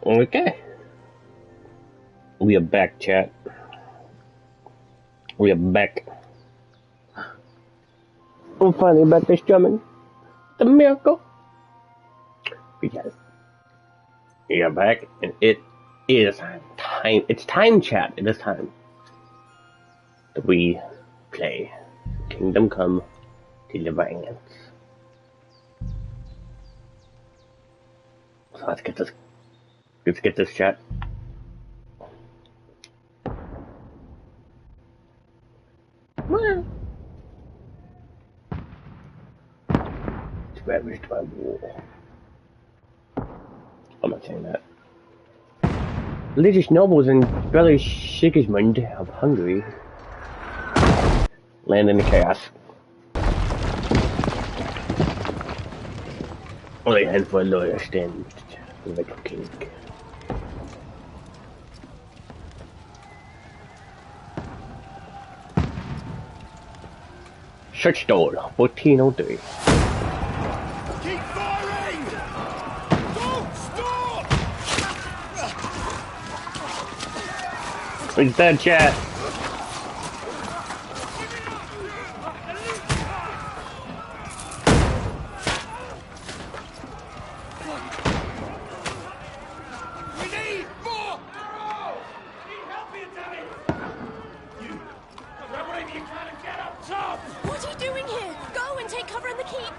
Okay. We are back, chat. We are back. I'm finally back to strumming. The miracle. Because we are back, and it is time. It's time, chat. It is time that we play Kingdom Come Deliverance. So let's get this. Let's get this, chat. Ravaged by war. I'm not saying that. Religious nobles in Brother Sigismund of Hungary land in the chaos. Only a handful of lawyers stand like a king. Church door, 1403. Keep firing! Don't stop! It's dead, chat. We need more! Need help here, damn it! You! Grab whatever you can and get up top! What are you doing here? Go and take cover in the keep.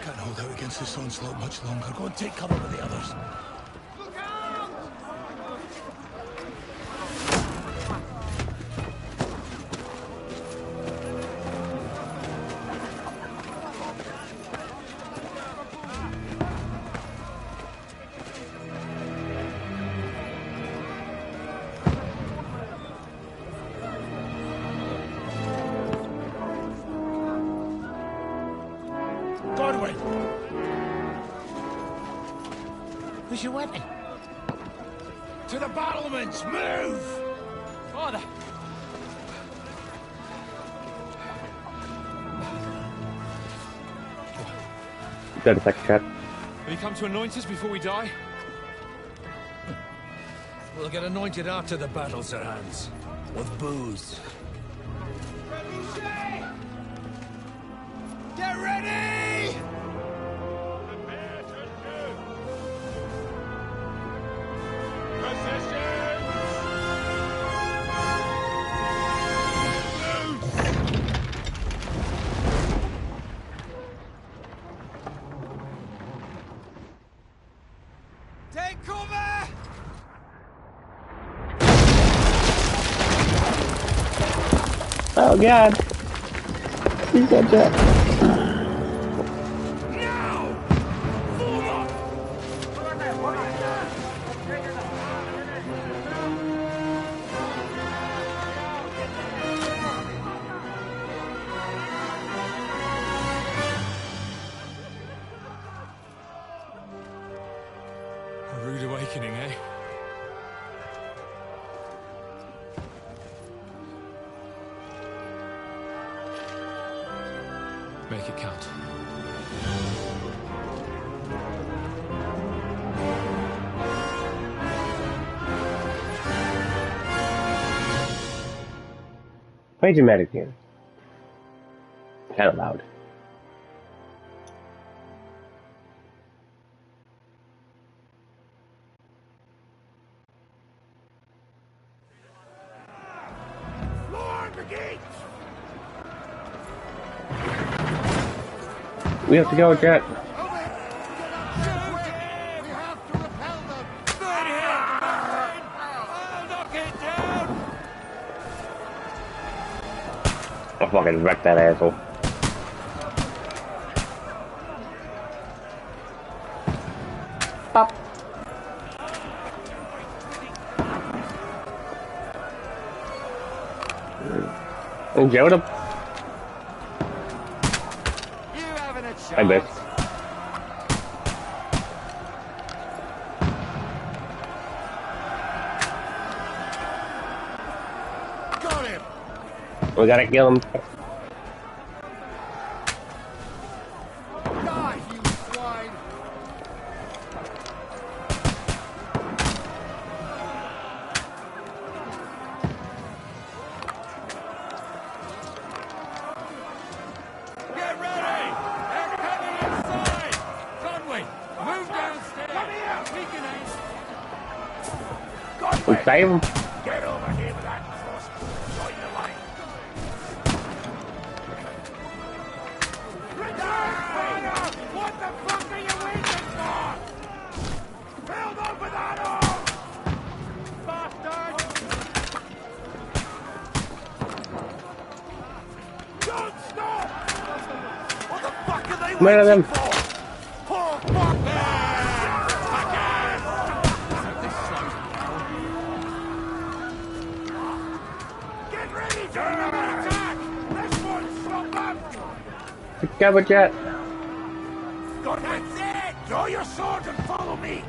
Can't hold out against this onslaught much longer. Go and take cover with the others. Look out! Godwin! Where's your weapon? To the battlements! Move! Father! Got a second, chat. Will you come to anoint us before we die? We'll get anointed after the battle, Sir Hans. With booze. Get ready! Take cover! Oh god. He's got that. Now! Form up! A rude awakening, eh? Make it count. Way dramatic here. Kind of loud. Lord the gates! We have to go, chat. We have to repel them! Good hit! I'll knock it down! I'll fucking wreck that asshole. Pop. And get him. You having a chance? I bet. Got him! We gotta kill him. Die, you swine! We save him. Get over here with that cross. Join the line. What the fuck are you waiting for? Build over that arm! Bastard! Don't stop! What the fuck are they Where are waiting them? for? Poor fuck! Get ready for another attack! This one's stop up! Cover jet. That's it! Draw your sword and follow me!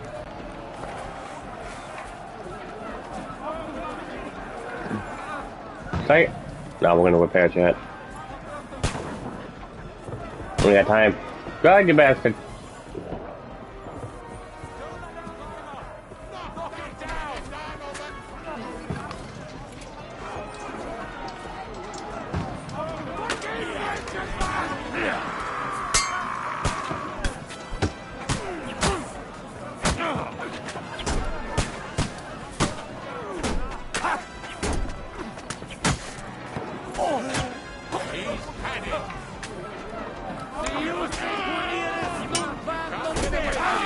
Sight. No, we're gonna repair jet. We got time. God, you bastard. Knock it down!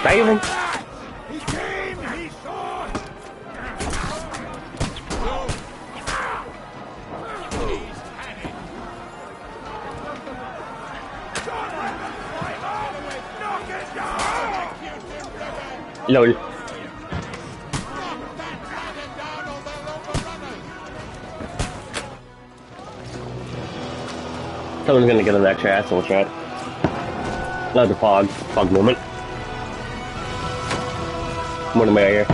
Save him. He came! He saw! Knock it down! Lol. Someone's gonna get in that chest, we'll try it. Not the fog moment. What am I here?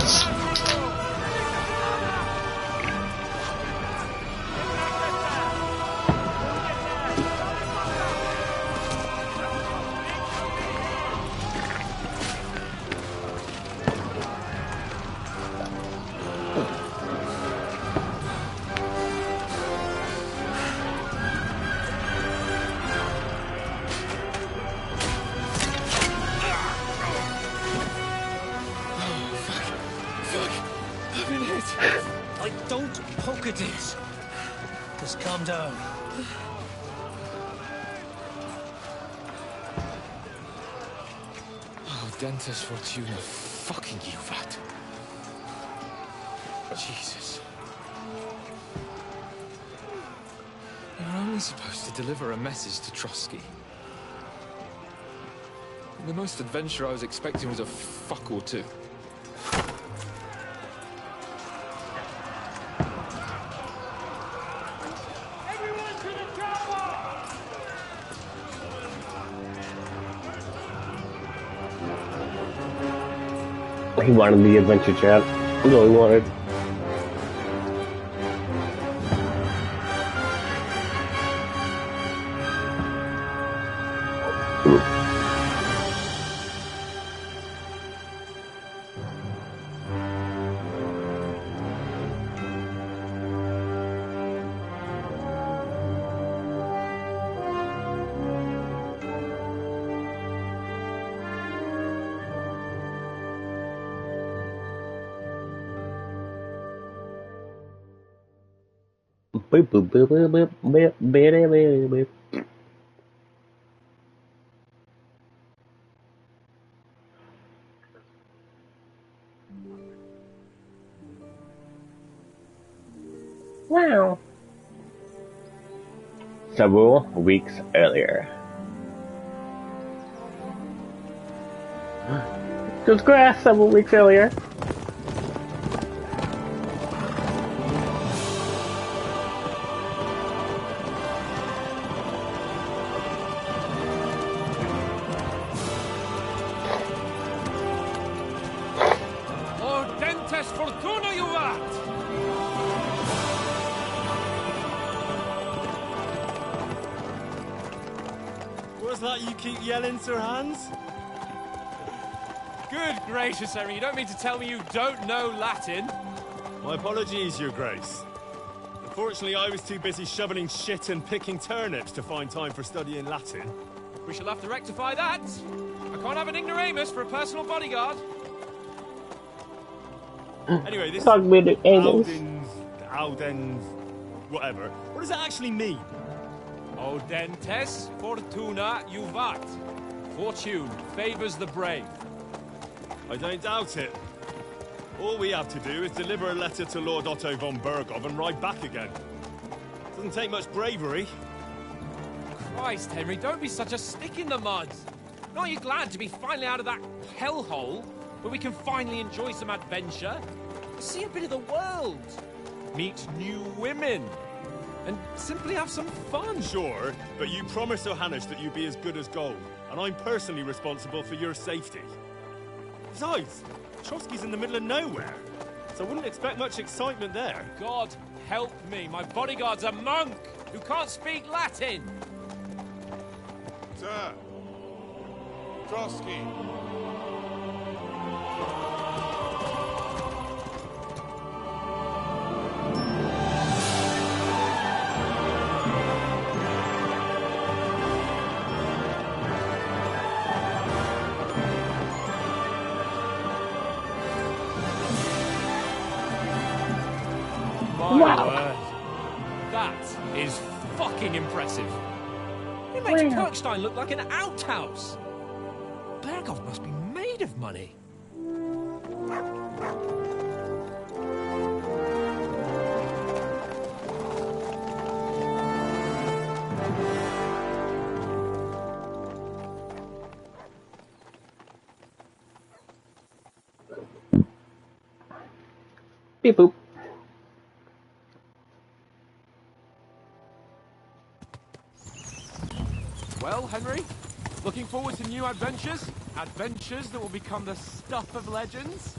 Like, don't poke at it. Just calm down. Oh, Dentes Fortuna, fucking you, Vat. Jesus. You're only supposed to deliver a message to Trotsky. The most adventure I was expecting was a fuck or two. He wanted the adventure chat. That's all he wanted. Boop, boop, boop, boop, boop, boop, boop, boop, boop. Wow. Several weeks earlier. Just grass several weeks earlier. What's that you keep yelling, Sir Hans? Good gracious, Harry, you don't mean to tell me you don't know Latin? My apologies, Your Grace. Unfortunately, I was too busy shoveling shit and picking turnips to find time for studying Latin. We shall have to rectify that. I can't have an ignoramus for a personal bodyguard. Anyway, this Talk with the aliens. Aldens, whatever. What does that actually mean? Audentes fortuna juvat. Fortune favors the brave. I don't doubt it. All we have to do is deliver a letter to Lord Otto von Bergov and ride back again. Doesn't take much bravery. Christ, Henry, don't be such a stick in the mud. Aren't you glad to be finally out of that hellhole where we can finally enjoy some adventure? See a bit of the world. Meet new women. And simply have some fun. Sure, but you promised Johannes that you'd be as good as gold, and I'm personally responsible for your safety. Besides, Trotsky's in the middle of nowhere, so I wouldn't expect much excitement there. God help me, my bodyguard's a monk who can't speak Latin. Sir! Trotsky! My word. That is fucking impressive. It makes Kirkstein look like an outhouse. Bergov must be made of money. Beep boop. Well, Henry, looking forward to new adventures? Adventures that will become the stuff of legends?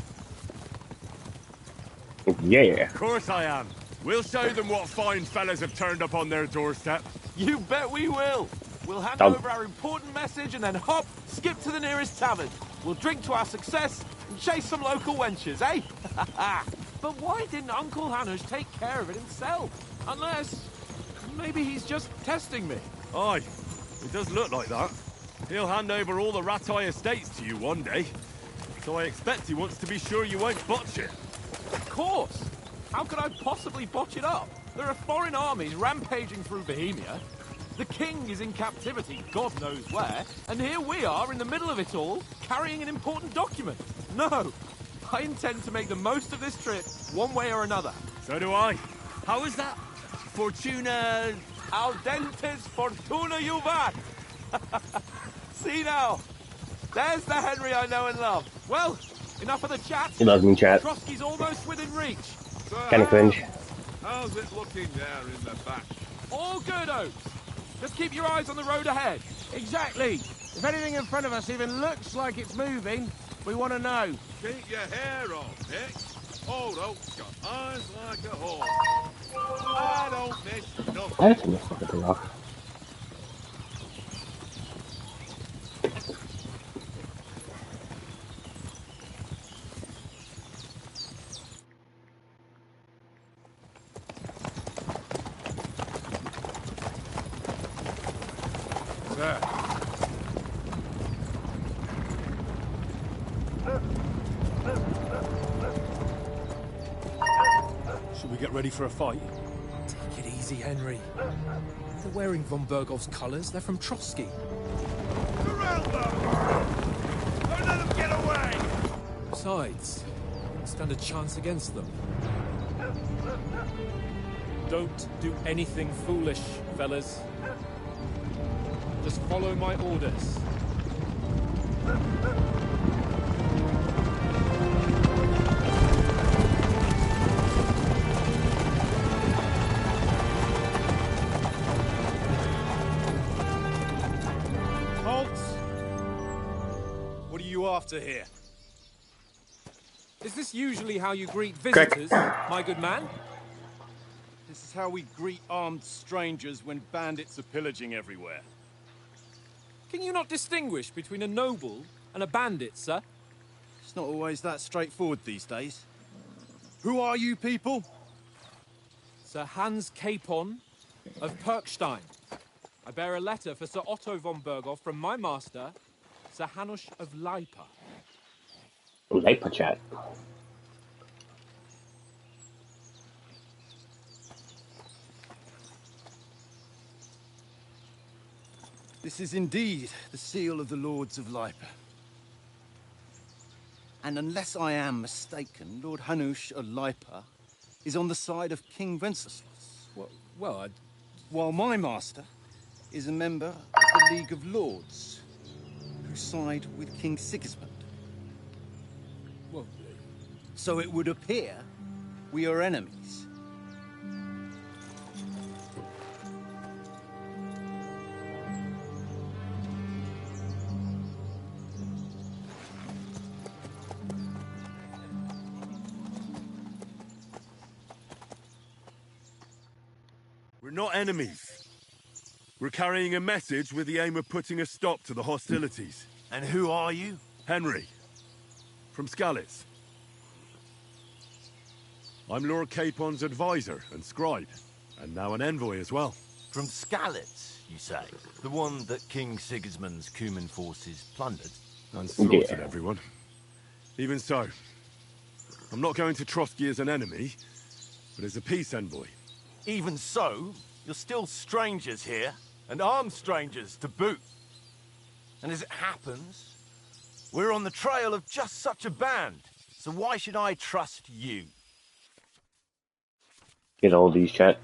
Yeah. Of course I am. We'll show them what fine fellas have turned up on their doorstep. You bet we will. We'll hand Done. over our important message and then hop, skip to the nearest tavern. We'll drink to our success and chase some local wenches, eh? But why didn't Uncle Hanush take care of it himself? Unless, maybe he's just testing me. Aye, it does look like that. He'll hand over all the Ratai estates to you one day. So I expect he wants to be sure you won't botch it. Of course. How could I possibly botch it up? There are foreign armies rampaging through Bohemia. The king is in captivity, God knows where, and here we are in the middle of it all, carrying an important document. No, I intend to make the most of this trip, one way or another. So do I. How is that? Fortuna... Audentes fortuna juvat. See now, there's the Henry I know and love. Well, enough of the chat. He loves me chat. Trotsky's almost within reach. Kinda cringe. How's it looking there in the back? All good, Oaks. Just keep your eyes on the road ahead. Exactly. If anything in front of us even looks like it's moving, we want to know. Keep your hair on, Nick. Old Oak's got eyes like a hawk. I don't miss nothing. I have to miss the rock. Sir. Should we get ready for a fight? Take it easy, Henry. They're wearing von Bergov's colours. They're from Trotsky. Surround them! Don't let them get away! Besides, don't stand a chance against them. Don't do anything foolish, fellas. Just follow my orders. What are you after here? Is this usually how you greet visitors, my good man? This is how we greet armed strangers when bandits are pillaging everywhere. Can you not distinguish between a noble and a bandit, sir? It's not always that straightforward these days. Who are you people? Sir Hans Capon of Perkstein. I bear a letter for Sir Otto von Bergov from my master, Sir Hanush of Leipa. Leipa chat. This is indeed the seal of the Lords of Lipa. And unless I am mistaken, Lord Hanush of Lipa is on the side of King Wenceslas. Well, While my master is a member of the League of Lords, who side with King Sigismund. well, So it would appear we are enemies. We're not enemies. We're carrying a message with the aim of putting a stop to the hostilities. And who are you? Henry, from Skalitz. I'm Lord Capon's advisor and scribe, and now an envoy as well. From Skalitz, you say? The one that King Sigismund's Cuman forces plundered? And slaughtered everyone. Even so, I'm not going to Trotsky as an enemy, but as a peace envoy. Even so, you're still strangers here, and armed strangers to boot. And as it happens, we're on the trail of just such a band, so why should I trust you? Get all these chat.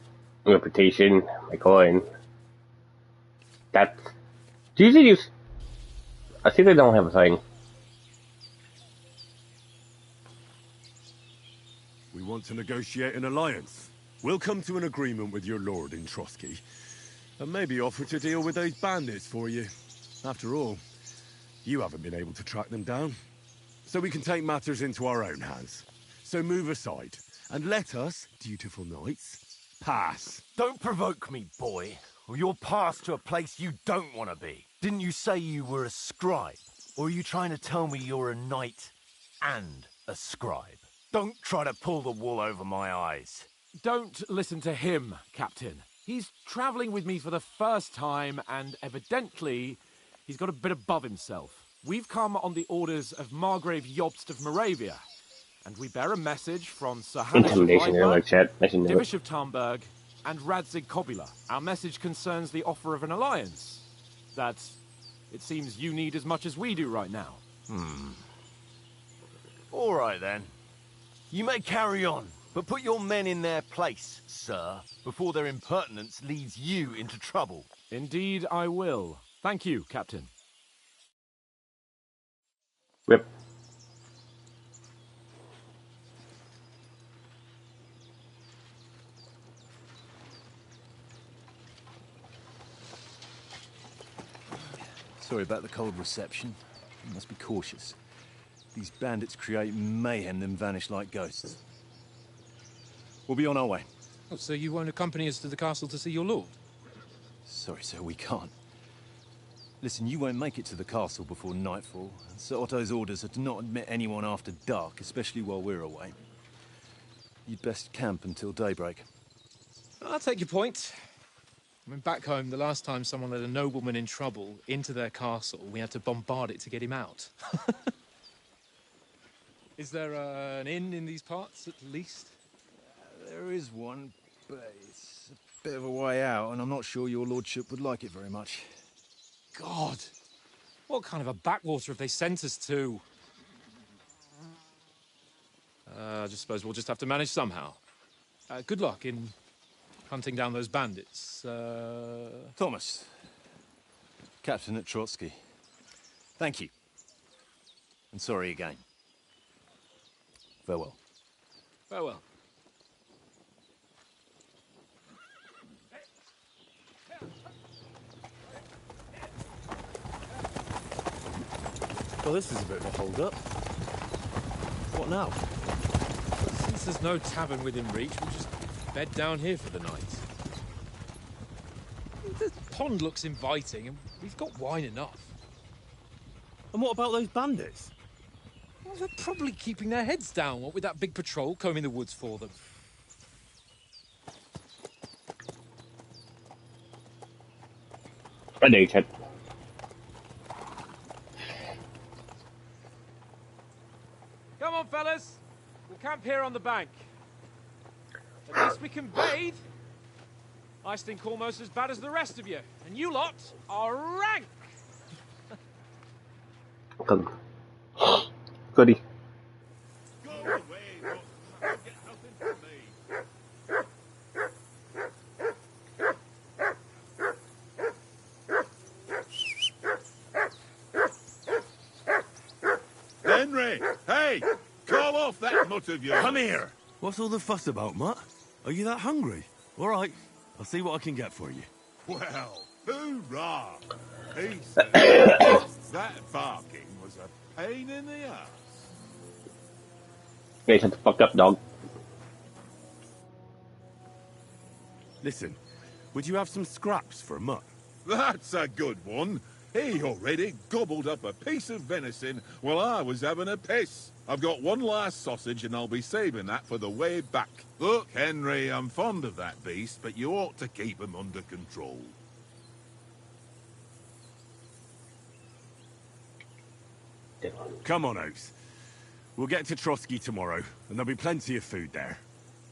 Reputation, my coin. That's... Do you use... I see they don't have a thing. We want to negotiate an alliance. We'll come to an agreement with your lord in Trotsky, and maybe offer to deal with those bandits for you. After all, you haven't been able to track them down. So we can take matters into our own hands. So move aside, and let us, dutiful knights, pass. Don't provoke me, boy, or you'll pass to a place you don't want to be. Didn't you say you were a scribe? Or are you trying to tell me you're a knight and a scribe? Don't try to pull the wool over my eyes. Don't listen to him, Captain. He's travelling with me for the first time, and evidently, he's got a bit above himself. We've come on the orders of Margrave Jobst of Moravia, and we bear a message from Sir Hannes of Intimidation in Lipa, like chat. I should know Divish it. of Tarnberg, and Radzig Kobula. Our message concerns the offer of an alliance that it seems you need as much as we do right now. All right, then. You may carry on, but put your men in their place, sir, before their impertinence leads you into trouble. Indeed, I will. Thank you, Captain. Rip. Sorry about the cold reception. You must be cautious. These bandits create mayhem, then vanish like ghosts. We'll be on our way. oh, so you won't accompany us to the castle to see your lord? Sorry, sir, we can't. Listen, you won't make it to the castle before nightfall. Sir Otto's orders are to not admit anyone after dark, especially while we're away. You'd best camp until daybreak. I'll take your point. I mean, back home, the last time someone let a nobleman in trouble into their castle, we had to bombard it to get him out. Is there an inn in these parts, at least? There is one, but it's a bit of a way out, and I'm not sure your lordship would like it very much. God! What kind of a backwater have they sent us to? I just suppose we'll just have to manage somehow. Good luck in hunting down those bandits. Thomas, captain at Trotsky. Thank you. And sorry again. Farewell. Farewell. Well, this is a bit of a hold-up. What now? Since there's no tavern within reach, we'll just bed down here for the night. The pond looks inviting, and we've got wine enough. And what about those bandits? Well, they're probably keeping their heads down, what with that big patrol combing the woods for them. I know, chat. Come on, fellas. We'll camp here on the bank. At least we can bathe. I stink almost as bad as the rest of you, and you lot are rank! Come. Goody. Go away, look. You'll get nothing from me. Henry! Hey! Call off that mutt of yours! Come here! What's all the fuss about, Mutt? Are you that hungry? All right, I'll see what I can get for you. Well, hoorah! He said that barking was a pain in the ass. Hey, shut the fuck up, dog. Listen, would you have some scraps for a Mutt? That's a good one. He already gobbled up a piece of venison while I was having a piss. I've got one last sausage and I'll be saving that for the way back. Look, Henry, I'm fond of that beast, but you ought to keep him under control. Come on, Oaks. We'll get to Trotsky tomorrow, and there'll be plenty of food there.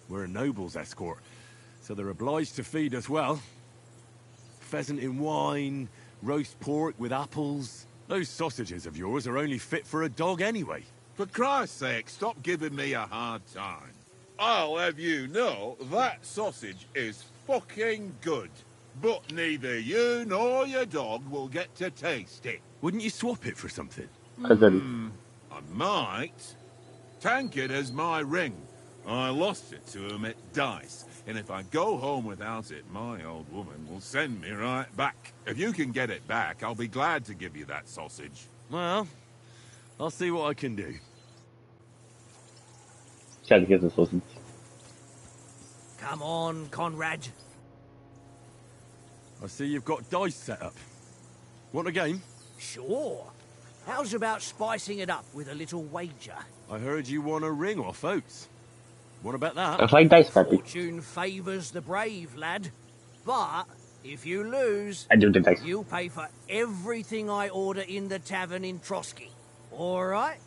We're a noble's escort, so they're obliged to feed us well. Pheasant in wine, roast pork with apples. Those sausages of yours are only fit for a dog anyway. For Christ's sake, stop giving me a hard time. I'll have you know that sausage is fucking good. But neither you nor your dog will get to taste it. Wouldn't you swap it for something? I might. Tankard has my ring. I lost it to him at dice, and if I go home without it, my old woman will send me right back. If you can get it back, I'll be glad to give you that sausage. Well, I'll see what I can do. Try to get the sausage. Come on, Conrad. I see you've got dice set up. Want a game? Sure. How's about spicing it up with a little wager? I heard you won a ring off Oates. What about that? I like dice, Pappy. Fortune favours the brave, lad. But if you lose, I do the dice. you'll pay for everything I order in the tavern in Trotsky. All right?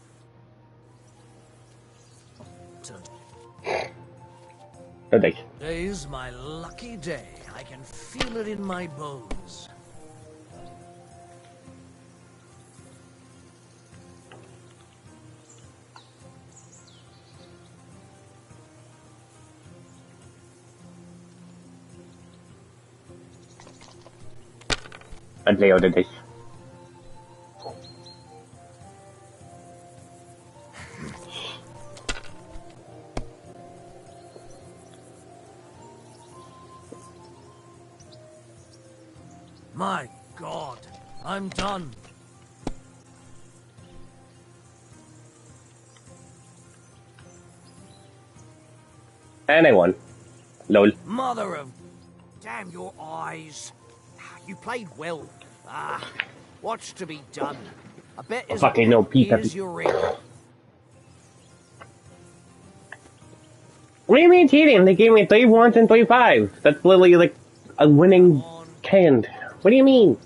No dice. Today's my lucky day. I can feel it in my bones. I'd lay out the dice. My God, I'm done. And I won. Lol. Mother of... Damn your eyes. You played well. What's to be done? I bet is fucking no, Pete. here's your ring. What do you mean cheating? They gave me 3 1s and 3 5s. That's literally like a winning hand. What do you mean?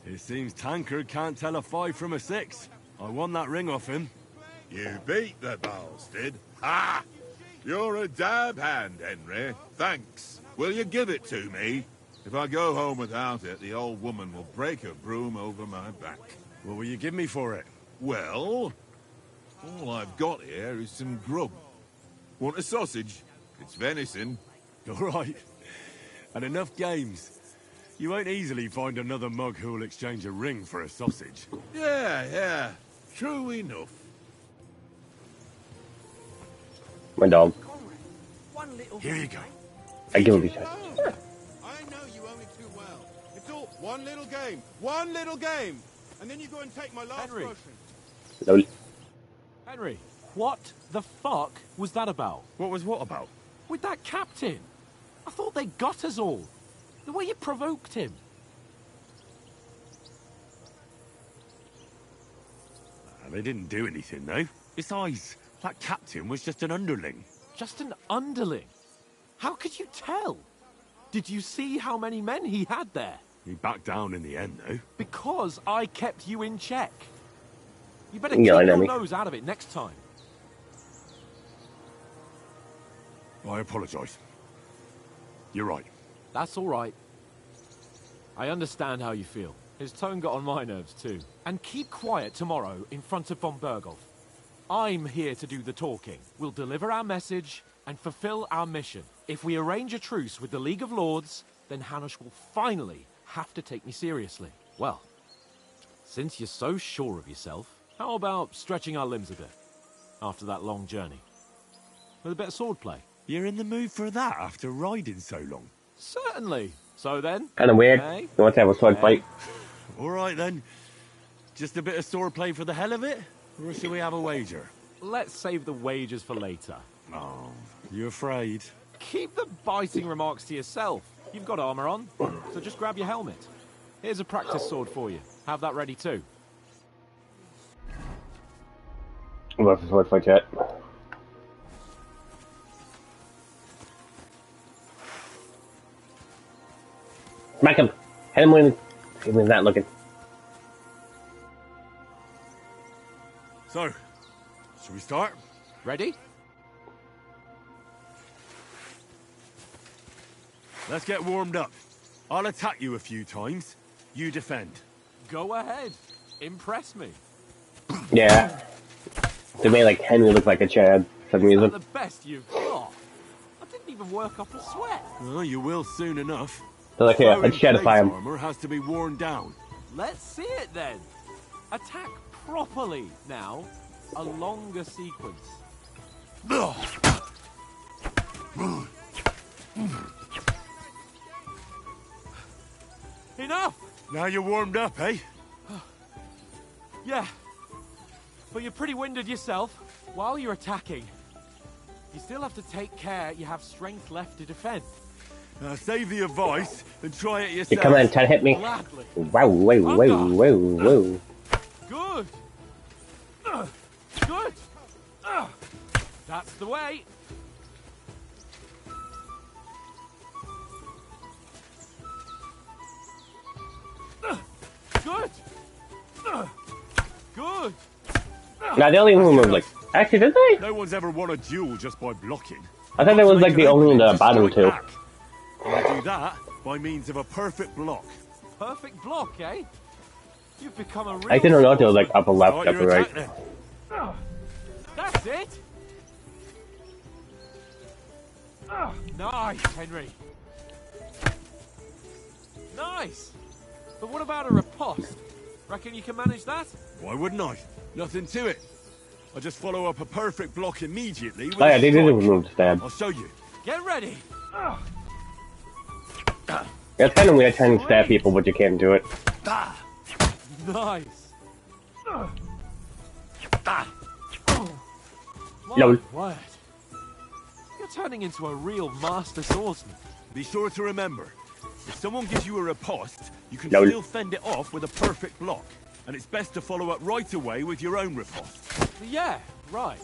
It seems Tankard can't tell a 5 from a 6. I won that ring off him. You beat the bastard. Ha! You're a dab hand, Henry. Thanks. Will you give it to me? If I go home without it, the old woman will break her broom over my back. What will you give me for it? Well, all I've got here is some grub. Want a sausage? It's venison. All right. And enough games. You won't easily find another mug who'll exchange a ring for a sausage. Yeah. True enough. My dog. One little... Here you go. I give him a shot. I know you only too well. It's all one little game. One little game. And then you go and take my last Henry. potion. Lol. Henry, what the fuck was that about? What was what about? With that captain? I thought they got us all. The way you provoked him. They didn't do anything, though. Besides, that captain was just an underling. Just an underling? How could you tell? Did you see how many men he had there? He backed down in the end, though. Because I kept you in check. You better Yeah, I keep know your me. nose out of it next time. I apologise. You're right. That's all right. I understand how you feel. His tone got on my nerves too. And keep quiet tomorrow in front of von Berghoff. I'm here to do the talking. We'll deliver our message and fulfill our mission. If we arrange a truce with the League of Lords, then Hanush will finally have to take me seriously. Well, since you're so sure of yourself, how about stretching our limbs a bit after that long journey? With a bit of swordplay. You're in the mood for that after riding so long? Certainly. So then... Kind of weird. Hey? You want to have a sword fight? All right then. Just a bit of swordplay for the hell of it? Or shall we have a wager? Let's save the wagers for later. Oh, you afraid? Keep the biting remarks to yourself. You've got armor on, so just grab your helmet. Here's a practice sword for you. Have that ready too. What's the sword fight yet? Smack him! Hit him when he's not looking. So, shall we start? Ready? Let's get warmed up. I'll attack you a few times. You defend. Go ahead. Impress me. Yeah. They made like Henry look like a Chad for some Is that reason. the best you've got? I didn't even work up a sweat. Oh, you will soon enough. So like, here, let's Throwing shadify him. plate armor has to be worn down. Let's see it then. Attack properly now. A longer sequence. Enough! Now you're warmed up, eh? Yeah. But you're pretty winded yourself. While you're attacking, you still have to take care you have strength left to defend. Now save the advice and try it You yourself. come in and try to hit me. Gladly. Wow, whoa, whoa, whoa, whoa. Good. Good. That's the way. Good. Good. Now the only one was like, actually, did they? No one's ever won a duel just by blocking. I thought that was like the only in the bottom two. I do that by means of a perfect block. Perfect block, eh? You've become a real... I didn't know if it was like upper left, Start upper your right. attack then. That's it. Nice, Henry. Nice. But what about a riposte? Reckon you can manage that? Why wouldn't I? Nothing to it. I just follow up a perfect block immediately with Oh yeah, a they did strike. remove stab. I'll show you. Get ready. Yeah, it's kind of weird trying to stab people, but you can't do it. Nice. Lol. My word. You're turning into a real master swordsman. Be sure to remember, if someone gives you a riposte, you can Lol. still fend it off with a perfect block. And it's best to follow up right away with your own riposte. Yeah, right.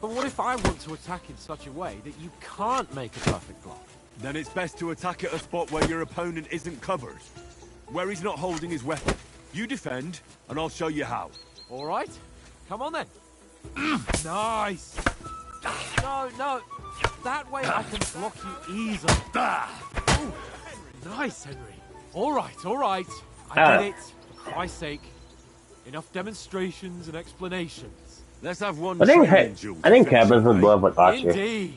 But what if I want to attack in such a way that you can't make a perfect block? Then it's best to attack at a spot where your opponent isn't covered. Where he's not holding his weapon. You defend, and I'll show you how. All right. Come on then. Nice. No, no. That way I can block you easily. Ooh, nice, Henry. All right, all right. I get it. For Christ's sake. Enough demonstrations and explanations. Let's have one I think training duel to Cabins finish would the love with Archie. Indeed.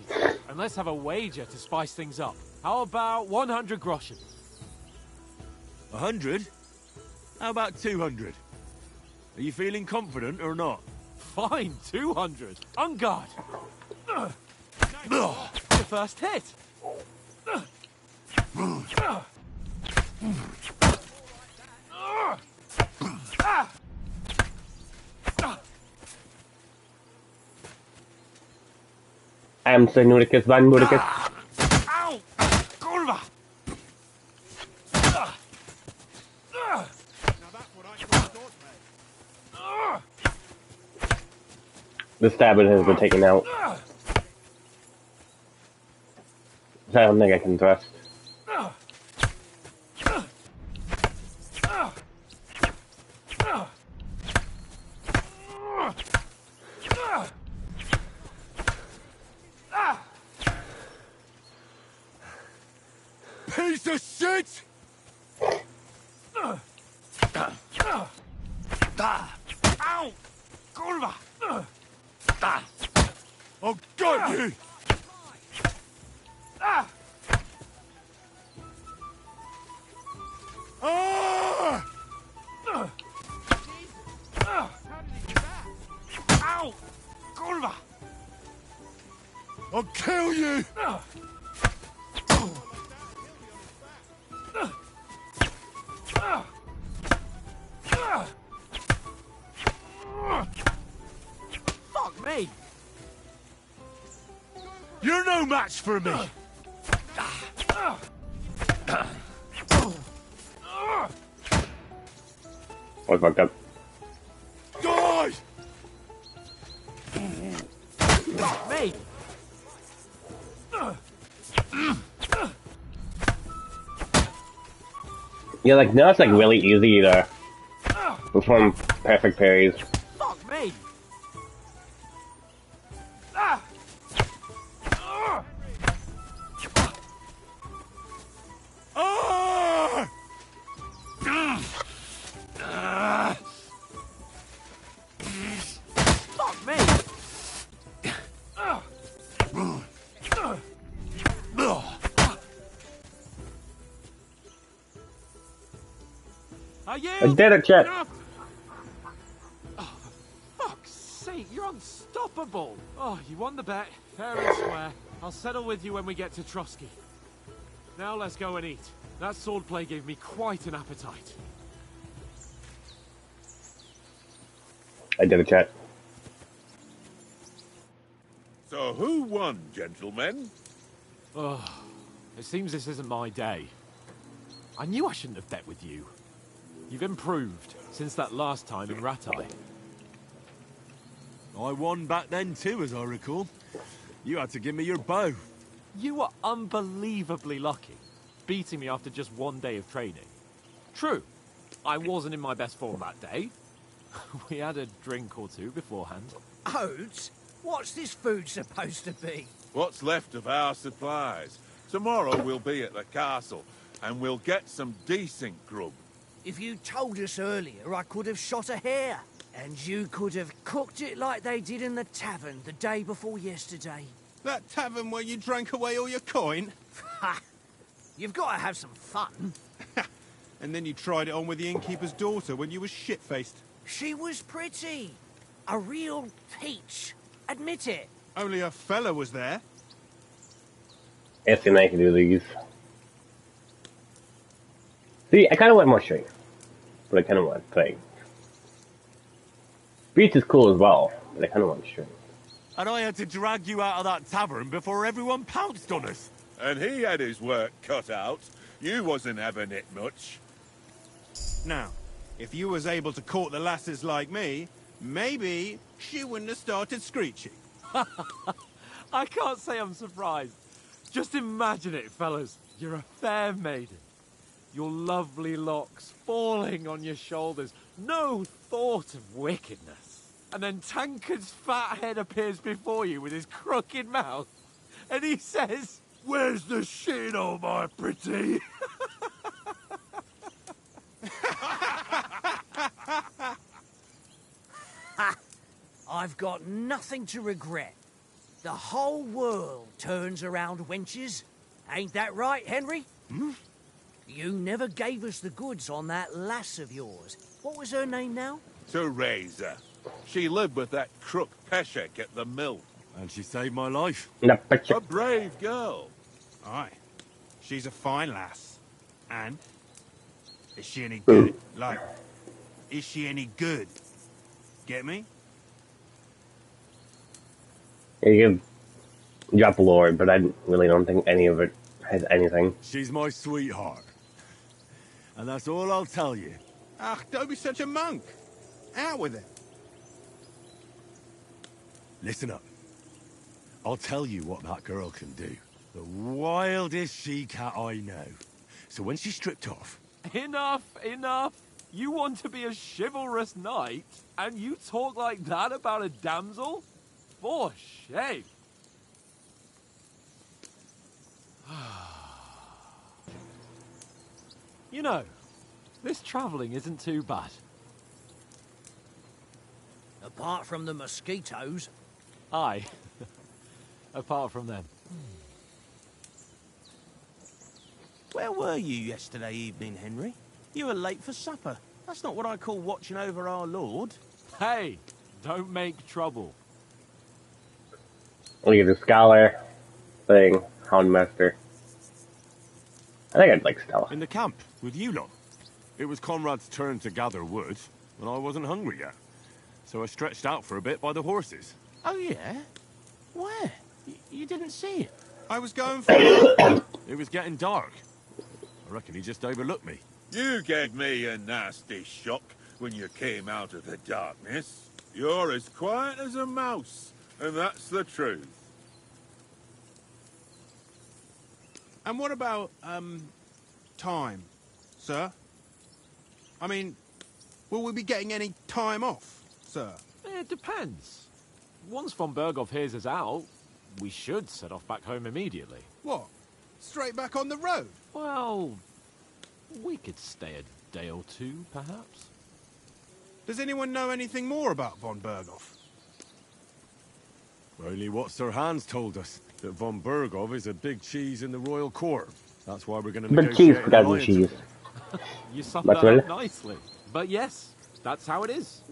And let's have a wager to spice things up. How about 100 groschen? 100? How about 200? Are you feeling confident or not? Fine, 200. On guard. Your first hit. I'm Senuricus Van Muricus. Ow! Kurva! Now that's what I call swordplay. The stabbing has been taken out. I don't think I can thrust. piece of shit! Ow! Kurwa! I've got you! Ah! Ow! Kurwa! I'll kill you! Fuck me! You're no match for me! I fucked up. Die! Fuck me! Yeah, like now it's like really easy to perform perfect parries. Fuck me! Ah! Fuck me! Are you? I did it, chat. enough? Oh, for fuck's sake, you're unstoppable. Oh, you won the bet. Fair and square. I'll settle with you when we get to Trotsky. Now let's go and eat. That swordplay gave me quite an appetite. I did it, chat. So who won, gentlemen? Oh, it seems this isn't my day. I knew I shouldn't have bet with you. You've improved since that last time in Ratai. I won back then too, as I recall. You had to give me your bow. You were unbelievably lucky, beating me after just one day of training. True, I wasn't in my best form that day. We had a drink or two beforehand. Oats? What's this food supposed to be? What's left of our supplies? Tomorrow we'll be at the castle, and we'll get some decent grub. If you told us earlier, I could have shot a hare. And you could have cooked it like they did in the tavern the day before yesterday. That tavern where you drank away all your coin? Ha! You've got to have some fun. And then you tried it on with the innkeeper's daughter when you were shit-faced. She was pretty. A real peach. Admit it. Only a fella was there. Yes, and I can do these. See, I kind of want more strength, but I kind of want things. Beach is cool as well, but I kind of want strength. And I had to drag you out of that tavern before everyone pounced on us. And he had his work cut out. You wasn't having it much. Now, if you was able to court the lasses like me, maybe she wouldn't have started screeching. I can't say I'm surprised. Just imagine it, fellas. You're a fair maiden. Your lovely locks falling on your shoulders. No thought of wickedness. And then Tankard's fat head appears before you with his crooked mouth. And he says, Where's the shit, oh my pretty? Ha! I've got nothing to regret. The whole world turns around wenches. Ain't that right, Henry? Hmm? You never gave us the goods on that lass of yours. What was her name now? Teresa. She lived with that crook Peshek at the mill. And she saved my life. A brave girl. Aye. She's a fine lass. And? Is she any good? Like, is she any good? Get me? You can drop Lord, but I really don't think any of it has anything. She's my sweetheart. And that's all I'll tell you. Ah, don't be such a monk. Out with it. Listen up. I'll tell you what that girl can do. The wildest she-cat I know. So when she's stripped off... enough, enough. You want to be a chivalrous knight, and you talk like that about a damsel? For shame. You know, this travelling isn't too bad. Apart from the mosquitoes. Aye. Apart from them. Where were you yesterday evening, Henry? You were late for supper. That's not what I call watching over our Lord. Hey, don't make trouble. Look at the scholar thing, Houndmaster. I think I'd like Stella. In the camp, with you lot. It was Conrad's turn to gather wood, and I wasn't hungry yet. So I stretched out for a bit by the horses. Oh, yeah? Where? You didn't see it? I was going for it. It was getting dark. I reckon he just overlooked me. You gave me a nasty shock when you came out of the darkness. You're as quiet as a mouse, and that's the truth. And what about, time, sir? I mean, will we be getting any time off, sir? It depends. Once von Berghoff hears us out, we should set off back home immediately. What? Straight back on the road? Well, we could stay a day or two, perhaps. Does anyone know anything more about von Berghoff? Only what Sir Hans told us, that von Berghoff is a big cheese in the royal court. That's why we're going to Big cheese, negotiate an forgotten alliance cheese. with him. You summed That's that right. up nicely. But yes, that's how it is.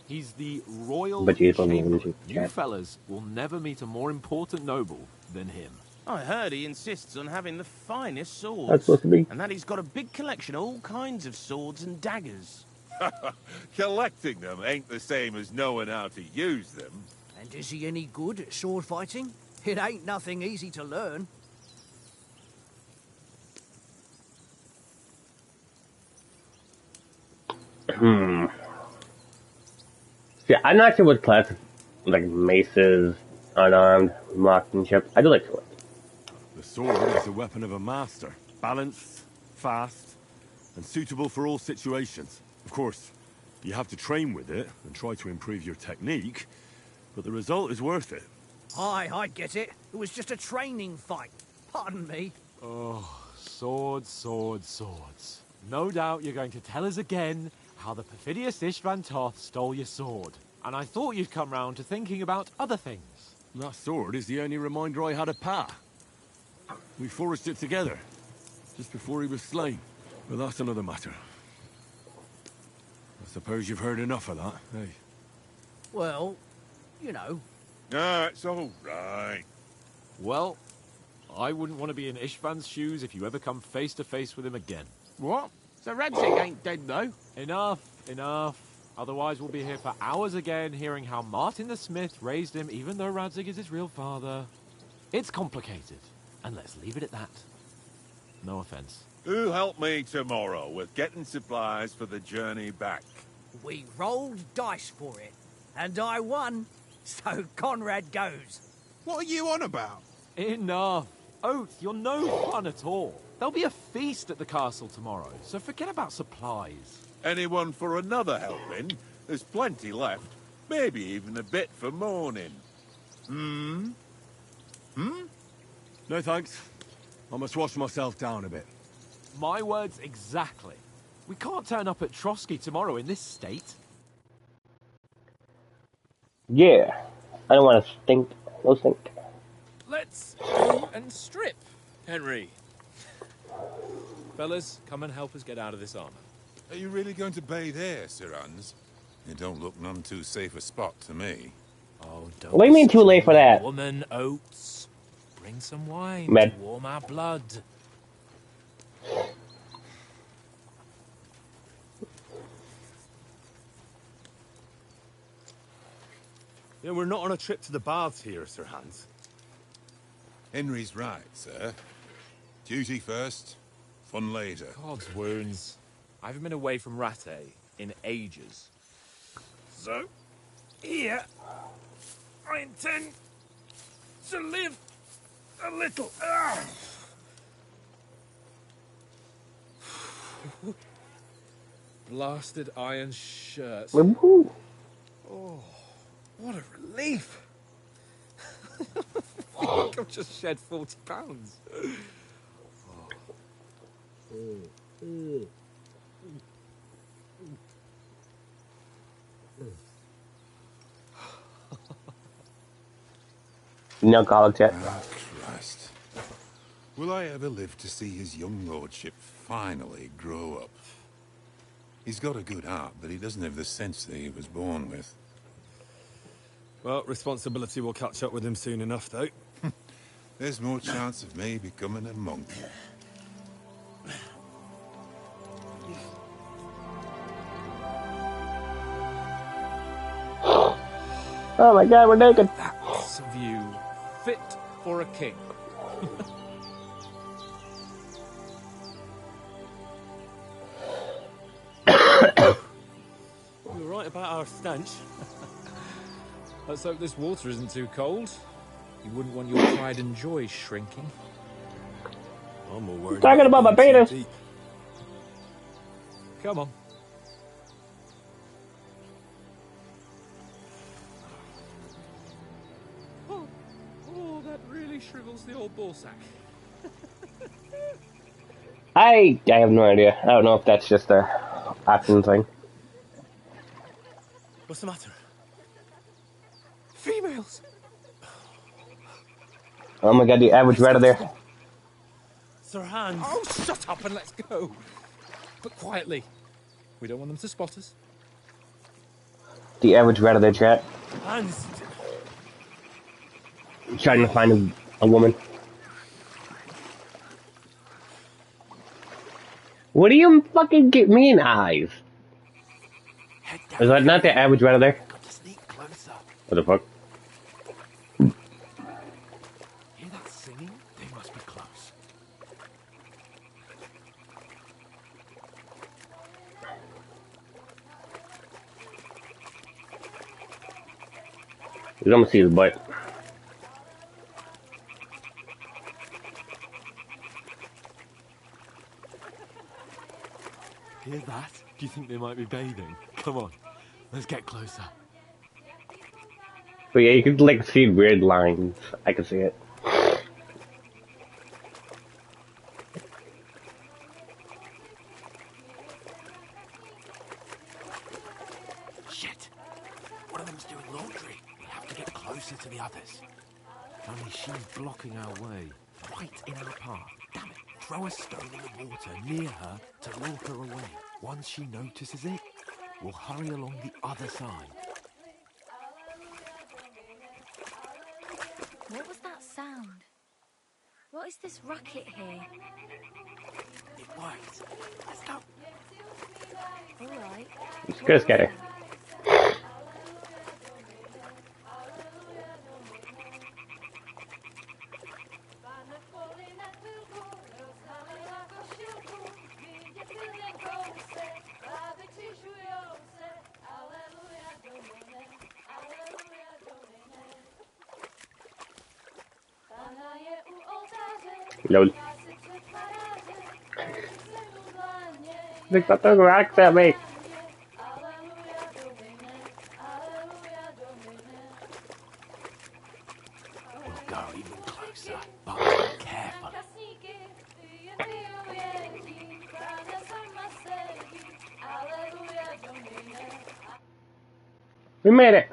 He's the royal But cheese, chamberlain. cheese. You fellas will never meet a more important noble than him. I heard he insists on having the finest swords. That's supposed to be. And that he's got a big collection of all kinds of swords and daggers. Collecting them ain't the same as knowing how to use them. And is he any good at sword fighting? It ain't nothing easy to learn. Yeah, I'm not sure what class of, like, maces, unarmed, marksmanship. I do like swords. The sword is the weapon of a master. Balanced, fast, and suitable for all situations. Of course, you have to train with it and try to improve your technique, but the result is worth it. Aye, I get it. It was just a training fight. Pardon me. Oh, swords, swords, swords. No doubt you're going to tell us again how the perfidious Istvan Toth stole your sword. And I thought you'd come round to thinking about other things. That sword is the only reminder I had of Pa. We forged it together, just before he was slain. But that's another matter. I suppose you've heard enough of that, eh? Well, you know. Ah, it's all right. Well, I wouldn't want to be in Istvan's shoes if you ever come face to face with him again. What? So Radzig ain't dead, though? Enough, enough. Otherwise we'll be here for hours again hearing how Martin the Smith raised him even though Radzig is his real father. It's complicated, and let's leave it at that. No offense. Who'll help me tomorrow with getting supplies for the journey back? We rolled dice for it, and I won, so Conrad goes. What are you on about? Enough. Oath, you're no fun at all. There'll be a feast at the castle tomorrow, so forget about supplies. Anyone for another helping? There's plenty left. Maybe even a bit for morning. No thanks. I must wash myself down a bit. My words exactly. We can't turn up at Trotsky tomorrow in this state. Yeah. I don't want to stink. No stink. Let's do and strip, Henry. Fellas, come and help us get out of this armor. Are you really going to bathe here, Sir Hans? It don't look none too safe a spot to me. Oh, don't. What do you mean too late for that? Woman, Oates. Bring some wine Med. to warm our blood. Yeah, we're not on a trip to the baths here, Sir Hans. Henry's right, sir. Duty first, fun later. God's wounds. I haven't been away from Rattay in ages. So, here, I intend to live a little. Blasted iron shirt. Woohoo. Oh, what a relief! I think I've just shed 40 pounds. No alcoholics yet. Ah, Christ. Will I ever live to see his young lordship finally grow up? He's got a good heart, but he doesn't have the sense that he was born with. Well, responsibility will catch up with him soon enough, though. There's more chance of me becoming a monk. Oh my god, we're naked. That's a view fit for a king. You're right about our stench. Let's hope this water isn't too cold. You wouldn't want your pride and joy shrinking. I'm more worried Talking about my being too penis. deep. Come on. Oh, that really shrivels the old ball sack. I have no idea. I don't know if that's just a acting thing. What's the matter? Females! Oh my god, the average right there. Sir Hans. Oh, shut up and let's go. But quietly. We don't want them to spot us. The average right of their chat. Hans. Trying to find a woman. What do you fucking get me in eyes? Is that not the average right of there? Got to sneak closer. What the fuck? Hear that singing? They must be close. You don't see his butt. Hear that? Do you think they might be bathing? Come on, let's get closer. But yeah, you can like see weird lines. I can see it. Shit! One of them's doing laundry. We have to get closer to the others. Only she's blocking our way, right in our path. Damn it! Throw a stone in the water near her to lure her away. Once she notices it, we'll hurry along the other side. What was that sound? What is this racket here? It worked. Let's go. All right. It's good, Scatter. Lol. They got the rocks at me. We'll go even closer, but careful. We made it.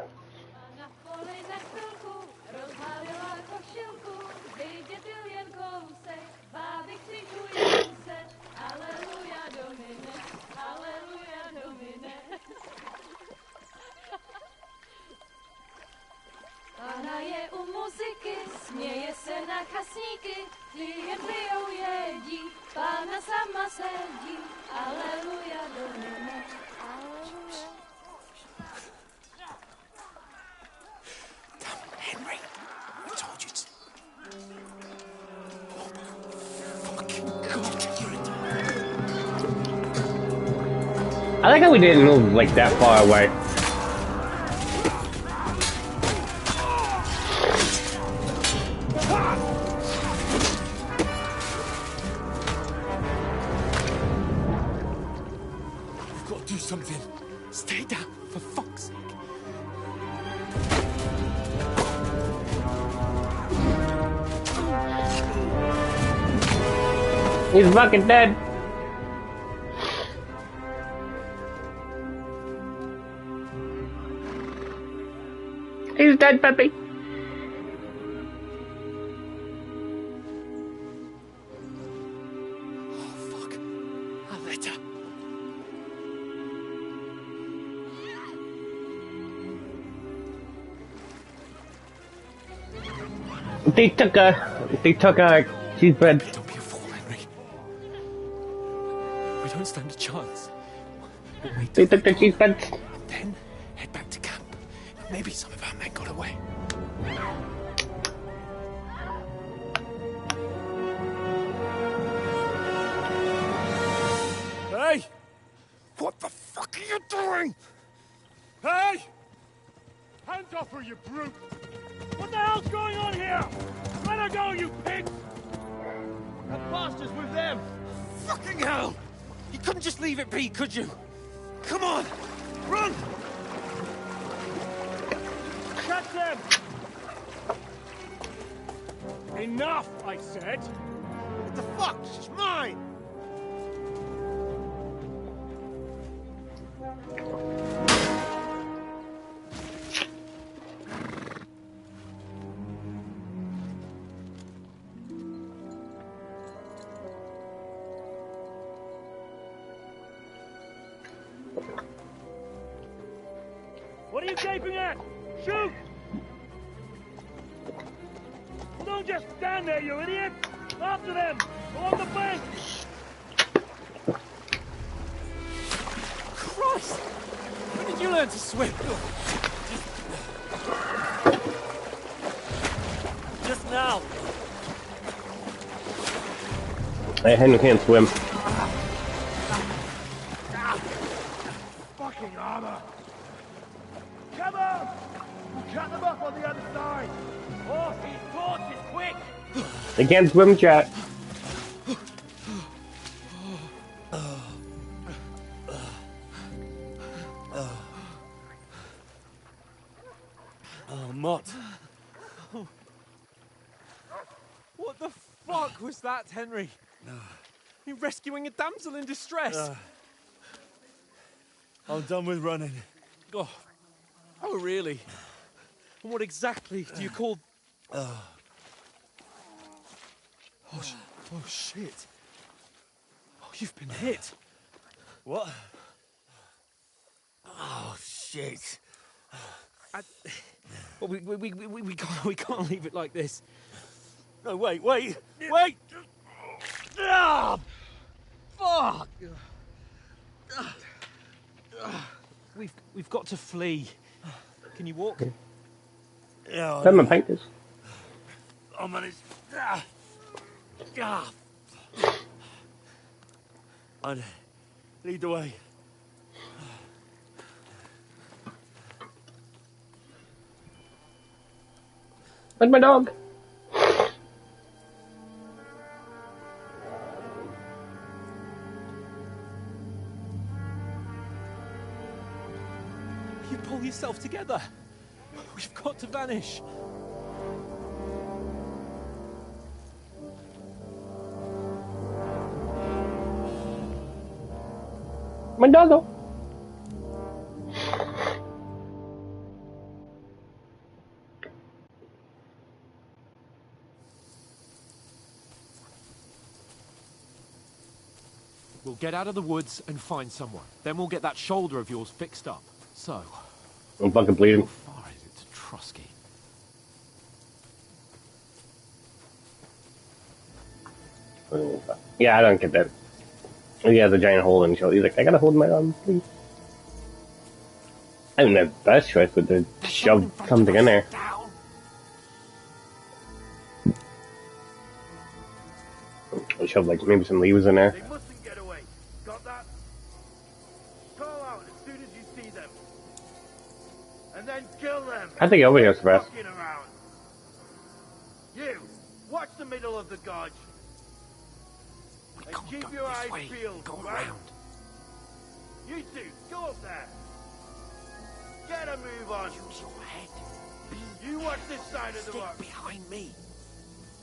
Pana je u muzyky, směje se na kasníky, klient pijou jedí, Pána sama sedí, aleluja Domine, aleluja. Henry, I told you to. I like how we didn't move like that far away. We've got to do something. Stay down, for fuck's sake. He's fucking dead. dead, baby. Oh, fuck. A letter. They took cheese bread. Don't be a fool, Henry. We don't stand a chance. We'll wait They till took the cheese bread. and then head back to camp. Maybe some of our men got away. Hey! What the fuck are you doing? Hey! Hands off her, you brute! What the hell's going on here? Let her go, you pigs! That bastard's with them! Fucking hell! You couldn't just leave it be, could you? Come on! Run! Catch them! Enough, I said! What the fuck? She's mine! What are you gaping at? Shoot! Well, don't just stand there, you idiot! After them! Along the bank! Christ! When did you learn to swim? Just now. Hey, Henry can't swim. Fucking armor! Come on! We'll cut them up on the other side! Oh, these torches, quick! They can't swim, chat. Oh, Mott. What the fuck was that, Henry? You rescuing a damsel in distress? I'm done with running. Oh, really? And what exactly do you call... Oh, shit. Oh, you've been hit. What? Oh, shit. Well, we can't leave it like this. No, wait! Ah, fuck! We've got to flee. Can you walk? Yeah, Tell my painters. I'll manage. I'd lead the way. Where's my dog? You pull yourself together. We've got to vanish. My doggo. We'll get out of the woods and find someone. Then we'll get that shoulder of yours fixed up. So, I'm fucking bleeding. how far is it to Trusky? Yeah, I don't get that. He has a giant hole in his shoulder. He's like, I gotta hold my arm, please. I didn't have the best choice, but to shove something in there. I shove like maybe some leaves in there. They mustn't get away. Got that? Call out as soon as you see them. And then kill them. I think over here, Sebastian. Fucking around. You, watch the middle of the gorge. And keep your eyes peeled, right? You two, go up there. Get a move on. Use your head. You watch this side of the rock. behind me.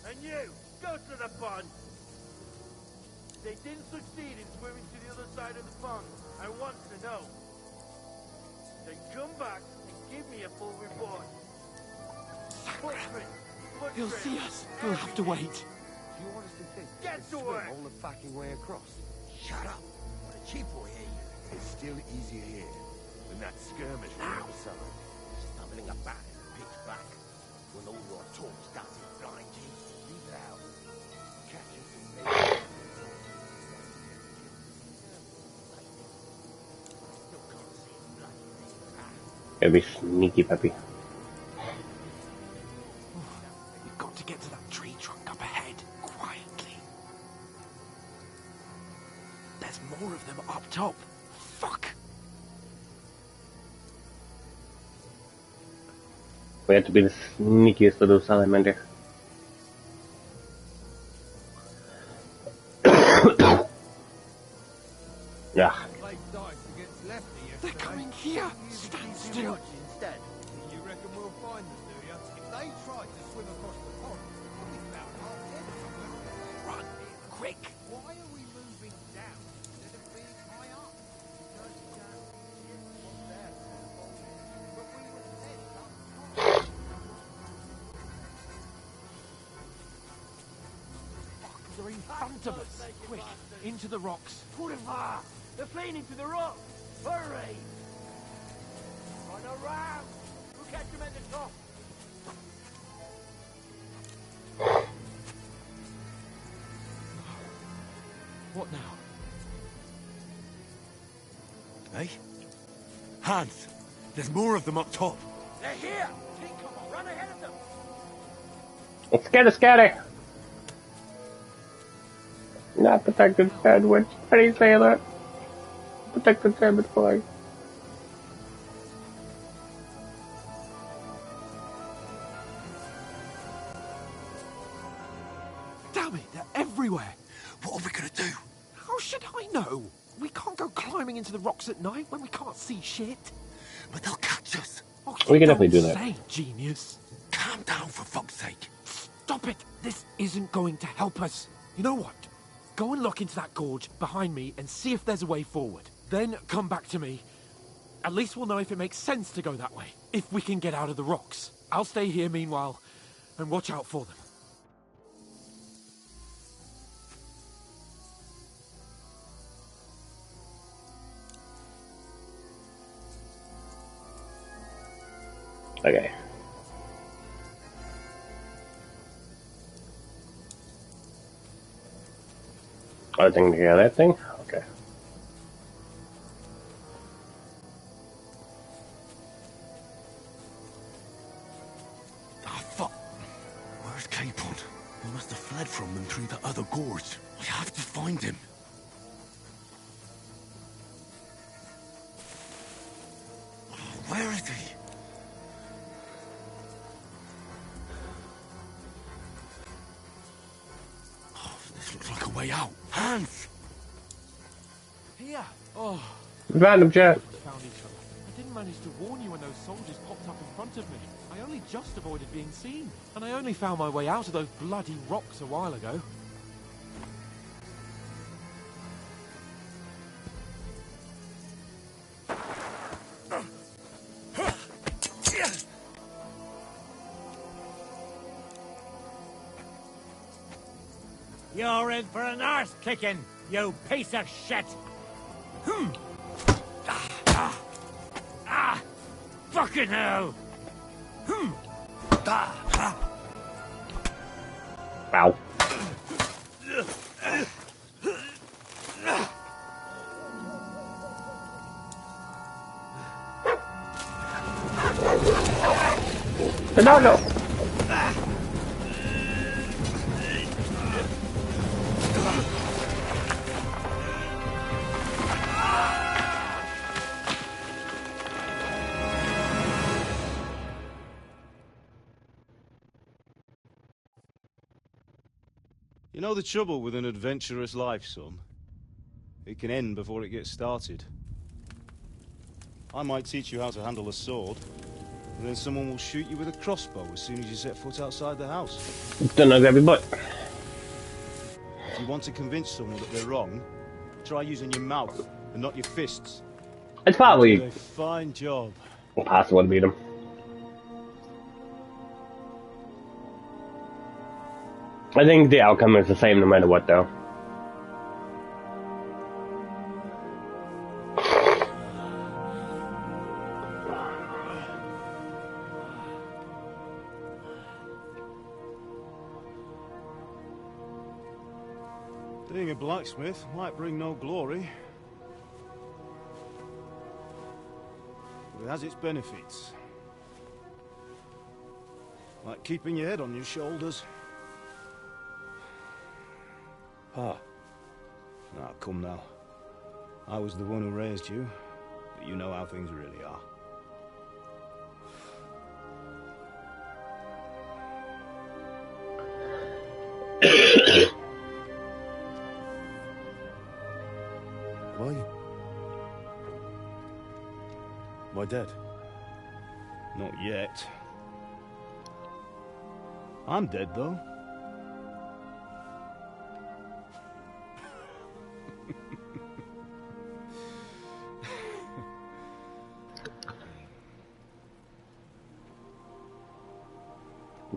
And you, go to the pond. They didn't succeed in swimming to the other side of the pond. I want to know. Then come back and give me a full report. He'll see us. We'll have to wait. Do you honestly think get to work all the fucking way across? Shut up. What a cheap boy here. It's still easier here than that skirmish we had this summer. Stumbling about in the pitch black. When all your talk doesn't blind you. Leave it out. Catch us and maybe. Still can't see the bloody thing. Gotta be sneaky, puppy. We've got to get to that tree trunk up ahead, quietly. There's more of them up top. Fuck! We have to be the sneakiest little salamander. Yeah. They're coming here! Stand still! Instead. You reckon we'll find them, do you? If they tried to swim across the pond, we'll be found half dead somewhere. Run! Quick! Why are we moving down instead of being high up? Because shit was there, but we were dead up top. Fuck, they're in front of us! Quick, into the rocks. Pullivar! They're fleeing into the rock! Hurry! Run around! We'll catch them at the top! What now? Hey? Hans! There's more of them up top. They're here! Keep cover! Run ahead of them! Scatter! Not protected sandwich. How do you say that? Protected sandwich flag. Damn it, they're everywhere! What are we gonna do? How should I know? We can't go climbing into the rocks at night when we can't see shit. But they'll catch us. Oh, We can definitely do don't that. say, genius. Calm down, for fuck's sake. Stop it! This isn't going to help us. You know what? Go and look into that gorge behind me and see if there's a way forward. Then come back to me. At least we'll know if it makes sense to go that way. If we can get out of the rocks. I'll stay here meanwhile and watch out for them. Okay. I think to get that thing? Okay. Ah, fuck. Where's Capon? We must have fled from them through the other gorge. I have to find him. Where is he? Oh, this looks like a way out. Hans! Here. Oh, Random chat. found each other. I didn't manage to warn you when those soldiers popped up in front of me. I only just avoided being seen. And I only found my way out of those bloody rocks a while ago. You're in for an arse kicking, you piece of shit! Fucking hell! Wow. No. You know the trouble with an adventurous life, son? It can end before it gets started. I might teach you how to handle a sword, and then someone will shoot you with a crossbow as soon as you set foot outside the house. Don't know every butt. If you want to convince someone that they're wrong, try using your mouth and not your fists. It's probably You did a fine job. impossible to beat him. I think the outcome is the same no matter what, though. Being a blacksmith might bring no glory, but it has its benefits. Like keeping your head on your shoulders. Ah. Now, come now. I was the one who raised you, but you know how things really are. Why? Am I dead? Not yet. I'm dead, though.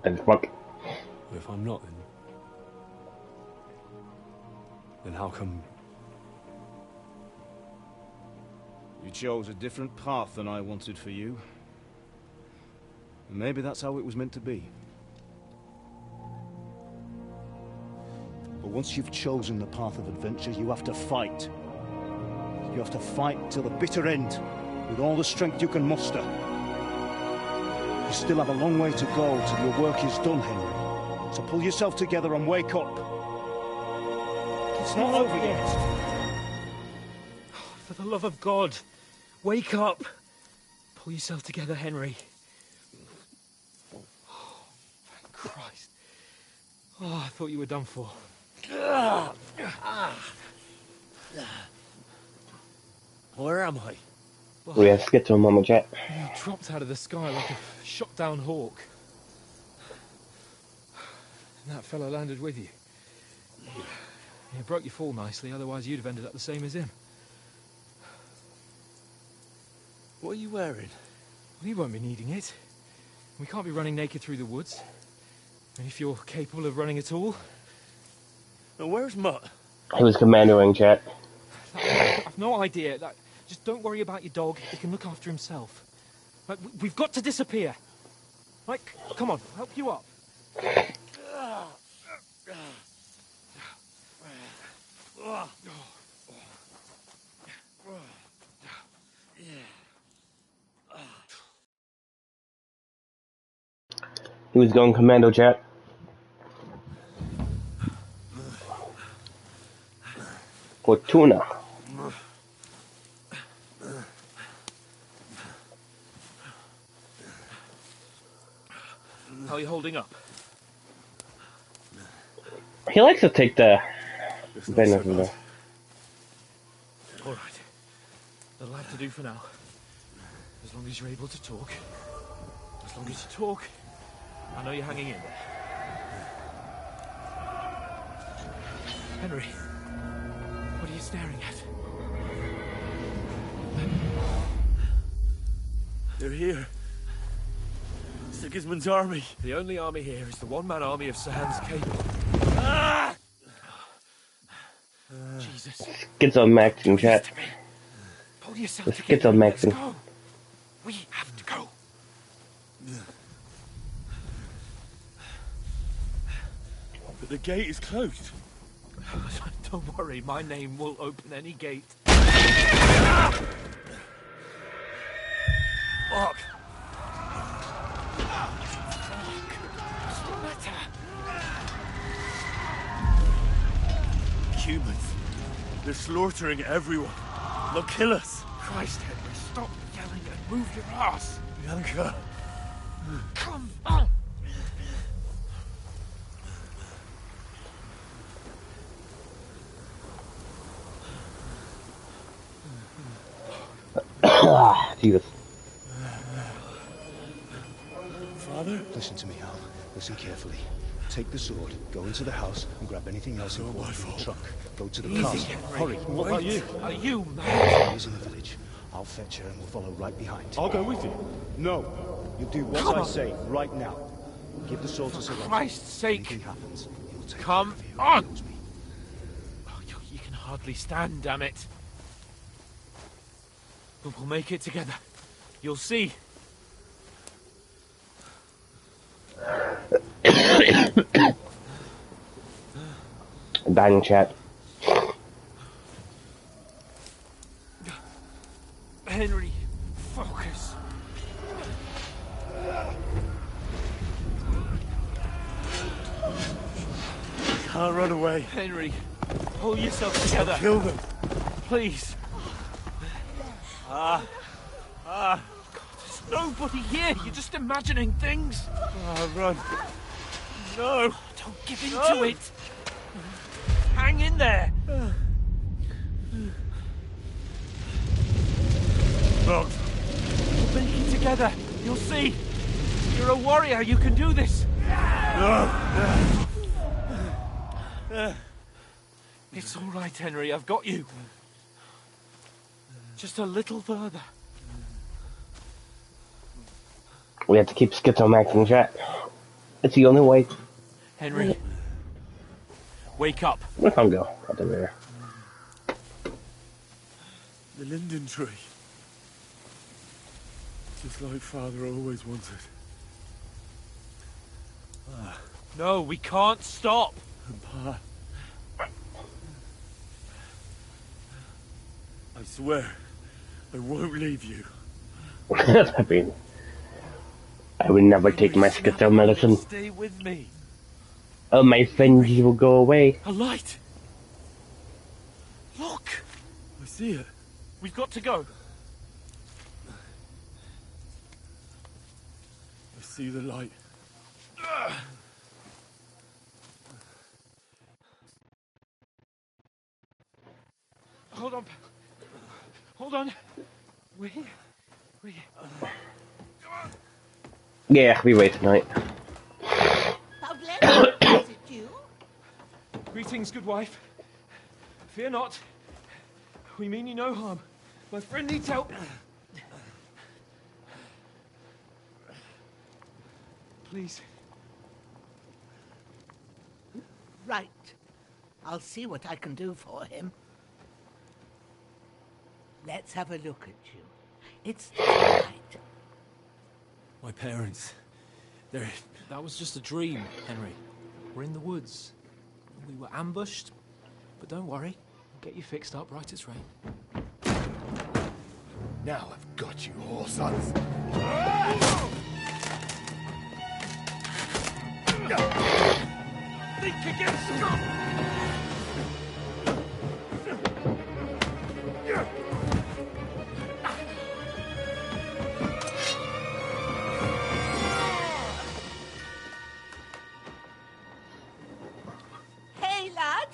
Then fuck. If I'm not, then how come you chose a different path than I wanted for you? And maybe that's how it was meant to be. But once you've chosen the path of adventure, you have to fight. You have to fight till the bitter end, with all the strength you can muster. You still have a long way to go till your work is done, Henry. So pull yourself together and wake up. It's not over yet. For the love of God, wake up. Pull yourself together, Henry. Oh, thank Christ. Oh, I thought you were done for. Where am I? We have to get to a moment, chat. You dropped out of the sky like a shot-down hawk. And that fellow landed with you. He broke your fall nicely, otherwise you'd have ended up the same as him. What are you wearing? Well, you won't be needing it. We can't be running naked through the woods. And if you're capable of running at all... Now, where's Mutt? He was commandoing, chat. I've no idea. Just don't worry about your dog. He can look after himself. Like, we've got to disappear. Like, come on, help you up. He was going commando, chat. Fortuna. How are you holding up? He likes to take the benefit of that. All right. That'll have to do for now. As long as you're able to talk. As long as you talk, I know you're hanging in there. Henry, what are you staring at? They're here. Sigismund's army. The only army here is the one-man army of Sahan's Cable. Ah! Jesus. Schizomaxing, chat. Pull yourself The together. Let's schizomaxing. go. We have to go. But the gate is closed. Don't worry, my name will open any gate. Fuck. Humans. They're slaughtering everyone. They'll kill us. Christ, Henry, stop yelling and move your ass. Bianca. Come on. Jesus. Father? Listen to me, Al. Listen carefully. Take the sword, go into the house, and grab anything else important from the trunk. Go to the castle. Hurry. What about you? Are you mad? He's in the village. I'll fetch her and we'll follow right behind. I'll go with you. No. You do what Come I on. say right now. Give the sword to Sir Roger. Christ's sake. If anything happens, he'll Come on! Oh, you can hardly stand, damn it. But we'll make it together. You'll see. Dying chat. Henry, focus. Can't run away. Henry, pull yourself together. Kill them. Please. God, there's nobody here. You're just imagining things. Run. No, don't give in to it. Hang in there. Look. We'll make it together. You'll see. You're a warrior. You can do this. It's all right, Henry. I've got you. Just a little further. We have to keep schizomaxing chat. It's the only way. Henry, wake up. Where can I go? Up there. The linden tree. Just like Father always wanted. No, we can't stop. And Pa. I swear, I won't leave you. I mean, I will never take my schizo medicine. Stay with me. Oh, my friends will go away. A light. Look. I see it. We've got to go. I see the light. Hold on. Hold on. We. Yeah, we wait tonight. Is it you? Greetings, good wife. Fear not. We mean you no harm. My friend needs help. Please. Right. I'll see what I can do for him. Let's have a look at you. It's right. My parents. That was just a dream, Henry. We're in the woods. We were ambushed, but don't worry. We'll get you fixed up right as rain. Now I've got you, whore sons. Think again, Scott! Hey, lad.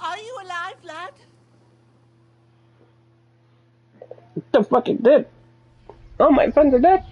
Are you alive, lad? What the fuck is that? Oh, my friends are dead.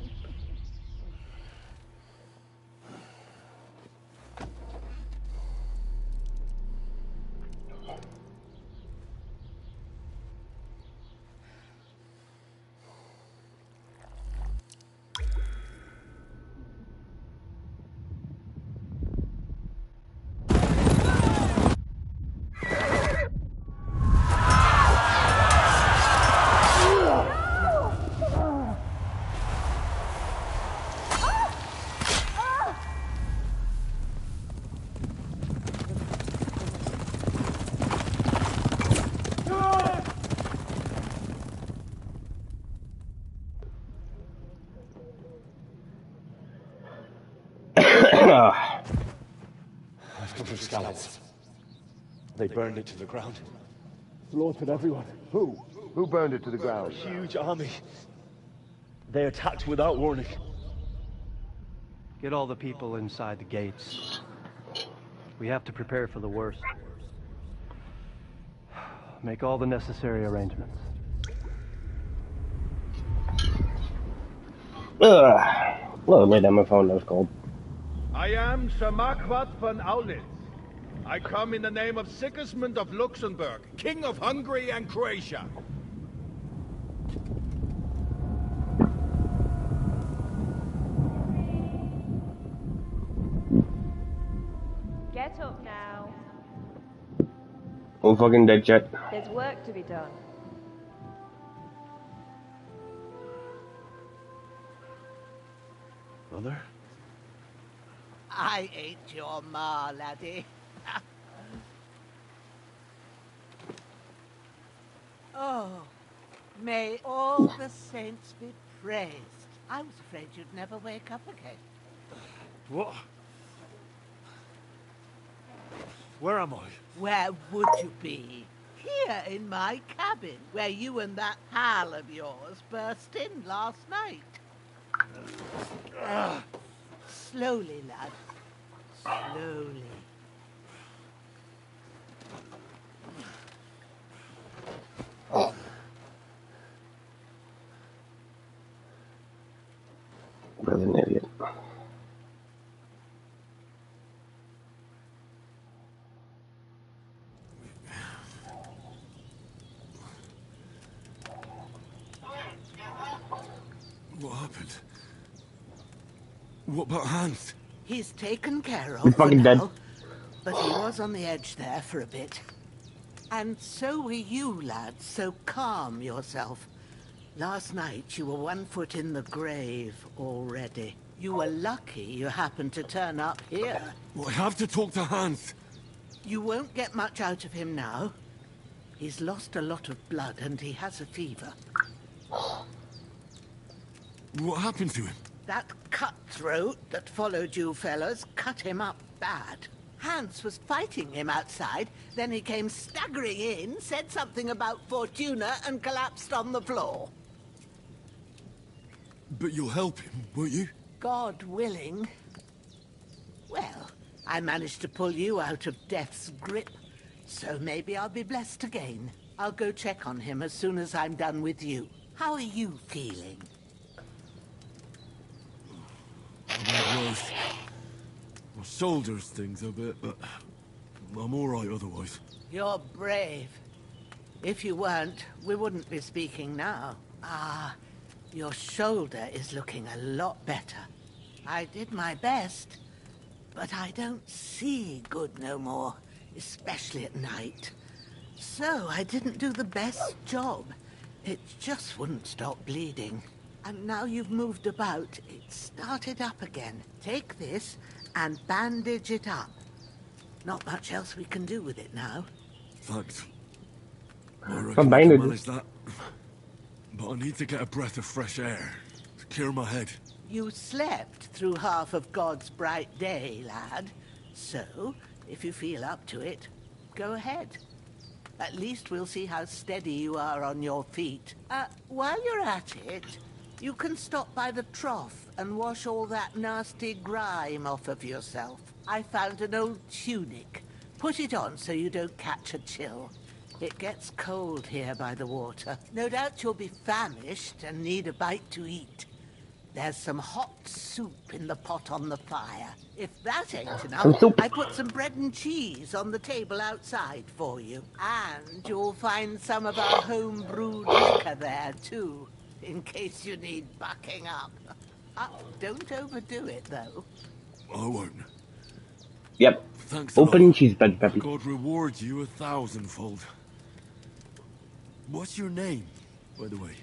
I've come from Scallops. They burned it to the ground. Slaughtered everyone. Who? Who burned it to the ground? A huge army. They attacked without warning. Get all the people inside the gates. We have to prepare for the worst. Make all the necessary arrangements. Well, lay down my phone, that was cold. I am Sir Marquardt von Aulitz. I come in the name of Sigismund of Luxembourg, King of Hungary and Croatia. Get up now. Oh, fucking dead shit. There's work to be done. Mother? I ain't your ma, laddie. Oh, may all the saints be praised. I was afraid you'd never wake up again. What? Where am I? Where would you be? Here in my cabin, where you and that pal of yours burst in last night. Slowly, lad. Slowly. What an idiot. What happened? What about Hans? He's taken care He's of for fucking dead. now, but he was on the edge there for a bit. And so were you, lad, so calm yourself. Last night you were 1 foot in the grave already. You were lucky you happened to turn up here. Well, I have to talk to Hans. You won't get much out of him now. He's lost a lot of blood and he has a fever. What happened to him? That cutthroat that followed you fellas cut him up bad. Hans was fighting him outside, then he came staggering in, said something about Fortuna, and collapsed on the floor. But you'll help him, won't you? God willing. Well, I managed to pull you out of death's grip, so maybe I'll be blessed again. I'll go check on him as soon as I'm done with you. How are you feeling? I've had worse. My shoulders stings a bit, but I'm all right otherwise. You're brave. If you weren't, we wouldn't be speaking now. Ah, your shoulder is looking a lot better. I did my best, but I don't see good no more, especially at night. So I didn't do the best job. It just wouldn't stop bleeding. And now you've moved about, it started up again. Take this and bandage it up. Not much else we can do with it now. Thanks. I reckon I can manage that. But I need to get a breath of fresh air to clear my head. You slept through half of God's bright day, lad. So, if you feel up to it, go ahead. At least we'll see how steady you are on your feet. While you're at it, you can stop by the trough and wash all that nasty grime off of yourself. I found an old tunic. Put it on so you don't catch a chill. It gets cold here by the water. No doubt you'll be famished and need a bite to eat. There's some hot soup in the pot on the fire. If that ain't enough, I put some bread and cheese on the table outside for you. And you'll find some of our home-brewed liquor there, too, in case you need bucking up. Don't overdo it, though. I won't. Yep. Thanks Open cheese bed, baby. God reward you 1,000-fold. What's your name, by the way?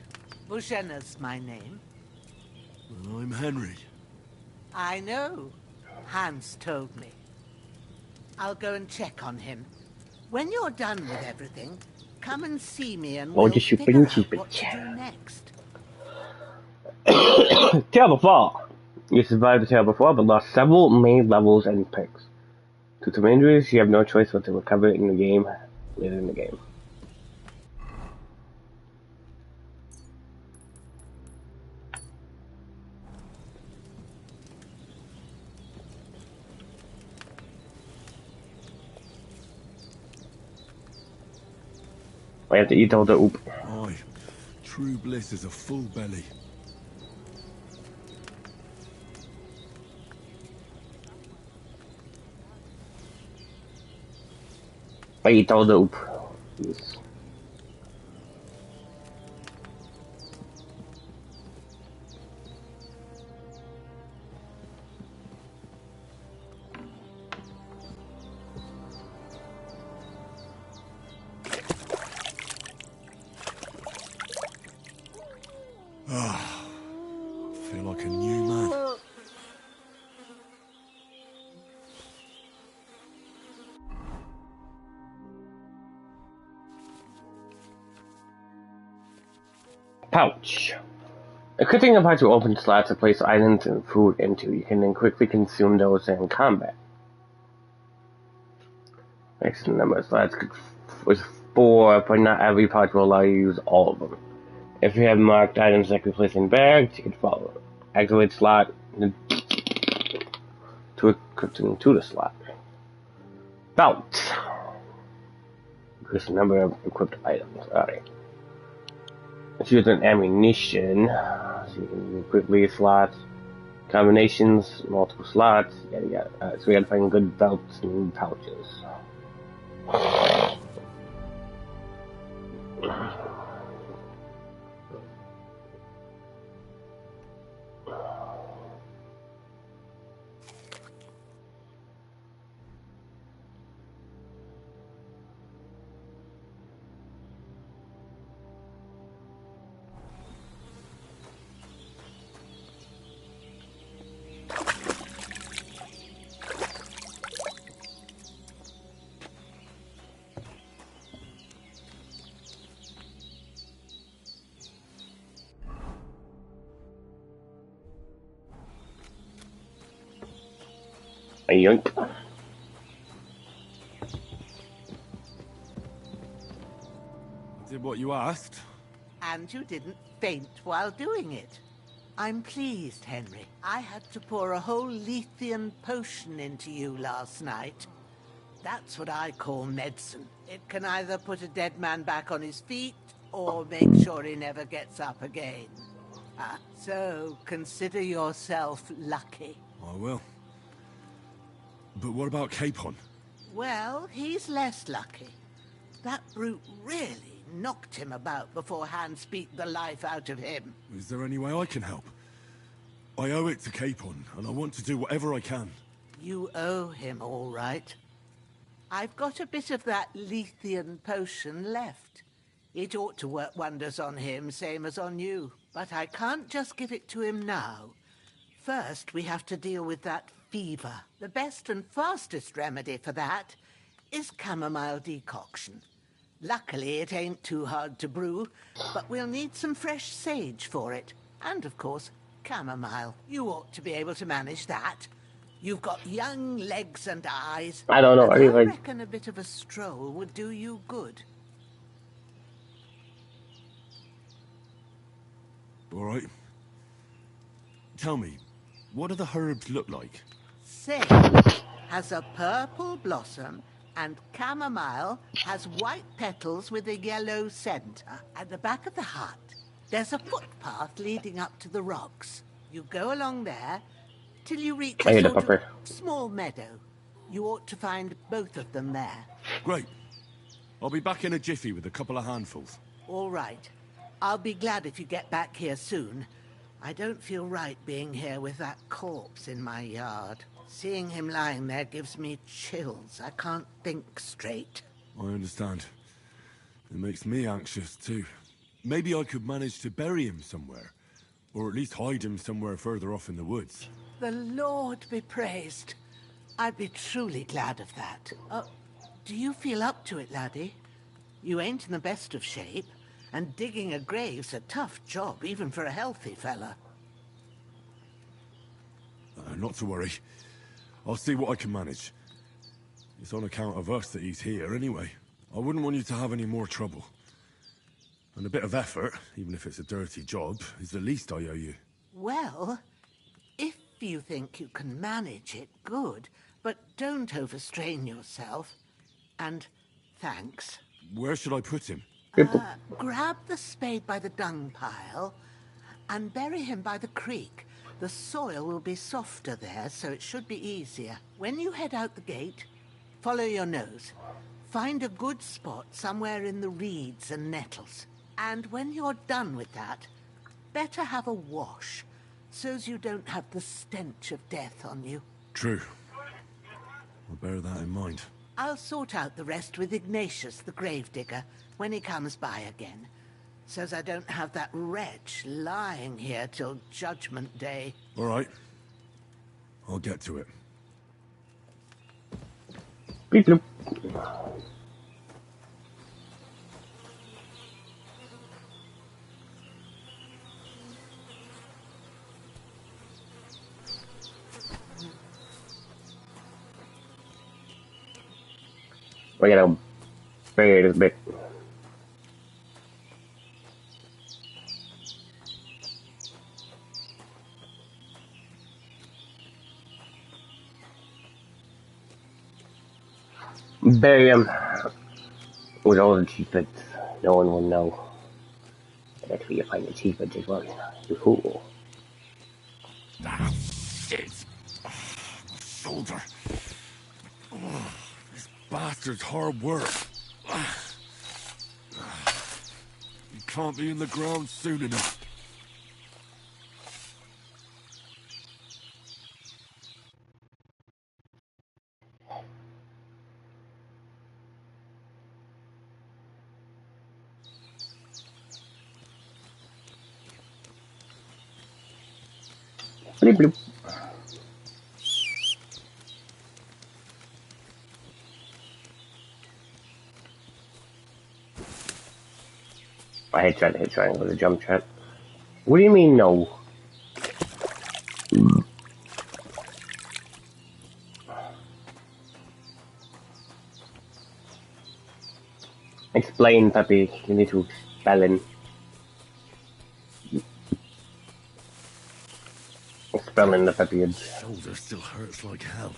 Bushenna's my name. Well, I'm Henry. I know. Hans told me. I'll go and check on him. When you're done with everything, come and see me and we'll figure out what to do next. Terrible fall. You survived the terrible fall, but lost several main levels and picks. Due to some injuries, you have no choice but to recover in the game later in the game. I have to eat all the oop. Aye. True bliss is a full belly. I eat all the oop. Yes. Pouch. A good thing about to open slots to place items and food into. You can then quickly consume those in combat. Next number of slots was 4, but not every pouch will allow you to use all of them. If you have marked items that can be placed in bags, you can follow it. Activate slot to equip to the slot. Belt. Increase the number of equipped items. Alright. Let's use an ammunition. So you can do quickly slots, combinations, multiple slots, yada yada. So we gotta find good belts and pouches. A yoink. I did what you asked. And you didn't faint while doing it. I'm pleased, Henry. I had to pour a whole Lethean potion into you last night. That's what I call medicine. It can either put a dead man back on his feet, or make sure he never gets up again. So consider yourself lucky. I will. But what about Capon? Well, he's less lucky. That brute really knocked him about before Hans beat the life out of him. Is there any way I can help? I owe it to Capon, and I want to do whatever I can. You owe him, all right. I've got a bit of that Lethean potion left. It ought to work wonders on him, same as on you. But I can't just give it to him now. First, we have to deal with that fever. The best and fastest remedy for that is chamomile decoction. Luckily, it ain't too hard to brew, but we'll need some fresh sage for it. And, of course, chamomile. You ought to be able to manage that. You've got young legs and eyes. I don't know. I reckon a bit of a stroll would do you good. All right. Tell me, what do the herbs look like? Sage has a purple blossom, and chamomile has white petals with a yellow center. At the back of the hut, there's a footpath leading up to the rocks. You go along there till you reach a sort of small meadow. You ought to find both of them there. Great. I'll be back in a jiffy with a couple of handfuls. All right. I'll be glad if you get back here soon. I don't feel right being here with that corpse in my yard. Seeing him lying there gives me chills. I can't think straight. I understand. It makes me anxious, too. Maybe I could manage to bury him somewhere. Or at least hide him somewhere further off in the woods. The Lord be praised. I'd be truly glad of that. Do you feel up to it, laddie? You ain't in the best of shape, and digging a grave's a tough job, even for a healthy fella. Not to worry. I'll see what I can manage. It's on account of us that he's here, anyway. I wouldn't want you to have any more trouble. And a bit of effort, even if it's a dirty job, is the least I owe you. Well, if you think you can manage it, good. But don't overstrain yourself. And thanks. Where should I put him? Grab the spade by the dung pile and bury him by the creek. The soil will be softer there, so it should be easier. When you head out the gate, follow your nose. Find a good spot somewhere in the reeds and nettles. And when you're done with that, better have a wash, so's you don't have the stench of death on you. True. I'll bear that in mind. I'll sort out the rest with Ignatius, the gravedigger, when he comes by again, so's I don't have that wretch lying here till Judgment Day. All right. I'll get to it. Beep bloop. I gotta bury this bit. Bury him with all the achievements. No one will know. And actually, you find achievements as well. You fool. Ah, shit. Oh, my shoulder. Oh, this bastard's hard work. You can't be in the ground soon enough. Bleep bloop. I hate trying to hit triangle to jump chat. What do you mean no? Explain, puppy. You need to spell Spelling the puppy. Shoulder still hurts like hell.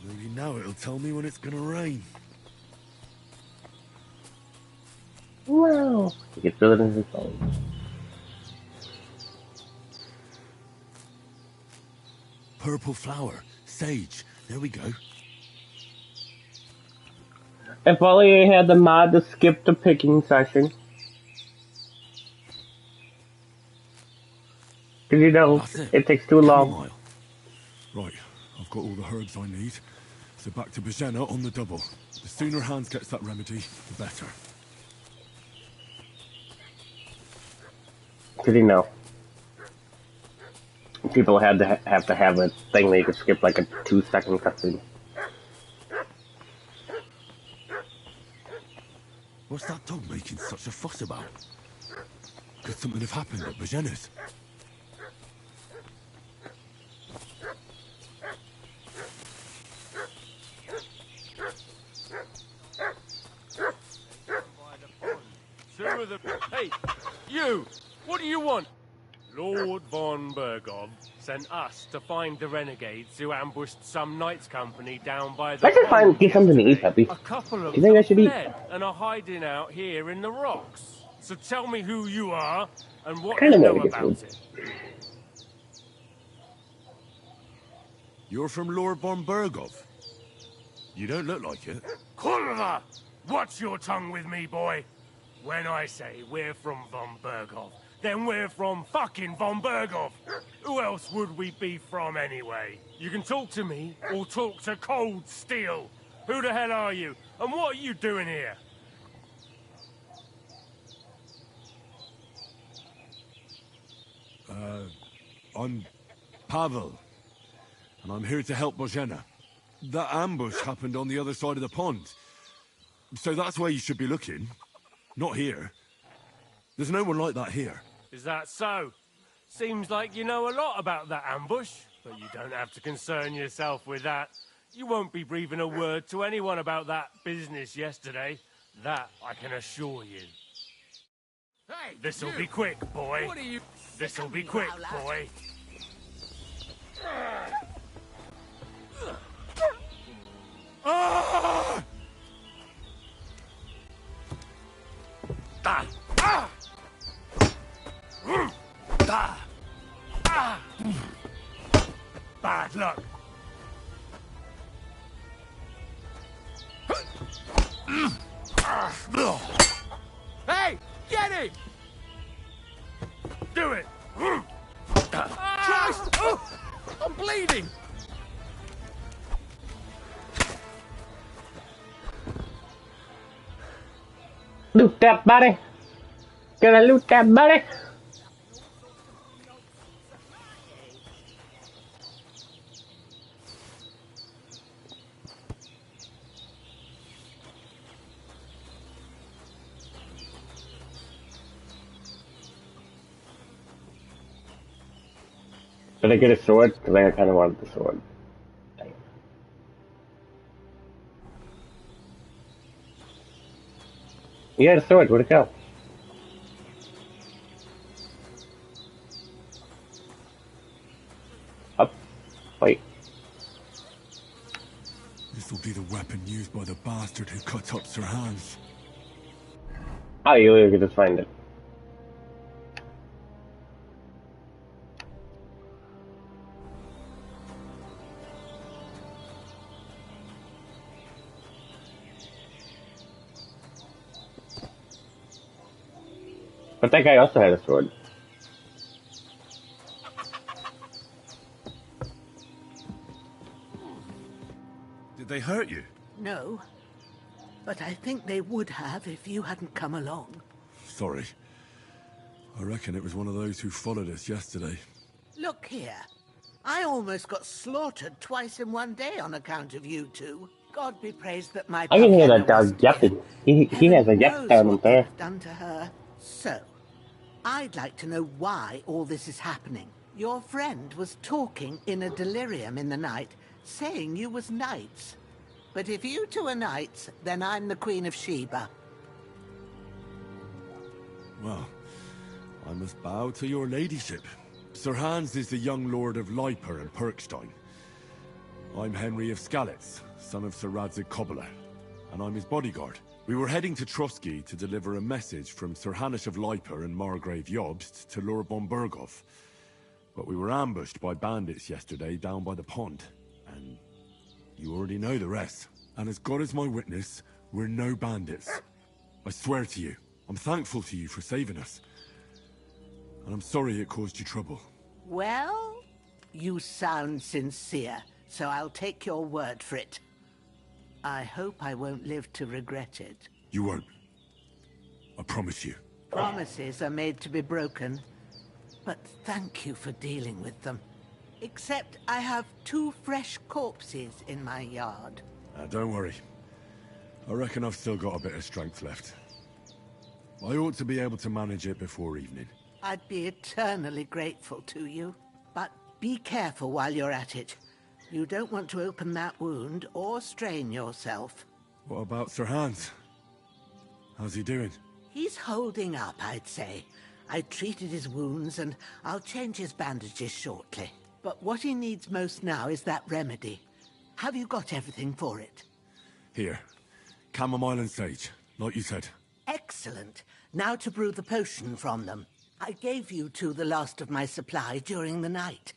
Maybe now it'll tell me when it's gonna rain. Wow. You can feel it in his phone. Purple flower. Sage. There we go. If only I had the mod to skip the picking session. Did you know it takes too long? Chamomile. Right, I've got all the herbs I need. So back to Bajena on the double. The sooner Hans gets that remedy, the better. Did you know? People had to have a thing where you could skip like a 2-second cutscene. What's that dog making such a fuss about? Could something have happened at Bajena's? Hey, you! What do you want? Lord von Bergov sent us to find the renegades who ambushed some knights company down by the I should get something to eat, puppy. A couple of Do you think I should eat? and are hiding out here in the rocks. So tell me who you are and what Kinda you know wanna get about food. it. You're from Lord von Bergov. You don't look like it. Kurva! Watch your tongue with me, boy. When I say we're from von Bergov, then we're from fucking von Bergov. Who else would we be from anyway? You can talk to me or talk to Cold Steel. Who the hell are you? And what are you doing here? I'm Pavel. And I'm here to help Bojena. That ambush happened on the other side of the pond. So that's where you should be looking. Not here. There's no one like that here. Is that so? Seems like you know a lot about that ambush, but you don't have to concern yourself with that. You won't be breathing a word to anyone about that business yesterday. That I can assure you. Hey, This'll you. be quick, boy. What are you... This'll be quick, boy. Ah! Ah! Ah! Ah! Ah! Bad luck. Hey, get it! Do it! Christ! Oh, I'm bleeding! Loot that body. Gonna loot that body. Did I get a sword? Because I kind of wanted the sword. You had a sword. Where'd it go? Up. Wait. This will be the weapon used by the bastard who cut up Sir Hans. Oh, you could just find it. But that guy also had a sword. Did they hurt you? No. But I think they would have if you hadn't come along. Sorry. I reckon it was one of those who followed us yesterday. Look here. I almost got slaughtered twice in one day on account of you two. God be praised that my I can hear that Pavlena dog wasn't here. yapping. He has a yap Knows down what there. they've done to her. So, I'd like to know why all this is happening. Your friend was talking in a delirium in the night, saying you was knights. But if you two are knights, then I'm the Queen of Sheba. Well, I must bow to your ladyship. Sir Hans is the young lord of Leiper and Perkstein. I'm Henry of Skalitz, son of Sir Radzig Kobyla, and I'm his bodyguard. We were heading to Trotsky to deliver a message from Sir Hanush of Leiper and Margrave Jobst to Lord von Berghoff. But we were ambushed by bandits yesterday down by the pond, and you already know the rest. And as God is my witness, we're no bandits. I swear to you, I'm thankful to you for saving us. And I'm sorry it caused you trouble. Well, you sound sincere, so I'll take your word for it. I hope I won't live to regret it. You won't. I promise you. Promises are made to be broken, but thank you for dealing with them. Except I have 2 fresh corpses in my yard. Don't worry. I reckon I've still got a bit of strength left. I ought to be able to manage it before evening. I'd be eternally grateful to you. But be careful while you're at it. You don't want to open that wound or strain yourself. What about Sir Hans? How's he doing? He's holding up, I'd say. I treated his wounds and I'll change his bandages shortly. But what he needs most now is that remedy. Have you got everything for it? Here. Chamomile and sage, like you said. Excellent. Now to brew the potion from them. I gave you two the last of my supply during the night.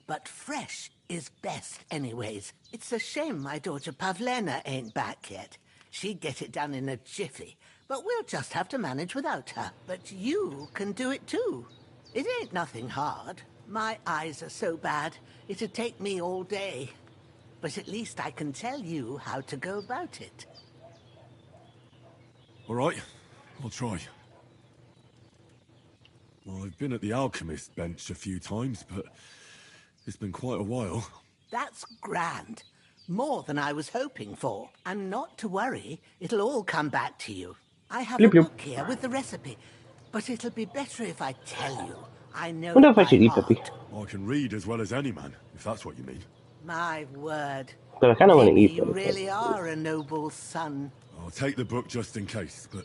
But fresh is best anyways. It's a shame my daughter Pavlena ain't back yet. She'd get it done in a jiffy. But we'll just have to manage without her. But you can do it too. It ain't nothing hard. My eyes are so bad, it'd take me all day. But at least I can tell you how to go about it. All right, I'll try. Well, I've been at the alchemist bench a few times, but it's been quite a while. That's grand. More than I was hoping for. And not to worry, it'll all come back to you. I have a book here with the recipe, but it'll be better if I tell you. I know wonder if I by should eat heart. Peppy. I can read as well as any man, if that's what you mean. My word. But I kind of want to Maybe eat you Peppy. really are a noble son. I'll take the book just in case, but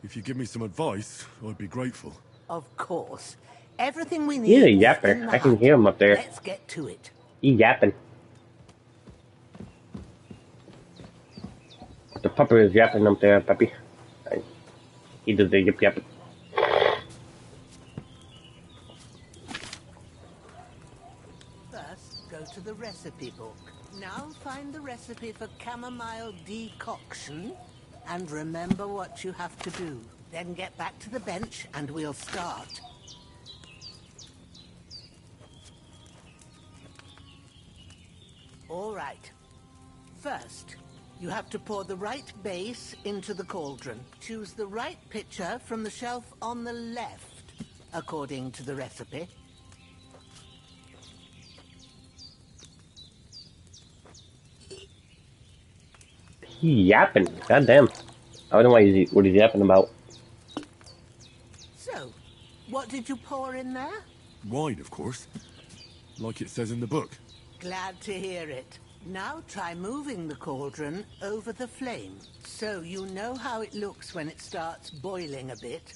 if you give me some advice, I'd be grateful. Of course. Everything we need He's a is in yapper. the I can hut. hear him up there. Let's get to it. He's yapping. The pupper is yapping up there, Peppy. He does the yip yap. First, go to the recipe book. Now find the recipe for chamomile decoction, and remember what you have to do. Then get back to the bench, and we'll start. All right. First, you have to pour the right base into the cauldron. Choose the right pitcher from the shelf on the left, according to the recipe. He yapping. Goddamn. I don't know what he's yapping about. So, what did you pour in there? Wine, of course. Like it says in the book. Glad to hear it. Now try moving the cauldron over the flame, so you know how it looks when it starts boiling a bit.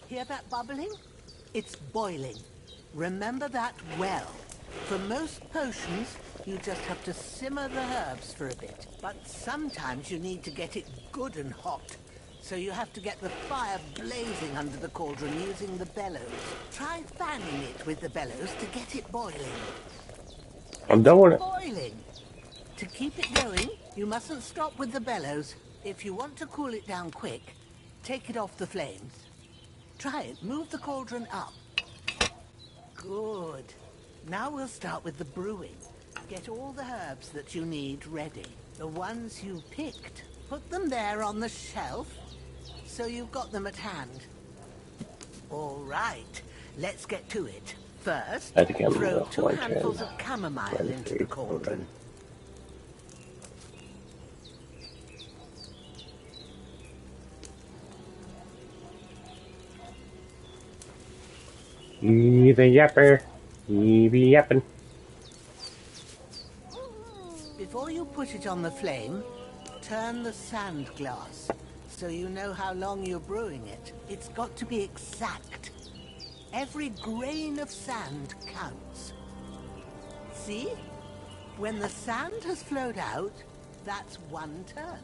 Hear that bubbling? It's boiling. Remember that well. For most potions, you just have to simmer the herbs for a bit. But sometimes you need to get it good and hot. So you have to get the fire blazing under the cauldron using the bellows. Try fanning it with the bellows to get it boiling. I'm doing it. Boiling. To keep it going, you mustn't stop with the bellows. If you want to cool it down quick, take it off the flames. Try it. Move the cauldron up. Good. Now we'll start with the brewing. Get all the herbs that you need ready. The ones you picked. Put them there on the shelf, so you've got them at hand. All right. Let's get to it. First, I think I'm throw gonna 2 watch handfuls it. of chamomile into the cauldron. He's a yapper. He be yapping. Before you put it on the flame, turn the sand glass, so you know how long you're brewing it. It's got to be exact. Every grain of sand counts. See? When the sand has flowed out, that's 1 turn.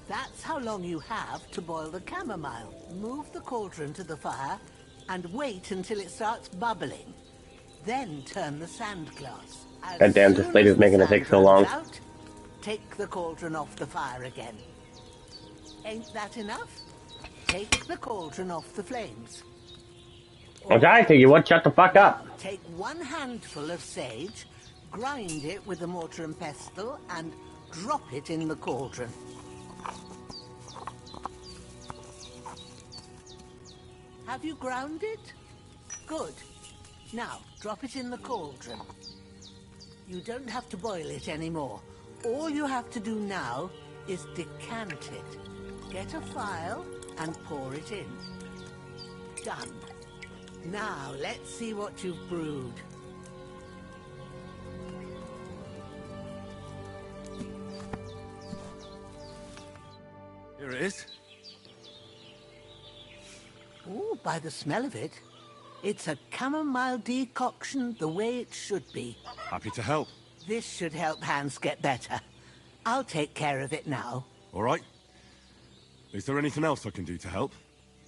That's how long you have to boil the chamomile. Move the cauldron to the fire and wait until it starts bubbling. Then turn the sand glass. God damn, this lady's making it take so long. Out, take the cauldron off the fire again. Ain't that enough? Take the cauldron off the flames. I'm trying to. You won't shut the fuck up. Take 1 handful of sage, grind it with a mortar and pestle, and drop it in the cauldron. Have you ground it? Good. Now, drop it in the cauldron. You don't have to boil it anymore. All you have to do now is decant it. Get a phial and pour it in. Done. Now, let's see what you've brewed. Here it is. Ooh, by the smell of it, it's a chamomile decoction the way it should be. Happy to help. This should help Hans get better. I'll take care of it now. All right. Is there anything else I can do to help?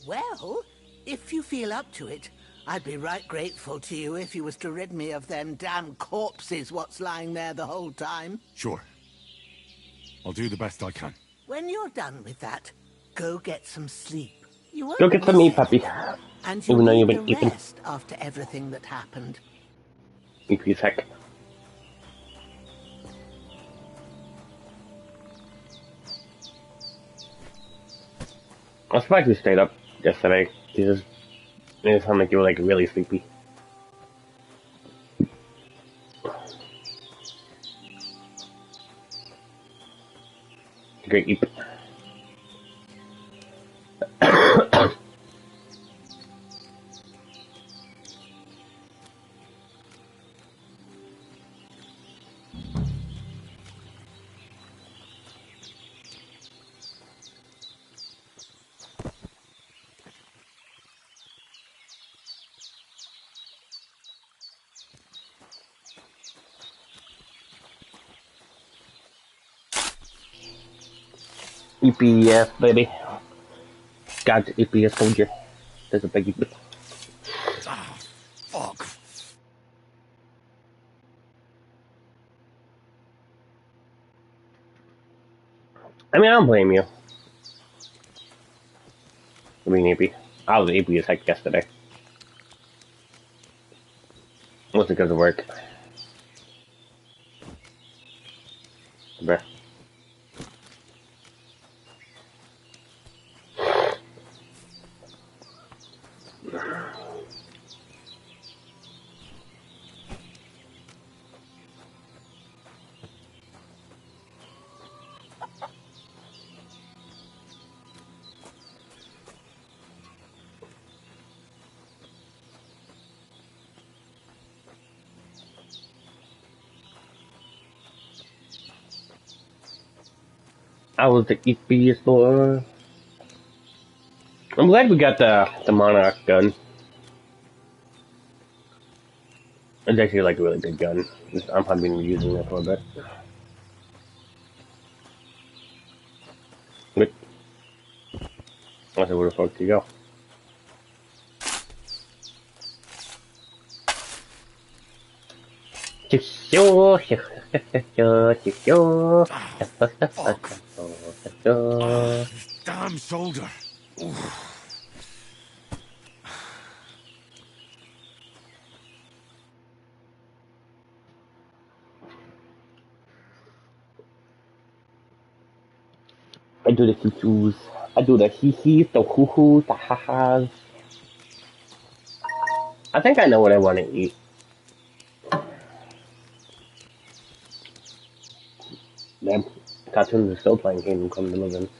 Well, if you feel up to it, I'd be right grateful to you if you was to rid me of them damn corpses what's lying there the whole time. Sure. I'll do the best I can. When you're done with that, go get some sleep. You Go get some meat, puppy. And Even though you've been need a eating. rest after everything that happened. You piece of heck. I'm surprised you stayed up yesterday. You made it sound like you were like really sleepy. Great eat. EPS, baby. God's EPS soldier. There's a big EP. Ah, fuck. I mean, I don't blame you. I mean, EP. I was EP as heck yesterday. Mostly because of work. Bruh. I was the easiest boy. I'm glad we got the Monarch gun. It's actually like a really good gun. I'm probably gonna be using it for a bit. But I said, where the fuck do you go? Damn shoulder. I do the hee-hoos. I do the hee-hees, the hoo-hoos, the ha-has. I think I know what I want to eat. Damn, cartoons are still playing Kingdom Come Deliverance.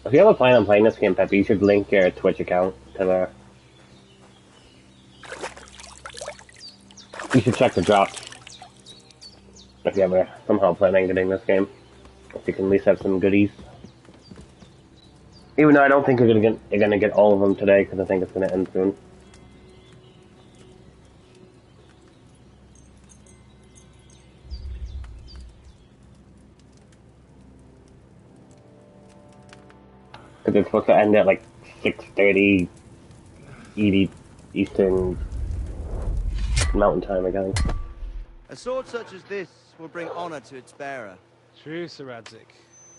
If you ever plan on playing this game, Peppy, you should link your Twitch account to there. You should check the drops. If you ever somehow plan on getting this game. If you can at least have some goodies. Even though I don't think you're gonna get all of them today, because I think it's gonna end soon. Because it's supposed to end at like 6:30 Eastern Mountain Time again. A sword such as this will bring honor to its bearer. True, Sir Radzik.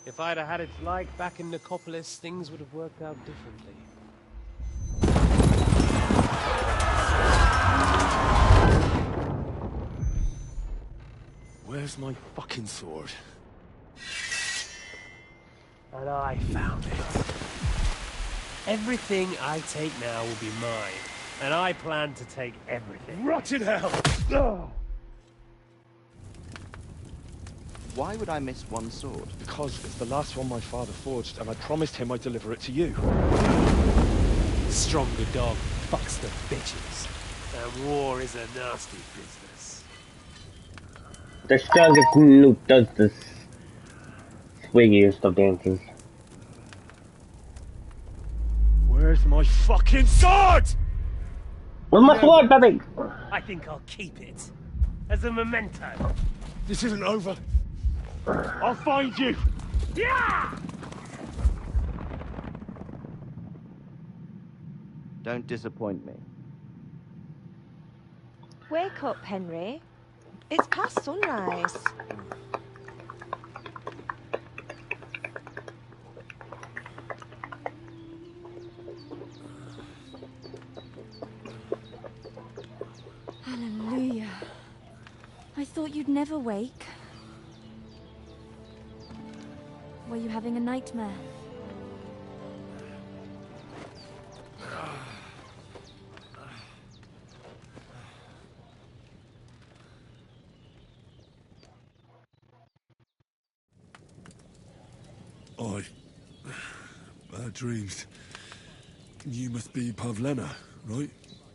If I'd have had its like back in Nicopolis, things would have worked out differently. Where's my fucking sword? And I found it. Everything I take now will be mine, and I plan to take everything. Rotted hell! Oh. Why would I miss one sword? Because it's the last one my father forged, and I promised him I'd deliver it to you. Stronger dog fucks the bitches, and war is a nasty business. The strongest Newt does this swiggiest of dances. Where's my fucking sword? Where's my sword, Peppy? I think I'll keep it as a memento. This isn't over. I'll find you! Yeah! Don't disappoint me. Wake up, Henry. It's past sunrise. Hallelujah. I thought you'd never wake. Were you having a nightmare? Bad dreams. You must be Pavlena, right?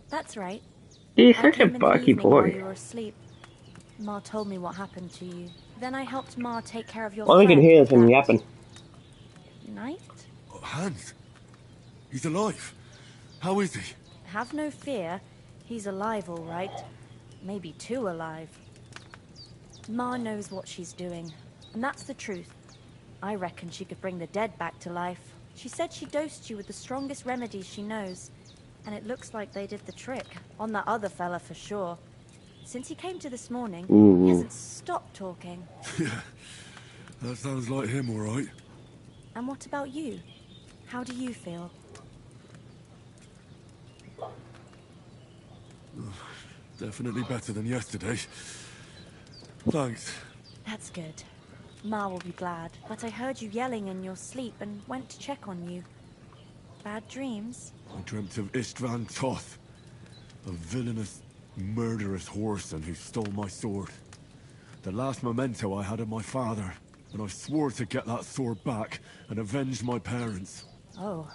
That's right. He's I such a came in the barky evening while boy. you were asleep. Ma told me what happened to you. Then I helped Ma take care of your All we friend can hear is him that yapping. night. Hans! He's alive! How is he? Have no fear. He's alive, all right. Maybe too alive. Ma knows what she's doing, and that's the truth. I reckon she could bring the dead back to life. She said she dosed you with the strongest remedies she knows, and it looks like they did the trick. On that other fella for sure. Since he came to this morning, he hasn't stopped talking. Yeah, that sounds like him, all right. And what about you? How do you feel? Definitely better than yesterday. Thanks. That's good. Ma will be glad, but I heard you yelling in your sleep and went to check on you. Bad dreams? I dreamt of Istvan Toth, a villainous, murderous whoreson who stole my sword. The last memento I had of my father, and I swore to get that sword back and avenge my parents. Oh,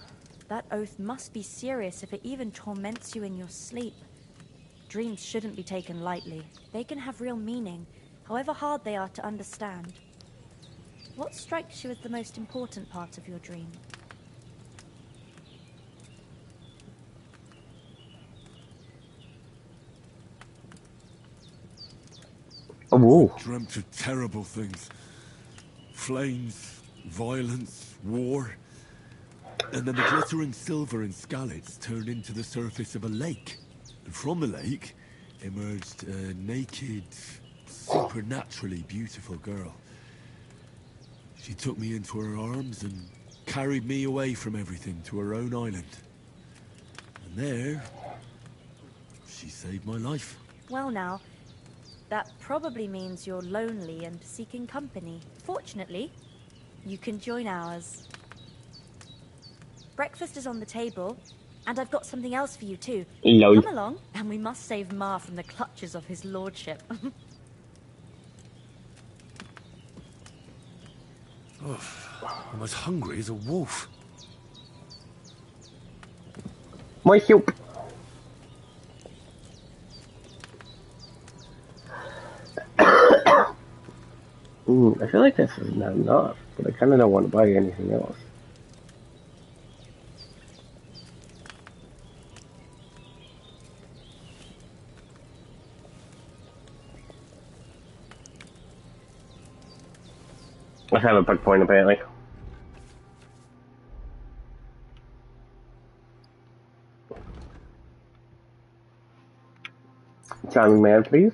that oath must be serious if it even torments you in your sleep. Dreams shouldn't be taken lightly. They can have real meaning, however hard they are to understand. What strikes you as the most important part of your dream? Oh. I dreamt of terrible things. Flames, violence, war. And then the glittering silver and scallops turned into the surface of a lake. And from the lake emerged a naked, supernaturally beautiful girl. She took me into her arms and carried me away from everything to her own island. And there, she saved my life. Well now, that probably means you're lonely and seeking company. Fortunately, you can join ours. Breakfast is on the table, and I've got something else for you too. Lol. Come along, and we must save Ma from the clutches of his lordship. I'm as hungry as a wolf. My soup. I feel like this is not enough, but I kind of don't want to buy anything else. I have a bug point apparently. Charming man, please.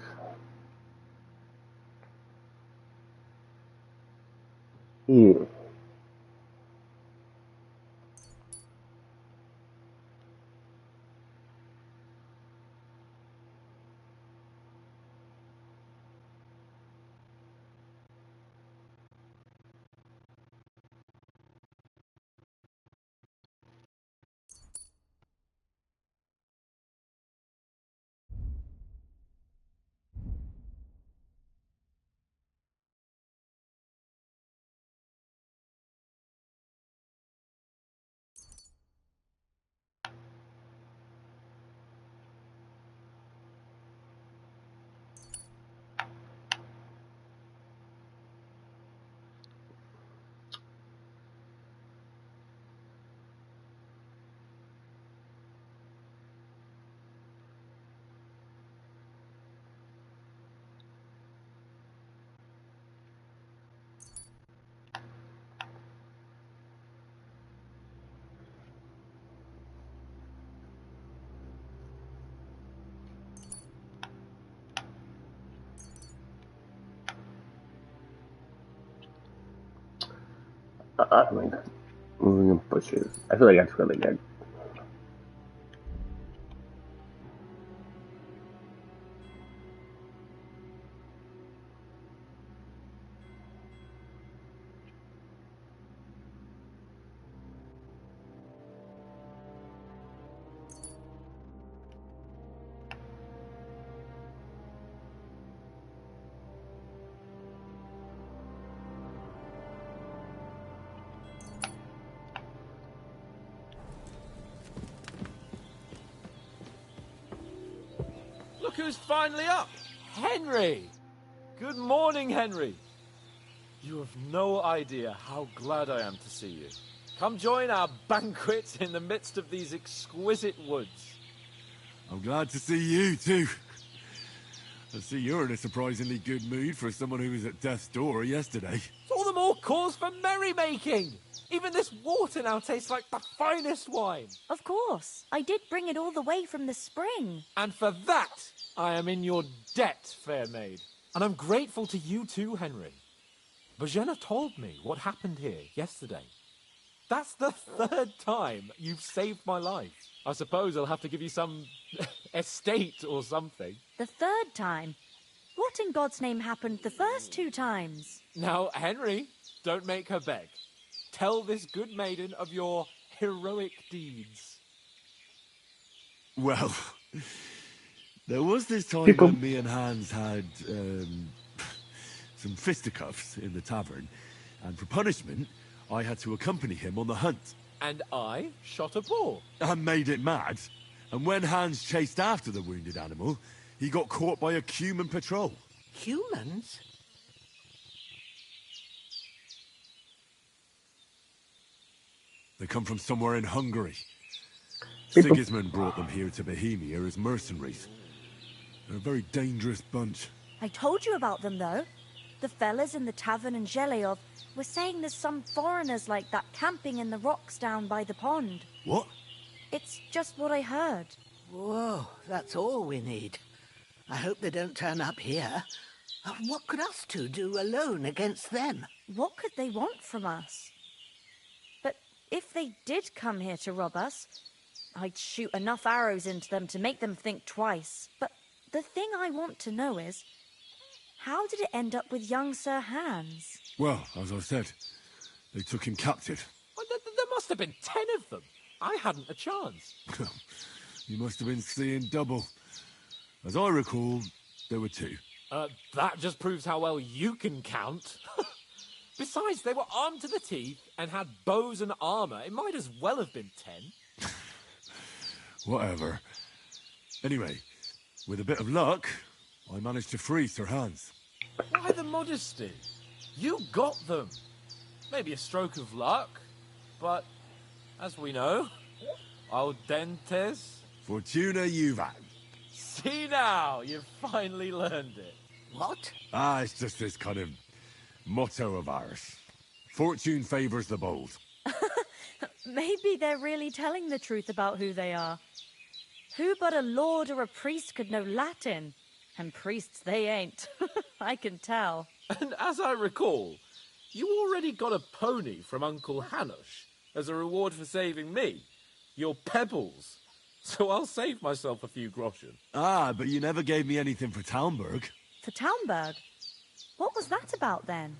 I mean, moving bushes. I feel like that's really good. Look who's finally up! Henry! Good morning, Henry. You have no idea how glad I am to see you. Come join our banquet in the midst of these exquisite woods. I'm glad to see you, too. I see you're in a surprisingly good mood for someone who was at death's door yesterday. It's all the more cause for merrymaking! Even this water now tastes like the finest wine. Of course. I did bring it all the way from the spring. And for that, I am in your debt, fair maid. And I'm grateful to you too, Henry. Bojena told me what happened here yesterday. That's the third time you've saved my life. I suppose I'll have to give you some estate or something. The third time? What in God's name happened the first 2 times? Now, Henry, don't make her beg. Tell this good maiden of your heroic deeds. Well, there was this time when me and Hans had some fisticuffs in the tavern, and for punishment, I had to accompany him on the hunt. And I shot a boar. I made it mad, and when Hans chased after the wounded animal, he got caught by a human patrol. Humans? They come from somewhere in Hungary. People- Sigismund brought them here to Bohemia as mercenaries. They're a very dangerous bunch. I told you about them, though. The fellas in the tavern in Zheleov were saying there's some foreigners like that camping in the rocks down by the pond. What? It's just what I heard. Whoa, that's all we need. I hope they don't turn up here. What could us two do alone against them? What could they want from us? But if they did come here to rob us, I'd shoot enough arrows into them to make them think twice. But the thing I want to know is, how did it end up with young Sir Hans? Well, as I said, they took him captive. Well, there must have been 10 of them. I hadn't a chance. You must have been seeing double. As I recall, there were 2. That just proves how well you can count. Besides, they were armed to the teeth and had bows and armor. It might as well have been 10. Whatever. Anyway, with a bit of luck, I managed to free Sir Hans. Why the modesty? You got them. Maybe a stroke of luck, but as we know, al dentes. Fortuna juvat. See now, you've finally learned it. What? It's just this kind of motto of ours. Fortune favours the bold. Maybe they're really telling the truth about who they are. Who but a lord or a priest could know Latin? And priests they ain't. I can tell. And as I recall, you already got a pony from Uncle Hanush as a reward for saving me. Your pebbles. So I'll save myself a few groschen. But you never gave me anything for Talmberg. For Talmberg? What was that about then?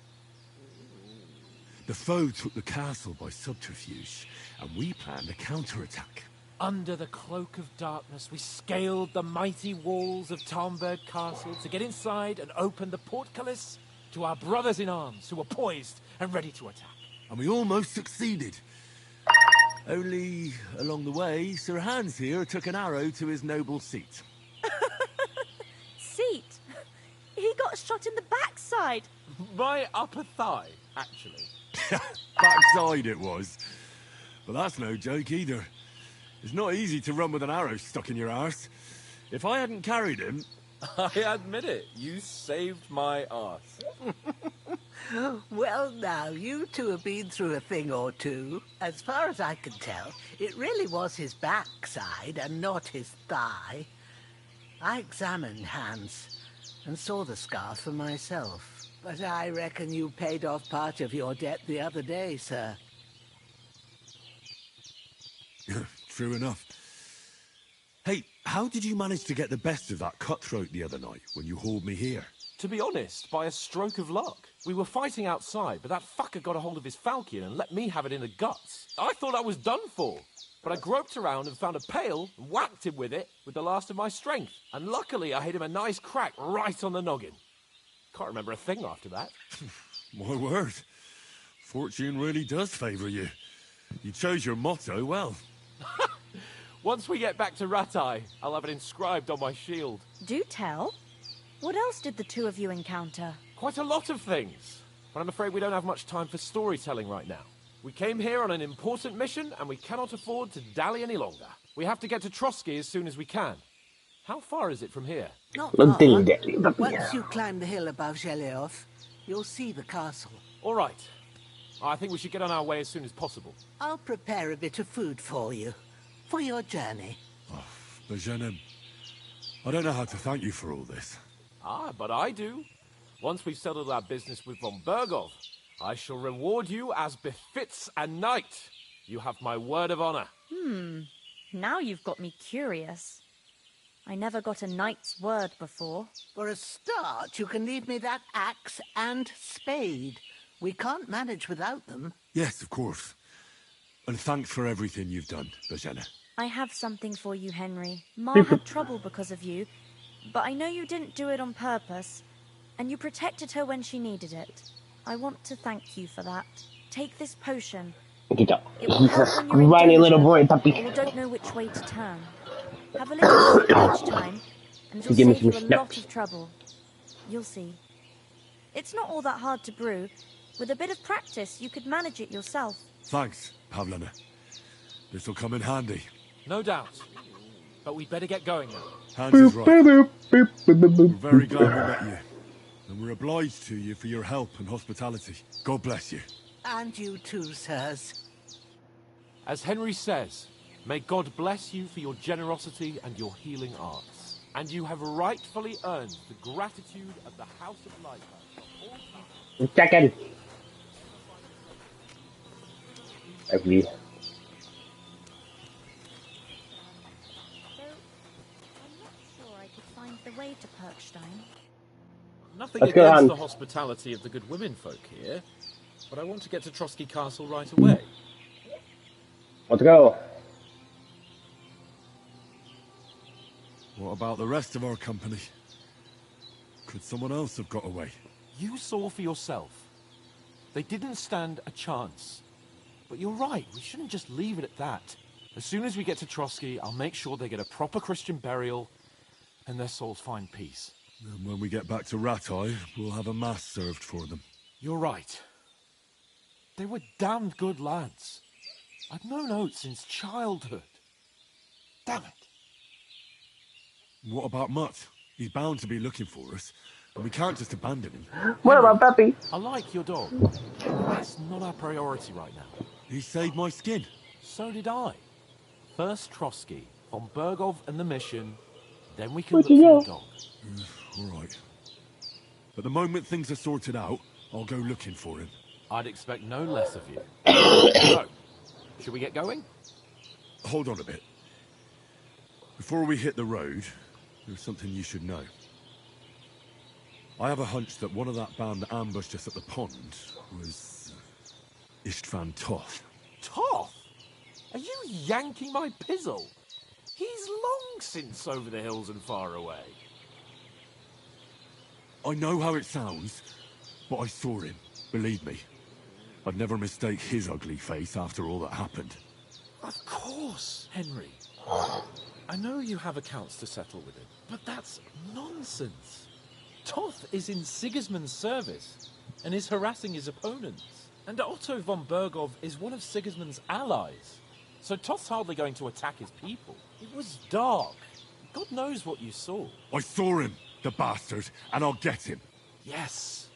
The foe took the castle by subterfuge, and we planned a counterattack. Under the cloak of darkness, we scaled the mighty walls of Talmberg Castle to get inside and open the portcullis to our brothers in arms who were poised and ready to attack. And we almost succeeded. Only, along the way, Sir Hans here took an arrow to his noble seat. Seat? He got shot in the backside. My upper thigh, actually. Backside it was. But that's no joke either. It's not easy to run with an arrow stuck in your arse. If I hadn't carried him... I admit it, you saved my arse. Well, now, you two have been through a thing or two. As far as I can tell, it really was his backside and not his thigh. I examined Hans and saw the scar for myself. But I reckon you paid off part of your debt the other day, sir. True enough. Hey, how did you manage to get the best of that cutthroat the other night when you hauled me here? To be honest, by a stroke of luck. We were fighting outside, but that fucker got a hold of his falchion and let me have it in the guts. I thought I was done for. But I groped around and found a pail and whacked him with it with the last of my strength. And luckily I hit him a nice crack right on the noggin. Can't remember a thing after that. My word. Fortune really does favour you. You chose your motto well. Once we get back to Rattay, I'll have it inscribed on my shield. Do tell. What else did the two of you encounter? Quite a lot of things. But I'm afraid we don't have much time for storytelling right now. We came here on an important mission, and we cannot afford to dally any longer. We have to get to Trotsky as soon as we can. How far is it from here? Not far. Once you climb the hill above Zheleov, you'll see the castle. All right. I think we should get on our way as soon as possible. I'll prepare a bit of food for you, for your journey. Bozhena, I don't know how to thank you for all this. But I do. Once we've settled our business with von Bergov, I shall reward you as befits a knight. You have my word of honor. Now you've got me curious. I never got a knight's word before. For a start, you can leave me that axe and spade. We can't manage without them. Yes, of course. And thanks for everything you've done, Bozhena. I have something for you, Henry. Ma had trouble because of you, but I know you didn't do it on purpose, and you protected her when she needed it. I want to thank you for that. Take this potion. He's a scrawny little boy, puppy. Or don't know which way to turn. Have a little sip each time, and it'll Give me save you some a lot snaps. of trouble. You'll see. It's not all that hard to brew. With a bit of practice, you could manage it yourself. Thanks, Pavlina. This'll come in handy. No doubt. But we'd better get going now. Hans is right. We're very glad we met you. And we're obliged to you for your help and hospitality. God bless you. And you too, sirs. As Henry says, may God bless you for your generosity and your healing arts. And you have rightfully earned the gratitude of the House of Lighthouse. Second. Agree. Find the way to Perkstein. Nothing Let's go against on. the hospitality of the good women folk here, but I want to get to Trotsky Castle right away. Let's go. What about the rest of our company? Could someone else have got away? You saw for yourself. They didn't stand a chance. But you're right, we shouldn't just leave it at that. As soon as we get to Trotsky, I'll make sure they get a proper Christian burial and their souls find peace. And when we get back to Rattay, we'll have a mass served for them. You're right. They were damned good lads. I've known Oates since childhood. Damn it. What about Mutt? He's bound to be looking for us, and we can't just abandon him. What about Peppy? I like your dog. That's not our priority right now. He saved my skin. So did I. First Trotsky, von Bergov and the mission, then we can Where'd look you for go? the dog. All right. But the moment things are sorted out, I'll go looking for him. I'd expect no less of you. So, should we get going? Hold on a bit. Before we hit the road, there's something you should know. I have a hunch that one of that band that ambushed us at the pond was Istvan Toth. Toth? Are you yanking my pizzle? He's long since over the hills and far away. I know how it sounds, but I saw him. Believe me. I'd never mistake his ugly face after all that happened. Of course, Henry. I know you have accounts to settle with him, but that's nonsense. Toth is in Sigismund's service and is harassing his opponents. And Otto von Bergov is one of Sigismund's allies. So Toth's hardly going to attack his people. It was dark. God knows what you saw. I saw him, the bastard, and I'll get him. Yes.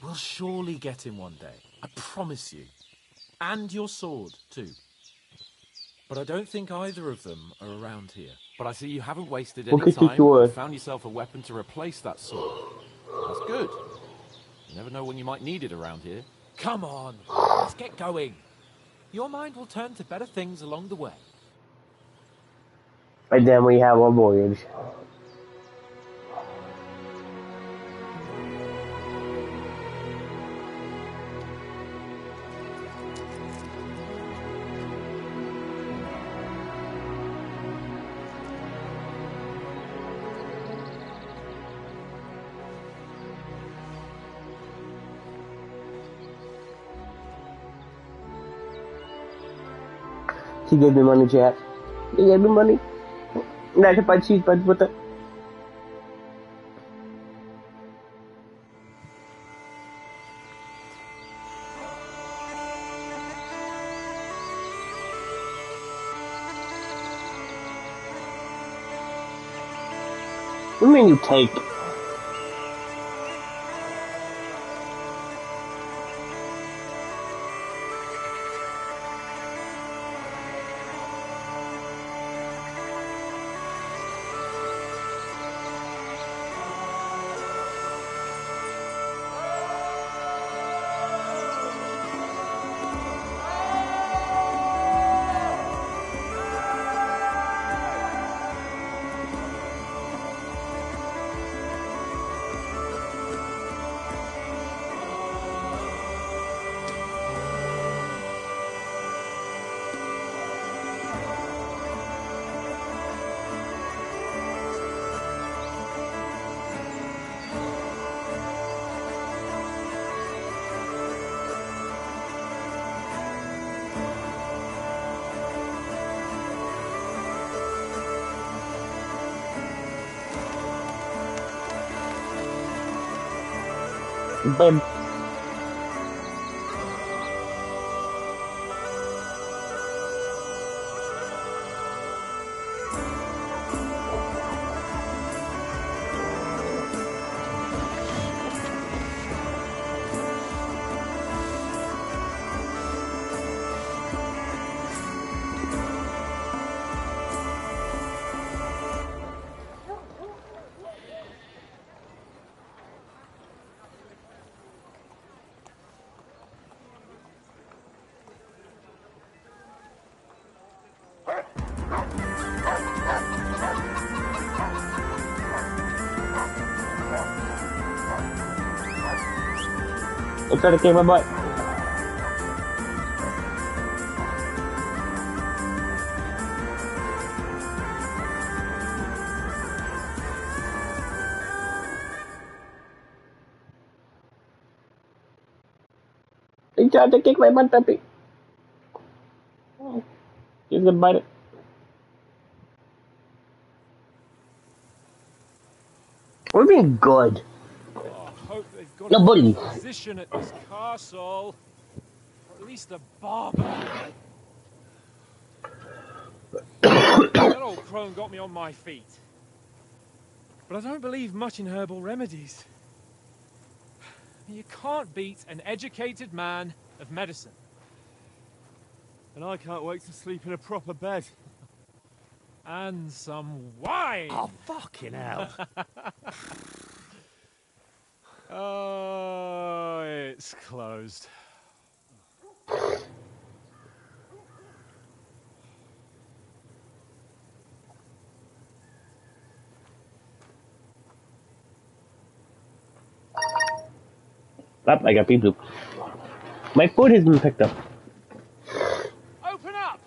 We'll surely get him one day. I promise you. And your sword, too. But I don't think either of them are around here. But I see you haven't wasted any time. You found yourself a weapon to replace that sword. That's good. You never know when you might need it around here. Come on, let's get going. Your mind will turn to better things along the way. And then we have our voyage. She gave me money, chat. She gave me money. Nasa pansit pa puta. What do you mean you take? Bam. I'm trying to kick my butt. He tried to kick my butt, tapi. He's gonna bite it. What do you mean good? Oh, I hope they've got No, a buddy. physician at this castle. Or at least a barber. That old crone got me on my feet. But I don't believe much in herbal remedies. You can't beat an educated man of medicine. And I can't wait to sleep in a proper bed. And some wine! Oh, fucking hell. Oh, it's closed. Up, I got pee bloop. My food has been picked up. Open up!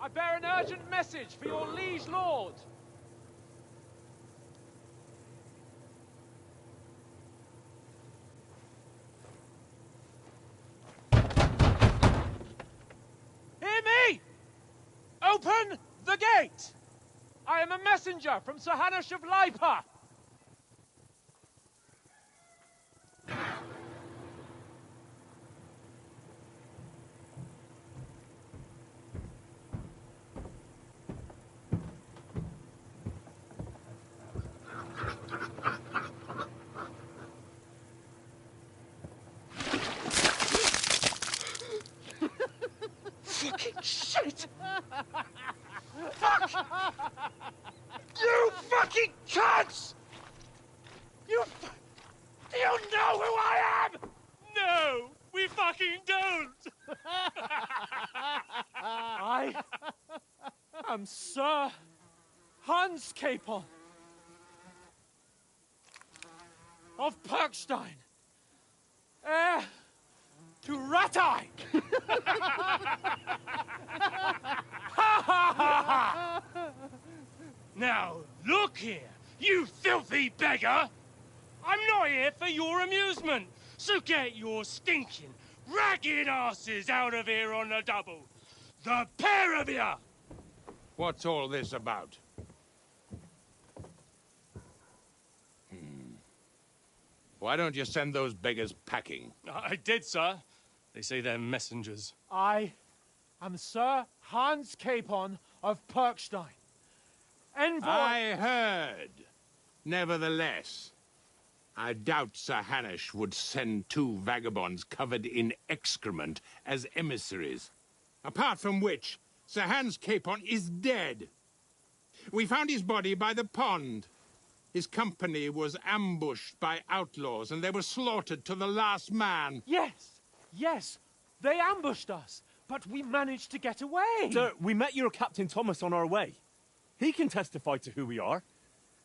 I bear an urgent message for your liege lord. Hear me! Open the gate! I am a messenger from Sir Hanush of Lipa. Fucking shit! Fuck! You fucking cunts! Do you know who I am? No, we fucking don't. I am Sir Hans Capon of Perkstein, heir to Ratai. Now, look here, you filthy beggar! I'm not here for your amusement, so get your stinking, ragged asses out of here on the double. The pair of you! What's all this about? Why don't you send those beggars packing? I did, sir. They say they're messengers. I am Sir Hans Capon of Perkstein, envoy. I heard. Nevertheless, I doubt Sir Hanush would send two vagabonds covered in excrement as emissaries. Apart from which, Sir Hans Capon is dead. We found his body by the pond. His company was ambushed by outlaws, and they were slaughtered to the last man. Yes, they ambushed us, but we managed to get away. Sir, we met your Captain Thomas on our way. He can testify to who we are.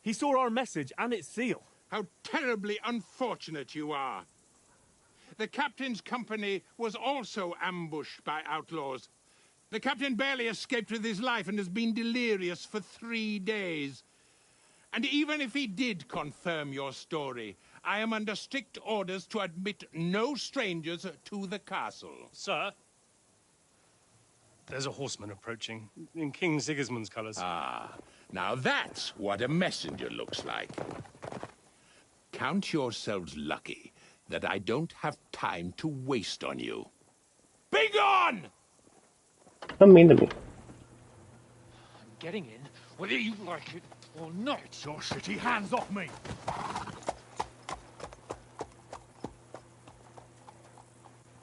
He saw our message and its seal. How terribly unfortunate you are. The captain's company was also ambushed by outlaws. The captain barely escaped with his life and has been delirious for 3 days. And even if he did confirm your story, I am under strict orders to admit no strangers to the castle. Sir, there's a horseman approaching, in King Sigismund's colours. Ah, now that's what a messenger looks like. Count yourselves lucky that I don't have time to waste on you. Be gone! Don't mean to me. I'm getting in, whether you like it or not. Get your shitty hands off me!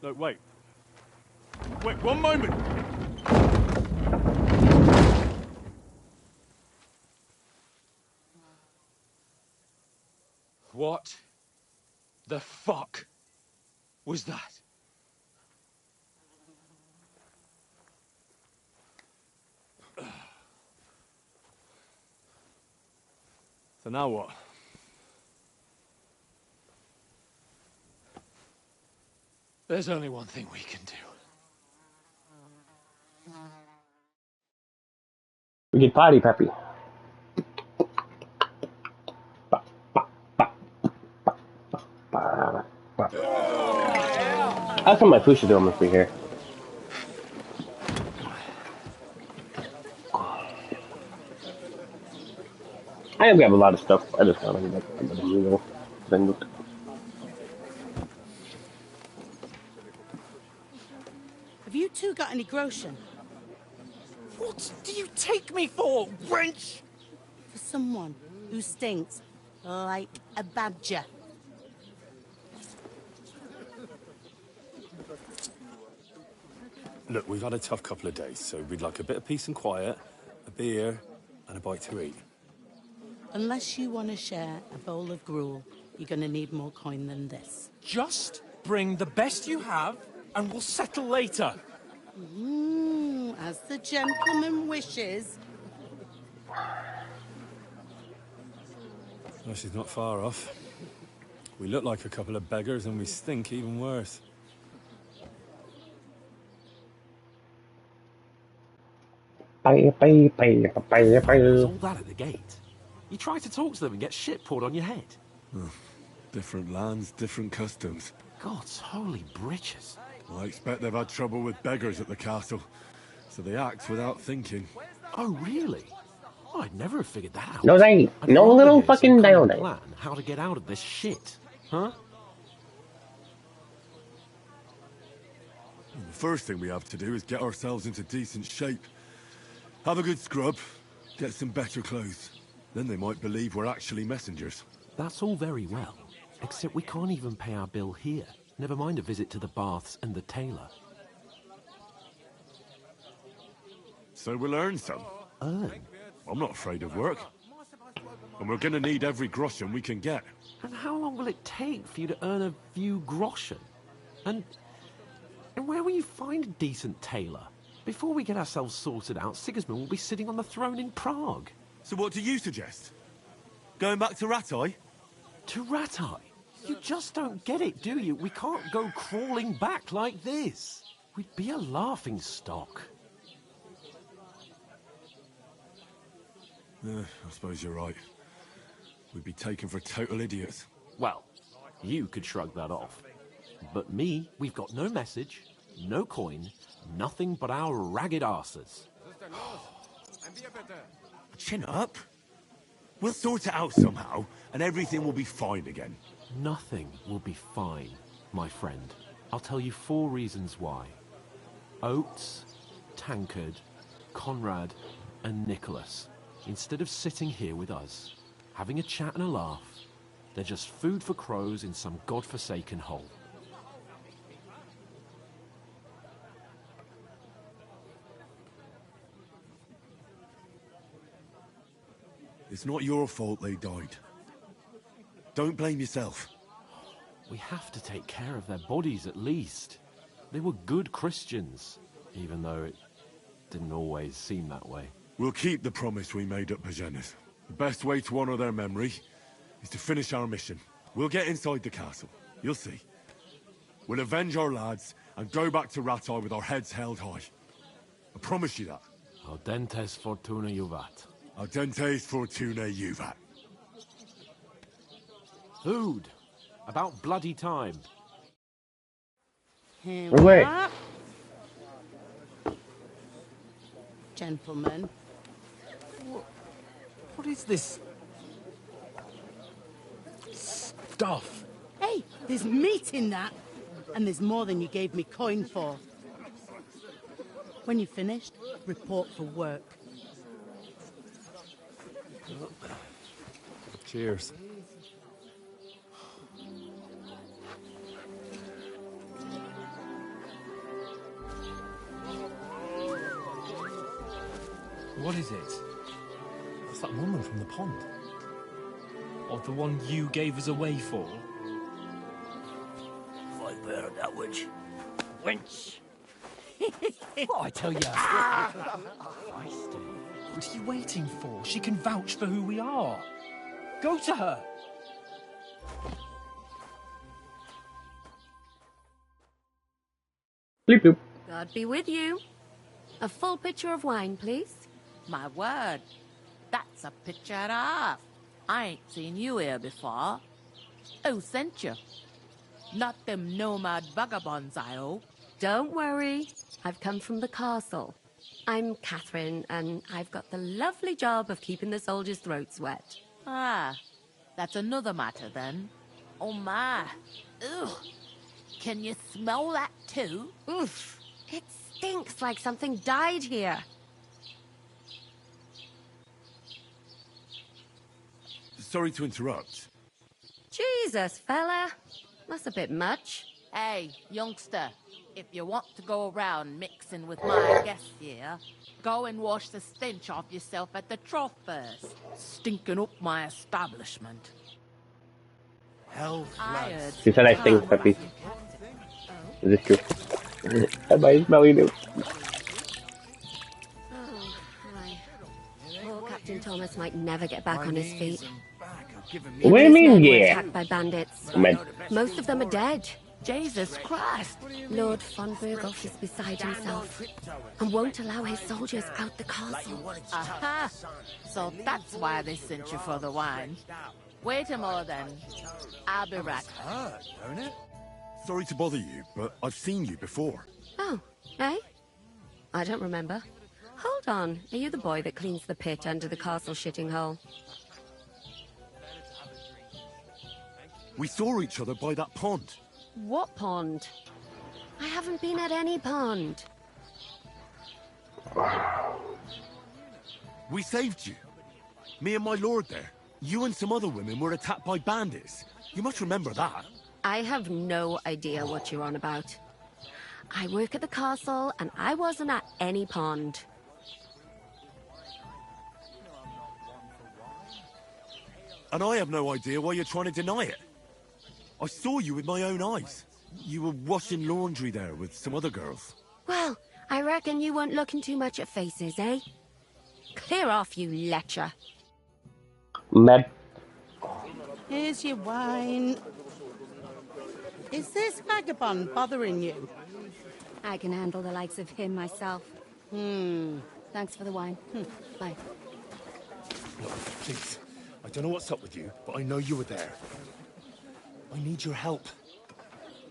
No, wait. Wait, one moment! What the fuck was that? So now what? There's only one thing we can do. We get potty peppy. How come my food should do almost be here? I don't have a lot of stuff. I just want to get a bit of meal. Then look. Have you two got any groschen? What do you take me for, wench? For someone who stinks like a badger. Look, we've had a tough couple of days, so we'd like a bit of peace and quiet, a beer, and a bite to eat. Unless you want to share a bowl of gruel, you're going to need more coin than this. Just bring the best you have, and we'll settle later. As the gentleman wishes. Well, she's not far off. We look like a couple of beggars, and we stink even worse. What's all that at the gate? You try to talk to them and get shit poured on your head. Different lands, different customs. God's holy britches. I expect they've had trouble with beggars at the castle, so they act without thinking. Oh, really? Oh, I'd never have figured that out. No, they I'd no rather little hear some fucking kind of down. plan how to get out of this shit, huh? The first thing we have to do is get ourselves into decent shape. Have a good scrub, get some better clothes. Then they might believe we're actually messengers. That's all very well, except we can't even pay our bill here. Never mind a visit to the baths and the tailor. So we'll earn some. Earn? I'm not afraid of work. And we're gonna need every groschen we can get. And how long will it take for you to earn a few groschen? And where will you find a decent tailor? Before we get ourselves sorted out, Sigismund will be sitting on the throne in Prague. So what do you suggest? Going back to Rattay? To Rattay? You just don't get it, do you? We can't go crawling back like this. We'd be a laughing stock. I suppose you're right. We'd be taken for total idiots. Well, you could shrug that off. But me, we've got no message, no coin, nothing but our ragged arses. Chin up. We'll sort it out somehow, and everything will be fine again. Nothing will be fine, my friend. I'll tell you 4 reasons why. Oates, Tankard, Conrad, and Nicholas, instead of sitting here with us, having a chat and a laugh, they're just food for crows in some godforsaken hole. It's not your fault they died. Don't blame yourself. We have to take care of their bodies at least. They were good Christians, even though it didn't always seem that way. We'll keep the promise we made at Pagenis. The best way to honor their memory is to finish our mission. We'll get inside the castle. You'll see. We'll avenge our lads and go back to Rattay with our heads held high. I promise you that. Audentes fortuna juvat. Audentes fortuna juvat. Food. About bloody time. Here we we Wait. are. Gentlemen. What is this stuff. Hey, there's meat in that. And there's more than you gave me coin for. When you're finished, report for work. Cheers. What is it? It's that woman from the pond. Or the one you gave us away for? I bear that witch. Wench. What I tell you? Feisty. What are you waiting for? She can vouch for who we are. Go to her. Bleep bloop. God be with you. A full pitcher of wine, please. My word, that's a picture and a half. I ain't seen you here before. Who sent you? Not them nomad vagabonds, I hope. Don't worry. I've come from the castle. I'm Catherine, and I've got the lovely job of keeping the soldiers' throats wet. Ah, that's another matter then. Oh my. Ugh. Can you smell that too? Oof. It stinks like something died here. Sorry to interrupt. Jesus, fella. That's a bit much. Hey, youngster, if you want to go around mixing with my guests here, go and wash the stench off yourself at the trough first. Stinking up my establishment. Hell, She said I stink, puppy. Is this true? Am I smelling it? Oh, hi. Poor Captain Thomas might never get back on his feet. What do you mean, Were yeah? attacked by bandits. Man. Most of them are dead. Jesus Christ! Lord von Berghoff is beside himself and won't allow his soldiers out the castle. Aha! So that's why they sent you for the wine. Wait a moment then. I'll be right back. Don't it? Sorry to bother you, but I've seen you before. Oh, eh? I don't remember. Hold on. Are you the boy that cleans the pit under the castle shitting hole? We saw each other by that pond. What pond? I haven't been at any pond. We saved you. Me and my lord there. You and some other women were attacked by bandits. You must remember that. I have no idea what you're on about. I work at the castle, and I wasn't at any pond. And I have no idea why you're trying to deny it. I saw you with my own eyes. You were washing laundry there with some other girls. Well, I reckon you weren't looking too much at faces, eh? Clear off, you lecher. Mad. Here's your wine. Is this vagabond bothering you? I can handle the likes of him myself. Thanks for the wine. Bye. Look, please. I don't know what's up with you, but I know you were there. I need your help.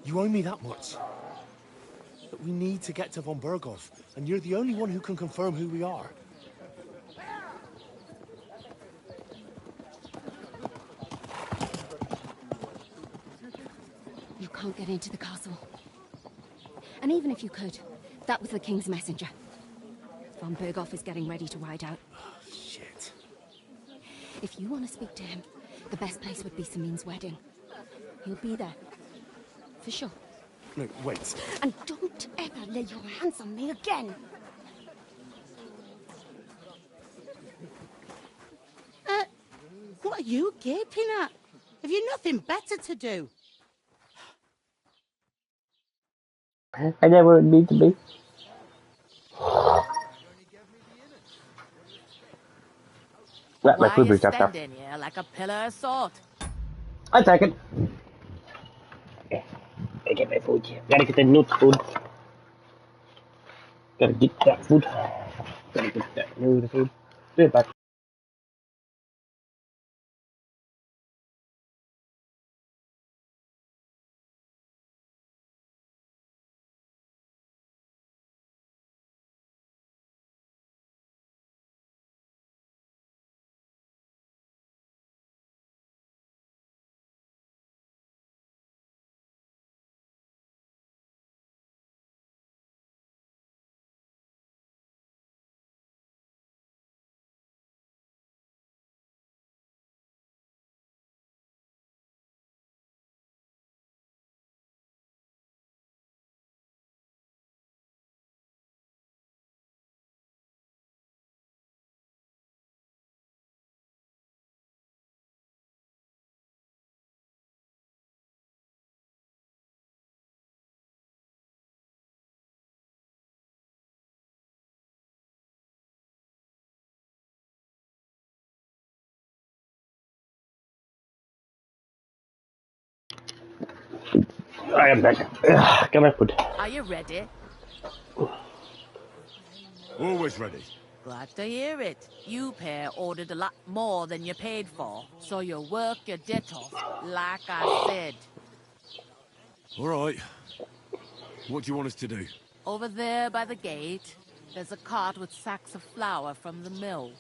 You owe me that much. But we need to get to von Berghoff, and you're the only one who can confirm who we are. You can't get into the castle. And even if you could, that was the King's messenger. Von Berghoff is getting ready to ride out. Shit. If you want to speak to him, the best place would be Samin's wedding. He'll be there. For sure. No, wait. And don't ever lay your hands on me again! What are you gaping at? Have you nothing better to do? I never need to be. Right, my Why food you is up there. standing here like a pillar of salt? I take it. Okay. Gotta get my food. Gotta get the nut food. Gotta get that food. Gotta get that new food. Be right back. I am back. Ugh, get my food. Are you ready? Always ready. Glad to hear it. You pair ordered a lot more than you paid for, so you work your debt off, like I said. All right. What do you want us to do? Over there by the gate, there's a cart with sacks of flour from the mill.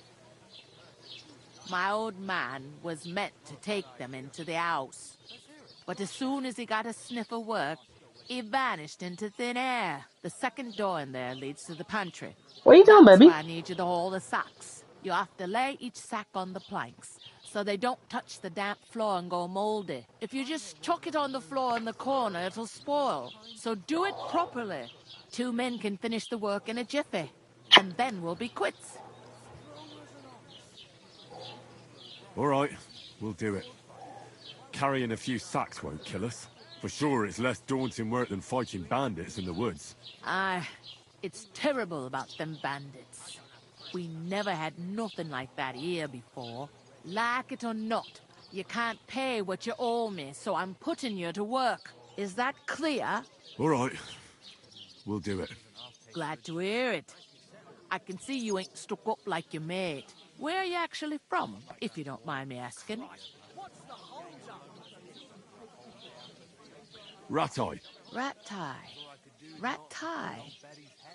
My old man was meant to take them into the house. But as soon as he got a sniff of work, he vanished into thin air. The second door in there leads to the pantry. What are you doing, That's baby? why I need you to haul the sacks. You have to lay each sack on the planks, so they don't touch the damp floor and go moldy. If you just chuck it on the floor in the corner, it'll spoil. So do it properly. 2 men can finish the work in a jiffy, and then we'll be quits. All right, we'll do it. Carrying a few sacks won't kill us. For sure, it's less daunting work than fighting bandits in the woods. Aye, it's terrible about them bandits. We never had nothing like that here before. Like it or not, you can't pay what you owe me, so I'm putting you to work. Is that clear? All right, we'll do it. Glad to hear it. I can see you ain't stuck up like your mate. Where are you actually from, if you don't mind me asking? Ratai. Ratai.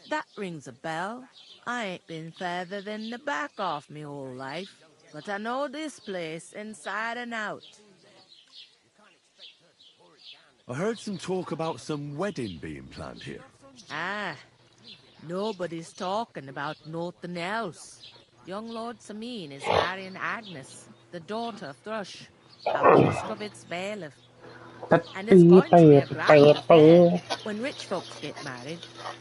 That rings a bell. I ain't been further than the back off me whole life, but I know this place inside and out. I heard some talk about some wedding being planned here. Ah, nobody's talking about nothing else. Young Lord Sameen is marrying Agnes, the daughter of Thrush, our Moscovitz bailiff. And it's going to be a grand affair. When rich folks get married,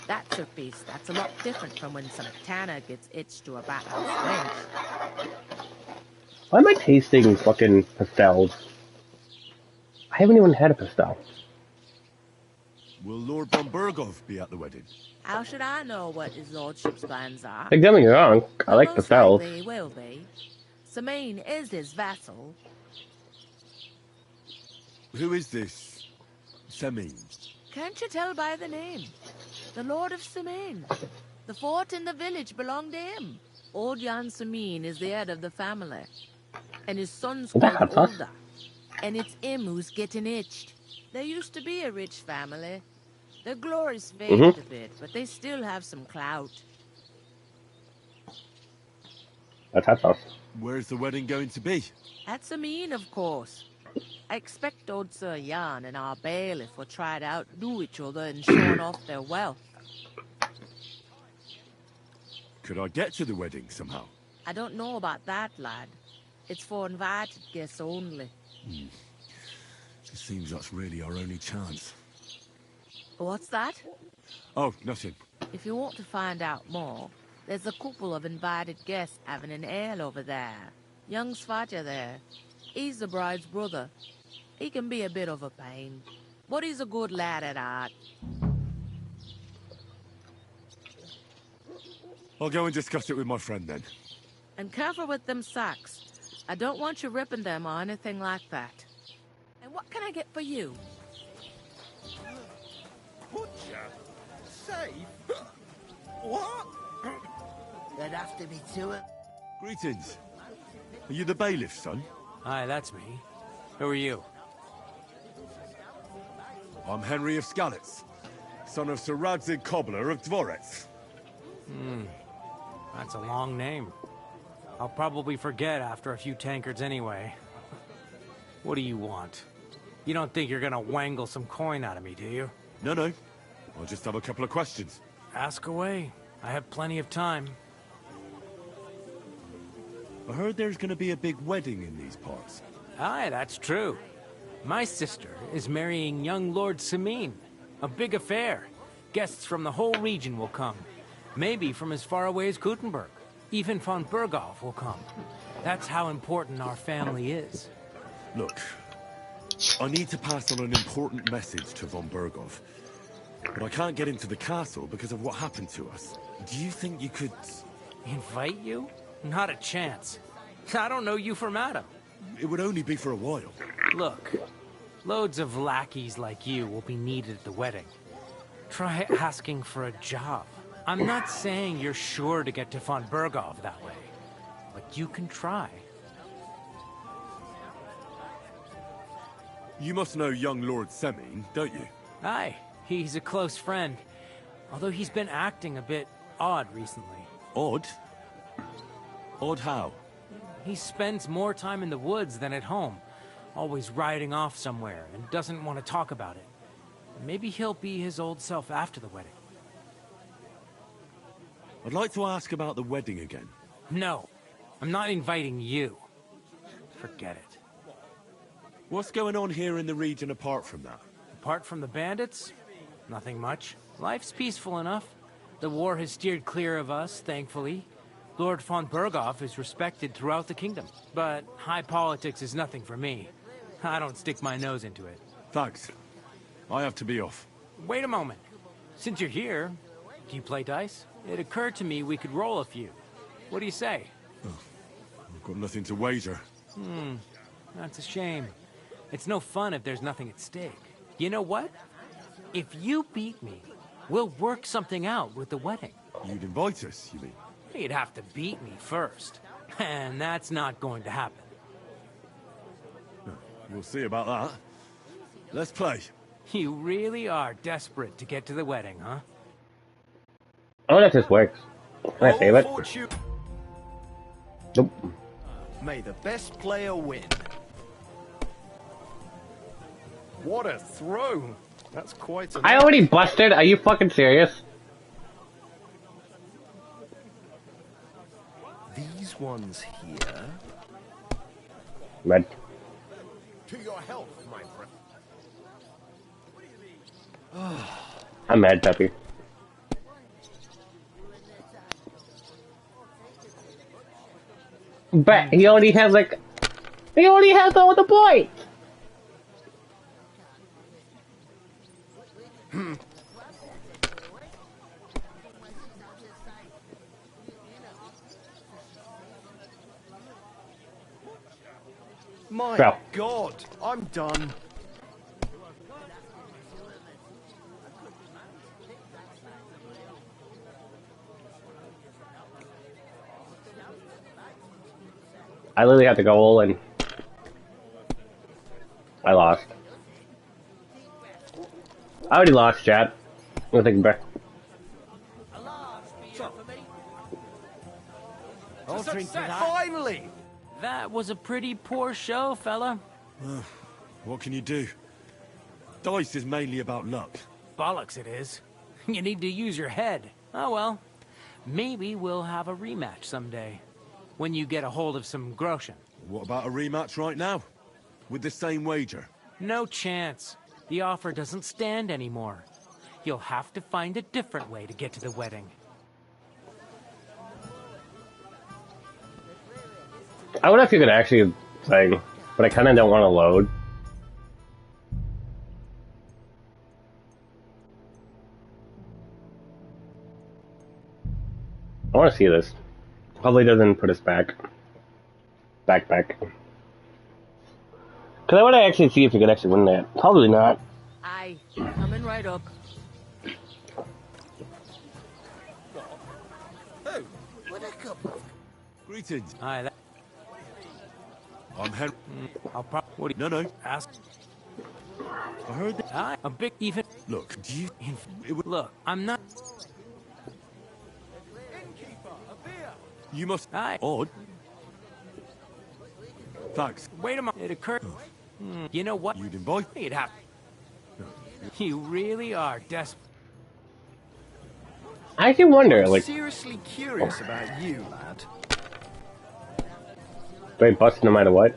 that's a feast that's a lot different from when some tanner gets hitched to a bathhouse wench. Why am I tasting fucking pastels? I haven't even had a pastel. Will Lord von Burgov be at the wedding? How should I know what his lordship's plans are? Like, don't get me wrong, I like Most pastels. likely he will be. Sameen is his vassal. Who is this Sameen? Can't you tell by the name? The Lord of Sameen. The fort and the village belong to him. Old Jan Sameen is the head of the family. And his son's called Olda. And it's him who's getting itched. There used to be a rich family. Their glory's faded a bit, but they still have some clout. That's hot sauce. Where's the wedding going to be? At Sameen, of course. I expect old Sir Jan and our bailiff will try to outdo each other in showing off their wealth. Could I get to the wedding somehow? I don't know about that, lad. It's for invited guests only. It seems that's really our only chance. What's that? Oh, nothing. If you want to find out more, there's a couple of invited guests having an ale over there. Young Svatja there. He's the bride's brother. He can be a bit of a pain, but he's a good lad at heart. I'll go and discuss it with my friend then. And careful with them sacks. I don't want you ripping them or anything like that. And what can I get for you? Butcher? Safe? What? There'd have to be 2 of... Greetings. Are you the bailiff's son? Hi, that's me. Who are you? I'm Henry of Skalitz, son of Sir Radzig Cobbler of Dvorets. That's a long name. I'll probably forget after a few tankards anyway. What do you want? You don't think you're gonna wangle some coin out of me, do you? No. I'll just have a couple of questions. Ask away. I have plenty of time. I heard there's gonna be a big wedding in these parts. Aye, that's true. My sister is marrying young Lord Sameen. A big affair. Guests from the whole region will come. Maybe from as far away as Kuttenberg. Even von Burgov will come. That's how important our family is. Look, I need to pass on an important message to von Burgov. But I can't get into the castle because of what happened to us. Do you think you could... Invite you? Not a chance. I don't know you from Adam. It would only be for a while. Look, Loads of lackeys like you will be needed at the wedding. Try asking for a job. I'm not saying you're sure to get to von Berghoff that way, but you can try. You must know young Lord Semine, don't you? Aye, he's a close friend. Although he's been acting a bit odd recently. Odd? Odd how? He spends more time in the woods than at home, always riding off somewhere, and doesn't want to talk about it. Maybe he'll be his old self after the wedding. I'd like to ask about the wedding again. No, I'm not inviting you. Forget it. What's going on here in the region apart from that? Apart from the bandits? Nothing much. Life's peaceful enough. The war has steered clear of us, thankfully. Lord von Berghoff is respected throughout the kingdom. But high politics is nothing for me. I don't stick my nose into it. Thanks. I have to be off. Wait a moment. Since you're here, do you play dice? It occurred to me we could roll a few. What do you say? I've got nothing to wager. That's a shame. It's no fun if there's nothing at stake. You know what? If you beat me, we'll work something out with the wedding. You'd invite us, you mean? You'd have to beat me first. And that's not going to happen. We'll see about that. Let's play. You really are desperate to get to the wedding, huh? Oh, that just works. Can I save it? Nope. May the best player win. What a throw! That's quite a... I already busted. Are you fucking serious? These ones here... Red. To your health, my friend. I'm mad, Peppy. But he already has like... He already has all the points! My Bro. God, I'm done. I literally had to go all in. I lost. I already lost, chat. I'm thinking back. I'll drink to that. Finally! That was a pretty poor show, fella. What can you do? Dice is mainly about luck. Bollocks it is. You need to use your head. Oh well. Maybe we'll have a rematch someday. When you get a hold of some groschen. What about a rematch right now? With the same wager? No chance. The offer doesn't stand anymore. You'll have to find a different way to get to the wedding. I wonder if you could actually sing, but I kind of don't want to load. I want to see this. Probably doesn't put us back. Back. Because I want to actually see if you could actually win that. Probably not. Aye, coming right up. Oh, what a couple. Greetings. Aye, that... I'm Henry. I'll probably... No. Ask. I heard that. Aye, a big even... Look, do you... Look, I'm not... You must... Aye. Odd. Thanks. Wait a moment. It occurred... You know what? You'd invite... You'd have... You really are desperate. I can wonder, I'm like... seriously curious about you, lad. Straight bust no matter what.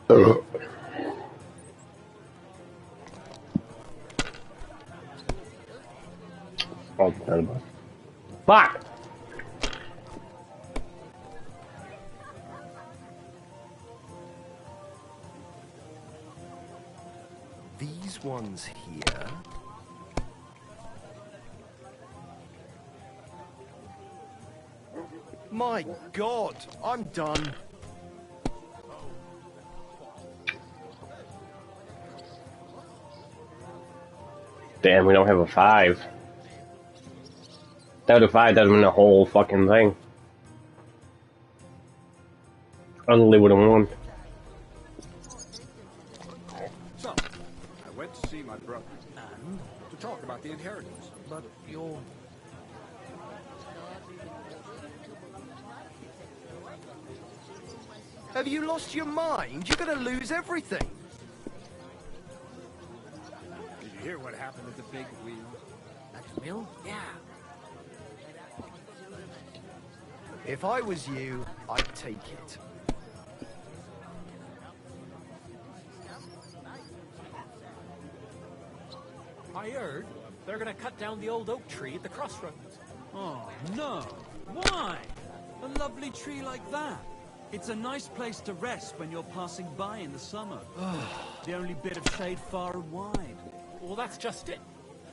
Oh, not a bust. Fuck! These ones here... My God, I'm done. Damn, we don't have a 5. Without a 5 doesn't mean the whole fucking thing. Only would have won. So, I went to see my brother and to talk about the inheritance. But you're... Have you lost your mind? You're gonna lose everything. Did you hear what happened at the big wheel? At the mill? Yeah. If I was you, I'd take it. I heard they're gonna cut down the old oak tree at the crossroads. Oh, no. Why? A lovely tree like that. It's a nice place to rest when you're passing by in the summer. The only bit of shade far and wide. Well, that's just it.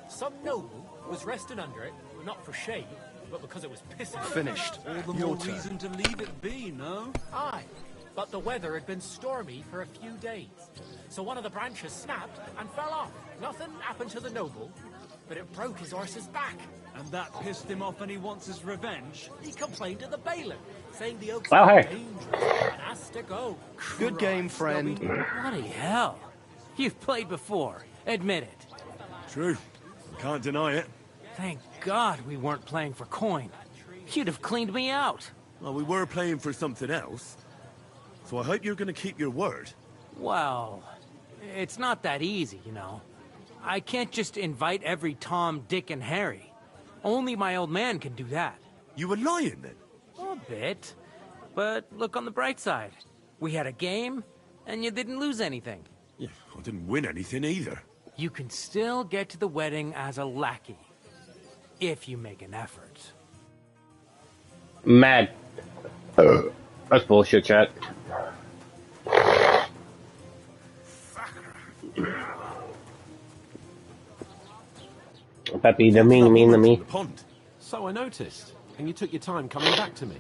Some noble was resting under it, not for shade, but because it was pissing. Finished. All the more reason to leave it be, no? Aye, but the weather had been stormy for a few days. So one of the branches snapped and fell off. Nothing happened to the noble, but it broke his horse's back. And that pissed him off and he wants his revenge? He complained to the bailiff, saying the oaks Oh, were hey. dangerous and has to go. Good game, friend. Bloody hell. You've played before. Admit it. True. Can't deny it. Thank God we weren't playing for coin. You'd have cleaned me out. Well, we were playing for something else. So I hope you're going to keep your word. Well, it's not that easy, you know. I can't just invite every Tom, Dick, and Harry. Only my old man can do that. You were lying, then? A bit. But look on the bright side. We had a game, and you didn't lose anything. Yeah, I didn't win anything either. You can still get to the wedding as a lackey. If you make an effort. Mad. That's bullshit, chat. Peppy, the me. So I noticed, and you took your time coming back to me.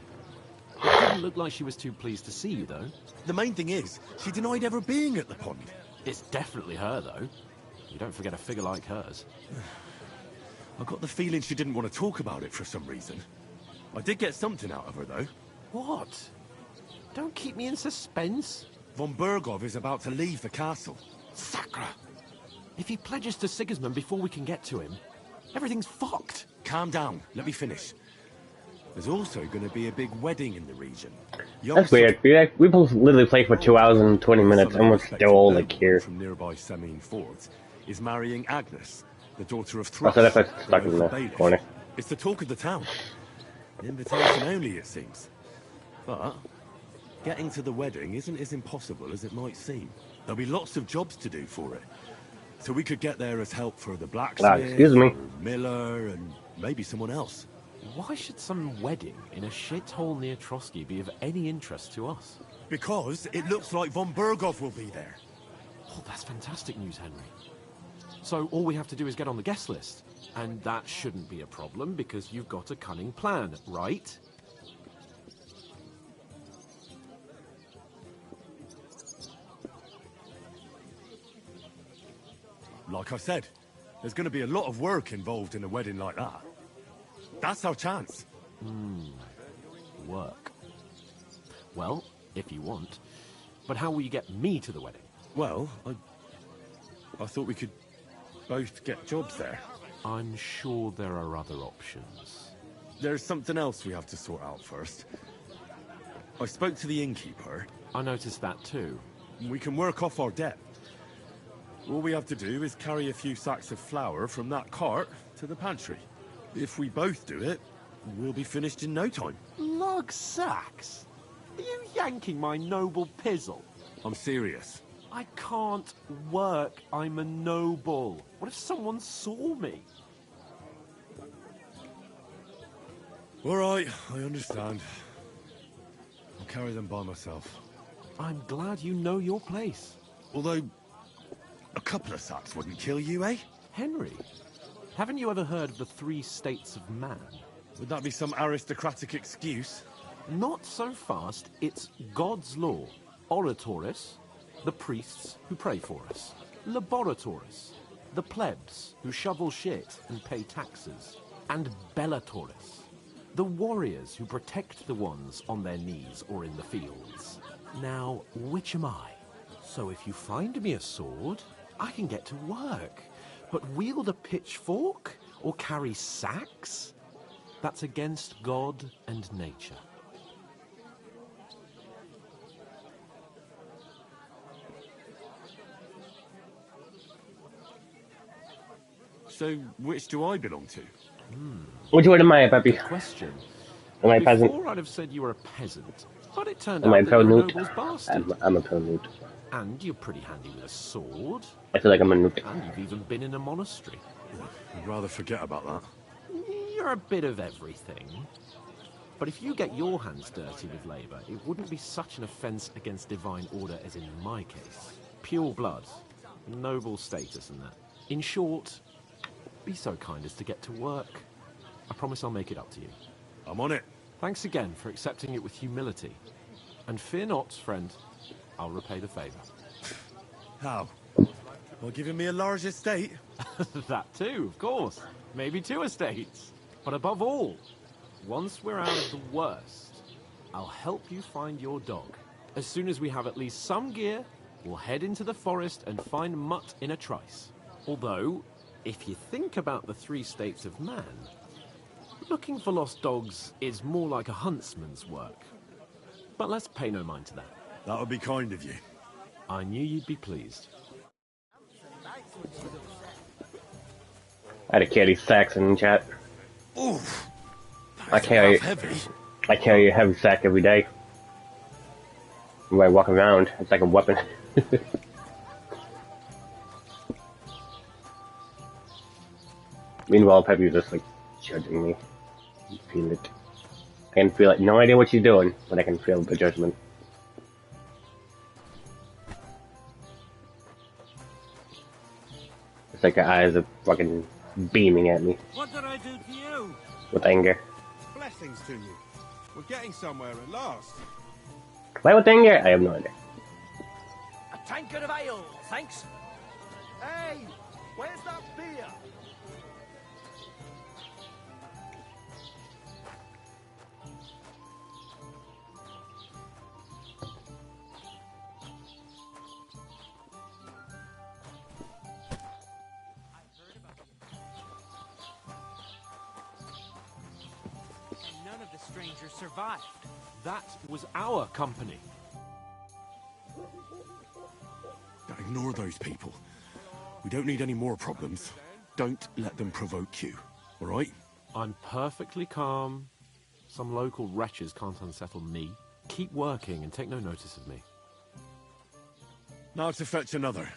It didn't look like she was too pleased to see you, though. The main thing is, she denied ever being at the pond. It's definitely her, though. You don't forget a figure like hers. I got the feeling she didn't want to talk about it for some reason. I did get something out of her, though. What? Don't keep me in suspense. Von Bergov is about to leave the castle. Sacra! If he pledges to Sigismund before we can get to him, everything's fucked. Calm down. Let me finish. There's also going to be a big wedding in the region. That's weird. We both literally played for 2 hours and 20 minutes, and we're still like here. From nearby Semine Fords is marrying Agnes, the daughter of Oh, Thrust. so that's stuck in the corner. It's the talk of the town. Invitation only, it seems. But getting to the wedding isn't as impossible as it might seem. There'll be lots of jobs to do for it. So we could get there as help for the blacksmith, excuse me. or miller, and maybe someone else. Why should some wedding in a shithole near Trotsky be of any interest to us? Because it looks like von Bergov will be there. Oh, that's fantastic news, Henry. So all we have to do is get on the guest list. And that shouldn't be a problem because you've got a cunning plan, right? Like I said, there's going to be a lot of work involved in a wedding like that. That's our chance. Work. Well, if you want. But how will you get me to the wedding? Well, I thought we could both get jobs there. I'm sure there are other options. There's something else we have to sort out first. I spoke to the innkeeper. I noticed that too. We can work off our debt. All we have to do is carry a few sacks of flour from that cart to the pantry. If we both do it, we'll be finished in no time. Lug sacks? Are you yanking my noble pizzle? I'm serious. I can't work. I'm a noble. What if someone saw me? All right, I understand. I'll carry them by myself. I'm glad you know your place. Although, a couple of sacks wouldn't kill you, eh? Henry, haven't you ever heard of the 3 states of man? Would that be some aristocratic excuse? Not so fast. It's God's law. Oratoris, the priests who pray for us. Laboratoris, the plebs who shovel shit and pay taxes. And Bellatoris, the warriors who protect the ones on their knees or in the fields. Now, which am I? So if you find me a sword, I can get to work. But wield a pitchfork or carry sacks? That's against God and nature. So, which do I belong to? Which one am I, Peppy? Good question. Am I a peasant? Before I'd have said you were a peasant, but it turned Am I a out that you're a newt? noble's bastard. I'm a newt. And you're pretty handy with a sword. I feel like I'm a newt. And you've even been in a monastery. I'd rather forget about that. You're a bit of everything. But if you get your hands dirty with labour, it wouldn't be such an offence against divine order as in my case. Pure blood, noble status and that. In short, be so kind as to get to work. I promise I'll make it up to you. I'm on it. Thanks again for accepting it with humility. And fear not, friend, I'll repay the favour. How? By giving me a large estate? That too, of course. Maybe 2 estates. But above all, once we're out of the worst, I'll help you find your dog. As soon as we have at least some gear, we'll head into the forest and find Mutt in a trice. Although, if you think about the 3 states of man, looking for lost dogs is more like a huntsman's work. But let's pay no mind to that. That would be kind of you. I knew you'd be pleased. I had to carry sacks in chat. Oof. I carry a heavy sack every day. When I walk around, it's like a weapon. Meanwhile, Peppy's just like judging me. I feel it. I can feel it. No idea what she's doing, but I can feel the judgment. It's like her eyes are fucking beaming at me What did I do to you? with anger. Blessings to you. We're getting somewhere at last. Why with anger? I have no idea. A tankard of ale, thanks. Hey, where's that beer? And none of the strangers survived. That was our company. Ignore those people. We don't need any more problems. Don't let them provoke you, all right? I'm perfectly calm. Some local wretches can't unsettle me. Keep working and take no notice of me. Now to fetch another.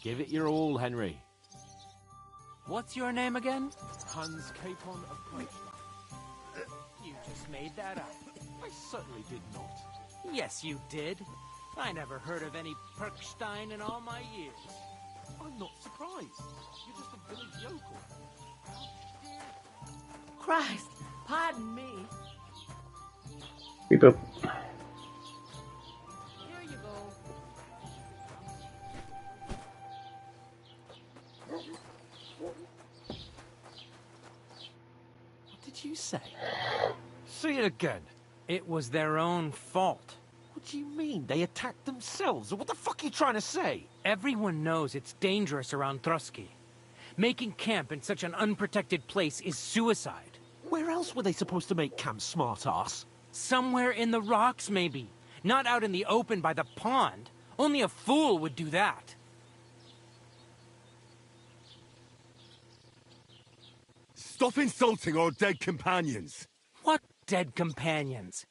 Give it your all, Henry. What's your name again? Hans Capon of Punch. You just made that up. I certainly did not. Yes, you did. I never heard of any Perkstein in all my years. I'm not surprised. You're just a village yokel. Christ, pardon me. Beep boop. Here you go. What did you say? Say it again. It was their own fault. What do you mean? They attacked themselves? What the fuck are you trying to say? Everyone knows it's dangerous around Trotsky. Making camp in such an unprotected place is suicide. Where else were they supposed to make camp, smart-ass? Somewhere in the rocks, maybe. Not out in the open by the pond. Only a fool would do that. Stop insulting our dead companions. What dead companions?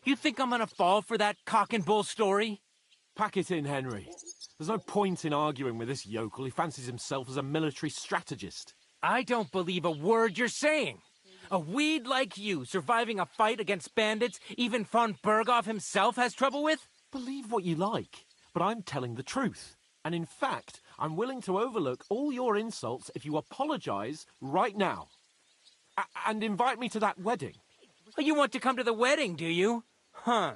You think I'm gonna fall for that cock and bull story? Pack it in, Henry. There's no point in arguing with this yokel. He fancies himself as a military strategist. I don't believe a word you're saying. A weed like you surviving a fight against bandits even von Berghoff himself has trouble with? Believe what you like, but I'm telling the truth. And in fact, I'm willing to overlook all your insults if you apologize right now. And invite me to that wedding. Oh, you want to come to the wedding, do you? Huh.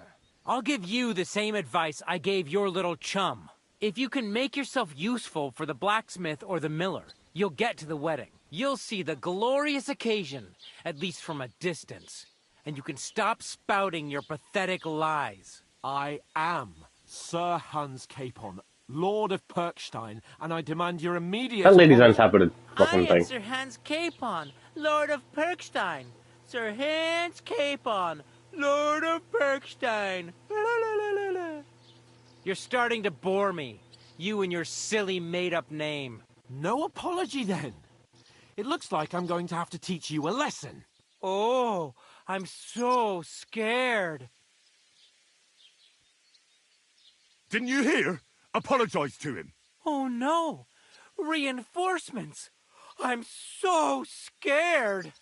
I'll give you the same advice I gave your little chum. If you can make yourself useful for the blacksmith or the miller, you'll get to the wedding. You'll see the glorious occasion, at least from a distance. And you can stop spouting your pathetic lies. I am Sir Hans Capon, Lord of Perkstein, and I demand your immediate... That lady's on top of the I fucking am thing. Sir Hans Capon, Lord of Perkstein. Sir Hans Capon, Lord of Perkstein. You're starting to bore me. You and your silly made-up name. No apology, then. It looks like I'm going to have to teach you a lesson. Oh, I'm so scared. Didn't you hear? Apologize to him. Oh no! Reinforcements! I'm so scared!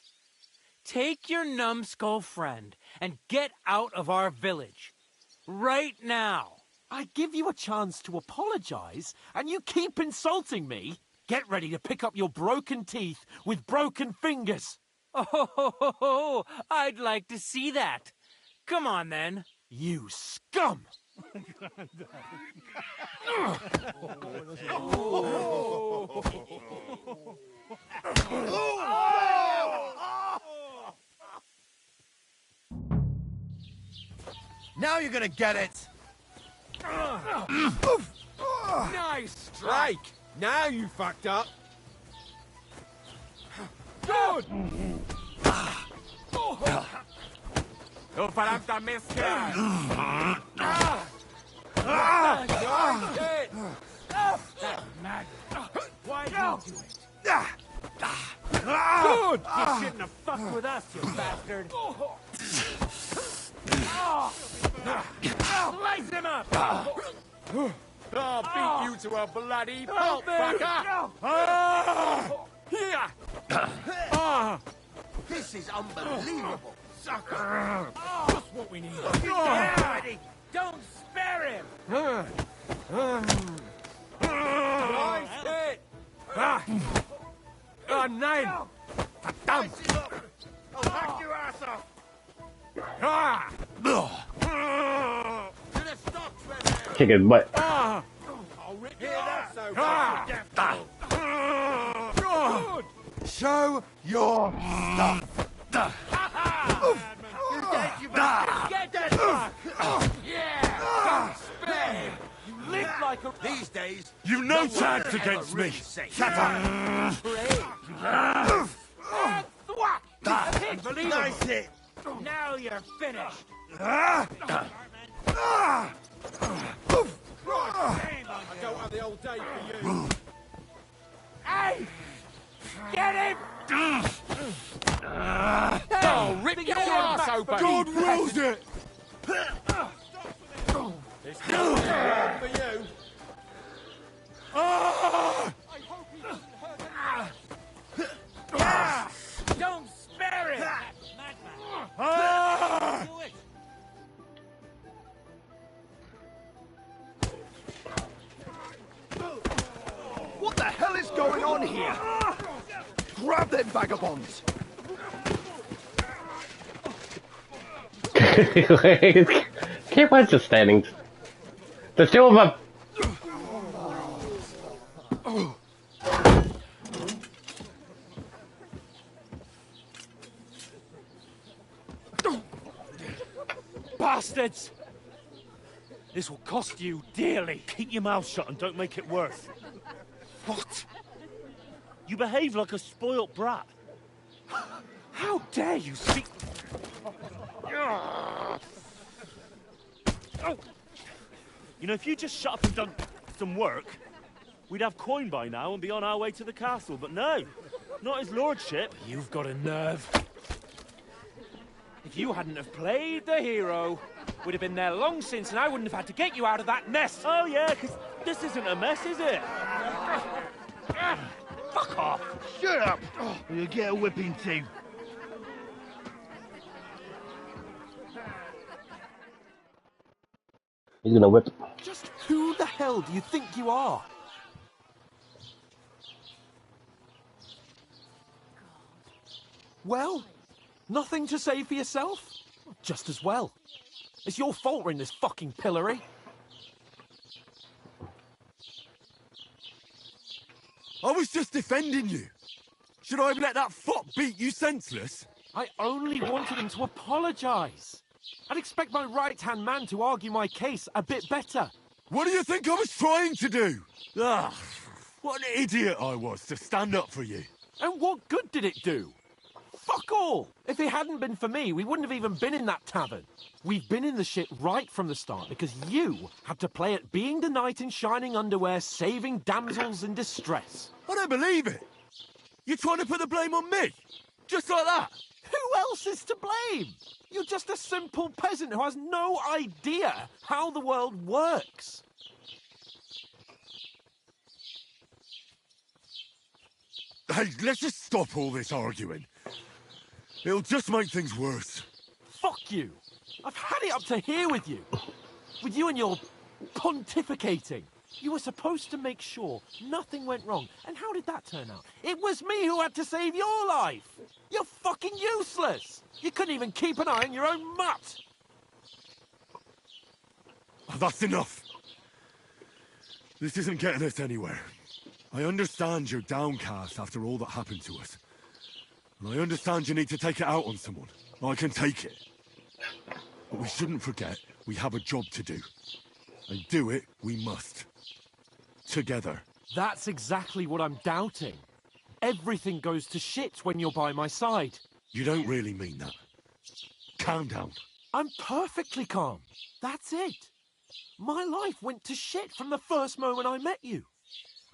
Take your numbskull friend and get out of our village. Right now! I give you a chance to apologize, and you keep insulting me? Get ready to pick up your broken teeth with broken fingers. Oh, I'd like to see that. Come on, then. You scum! Now you're gonna get it! Nice strike! Now you fucked up. Good! Du verdammter Mistkerl! Why did you do it? Good! You shouldn't have fucked with us, you bastard. Slice him up! I'll beat you to a bloody pulp, fucker! This is unbelievable! Sucker! Just what we need. Ready! Don't spare him! Nice hit! Nein! Verdammt! I'll hack your ass off! Kick his butt. I'll rip your ass Good! Show your stuff! Get that fuck! Yeah! Don't spare! You live like a... These days... You've no chance against me! Shut up! Nice hit! Now you're finished! I don't have the old day for you. Hey! Get him! Oh, rip your ass open! God wills it! This is wrong for you. Don't spare him! What the hell is going on here? Grab them vagabonds! Can't watch the standings. There's two of them. Bastards! This will cost you dearly. Keep your mouth shut and don't make it worse. What? You behave like a spoilt brat. How dare you speak... You know, if you just shut up and done some work, we'd have coin by now and be on our way to the castle. But no, not his lordship. You've got a nerve. If you hadn't have played the hero, we'd have been there long since and I wouldn't have had to get you out of that mess. Oh yeah, because this isn't a mess, is it? Fuck off. Shut up, or you'll get a whipping too. He's gonna whip. Just who the hell do you think you are? Well, Nothing to say for yourself? Just as well. It's your fault we're in this fucking pillory. I was just defending you. Should I have let that fop beat you senseless? I only wanted him to apologise. I'd expect my right-hand man to argue my case a bit better. What do you think I was trying to do? Ah, what an idiot I was to stand up for you. And what good did it do? Fuck all! If it hadn't been for me, we wouldn't have even been in that tavern. We've been in the shit right from the start because you had to play at being the knight in shining underwear, saving damsels in distress. I don't believe it. You're trying to put the blame on me? Just like that? Who else is to blame? You're just a simple peasant who has no idea how the world works. Hey, let's just stop all this arguing. It'll just make things worse. Fuck you. I've had it up to here with you. With you and your pontificating. You were supposed to make sure nothing went wrong. And how did that turn out? It was me who had to save your life. You're fucking useless. You couldn't even keep an eye on your own mutt. That's enough. This isn't getting us anywhere. I understand you're downcast after all that happened to us. And I understand you need to take it out on someone. I can take it. But we shouldn't forget we have a job to do. And do it we must. Together. That's exactly what I'm doubting. Everything goes to shit when you're by my side. You don't really mean that. Calm down. I'm perfectly calm. That's it. My life went to shit from the first moment I met you.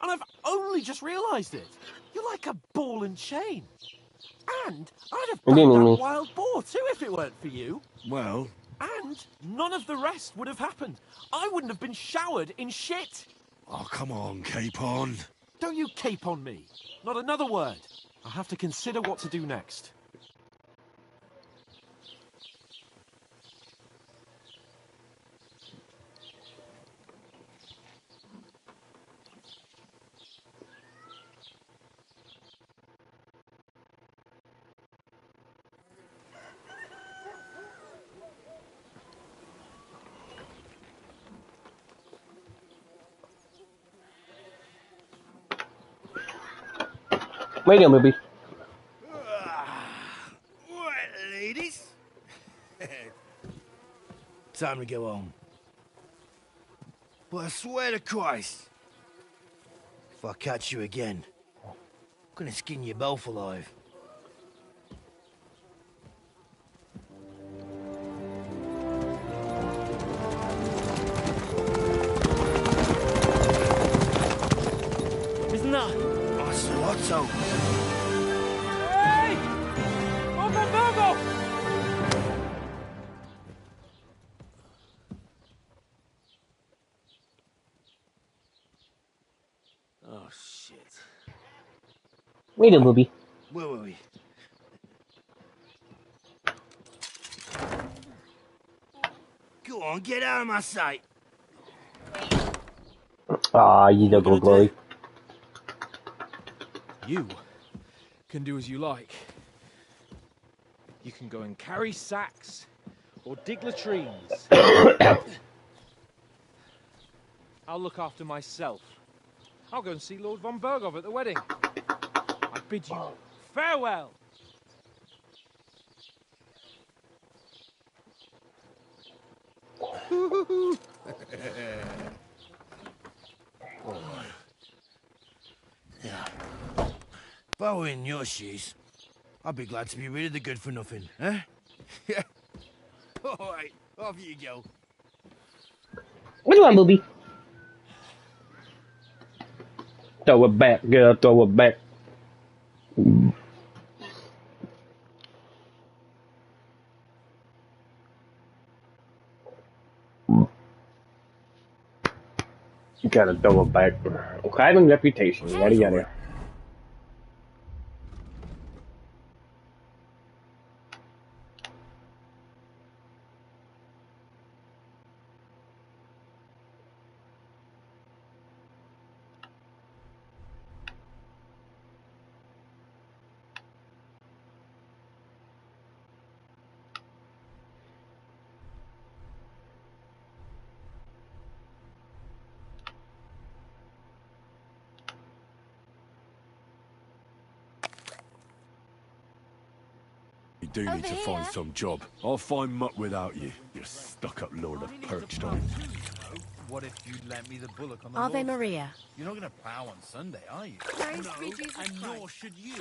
And I've only just realised it. You're like a ball and chain. And I'd have backed that wild boar too if it weren't for you. Well... And none of the rest would have happened. I wouldn't have been showered in shit. Oh, come on, Capon. Don't you cape on me. Not another word. I'll have to consider what to do next. Radio movie. Right, ladies. Time to go home. But I swear to Christ, if I catch you again, I'm gonna skin you both alive. Isn't that? Oh, Salotto. Hey! Virgo! Oh, shit. Radio movie. Where were we? Go on, get out of my sight. Ah, you double glory. You can do as you like. You can go and carry sacks or dig latrines. I'll look after myself. I'll go and see Lord von Bergov at the wedding. I bid you farewell. If I were in your shoes, I'd be glad to be rid of the good for nothing, eh? Yeah. Alright, off you go. What do you want, booby? Throw it back, girl, throw it back. You gotta throw it back. Having reputation, yada yada. You do need to find some job. I'll find muck without you, you stuck-up lord of Perchstone. What if you lent me the bullock on the Ave Lord's Maria. Day? You're not going to plough on Sunday, are you? Praise No, be Jesus and Christ. nor should you.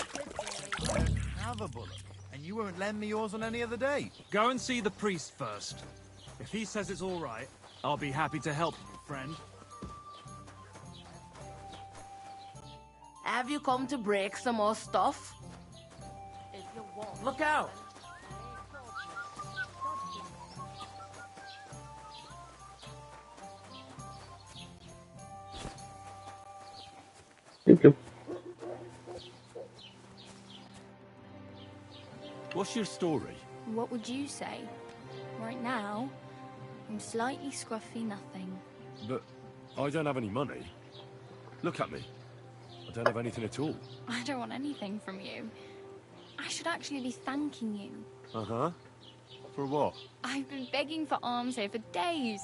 I don't have a bullock, and you won't lend me yours on any other day. Go and see the priest first. If he says it's all right, I'll be happy to help you, friend. Have you come to break some more stuff? If you want. Look out! Thank you. What's your story? What would you say? Right now, I'm slightly scruffy nothing. But I don't have any money. Look at me. I don't have anything at all. I don't want anything from you. I should actually be thanking you. Uh-huh. For what? I've been begging for alms here for days,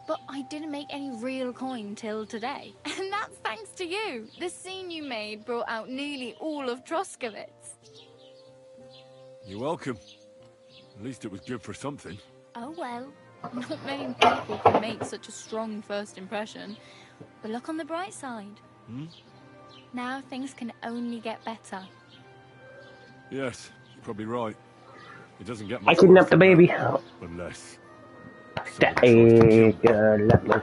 but I didn't make any real coin till today. And that's thanks to you. The scene you made brought out nearly all of Troskowitz. You're welcome. At least it was good for something. Oh well, not many people can make such a strong first impression. But look on the bright side. Hmm? Now things can only get better. Yes, you're probably right. It doesn't get I much couldn't worse have the than baby. that, unless... Let me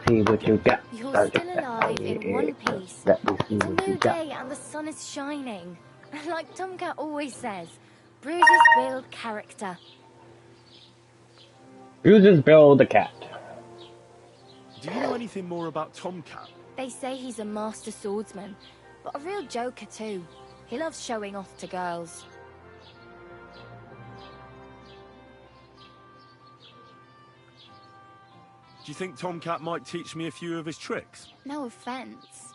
see what you got. You're still alive in one piece. Let me see It's a what you new got. day and the sun is shining. Like Tomcat always says, bruises build character. Bruises build the cat. Do you know anything more about Tomcat? They say he's a master swordsman, but a real joker too. He loves showing off to girls. Do you think Tomcat might teach me a few of his tricks? No offense,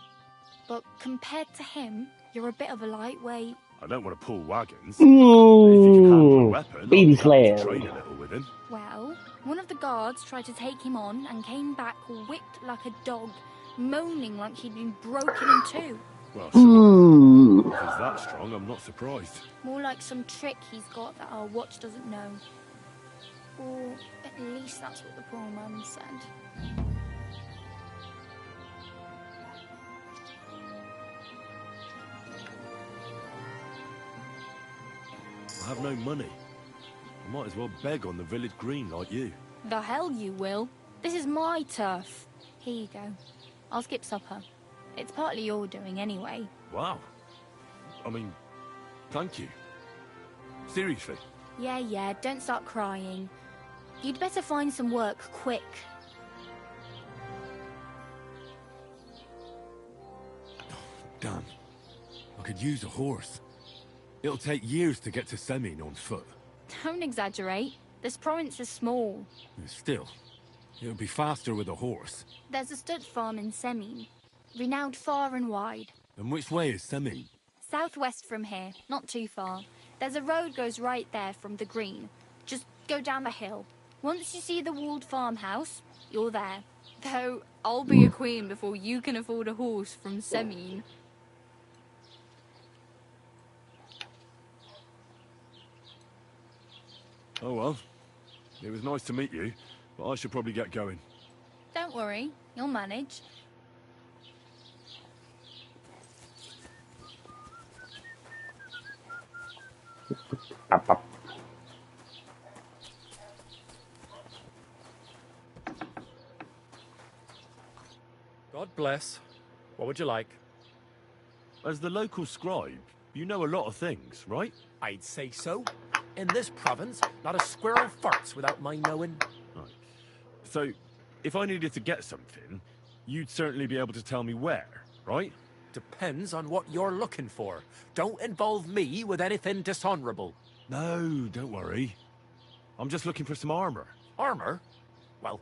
but compared to him, you're a bit of a lightweight. I don't want to pull wagons. Ooh, Weapon, baby I'll be happy to slam. train a little with him. Well, one of the guards tried to take him on and came back whipped like a dog, moaning like he'd been broken in two. Well, Ooh. if he's that strong, I'm not surprised. More like some trick he's got that our watch doesn't know. Or at least that's what the poor man said. I have no money. I might as well beg on the village green like you. The hell you will. This is my turf. Here you go. I'll skip supper. It's partly your doing anyway. Wow. I mean, thank you. Seriously. Yeah, don't start crying. You'd better find some work quick. Damn. I could use a horse. It'll take years to get to Semin on foot. Don't exaggerate. This province is small. Still, it'll be faster with a horse. There's a stud farm in Semin, renowned far and wide. And which way is Semin? Southwest from here, not too far. There's a road goes right there from the green. Just go down the hill. Once you see the walled farmhouse, you're there. Though, I'll be a queen before you can afford a horse from Semin. Oh well. It was nice to meet you, but I should probably get going. Don't worry, you'll manage. God bless. What would you like? As the local scribe, you know a lot of things, right? I'd say so. In this province, not a squirrel farts without my knowing. Right. So, if I needed to get something, you'd certainly be able to tell me where, right? Depends on what you're looking for. Don't involve me with anything dishonorable. No, don't worry. I'm just looking for some armor. Armor? Well,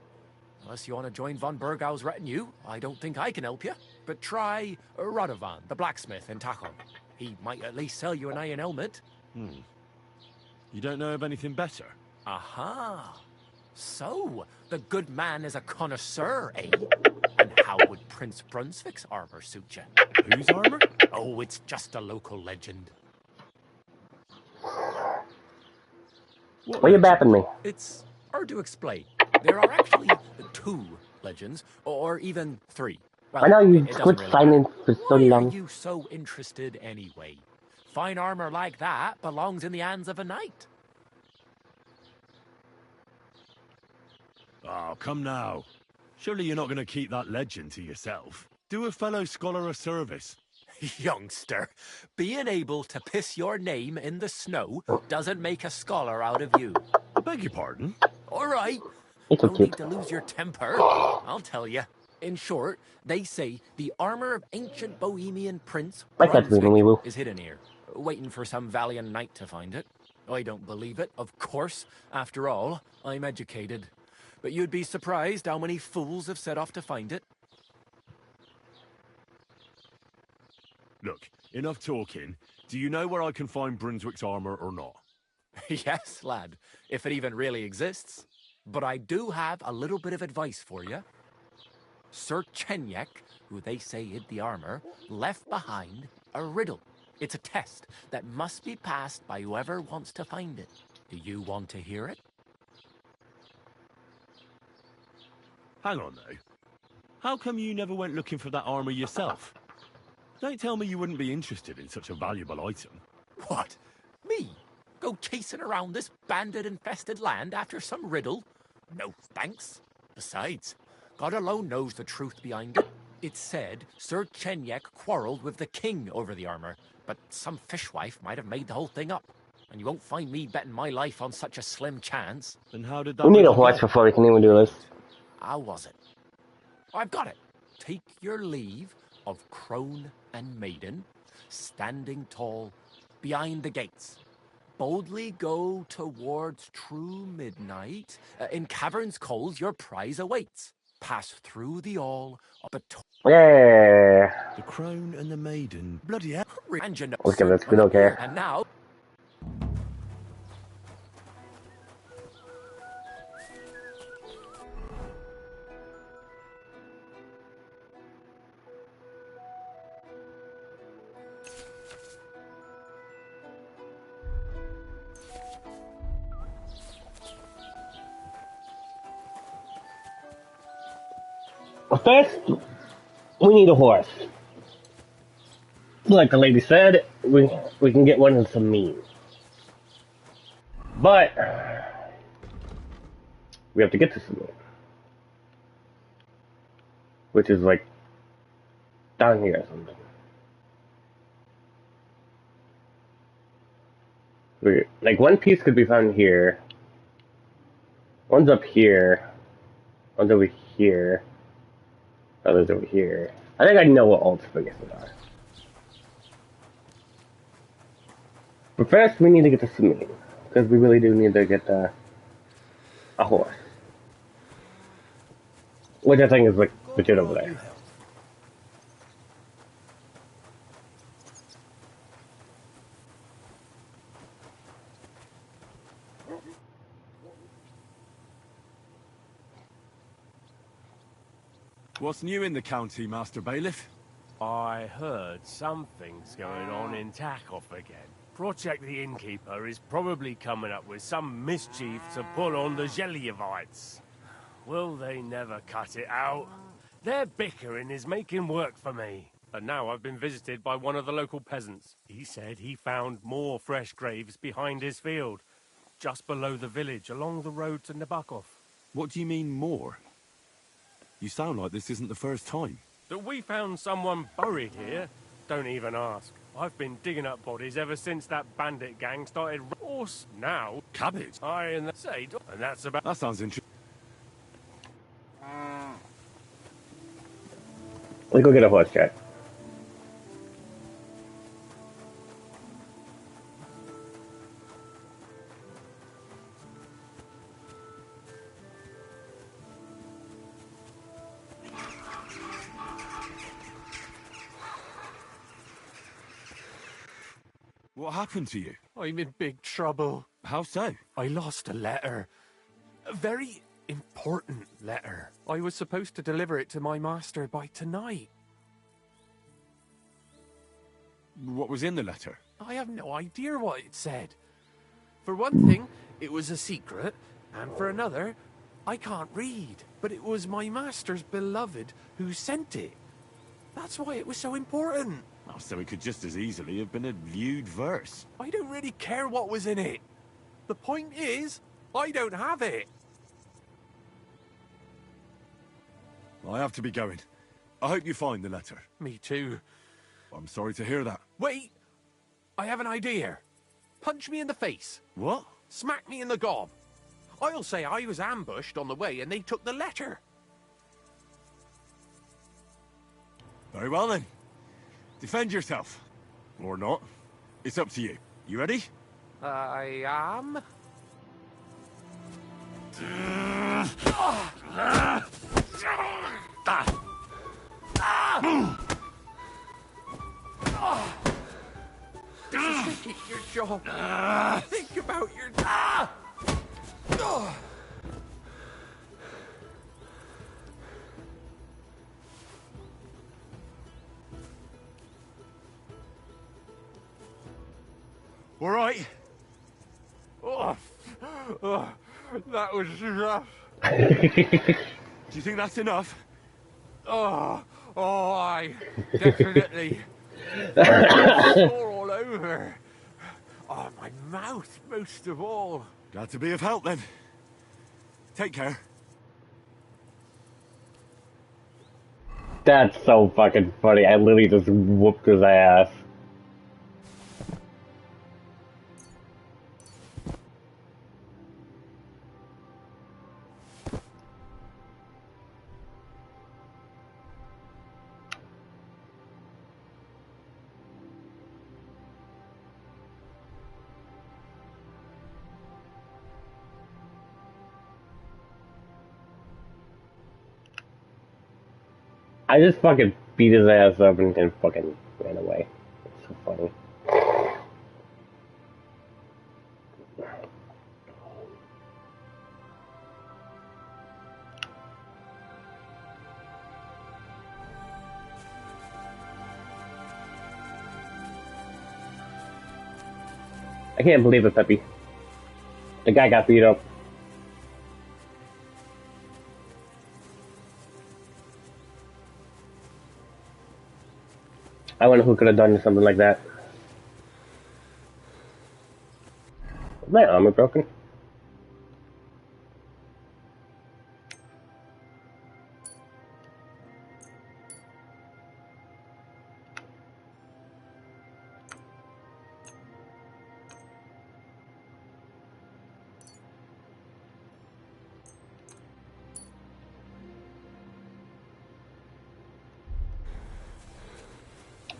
unless you want to join von Burgau's retinue, I don't think I can help you. But try Radovan, the blacksmith in Tachon. He might at least sell you an iron helmet. You don't know of anything better? Aha. So, the good man is a connoisseur, eh? And how would Prince Brunswick's armor suit you? Whose armor? Oh, it's just a local legend. Why are you bapping me? It's hard to explain. There are actually 2 legends, or even 3. Well, I know you it quit doesn't really silence matter. for so Why long. are you so interested anyway? Fine armor like that belongs in the hands of a knight. Oh, come now. Surely you're not going to keep that legend to yourself. Do a fellow scholar a service. Youngster, being able to piss your name in the snow doesn't make a scholar out of you. I beg your pardon? All right. It's No okay. need to lose your temper. I'll tell you. In short, they say the armor of ancient Bohemian Prince Like that, Brunswick Weeble. is hidden here, waiting for some valiant knight to find it. I don't believe it, of course. After all, I'm educated. But you'd be surprised how many fools have set off to find it. Look, enough talking. Do you know where I can find Brunswick's armor or not? Yes, lad, if it even really exists. But I do have a little bit of advice for you. Sir Chenyek, who they say hid the armor, left behind a riddle. It's a test that must be passed by whoever wants to find it. Do you want to hear it? Hang on, though. How come you never went looking for that armor yourself? Don't tell me you wouldn't be interested in such a valuable item. What? Me? Go chasing around this bandit-infested land after some riddle? No thanks. Besides, God alone knows the truth behind it. It's said Sir Chenyek quarreled with the king over the armor, but some fishwife might have made the whole thing up. And you won't find me betting my life on such a slim chance. Then how did that We need a riddle horse go? before we can even do this. How was it? I've got it. Take your leave of crone and maiden, standing tall behind the gates. Boldly go towards true midnight. In caverns cold, your prize awaits. Pass through the all up a Yeah. The crone and the maiden. Bloody hell. and you know, Let's give this. We don't care. And now. First, we need a horse. Like the lady said, we can get one in some means. But we have to get to some means. Which is like down here or something. Like one piece could be found here. One's up here. One's over here. Others over here. I think I know what all the spaghettis are. But first, we need to get to Sumine, because we really do need to get a horse. Which I think is like legit over there. What's new in the county, Master Bailiff? I heard something's going on in Takoff again. Project the Innkeeper is probably coming up with some mischief to pull on the Zhelyevites. Will they never cut it out? Their bickering is making work for me. And now I've been visited by one of the local peasants. He said he found more fresh graves behind his field, just below the village, along the road to Nabokov. What do you mean, more? You sound like this isn't the first time. That we found someone buried here? Don't even ask. I've been digging up bodies ever since that bandit gang started. Horse now. Cabbage? Aye, and that's about. That sounds interesting. Let's go get a horse, Jack. What happened to you? I'm in big trouble. How so? I lost a letter. A very important letter. I was supposed to deliver it to my master by tonight. What was in the letter? I have no idea what it said. For one thing, it was a secret, and for another, I can't read, but it was my master's beloved who sent it. That's why it was so important. Oh, so it could just as easily have been a lewd verse. I don't really care what was in it. The point is, I don't have it. I have to be going. I hope you find the letter. Me too. I'm sorry to hear that. Wait! I have an idea. Punch me in the face. What? Smack me in the gob. I'll say I was ambushed on the way and they took the letter. Very well then. Defend yourself. Or not. It's up to you. You ready? I am. This is your job. Think about your... All right. That was rough. Do you think that's enough? I definitely. Sore all over. Oh, my mouth most of all. Glad to be of help then. Take care. That's so fucking funny. I literally just whooped his ass. I just fucking beat his ass up and fucking ran away. It's so funny. I can't believe it, Peppy. The guy got beat up. I wonder who could have done something like that. Was my armor broken?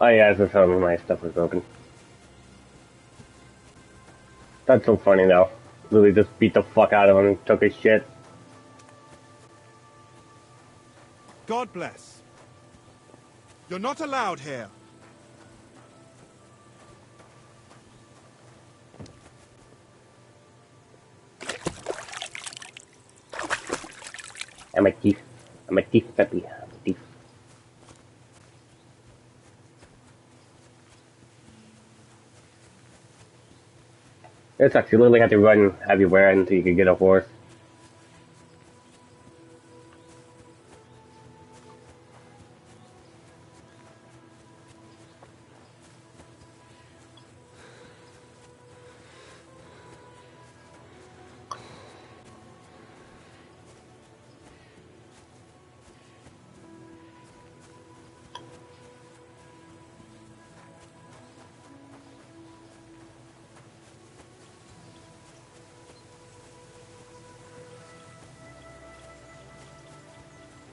Oh yeah, so some of my stuff was broken. That's so funny though. Literally just beat the fuck out of him and took his shit. God bless. You're not allowed here. I'm a thief. I'm a thief, Peppy. I'm a thief. It sucks. You literally have to run everywhere until you can get a horse.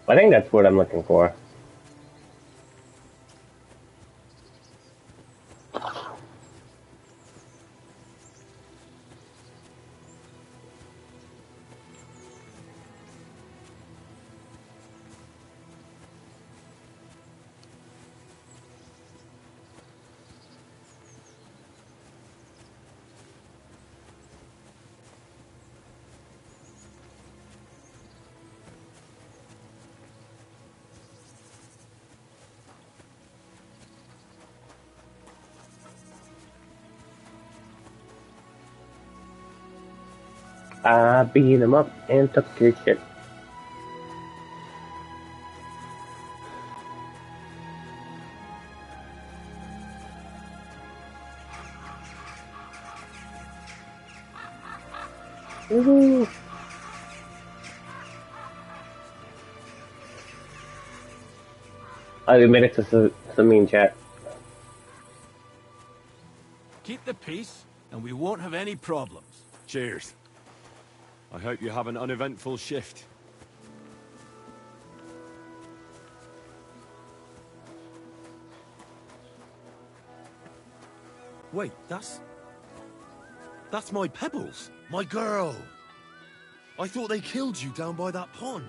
I think that's what I'm looking for. I beat him up and took his shit. Woohoo! I admit it to some mean chat. Keep the peace, and we won't have any problems. Cheers. I hope you have an uneventful shift. Wait, that's my Pebbles, my girl. I thought they killed you down by that pond.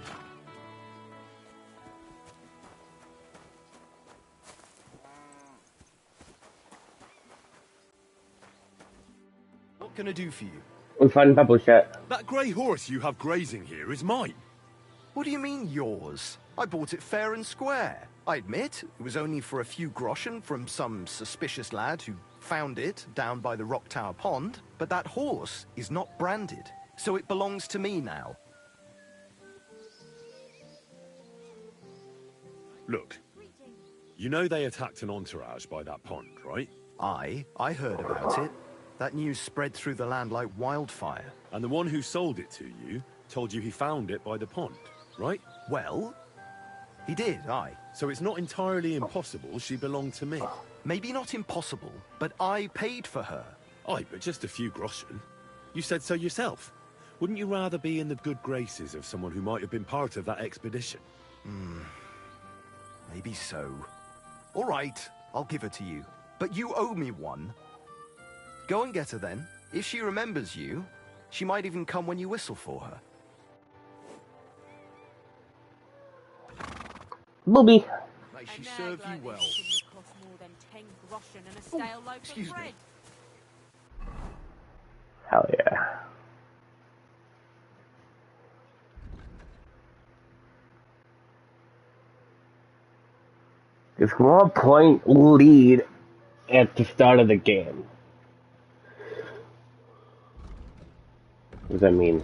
What can I do for you? We find Pebble chat. That grey horse you have grazing here is mine. What do you mean, yours? I bought it fair and square. I admit, it was only for a few groschen from some suspicious lad who found it down by the Rock Tower Pond, but that horse is not branded, so it belongs to me now. Look, you know they attacked an entourage by that pond, right? I heard about it. That news spread through the land like wildfire. And the one who sold it to you told you he found it by the pond, right? Well, he did, aye. So it's not entirely impossible she belonged to me. Maybe not impossible, but I paid for her. Aye, but just a few groschen. You said so yourself. Wouldn't you rather be in the good graces of someone who might have been part of that expedition? Maybe so. All right, I'll give her to you. But you owe me one. Go and get her then. If she remembers you, she might even come when you whistle for her. Booby. May she serve you well. Excuse me. Hell yeah. It's 1 point lead at the start of the game. What does that mean?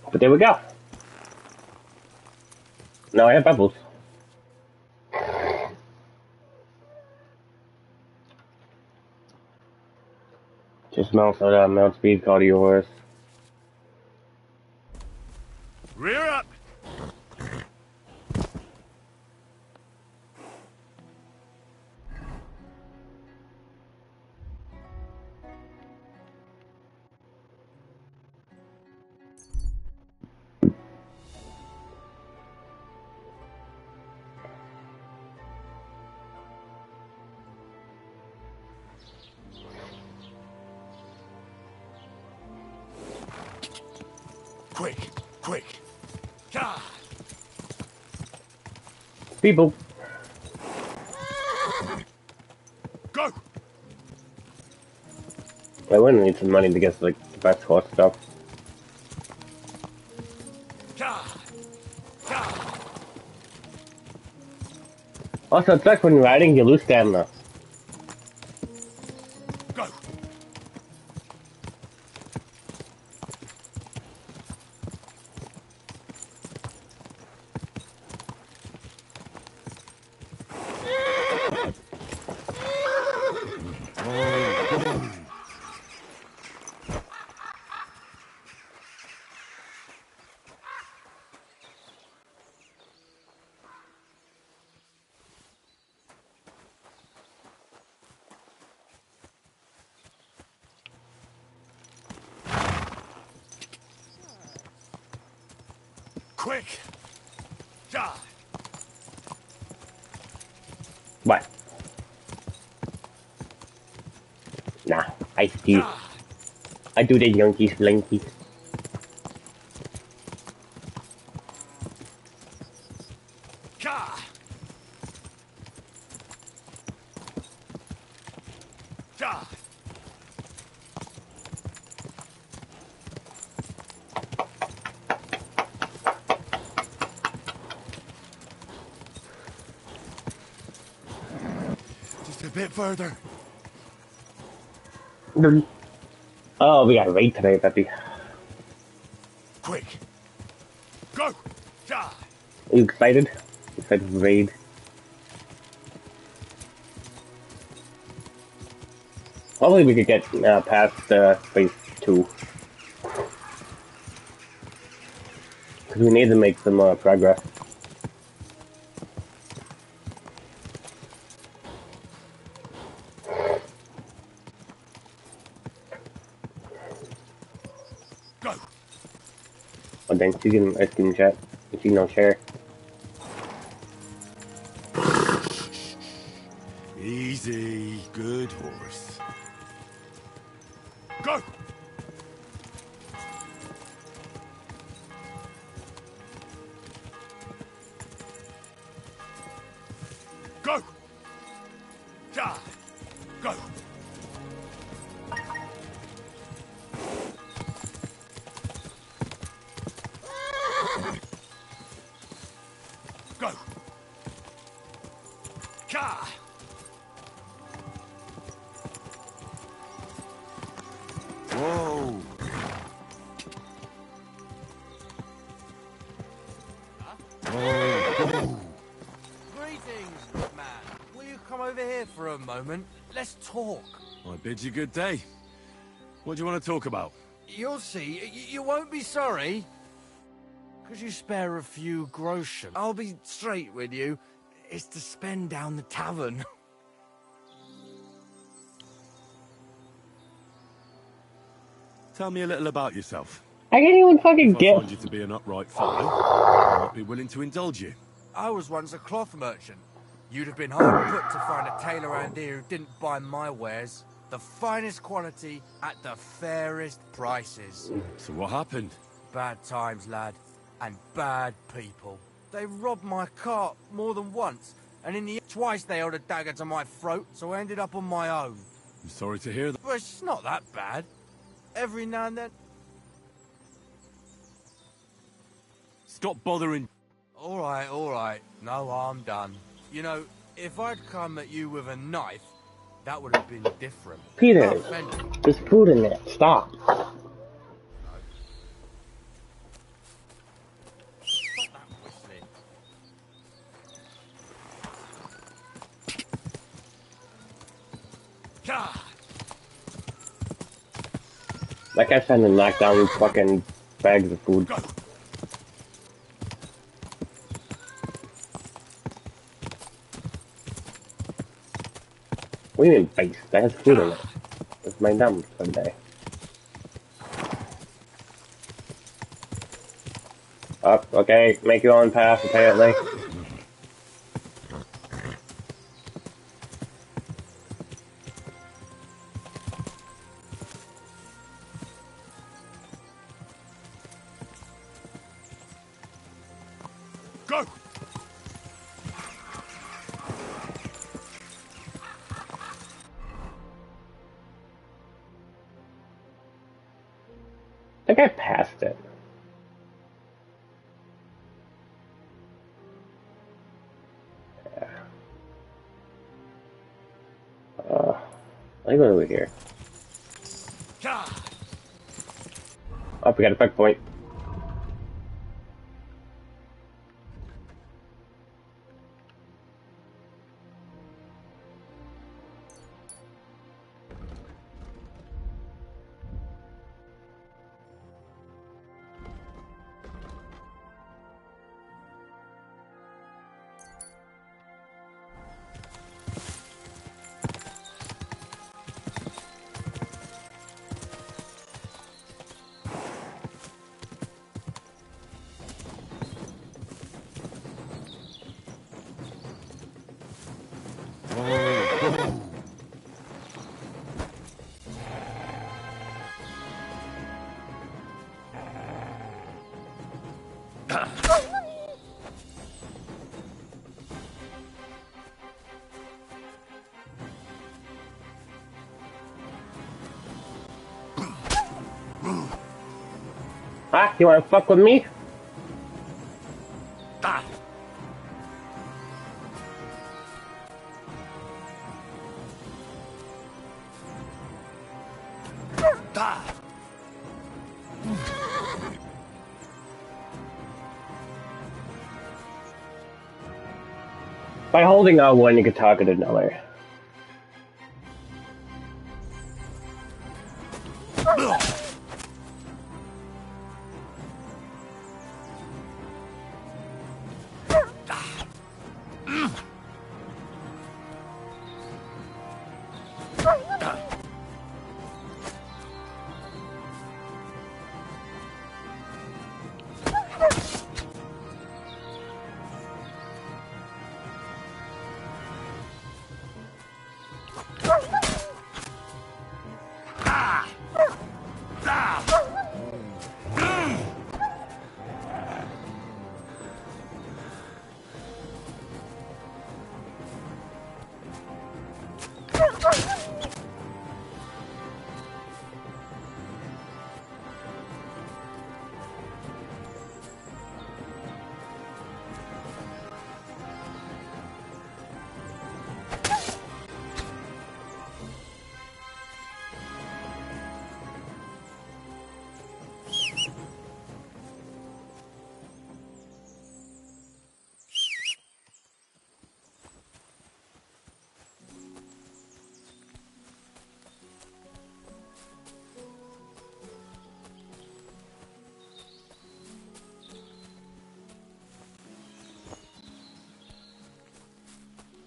But there we go. Now I have pebbles. Just mount so that mount speed call to your horse. Rear up! Quick, quick. Ka! People. Go! I wouldn't need some money to get like the best horse stuff. Ka! Ka! Also, it's like when you're riding, you lose stamina. Go! Quick! Ja! What? Nah, I do. I do the Yankees blinky. Ka! Ja! bit further. Oh, we got a raid today, Peppy. Quick. Go! Die! Are you excited? Excited for raid? Hopefully we could get past phase 2. Because we need to make some progress. Go! Oh dang, she's getting ice cream chat. She no share. Easy, good horse. Go! Go! Die! Go! Go! Ka! Whoa! Greetings, good man. Will you come over here for a moment? Let's talk. I bid you good day. What do you want to talk about? You'll see. You won't be sorry. Could you spare a few groschen? I'll be straight with you. It's to spend down the tavern. Tell me a little about yourself. I can't even fucking If I get. find you to be an upright fellow, I might be willing to indulge you. I was once a cloth merchant. You'd have been hard put to find a tailor around here who didn't buy my wares. The finest quality at the fairest prices. So what happened? Bad times, lad. And bad people. They robbed my cart more than once. And in the twice they held a dagger to my throat, so I ended up on my own. I'm sorry to hear that. But it's not that bad. Every now and then... Stop bothering. All right. No, I'm done. You know, if I'd come at you with a knife, that would have been different. Peter, there's food in there. Stop. That guy's trying to knock down fucking bags of food. What do you mean base? That has food in it. It's my dumb someday. Up, okay, make your own path apparently. Go! I think I passed it. Yeah. Let me go over here. Oh, we got a checkpoint. Ah, you wanna fuck with me? By holding R1, you can target another.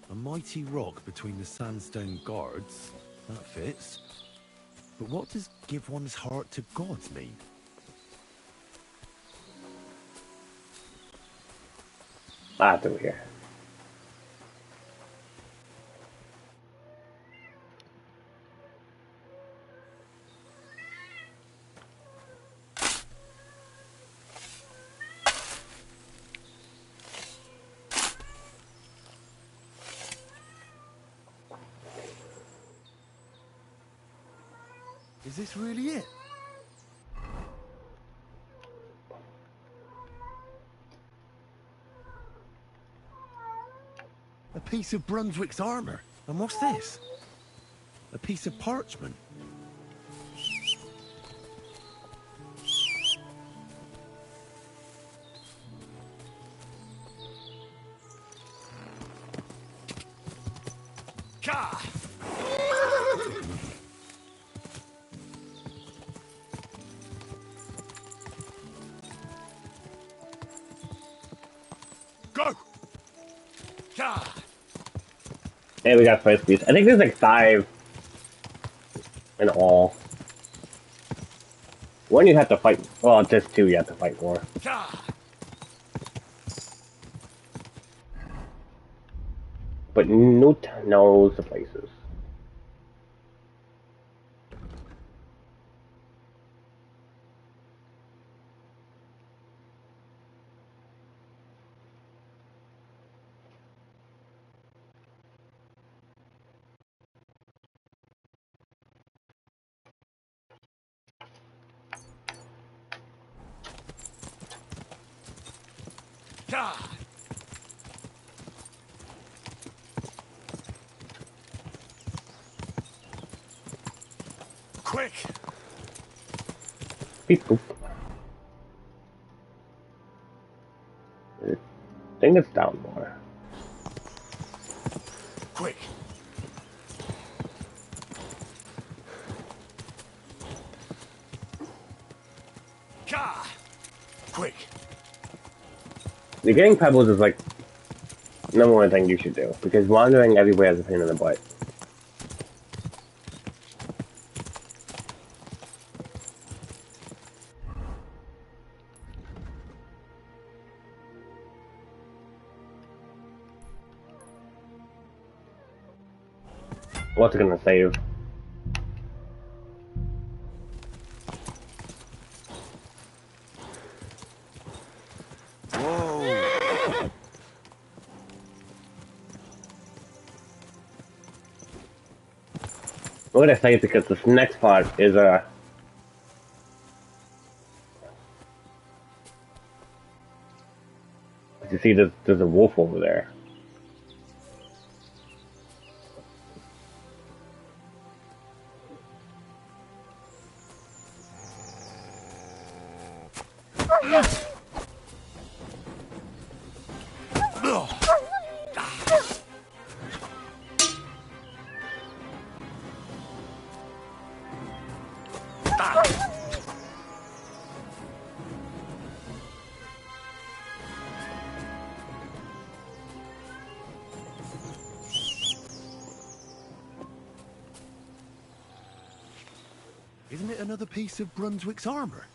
A mighty rock between the sandstone guards. That fits. But what does give one's heart to God mean? Through here. Is this really it? A piece of Brunswick's armor. And what's this? A piece of parchment. Go! Hey, we got first piece. I think there's like 5 in all. One you have to fight. Well, just 2 you have to fight for. But Newt knows the places. Quick! Beep boop. I think it's down more. Quick! Quick! The getting pebbles is like number one thing you should do, because wandering everywhere is a pain in the butt. What's it gonna save? Whoa! We're gonna save because this next part is you see there's a wolf over there. Isn't it another piece of Brunswick's armor?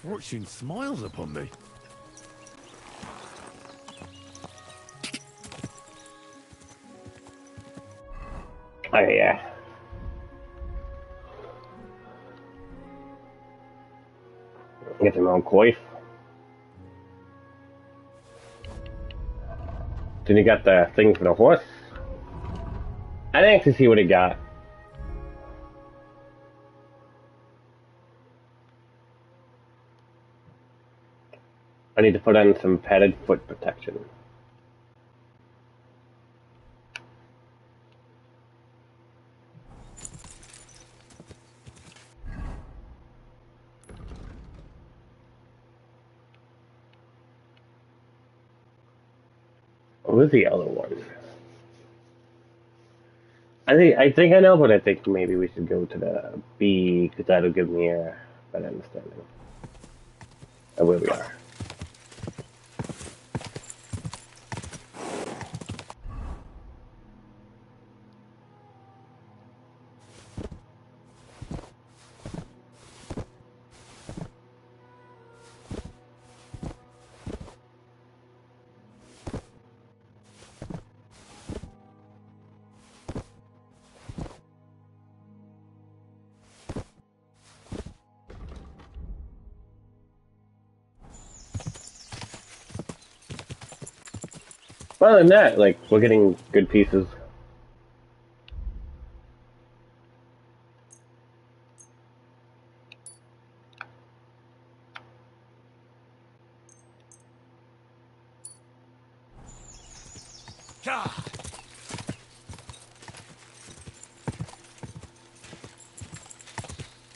Fortune smiles upon me. Oh yeah. Get some own coif. Then you got the thing for the horse. I didn't actually see what he got. I need to put on some padded foot protection. What was the other one? I think I know, but I think maybe we should go to the B because that'll give me a better understanding of where we are. Other than that, like, we're getting good pieces.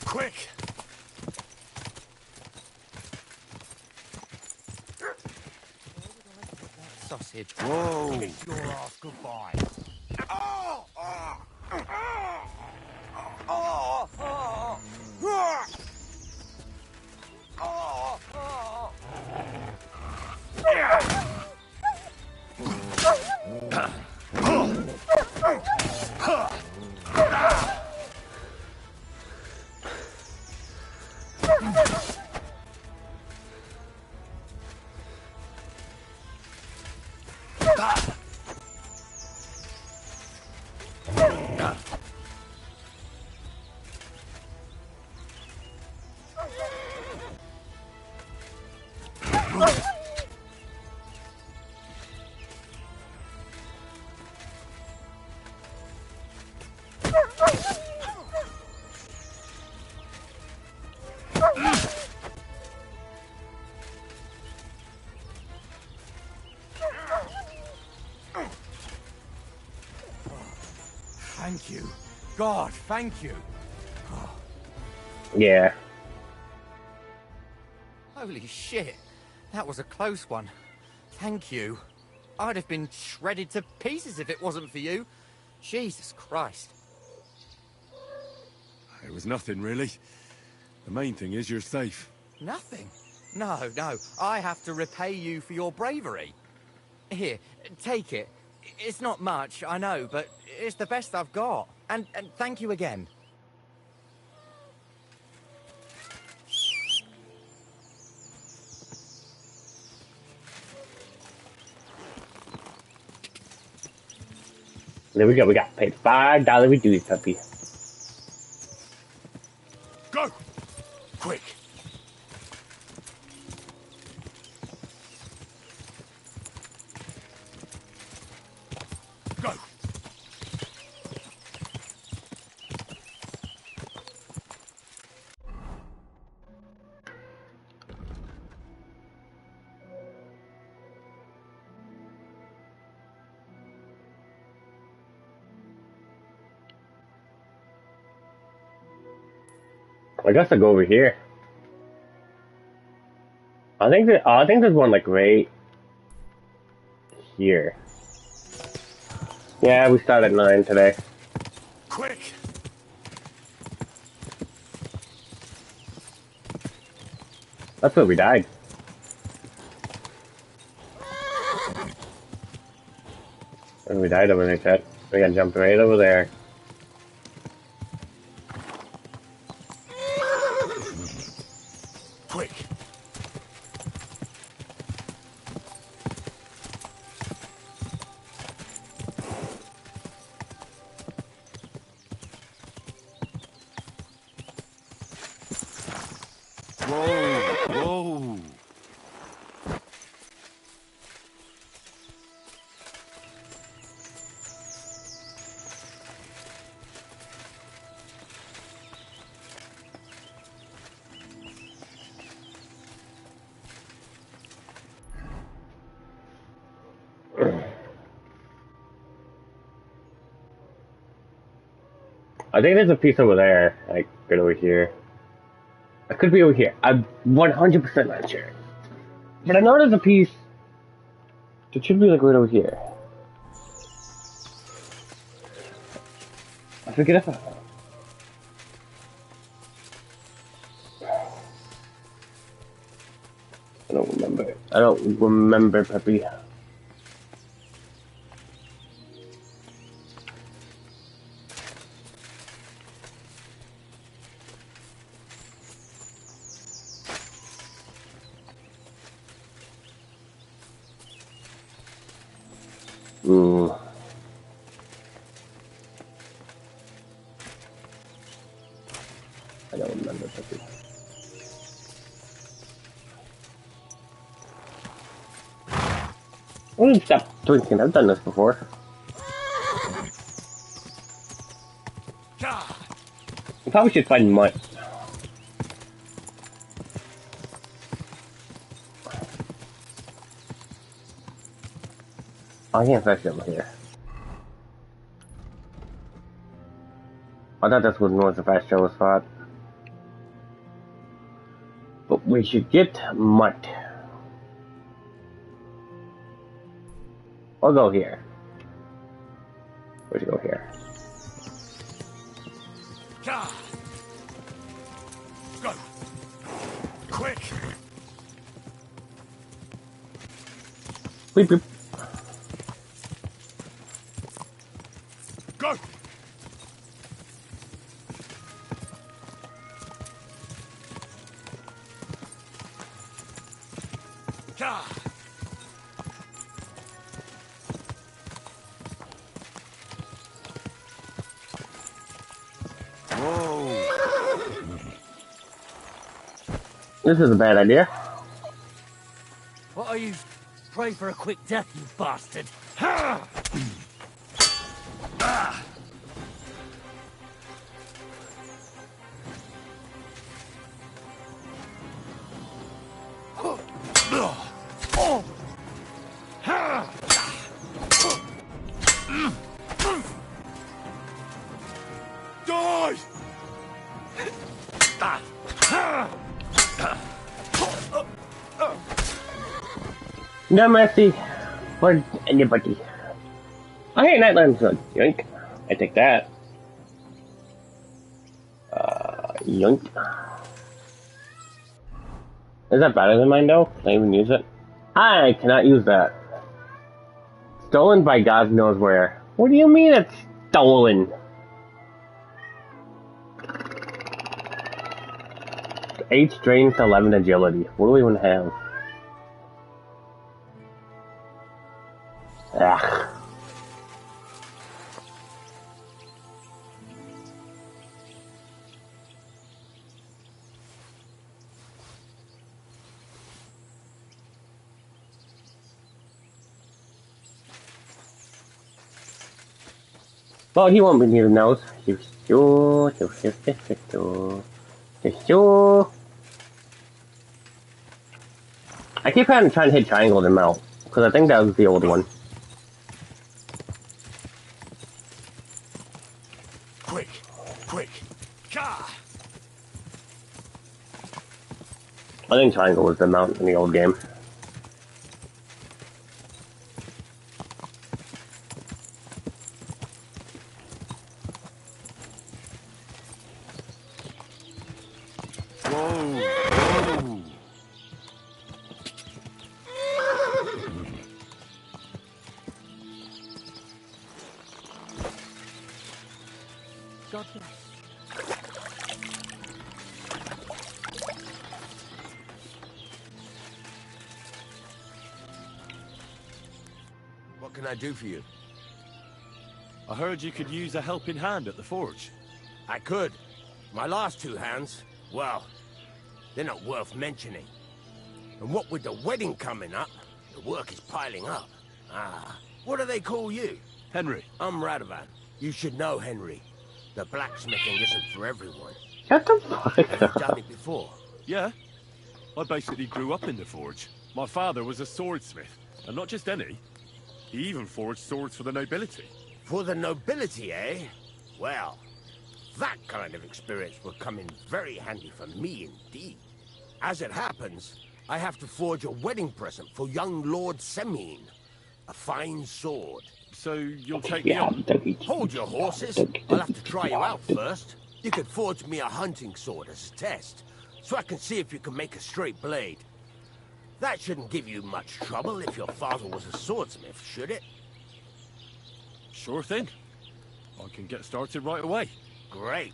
Quick! Sausage. Whoa! Kiss your ass goodbye. Oh! Oh! Oh! Oh! Oh! Oh! Thank you. God, thank you. Yeah. Holy shit. That was a close one. Thank you. I'd have been shredded to pieces if it wasn't for you. Jesus Christ. It was nothing, really. The main thing is you're safe. Nothing? No, no. I have to repay you for your bravery. Here, take it. It's not much, I know, but it's the best I've got. And thank you again. There we go. We got paid $5 we do this puppy. Go! Quick! Go! I guess I'll go over here. I think there's one like right here. Yeah, we start at 9 today. Quick! That's where we died. Where we died over there, Chet. We gotta jump right over there. I think there's a piece over there. Like, right over here. It could be over here. I'm 100% not sure. But I know there's a piece. It should be like right over here. I forget if I don't remember. I don't remember, Peppy. I don't remember, Peppy. I'm gonna stop drinking. I've done this before. I probably should find mud. I can't fetch it over here. I thought this was the fast travel spot. But we should get mud. I'll go here. We should go here. Go! Quick! Beep, beep. Go! This is a bad idea. What are you? Pray for a quick death, you bastard. No mercy for anybody. Okay, Nightland's good. Yoink. I take that. Yoink. Is that better than mine though? Can I even use it? I cannot use that. Stolen by God knows where. What do you mean it's stolen? 8 strength, 11 agility. What do we even have? Ugh. Well, he won't be near the nose. I keep trying to hit triangle to melt, because I think that was the old one. Quick! Quick! I think triangle was the mount in the old game. God bless. What can I do for you? I heard you could use a helping hand at the forge. I could. My last 2 hands, well, they're not worth mentioning. And what with the wedding coming up, the work is piling up. What do they call you? Henry. I'm Radovan. You should know, Henry. The blacksmithing isn't for everyone. Shut the fuck Have you done it before? Yeah. I basically grew up in the forge. My father was a swordsmith, and not just any. He even forged swords for the nobility. For the nobility, eh? Well, That kind of experience will come in very handy for me indeed. As it happens, I have to forge a wedding present for young Lord Semine. A fine sword. So you'll take me on? Hold your horses. I'll have to try you out first. You could forge me a hunting sword as a test, so I can see if you can make a straight blade. That shouldn't give you much trouble if your father was a swordsmith, should it? Sure thing. I can get started right away. Great.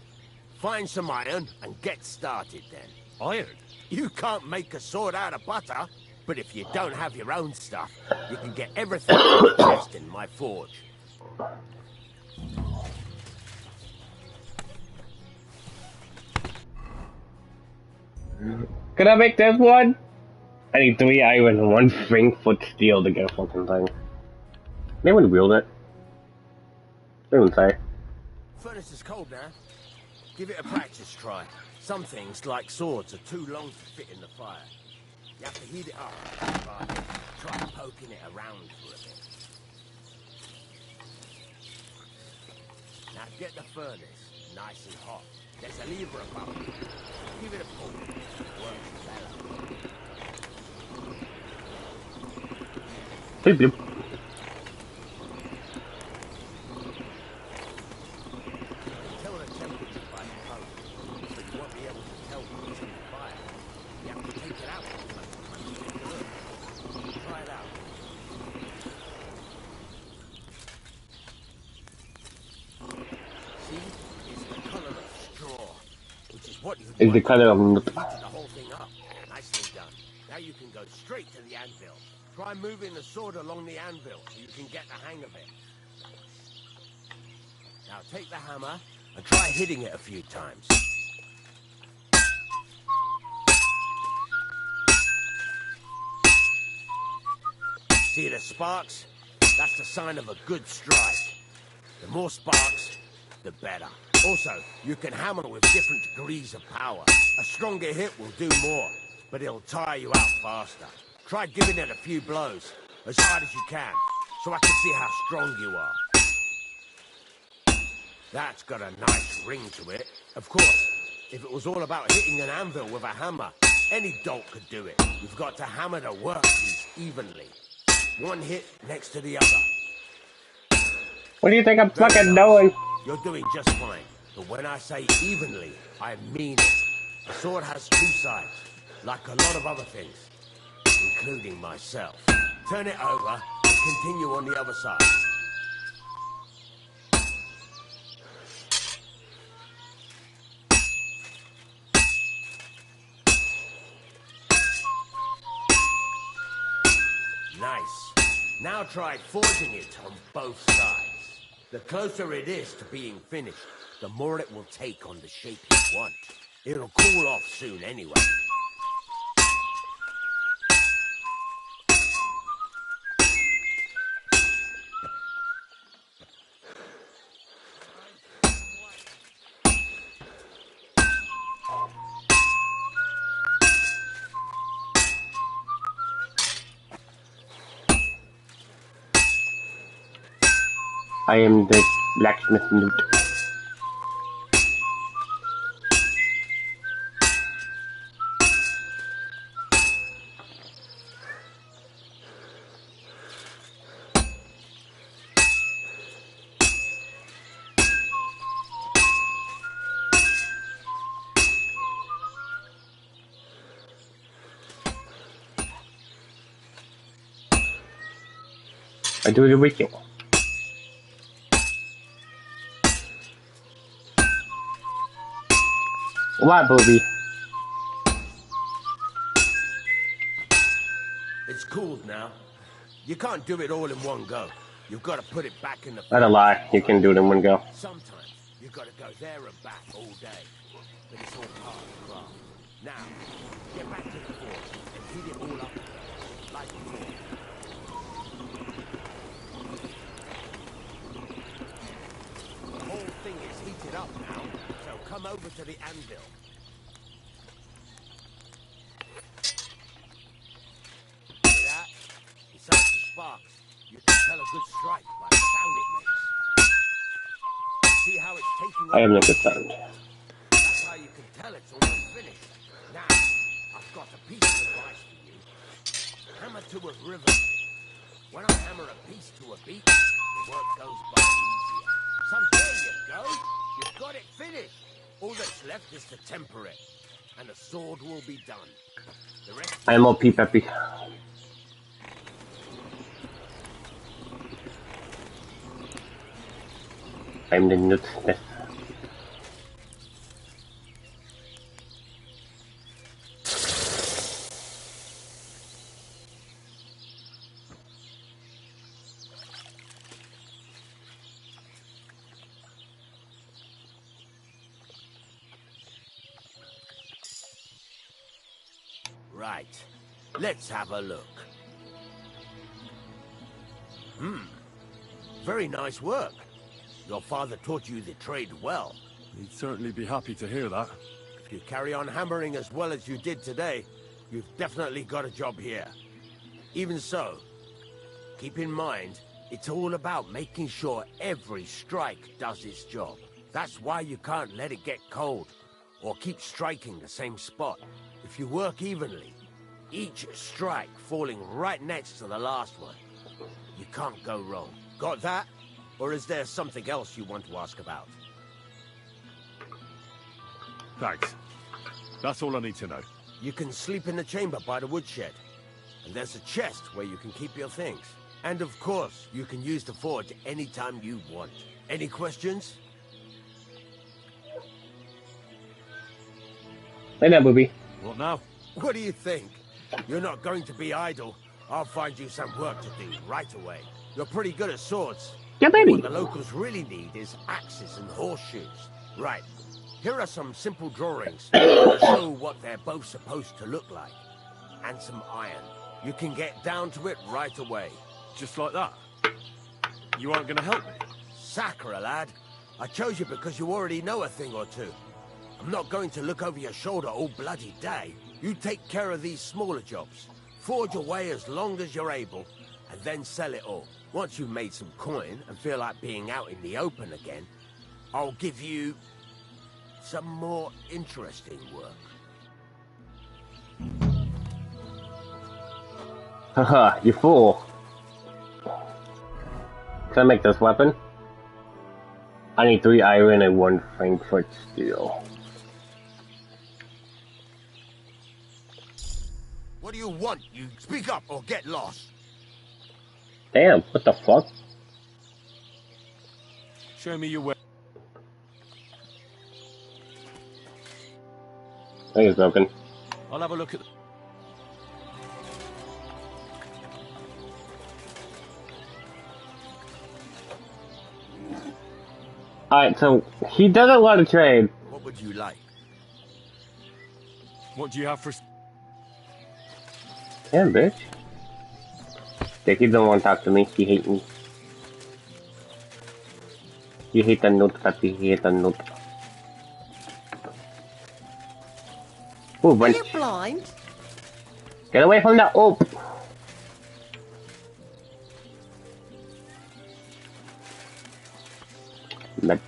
Find some iron and get started then. Iron? You can't make a sword out of butter, but if you don't have your own stuff, you can get everything from the chest in my forge. Can I make this one? I need 3 iron and 1 foot steel to get a fucking thing. They wouldn't wield it. They wouldn't say. Furnace is cold now. Give it a practice try. Some things, like swords, are too long to fit in the fire. You have to heat it up. Right. Try poking it around for a bit. Now get the furnace nice and hot. There's a lever above it. Give it a pull. Works better. Bloop, bloop. Tell the temperature by the code, but you won't be able to tell when it's in the fire. You have to take it out. Try it out. See? It's the color of straw, which is what you It's the color of heated the whole thing up. Nicely done. Now you can go straight to the anvil. Try moving the sword along the anvil so you can get the hang of it. Now take the hammer and try hitting it a few times. See the sparks? That's the sign of a good strike. The more sparks, the better. Also, you can hammer with different degrees of power. A stronger hit will do more, but it'll tire you out faster. Try giving it a few blows, as hard as you can, so I can see how strong you are. That's got a nice ring to it. Of course, if it was all about hitting an anvil with a hammer, any dolt could do it. You've got to hammer the workpiece evenly. One hit next to the other. What do you think I'm fucking doing? You're doing just fine. But when I say evenly, I mean it. A sword has 2 sides, like a lot of other things, including myself. Turn it over and continue on the other side. Nice. Now try forging it on both sides. The closer it is to being finished, the more it will take on the shape you want. It'll cool off soon anyway. I am the blacksmith newt. I do the ritual. Why, Bobby? It's cooled now. You can't do it all in one go. You've got to put it back in the... Not a lie, you can do it in one go. Sometimes you've got to go there and back all day. But it's all part of the craft. Now, get back to the forge and heat it all up again, like before. The whole thing is heated up now, so come over to the anvil. See that? Besides the sparks, you can tell a good strike by the sound it makes. See how it's taking I am over? not concerned. That's how you can tell it's almost finished. Now, I've got a piece of advice for you. Hammer to a rhythm. When I hammer a piece to a beat, the work goes by easier. So there you go. You've got it finished. All that's left is to temper it, and the sword will be done. The rest I am OP Peppy. I'm the nutsmith. Right. Let's have a look. Very nice work. Your father taught you the trade well. He'd certainly be happy to hear that. If you carry on hammering as well as you did today, you've definitely got a job here. Even so, keep in mind, it's all about making sure every strike does its job. That's why you can't let it get cold, or keep striking the same spot. If you work evenly, each strike falling right next to the last one, you can't go wrong. Got that? Or is there something else you want to ask about? Thanks. That's all I need to know. You can sleep in the chamber by the woodshed. And there's a chest where you can keep your things. And of course, you can use the forge anytime you want. Any questions? Hey there, booby. What now? What do you think? You're not going to be idle. I'll find you some work to do right away. You're pretty good at swords. Yeah, baby. What the locals really need is axes and horseshoes. Right. Here are some simple drawings that show what they're both supposed to look like. And some iron. You can get down to it right away. Just like that? You aren't going to help me? Sacre, lad. I chose you because you already know a thing or two. I'm not going to look over your shoulder all bloody day. You take care of these smaller jobs. Forge away as long as you're able, and then sell it all. Once you've made some coin and feel like being out in the open again, I'll give you some more interesting work. Haha, you fool. Can I make this weapon? I need 3 iron and 1 Frankfurt steel. What do you want? You speak up or get lost. Damn, what the fuck? Show me your way. I think it's broken. I'll have a look at the... Alright, so he doesn't want to trade. What would you like? What do you have for... Damn, bitch. Yeah, he don't want to talk to me. He hate me. You hate the note, Peppy. He hate the note. Ooh, Are you blind? Get away from the oop! But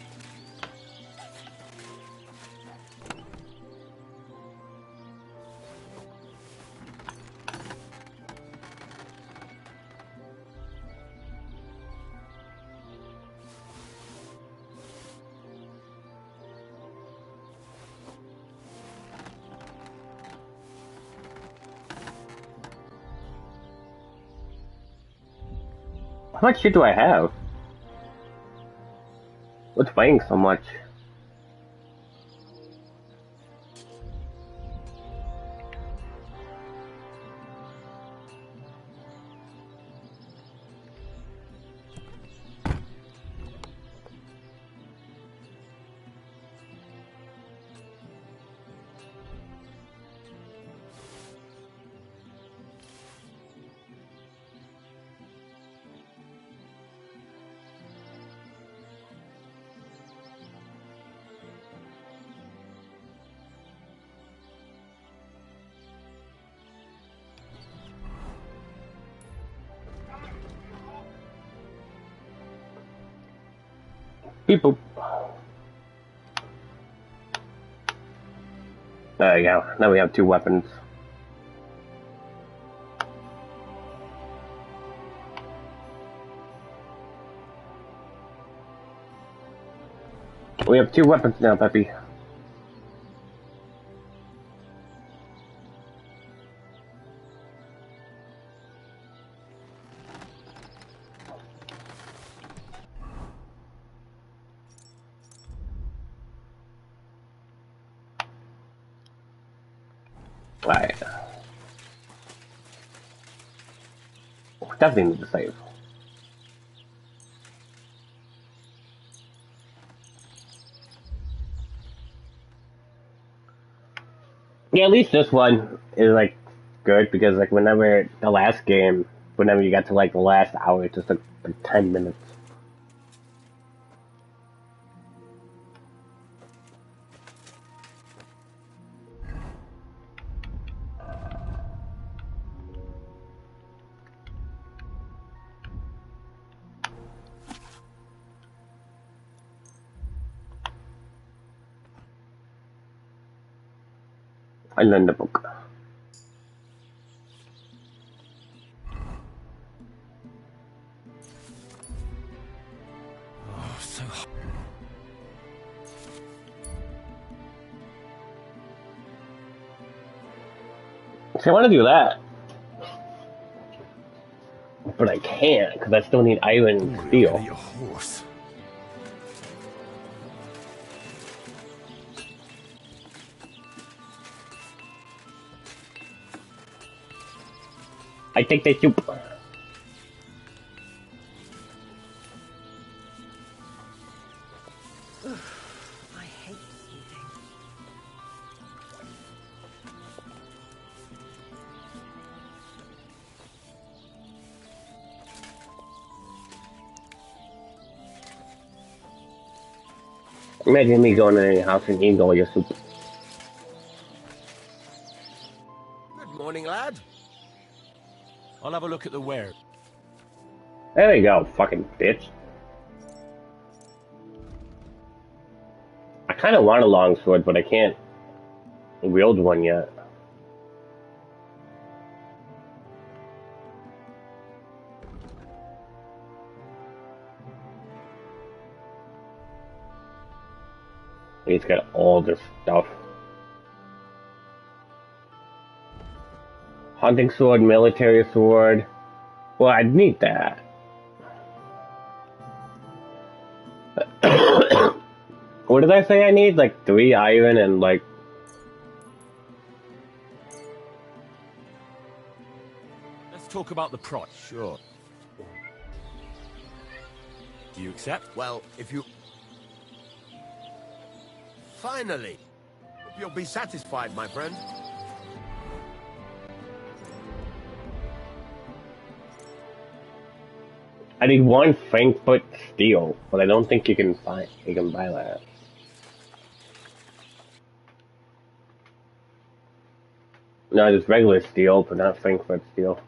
how much shit do I have? What's weighing so much? People. There you go. Now we have 2 weapons. We have 2 weapons now, Peppy. Alright. Definitely need to save. Yeah, at least this one is like good because like whenever the last game, whenever you got to like the last hour, it just took like 10 minutes. I learned the book. Oh, so hot. See, I want to do that, but I can't because I still need iron and steel. Eat a horse. I take the soup. I hate eating. Imagine me going to your house and eating all your soup. Good morning, lad. I'll have a look at the ware. There you go, fucking bitch. I kind of want a long sword, but I can't wield one yet. He's got all this stuff. Hunting sword, military sword. Well, I'd need that. What did I say I need? Like 3 iron and like... Let's talk about the price. Sure. Do you accept? Well, if you... Finally! Hope you'll be satisfied, my friend. I need 1 Frankfurt steel, but I don't think you can buy that. No, just regular steel, but not Frankfurt steel.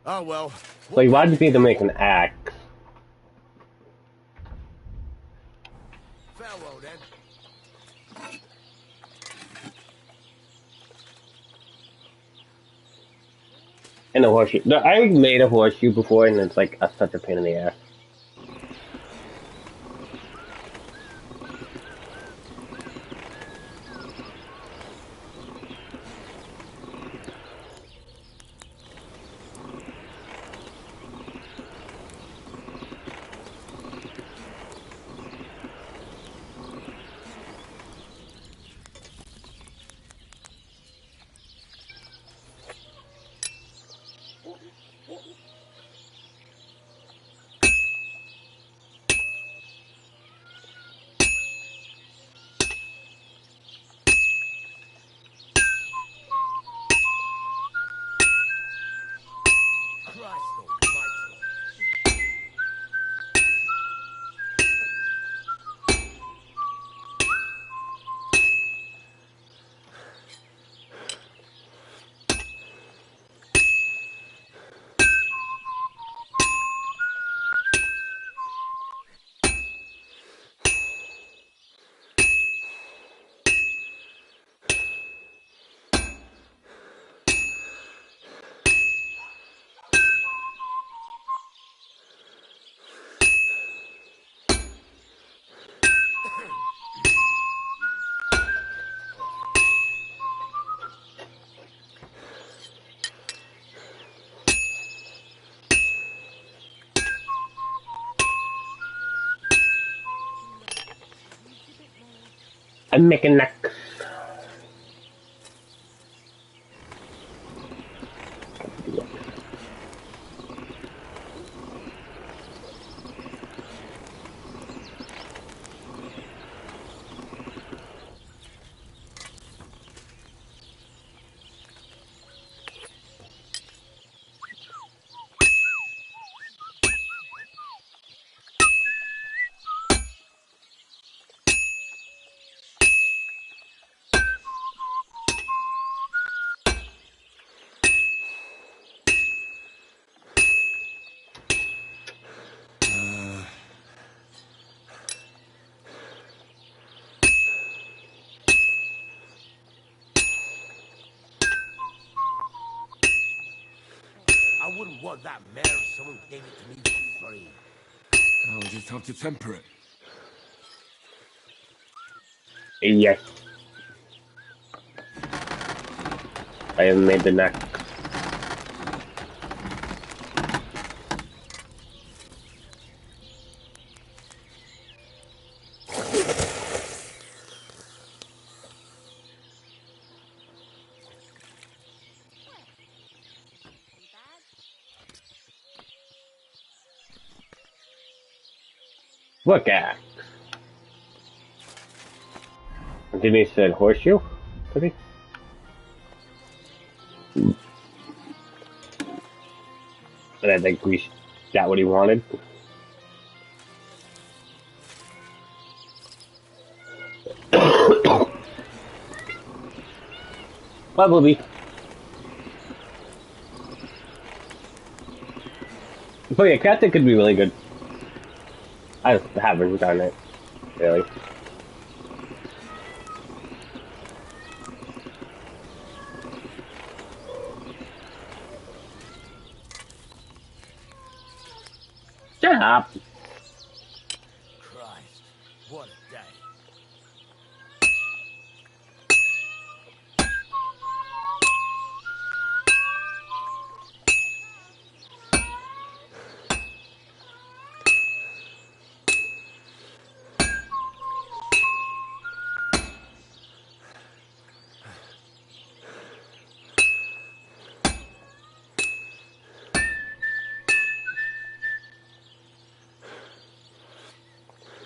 Oh, well. So you wanted me to make an axe. Farewell, then. And a horseshoe. No, I made a horseshoe before, and it's like such a pain in the ass. I'm making that. I wouldn't want that mare if someone gave it to me for free. I'll just have to temper it. Yes. I have made the neck. Look at. Didn't he said horseshoe? Did he? And I think we. That what he wanted. Probably. But yeah, Captain could be really good. I just haven't done it, really. Shut up. Christ, what a day.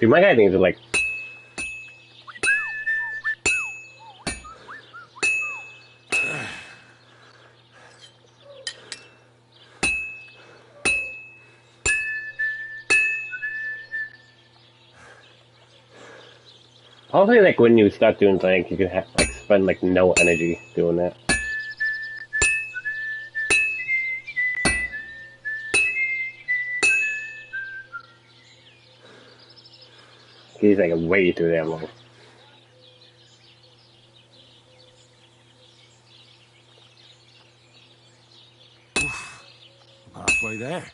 Dude, my guy needs to like. Hopefully, like when you start doing things, you can like spend like no energy doing that. He's like way too damn long. Halfway there.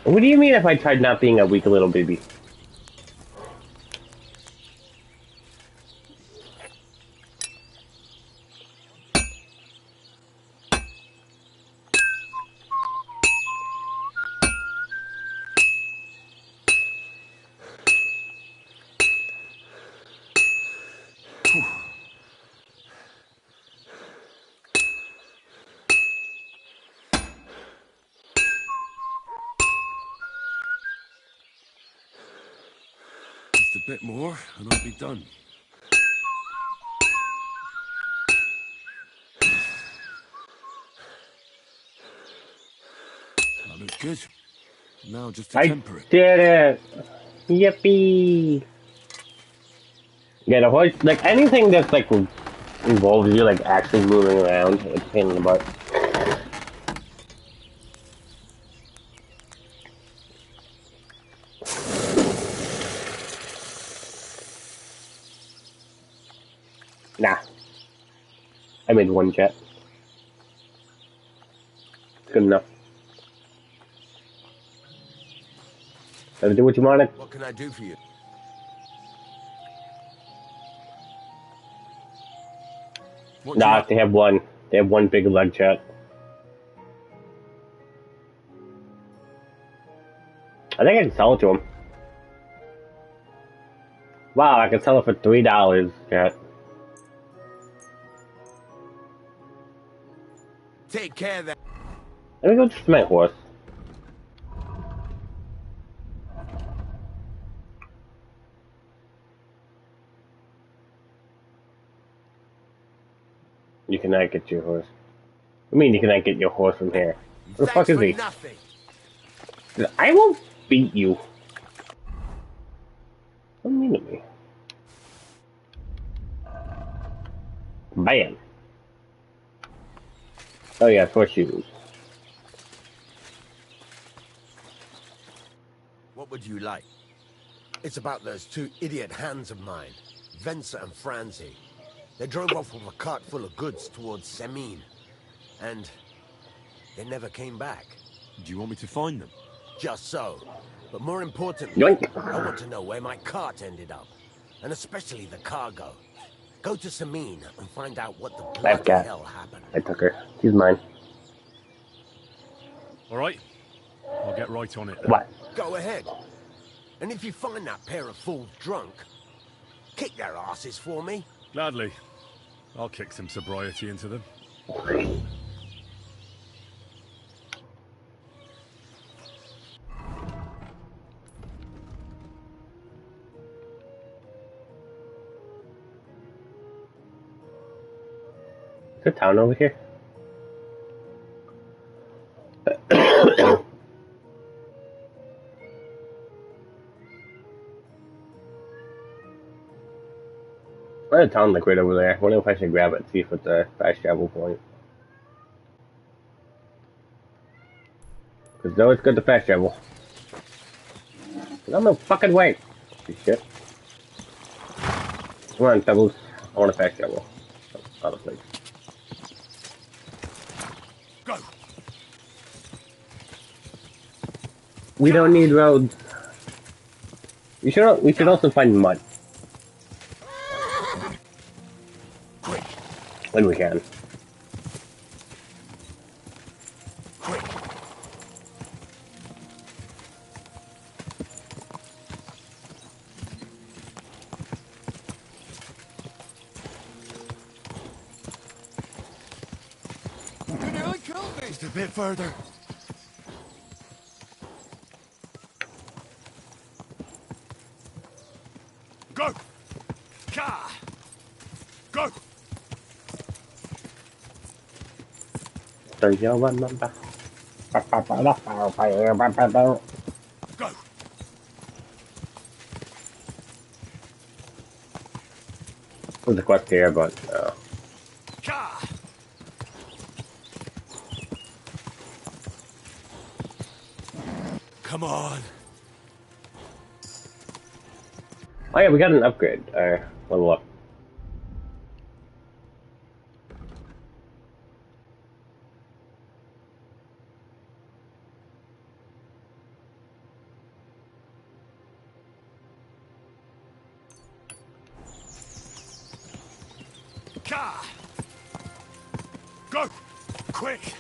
What do you mean if I tried not being a weak little baby? Just a bit more, and I'll be done. That looks good. Now just to I temper it. did it! Yippee! Yeah, the horse, like anything that's like involves you like actually moving around, it's a pain in the butt. Nah. I made one jet. Good enough. Gotta do what you wanted. What can I do for you? Nah, they have one. They have one big leg chat. I think I can sell it to him. Wow, I can sell it for $3, chat. Take care of that. Let me go to my horse. You cannot get your horse. I mean, you cannot get your horse from here. Where the fuck is he? Nothing. I will beat you. What do you mean to me? Bam. Oh yeah, horseshoes. What would you like? It's about those two idiot hands of mine, Venser and Franzi. They drove off with a cart full of goods towards Semin, and they never came back. Do you want me to find them? Just so. But more importantly, Yoink. I want to know where my cart ended up, and especially the cargo. Go to Semin and find out what the Bad bloody cat. hell happened. I took her. She's mine. All right. I'll get right on it. Then. What? Go ahead. And if you find that pair of fools drunk, kick their asses for me. Gladly. I'll kick some sobriety into them. Is there a town over here? There's a town like right over there. I wonder if I should grab it and see if it's a fast travel point. Because though it's good to fast travel. I'm no fucking way. Piece of shit. Come on, Pebbles. I want to fast travel. Other place. Go. We don't need roads. We should also find mud. Quick. When we can. Quick. You nearly killed me. Just a bit further. Go. Ka. Go. Do you remember? Go. There's a quest here, but Ka. Come on. oh yeah, we got an upgrade. Level up. Ka. Go. Quick.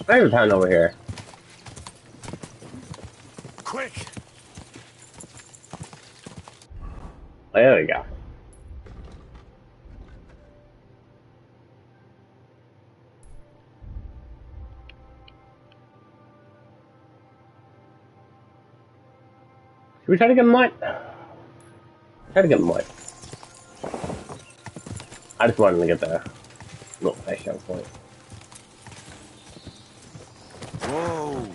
There's a town over here. Quick. Oh, there we go. Should we try to get mud? Try to get mud. I just wanted to get the little fast travel point. Whoa.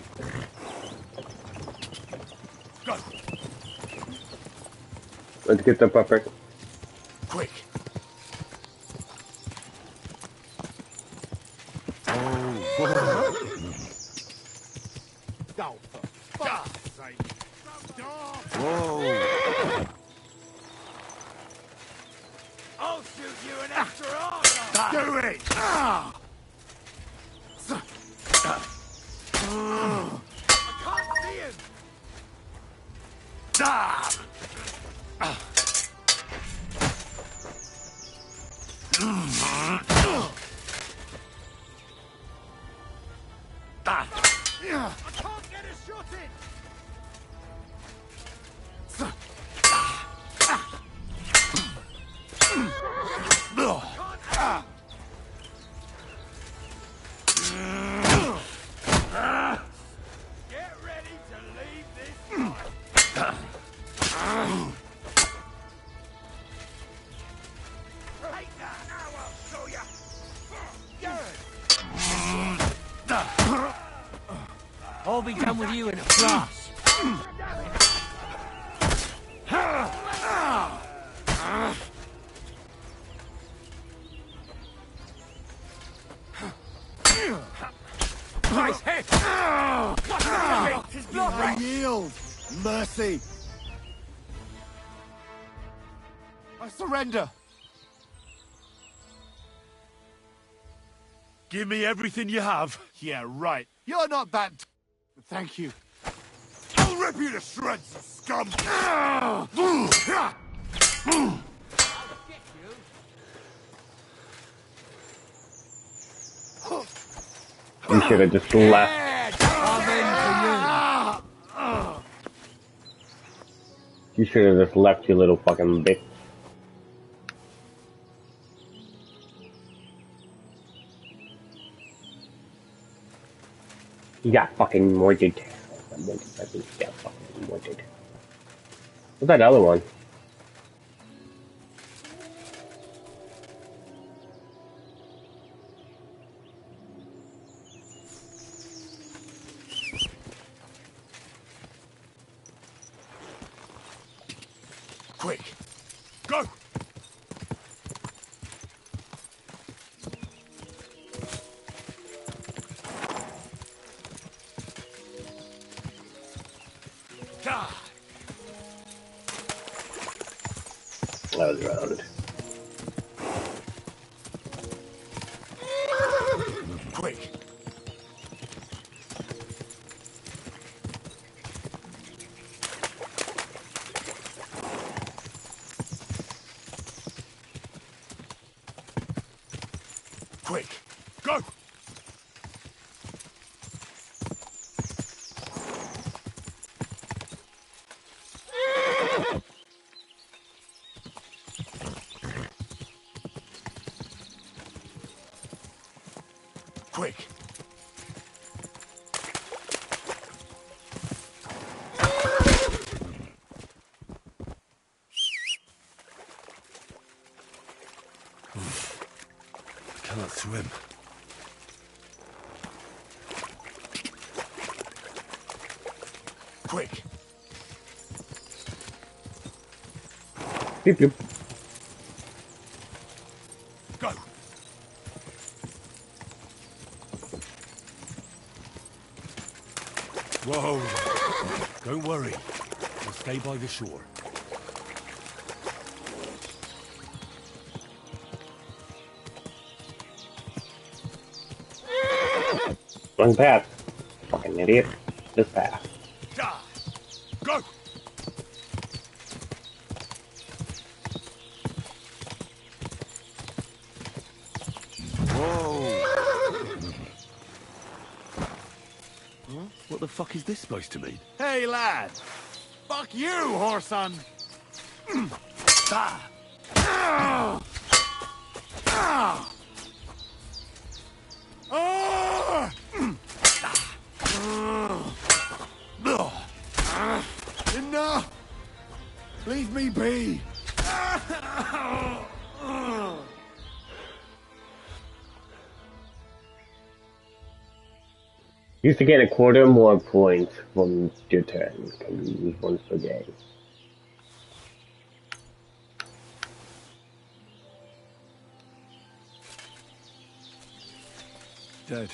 Go. Let's get the buffer. Quick. Oh. Go for fuck's sake. Whoa. I'll shoot you an extra arm. Do it. can't get a shot in! Get ready to leave this fight. Take that! Now I'll show ya! I'll be done with you in a flash. Nice hit! I yield! Mercy! I surrender! Give me everything you have. Yeah, right. You're not that... Thank you. I'll rip you to shreds, you scum! You should have just left. You should have just left, you little fucking bitch. You got fucking mortared. Yeah, fucking mortared. What's that other one? Quick! Go! That was round. Quick! Quick! Go! Quick! I can't swim. Quick! Beep, beep. Go! Whoa! Don't worry. We'll stay by the shore. Wrong path. Fucking idiot. This path. Go! Whoa! Huh? What the fuck is this supposed to mean? Hey, lad! Fuck you, whoreson! Ah! Ah! Ah! Ah! Enough! Leave me be! Used to get a quarter more points from your turn. Can you use once per game? Dead.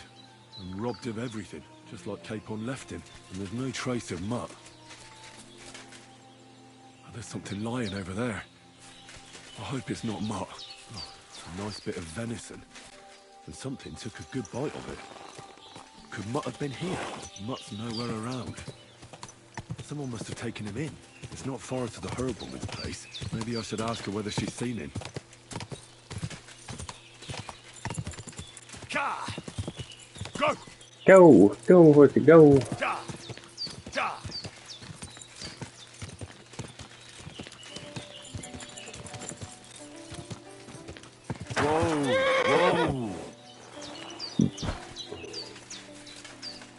And robbed of everything, just like Capon left him. And there's no trace of Mutt. Oh, there's something lying over there. I hope it's not Mutt. Oh, it's a nice bit of venison. And something took a good bite of it. Could Mutt have been here? Mutt's nowhere around. Someone must have taken him in. It's not far to the herbalist's place. Maybe I should ask her whether she's seen him. Go! Go, horse, go. Whoa!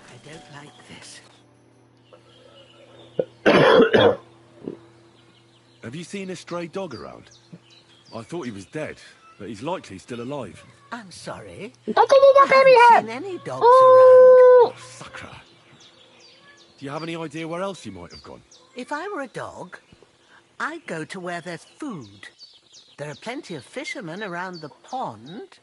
I don't like this. Have you seen a stray dog around? I thought he was dead, but he's likely still alive. I'm sorry. Don't take your baby I head! haven't seen any dogs around. Sakra. Do you have any idea where else he might have gone? If I were a dog, I'd go to where there's food. There are plenty of fishermen around the pond,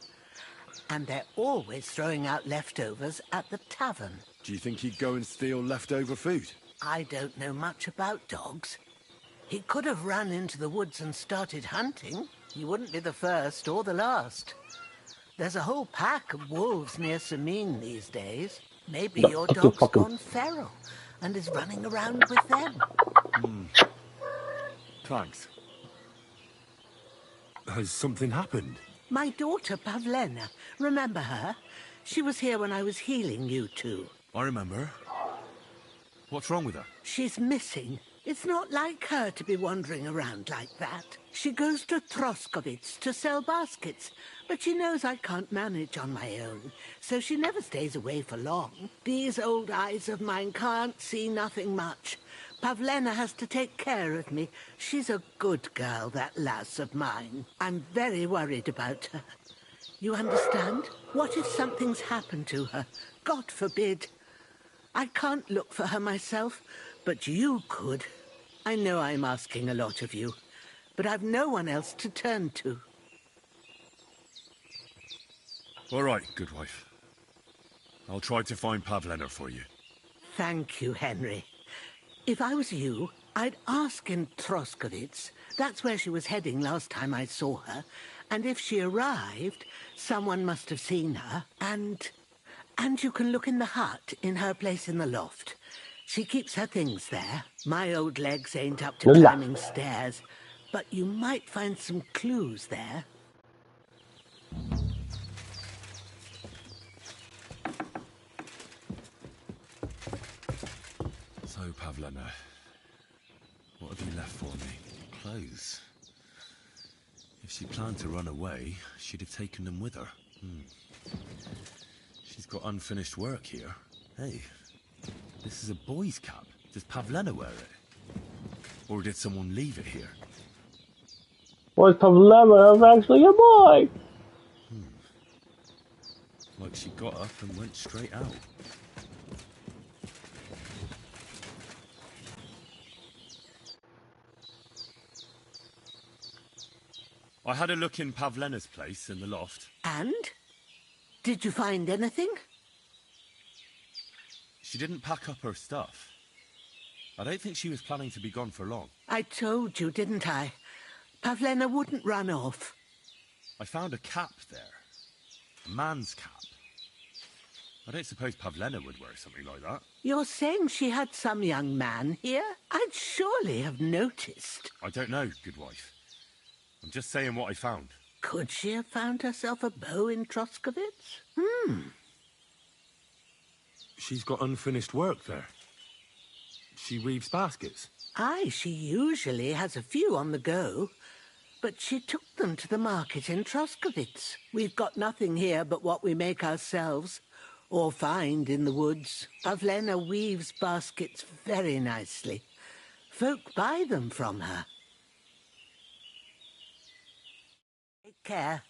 and they're always throwing out leftovers at the tavern. Do you think he'd go and steal leftover food? I don't know much about dogs. He could have run into the woods and started hunting. He wouldn't be the first or the last. There's a whole pack of wolves near Sameen these days. Maybe your dog's gone feral and is running around with them. Thanks. Has something happened? My daughter, Pavlena. Remember her? She was here when I was healing you two. I remember. What's wrong with her? She's missing. It's not like her to be wandering around like that. She goes to Troskovitz to sell baskets, but she knows I can't manage on my own, so she never stays away for long. These old eyes of mine can't see nothing much. Pavlena has to take care of me. She's a good girl, that lass of mine. I'm very worried about her. You understand? What if something's happened to her? God forbid. I can't look for her myself, but you could. I know I'm asking a lot of you, but I've no one else to turn to. All right, good wife. I'll try to find Pavlena for you. Thank you, Henry. If I was you, I'd ask in Troskovitz. That's where she was heading last time I saw her. And if she arrived, someone must have seen her. And you can look in the hut in her place in the loft. She keeps her things there. My old legs ain't up to climbing stairs, but you might find some clues there. So, Pavlena, what have you left for me? Clothes. If she planned to run away, she'd have taken them with her. She's got unfinished work here. Hey, this is a boy's cap. Does Pavlena wear it? Or did someone leave it here? Was Pavlena actually a boy? Like she got up and went straight out. I had a look in Pavlena's place in the loft. And? Did you find anything? She didn't pack up her stuff. I don't think she was planning to be gone for long. I told you, didn't I? Pavlena wouldn't run off. I found a cap there. A man's cap. I don't suppose Pavlena would wear something like that. You're saying she had some young man here? I'd surely have noticed. I don't know, good wife. I'm just saying what I found. Could she have found herself a beau in Troskovitz? She's got unfinished work there. She weaves baskets. Aye, she usually has a few on the go. But she took them to the market in Troskovitz. We've got nothing here but what we make ourselves, or find in the woods. Pavlena weaves baskets very nicely. Folk buy them from her. Take care.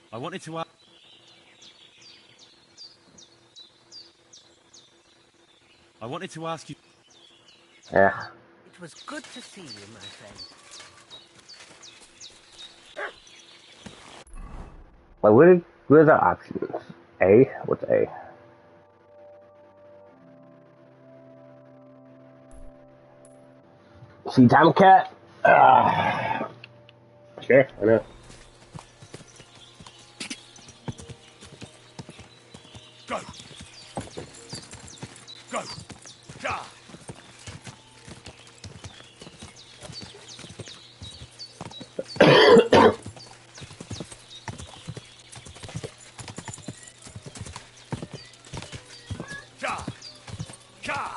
I wanted to ask... you... Yeah. It was good to see you, my friend. Well, what are the options? A? What's A? See Tomcat? Sure, I know. Go! Go! Ja! Ja! Ja!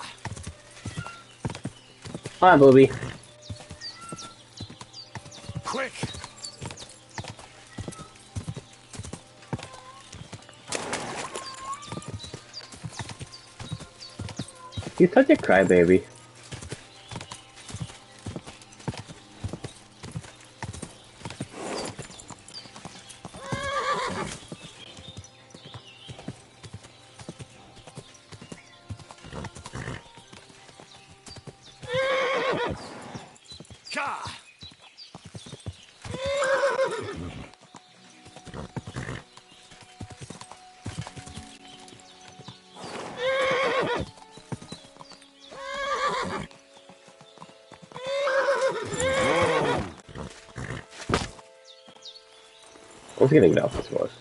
Hi, Booby. Quick! You're such a crybaby. Ja! I was getting it off this was.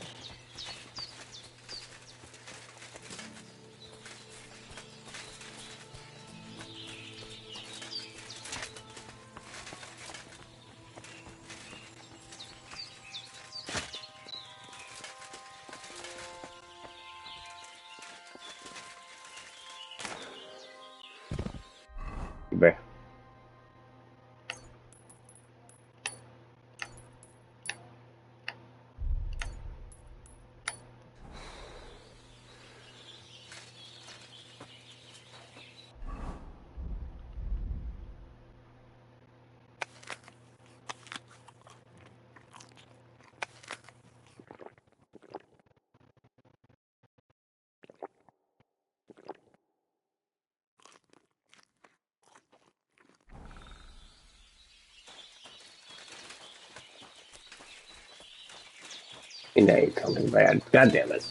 Bear. You know, it's something bad. God damn it.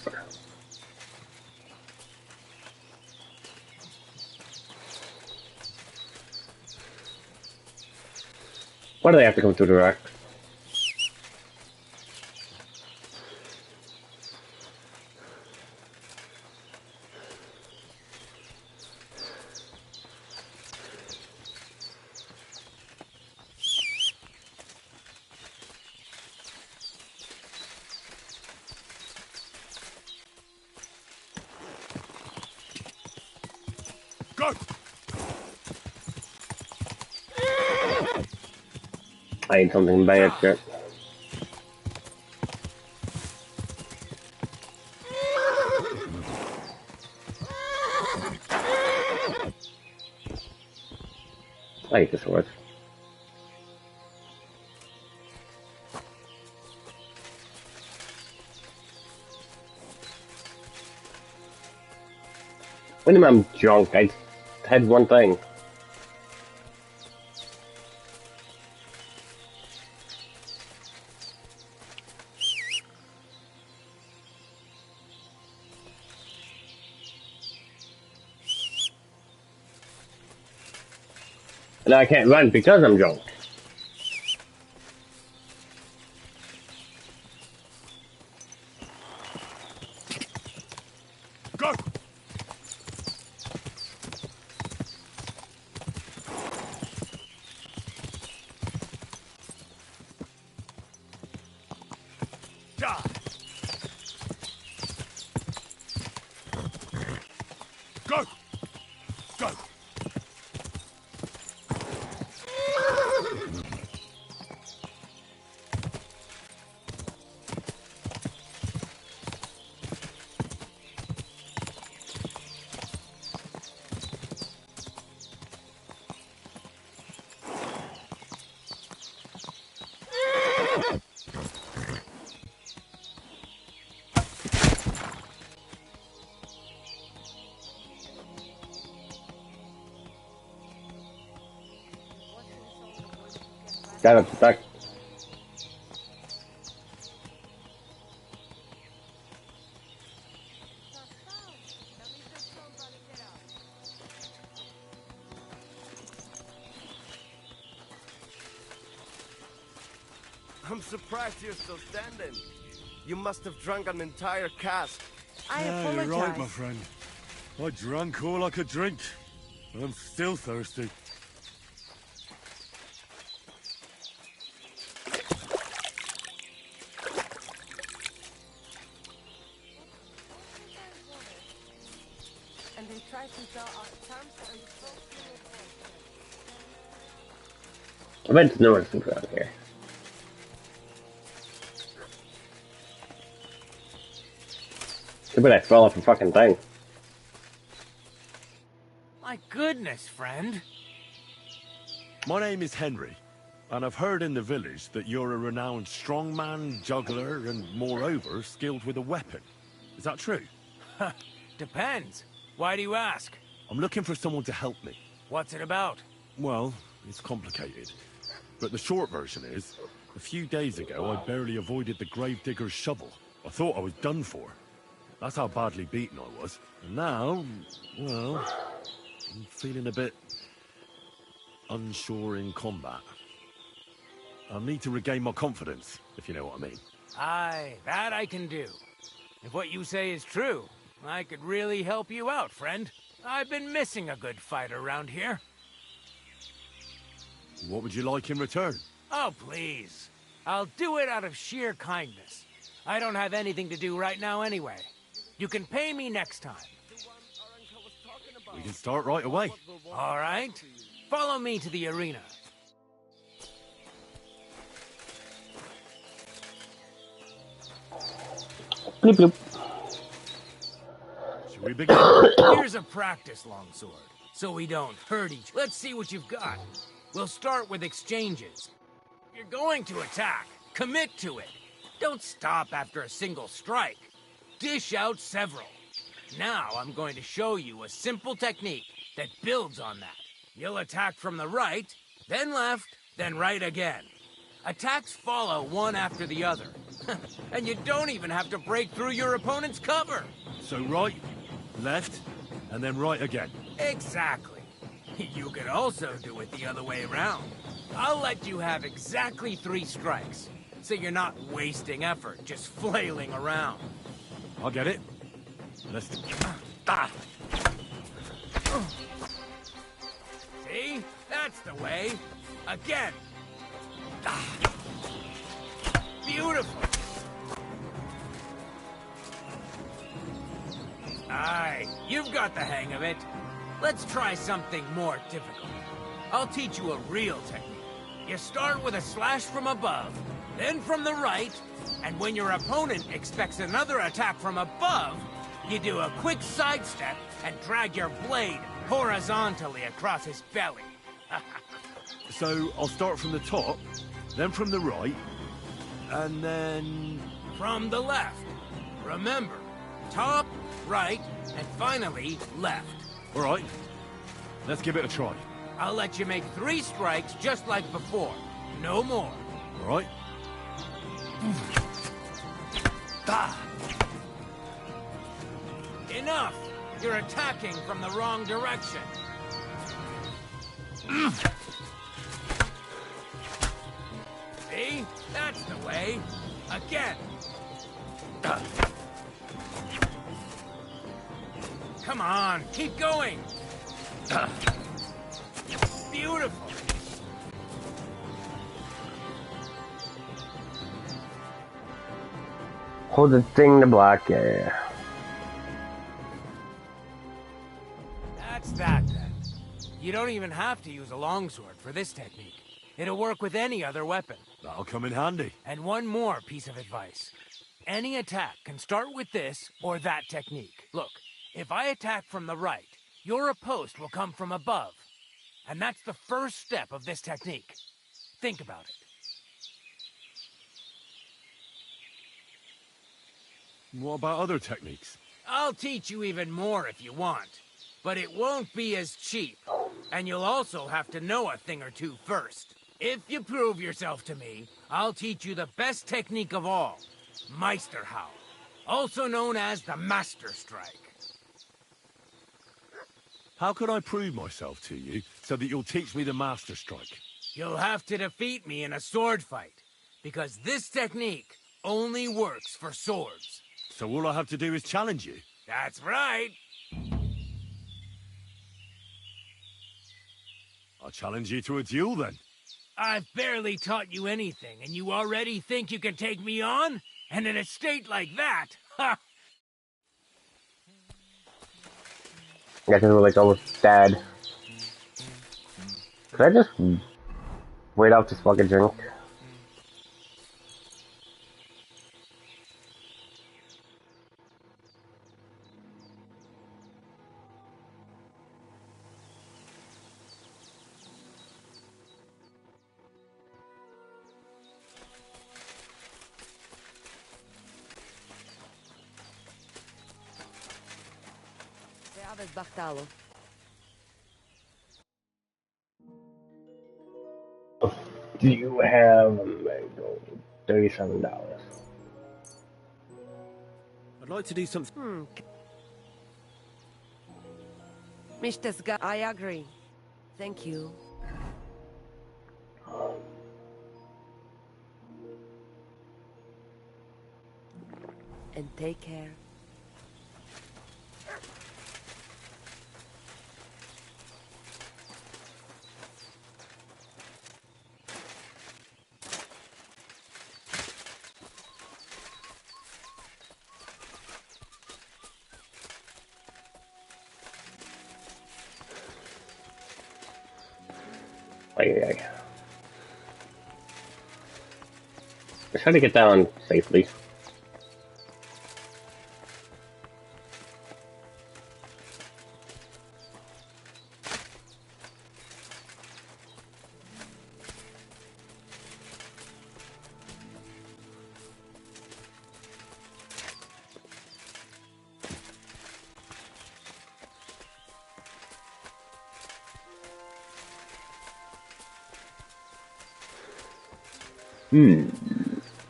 Why do they have to come through the rock? Go! I need something bad, shit. I hate this horse. When I'm drunk, I had one thing. And now I can't run because I'm drunk. Go! Ja! Go! Go! Got it stuck. I'm surprised you're still standing. You must have drunk an entire cask. I Yeah, apologize. you're right, my friend. I drank all I could drink. I'm still thirsty. And they tried to draw up terms and I bet there's nowhere to around here. Too bad I fell off a fucking thing. My goodness, friend. My name is Henry, and I've heard in the village that you're a renowned strongman, juggler, and moreover, skilled with a weapon. Is that true? Depends. Why do you ask? I'm looking for someone to help me. What's it about? Well, it's complicated. But the short version is, a few days ago I barely avoided the gravedigger's shovel. I thought I was done for. That's how badly beaten I was. And now, well, I'm feeling a bit unsure in combat. I need to regain my confidence, if you know what I mean. Aye, that I can do. If what you say is true, I could really help you out, friend. I've been missing a good fighter around here. What would you like in return? Oh, please. I'll do it out of sheer kindness. I don't have anything to do right now anyway. You can pay me next time. We can start right away. All right. Follow me to the arena. Bloop, bloop. Should we begin? Here's a practice longsword, so we don't hurt each. Let's see what you've got. We'll start with exchanges. If you're going to attack, commit to it. Don't stop after a single strike. Dish out several. Now I'm going to show you a simple technique that builds on that. You'll attack from the right, then left, then right again. Attacks follow one after the other. And you don't even have to break through your opponent's cover. So right, left, and then right again. Exactly. You could also do it the other way around. I'll let you have exactly 3 strikes, so you're not wasting effort just flailing around. I'll get it. Let's... See? That's the way. Again. Beautiful. Aye, you've got the hang of it. Let's try something more difficult. I'll teach you a real technique. You start with a slash from above, then from the right, and when your opponent expects another attack from above, you do a quick sidestep and drag your blade horizontally across his belly. So I'll start from the top, then from the right, and then... From the left. Remember, top, right, and finally left. All right, let's give it a try. I'll let you make 3 strikes just like before. No more. All right. Enough! You're attacking from the wrong direction. See? That's the way. Again. Come on, keep going. Beautiful. Hold the thing to block, yeah. That's that then. You don't even have to use a longsword for this technique. It'll work with any other weapon. That'll come in handy. And one more piece of advice. Any attack can start with this or that technique. Look, if I attack from the right, your riposte will come from above. And that's the first step of this technique. Think about it. What about other techniques? I'll teach you even more if you want. But it won't be as cheap. And you'll also have to know a thing or two first. If you prove yourself to me, I'll teach you the best technique of all. Meisterhowl. Also known as the Master Strike. How can I prove myself to you so that you'll teach me the Master Strike? You'll have to defeat me in a sword fight. Because this technique only works for swords. So all I have to do is challenge you? That's right. I'll challenge you to a duel then. I've barely taught you anything, and you already think you can take me on? And in a state like that? Ha! I guess we're like almost dead. Could I just wait out this fucking drink? Do you have $37? I'd like to do something. Mr. Scott, I agree. Thank you. And take care. Just trying to get down safely.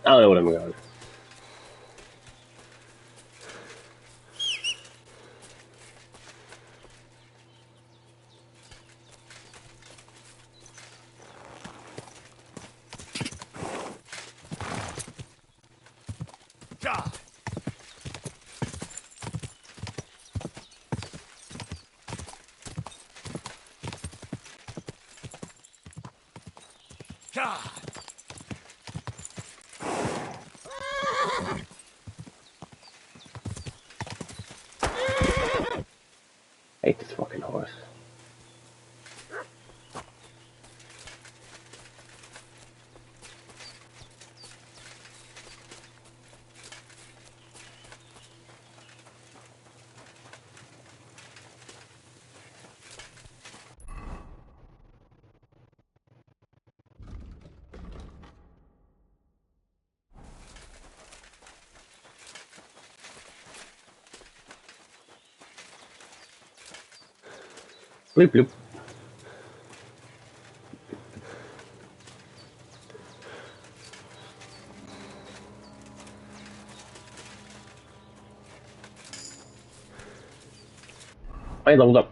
I don't know what I'm going. God. God. I hate this fucking horse. Bloop bloop. I leveled up.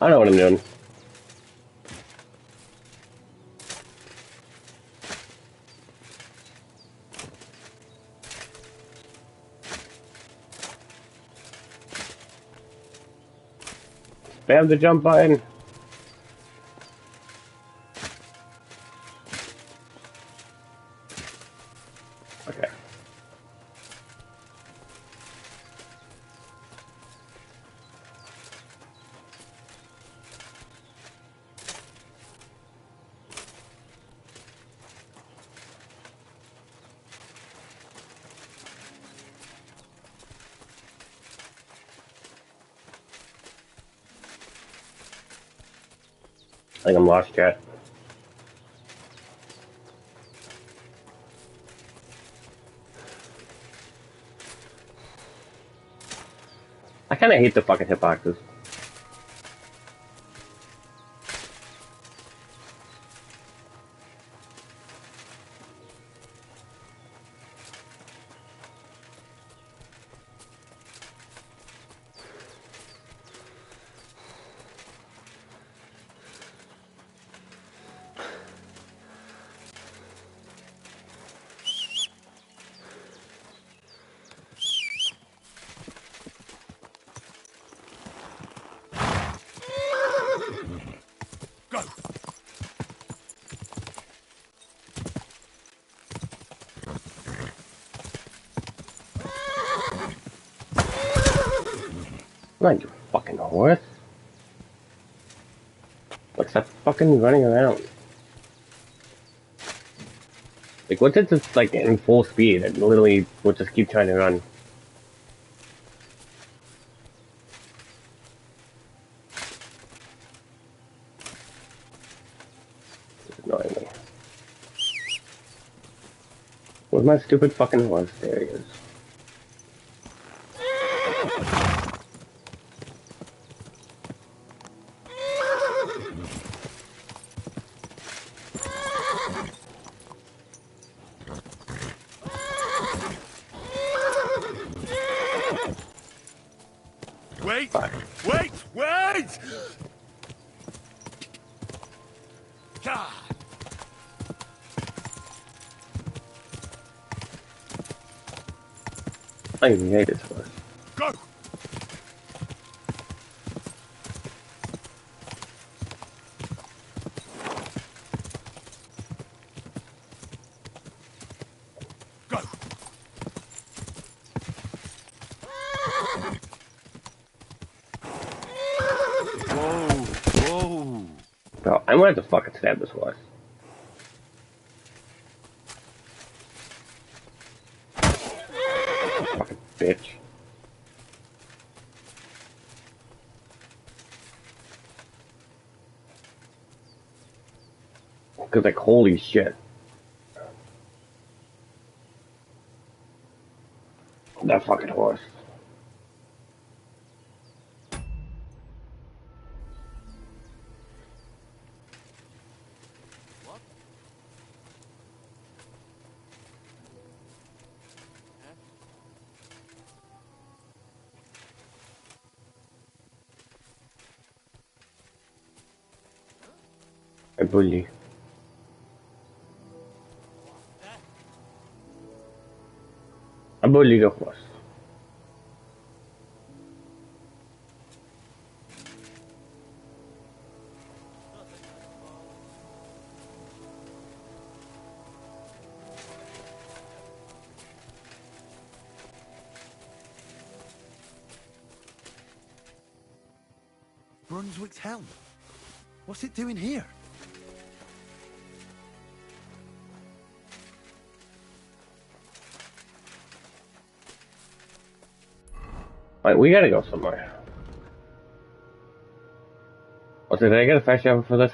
I know what I'm doing. Spam the jump button. Okay. Like I'm lost, chat. I kind of hate the fucking hitboxes. Go! Not you fucking horse. Like, stop fucking running around. Like, what's it just, like, in full speed and literally will just keep trying to run? It's annoying me. Where's my stupid fucking horse? There he is. Wait! Wait! Wait! God! I even made this horse. Go! Go! Whoa, whoa. Bro, I'm gonna have to fucking stab this horse. Fucking bitch. Cause like, holy shit. That fucking horse. I bully. I bully the horse. Brunswick's helm. What's it doing here? Alright, we gotta go somewhere. What's it? Did I get a fast travel for this?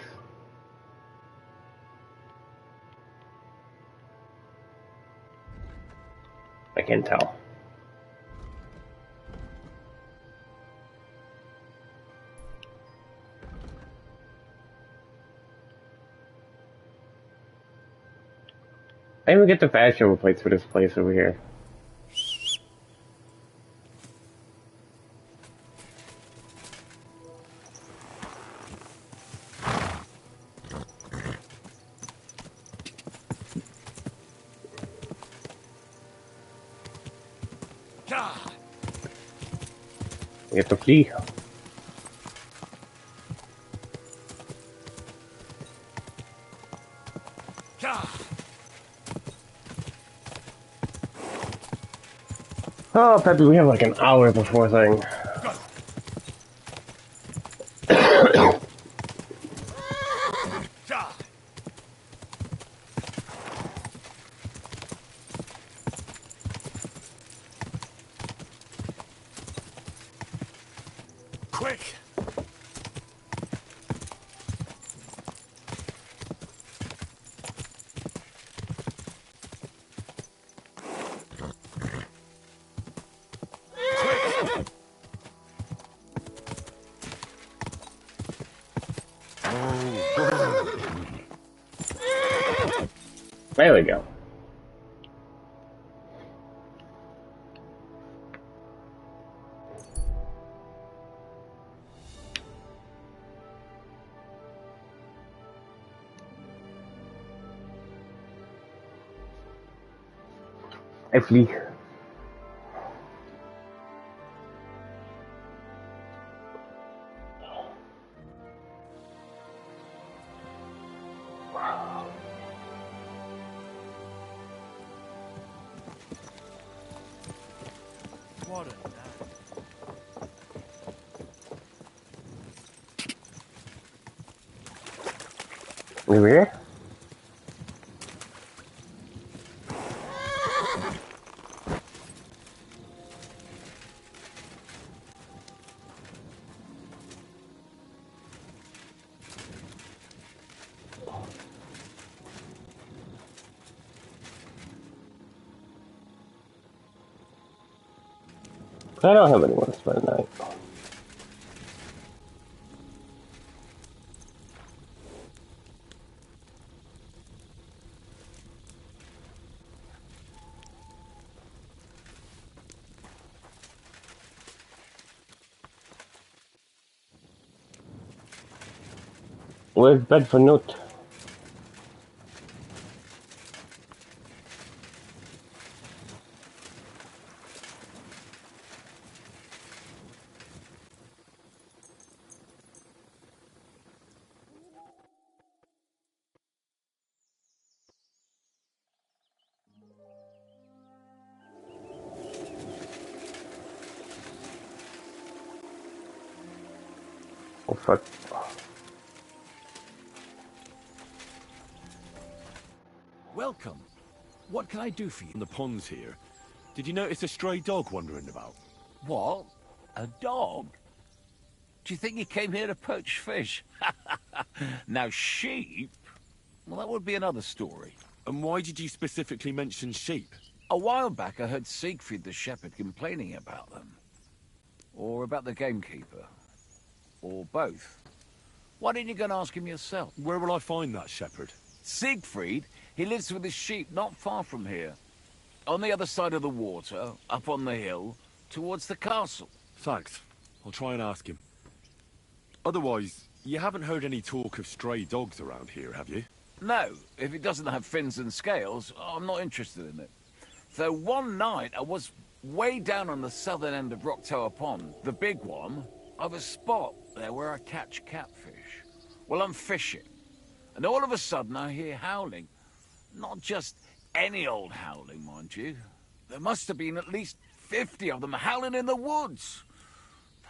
I can't tell. I didn't even get the fast travel plates for this place over here. We have to flee. Oh, Peppy, we have like an hour before thing. Quick! There we go. I flee. What a night. Over here? I don't have anyone to spend the night. Where's Bedford Note? Oh fuck. Welcome. What can I do for you? In the ponds here. Did you notice a stray dog wandering about? What? A dog? Do you think he came here to poach fish? Now, sheep? Well, that would be another story. And why did you specifically mention sheep? A while back, I heard Siegfried the shepherd complaining about them. Or about the gamekeeper. Or both. Why didn't you go and ask him yourself? Where will I find that shepherd? Siegfried? He lives with his sheep not far from here. On the other side of the water, up on the hill, towards the castle. Thanks. I'll try and ask him. Otherwise, you haven't heard any talk of stray dogs around here, have you? No, if it doesn't have fins and scales, I'm not interested in it. Though one night I was way down on the southern end of Rock Tower Pond, the big one, of a spot there where I catch catfish. Well, I'm fishing, and all of a sudden I hear howling. Not just any old howling, mind you. There must have been at least 50 of them howling in the woods.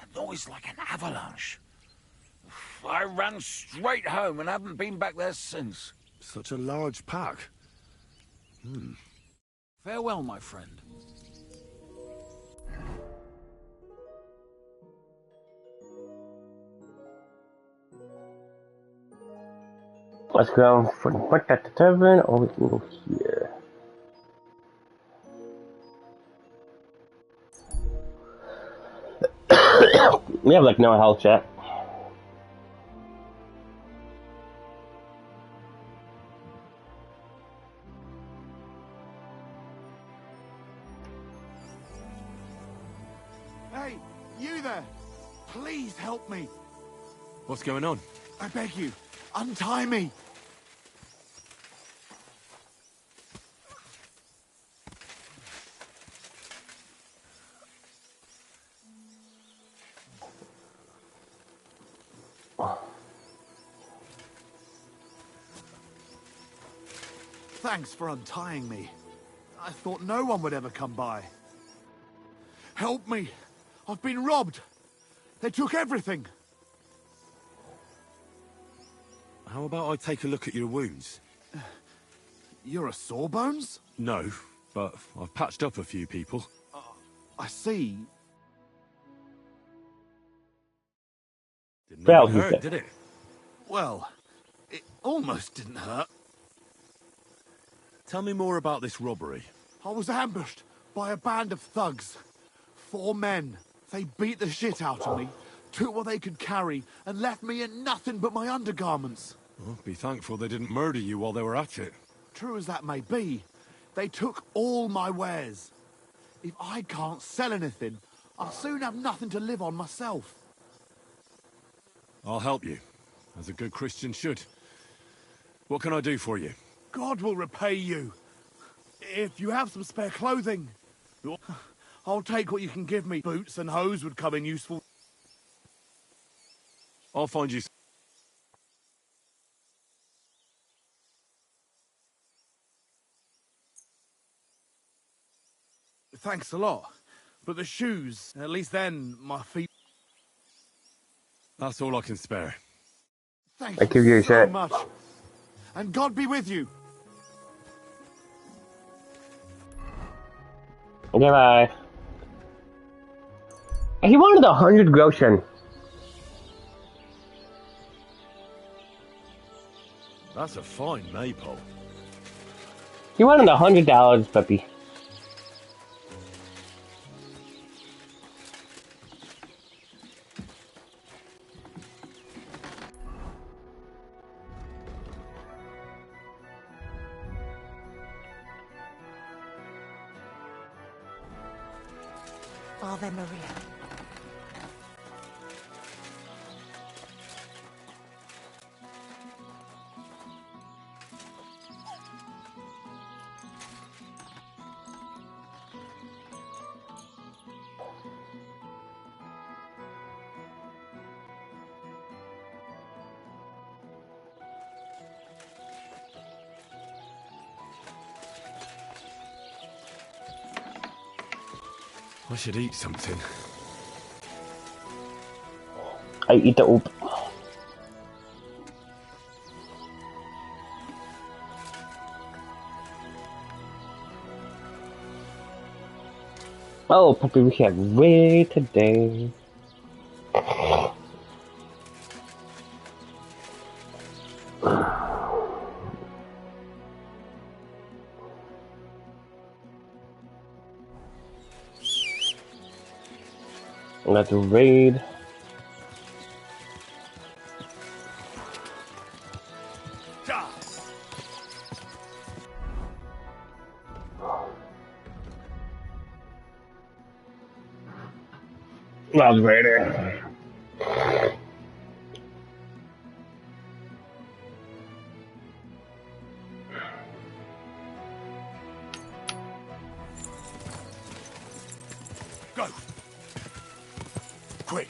A noise like an avalanche. I ran straight home and haven't been back there since. Such a large pack. Farewell, my friend. Let's go for the quick at the tavern, or we can go here. We have like no health chat. Hey, you there! Please help me! What's going on? I beg you, untie me! Thanks for untying me. I thought no one would ever come by. Help me! I've been robbed! They took everything! How about I take a look at your wounds? You're a Sawbones? No, but I've patched up a few people. I see. Didn't even hurt, did it? Well, it almost didn't hurt. Tell me more about this robbery. I was ambushed by a band of thugs. 4 men. They beat the shit out of me, took what they could carry, and left me in nothing but my undergarments. Well, be thankful they didn't murder you while they were at it. True as that may be, they took all my wares. If I can't sell anything, I'll soon have nothing to live on myself. I'll help you, as a good Christian should. What can I do for you? God will repay you. If you have some spare clothing, I'll take what you can give me. Boots and hose would come in useful. I'll find you... Thanks a lot. But the shoes, at least then, my feet... That's all I can spare. Thank you so much. And God be with you. Goodbye. He wanted 100 groschen. That's a fine maypole. He wanted $100, puppy. Ave Maria. I should eat something. I eat the oop. Oh, puppy, we have raid today. Let's raid. Love Raider. Go. Quick.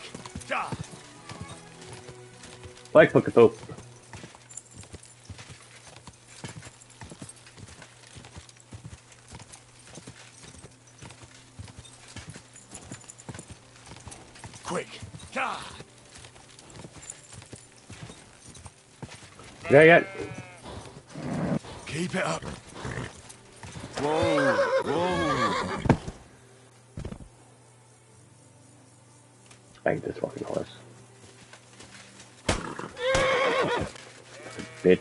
Like book it up. Quick. Yeah. Keep it up. Whoa. I hate this fucking horse. Bitch.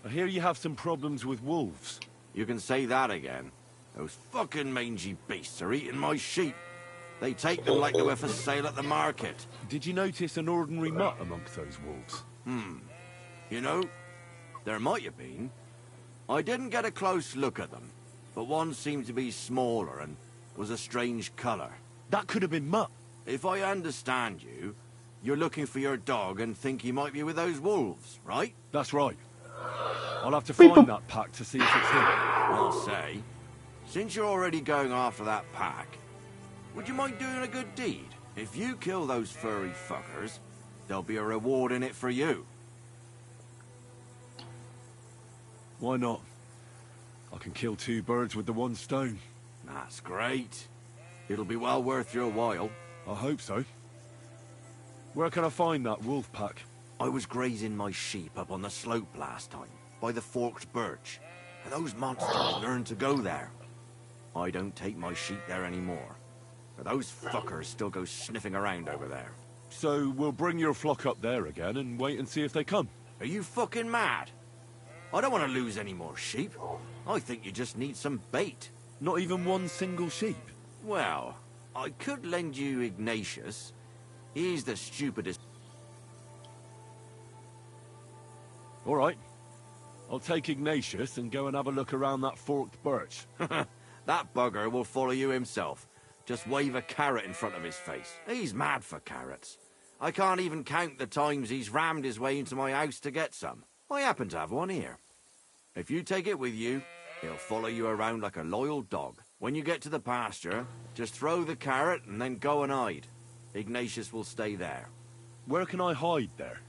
I hear you have some problems with wolves. You can say that again. Those fucking mangy beasts are eating my sheep. They take them like they were for sale at the market. Did you notice an ordinary mutt amongst those wolves? You know, there might have been. I didn't get a close look at them, but one seemed to be smaller and was a strange colour. That could have been Mutt. If I understand you, you're looking for your dog and think he might be with those wolves, right? That's right. I'll have to find that pack to see if it's him. I'll say, since you're already going after that pack, would you mind doing a good deed? If you kill those furry fuckers, there'll be a reward in it for you. Why not? I can kill 2 birds with the 1 stone. That's great. It'll be well worth your while. I hope so. Where can I find that wolf pack? I was grazing my sheep up on the slope last time, by the forked birch, and those monsters learned to go there. I don't take my sheep there anymore, but those fuckers still go sniffing around over there. So we'll bring your flock up there again and wait and see if they come. Are you fucking mad? I don't want to lose any more sheep. I think you just need some bait. Not even 1 single sheep? Well, I could lend you Ignatius. He's the stupidest. All right. I'll take Ignatius and go and have a look around that forked birch. That bugger will follow you himself. Just wave a carrot in front of his face. He's mad for carrots. I can't even count the times he's rammed his way into my house to get some. I happen to have one here. If you take it with you, he'll follow you around like a loyal dog. When you get to the pasture, just throw the carrot and then go and hide. Ignatius will stay there. Where can I hide there?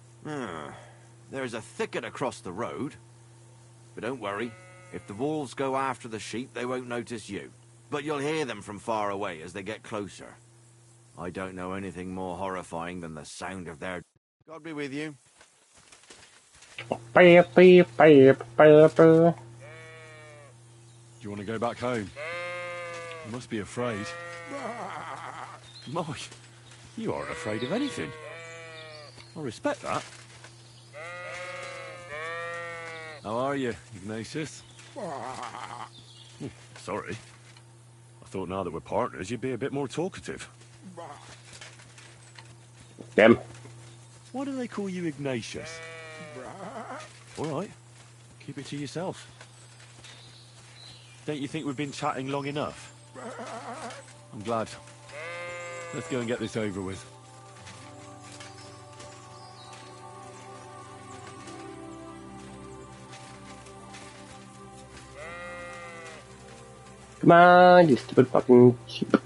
There's a thicket across the road. But don't worry, if the wolves go after the sheep, they won't notice you. But you'll hear them from far away as they get closer. I don't know anything more horrifying than the sound of their... God be with you. Do you want to go back home? You must be afraid. Mike, you aren't afraid of anything. I respect that. How are you, Ignatius? Sorry. I thought now that we're partners, you'd be a bit more talkative. Damn. Why do they call you Ignatius? All right. Keep it to yourself. Don't you think we've been chatting long enough? I'm glad. Let's go and get this over with. Come on, you stupid fucking sheep.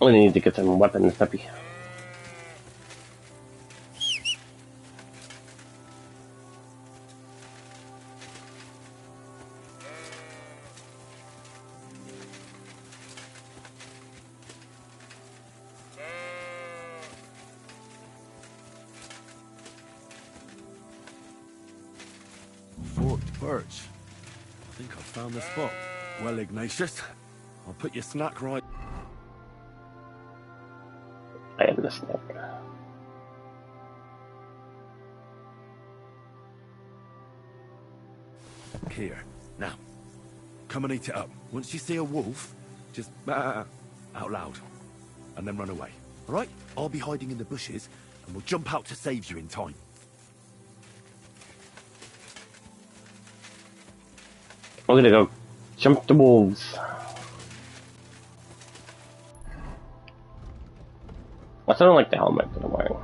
I need to get some weapons, puppy. Forked birch. I think I've found the spot. Well, Ignatius, I'll put your snack right. I am the snack. Here. Now, come and eat it up. Once you see a wolf, just out loud, and then run away. All right? I'll be hiding in the bushes, and we'll jump out to save you in time. I'm gonna go jump the wolves. I still don't like the helmet that I'm wearing.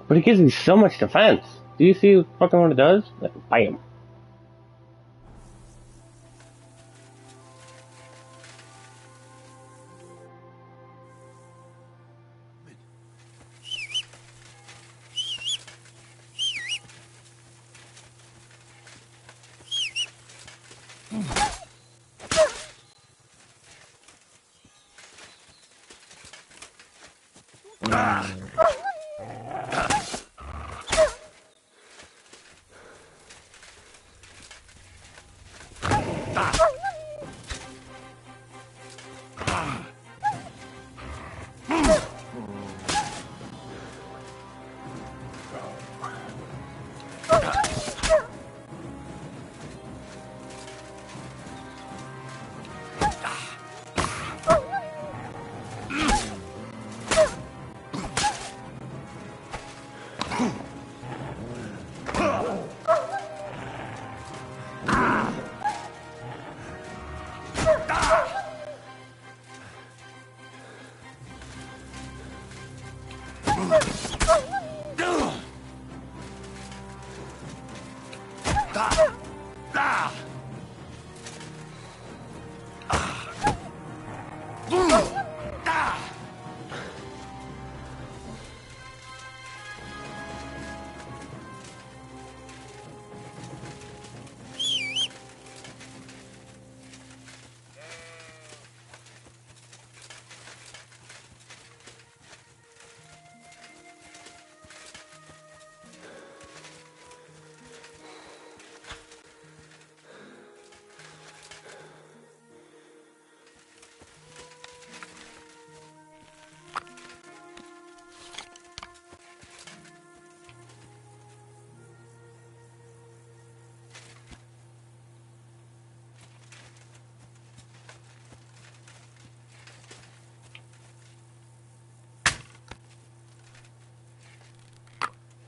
But it gives me so much defense. Do you see fucking what it does? Like, bam.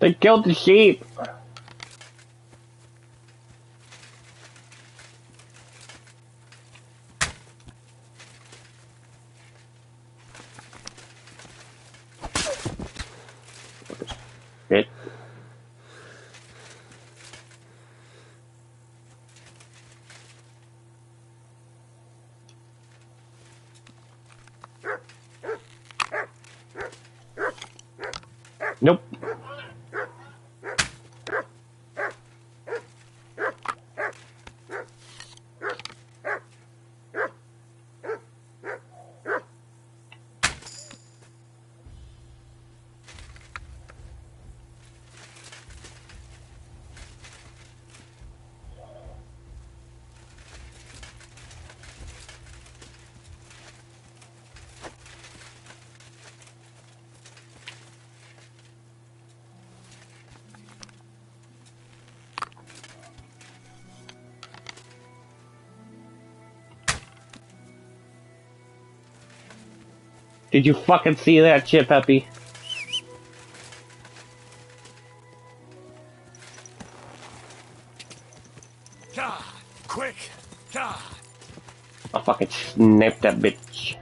They killed the sheep. Shit. Nope. Did you fucking see that shit, Peppy? God, quick! God! I fucking sniped that bitch.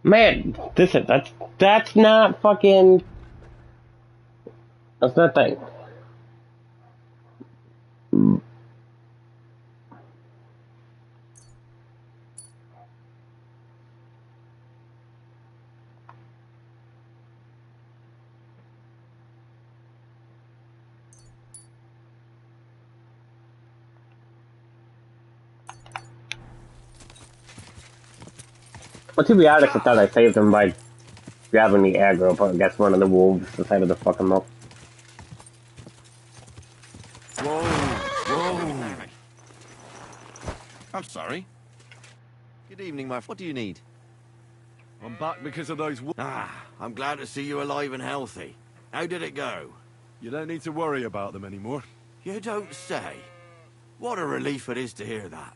Man, listen, that's not fucking. That's not thing. Well, to be honest, I thought I saved him by grabbing the aggro, but I guess one of the wolves decided to fuck him up. Whoa, whoa. I'm sorry. Good evening, what do you need? I'm back because of those... I'm glad to see you alive and healthy. How did it go? You don't need to worry about them anymore. You don't say. What a relief it is to hear that.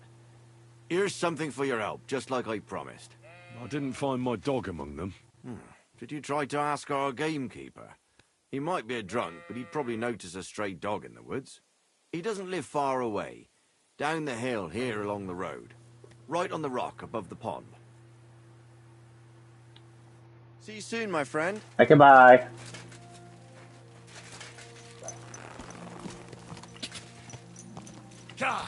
Here's something for your help, just like I promised. I didn't find my dog among them. Did you try to ask our gamekeeper? He might be a drunk, but he'd probably notice a stray dog in the woods. He doesn't live far away. Down the hill here along the road. Right on the rock above the pond. See you soon, my friend. Okay, bye. God!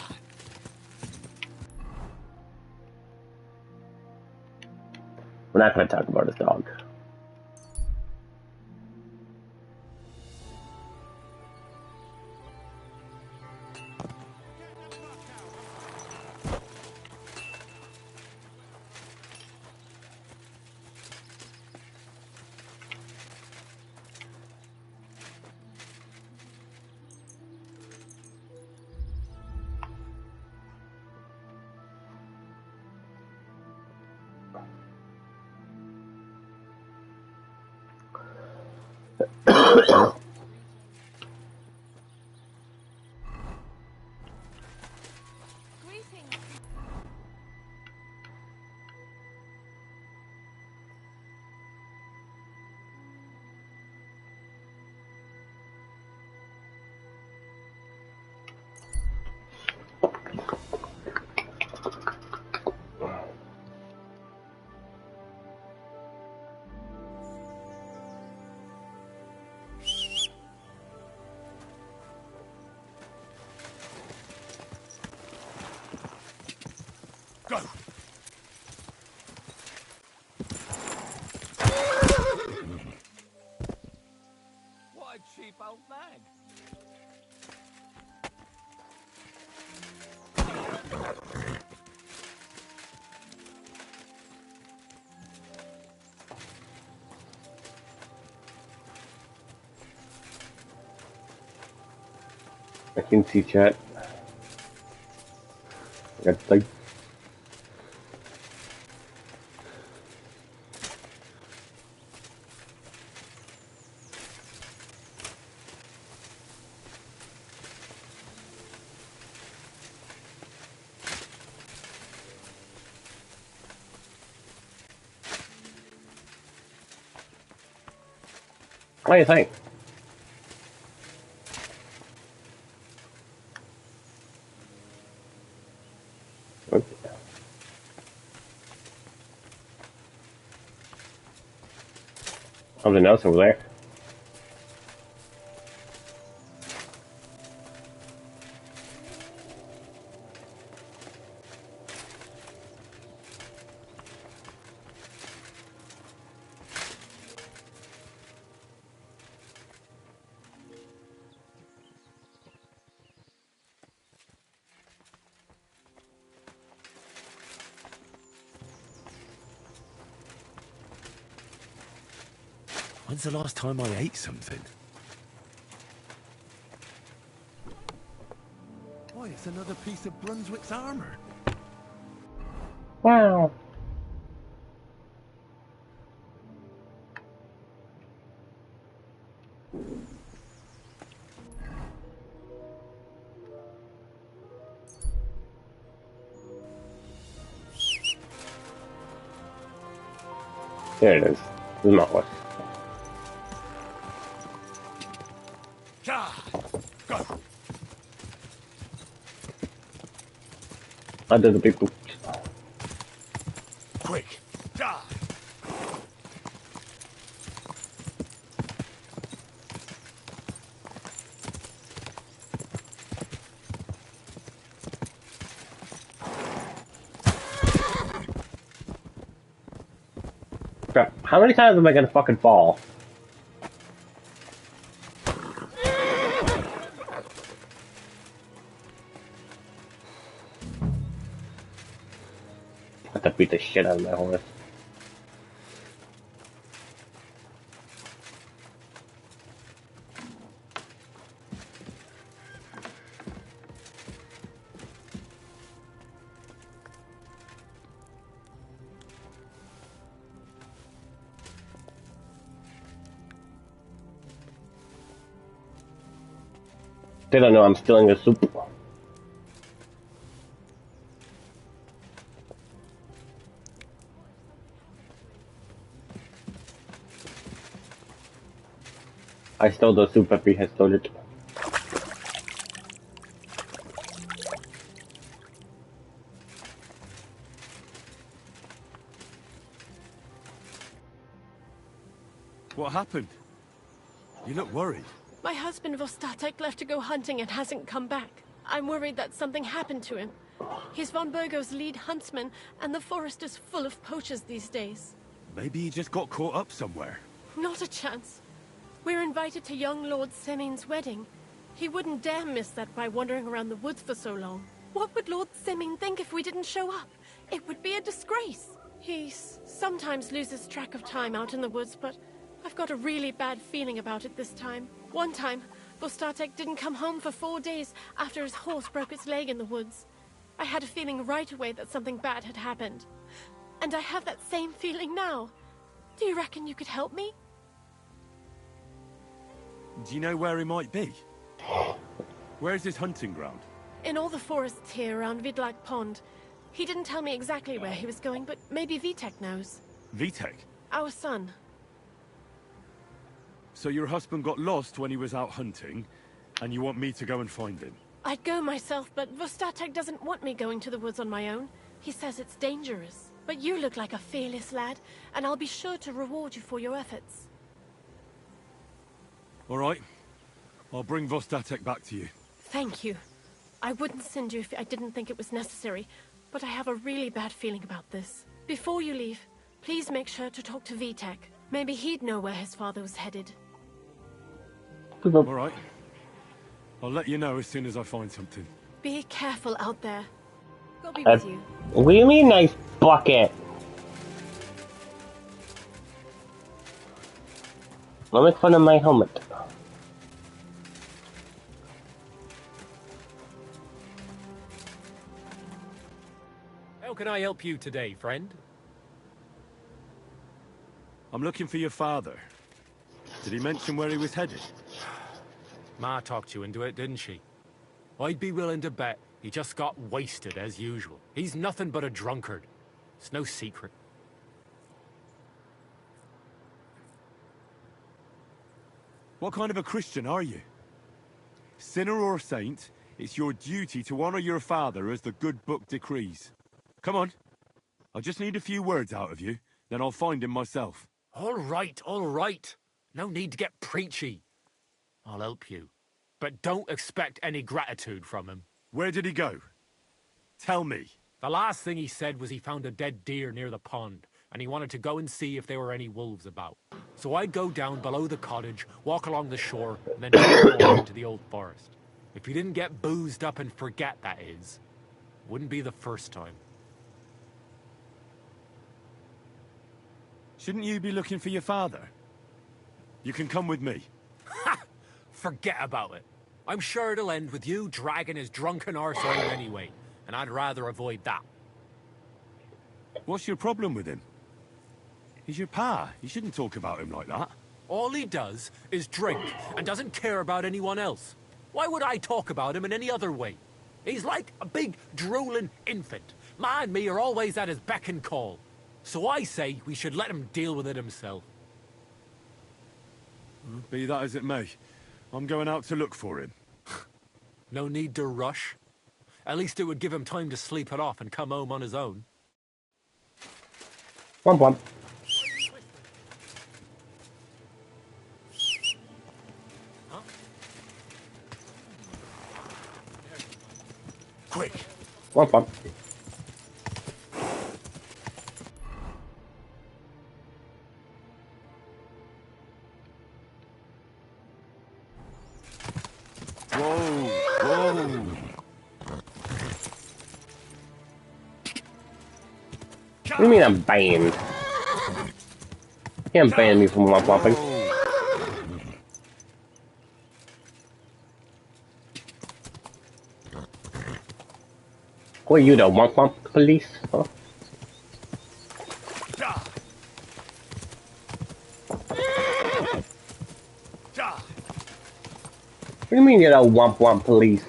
We're not going to talk about his dog. Go! What a cheap old nag. I can see chat. I got like. What do you think? Something else over there. When's the last time I ate something? Why, it's another piece of Brunswick's armor. Wow. There it is. The Nautilus. Go. Under the big boot. Quick. Crap. How many times am I gonna fucking fall? I have to beat the shit out of my horse. They don't know I'm stealing the soup. I stole the soup if he has stole it. What happened? You look worried. My husband Vostatek left to go hunting and hasn't come back. I'm worried that something happened to him. He's von Burgo's lead huntsman, and the forest is full of poachers these days. Maybe he just got caught up somewhere. Not a chance. We're invited to young Lord Semin's wedding. He wouldn't dare miss that by wandering around the woods for so long. What would Lord Semin think if we didn't show up? It would be a disgrace. He sometimes loses track of time out in the woods, but I've got a really bad feeling about it this time. One time, Vostatek didn't come home for 4 days after his horse broke its leg in the woods. I had a feeling right away that something bad had happened. And I have that same feeling now. Do you reckon you could help me? Do you know where he might be? Where's his hunting ground? In all the forests here around Vidlak Pond. He didn't tell me exactly where he was going, but maybe Vitek knows. Vitek? Our son. So your husband got lost when he was out hunting, and you want me to go and find him? I'd go myself, but Vostatek doesn't want me going to the woods on my own. He says it's dangerous. But you look like a fearless lad, and I'll be sure to reward you for your efforts. All right. I'll bring Vostatek back to you. Thank you. I wouldn't send you if I didn't think it was necessary, but I have a really bad feeling about this. Before you leave, please make sure to talk to Vitek. Maybe he'd know where his father was headed. All right. I'll let you know as soon as I find something. Be careful out there. God be with you. What do you mean, nice bucket? Don't make fun of my helmet. How can I help you today, friend? I'm looking for your father. Did he mention where he was headed? Ma talked you into it, didn't she? I'd be willing to bet he just got wasted as usual. He's nothing but a drunkard. It's no secret. What kind of a Christian are you? Sinner or saint, it's your duty to honor your father as the good book decrees. Come on. I just need a few words out of you, then I'll find him myself. All right, all right. No need to get preachy. I'll help you. But don't expect any gratitude from him. Where did he go? Tell me. The last thing he said was he found a dead deer near the pond, and he wanted to go and see if there were any wolves about. So I'd go down below the cottage, walk along the shore, and then take off into the old forest. If he didn't get boozed up and forget, that is. Wouldn't be the first time. Shouldn't you be looking for your father? You can come with me. Ha! Forget about it. I'm sure it'll end with you dragging his drunken arse home anyway, and I'd rather avoid that. What's your problem with him? He's your pa. You shouldn't talk about him like that. All he does is drink and doesn't care about anyone else. Why would I talk about him in any other way? He's like a big, drooling infant. Ma and me are always at his beck and call. So I say we should let him deal with it himself. Be that as it may, I'm going out to look for him. No need to rush. At least it would give him time to sleep it off and come home on his own. Womp womp. Quick. Womp womp. What do you mean I'm banned? You can't ban me from womp womping. Who are you, the womp womp police? Huh? What do you mean you're the womp womp police?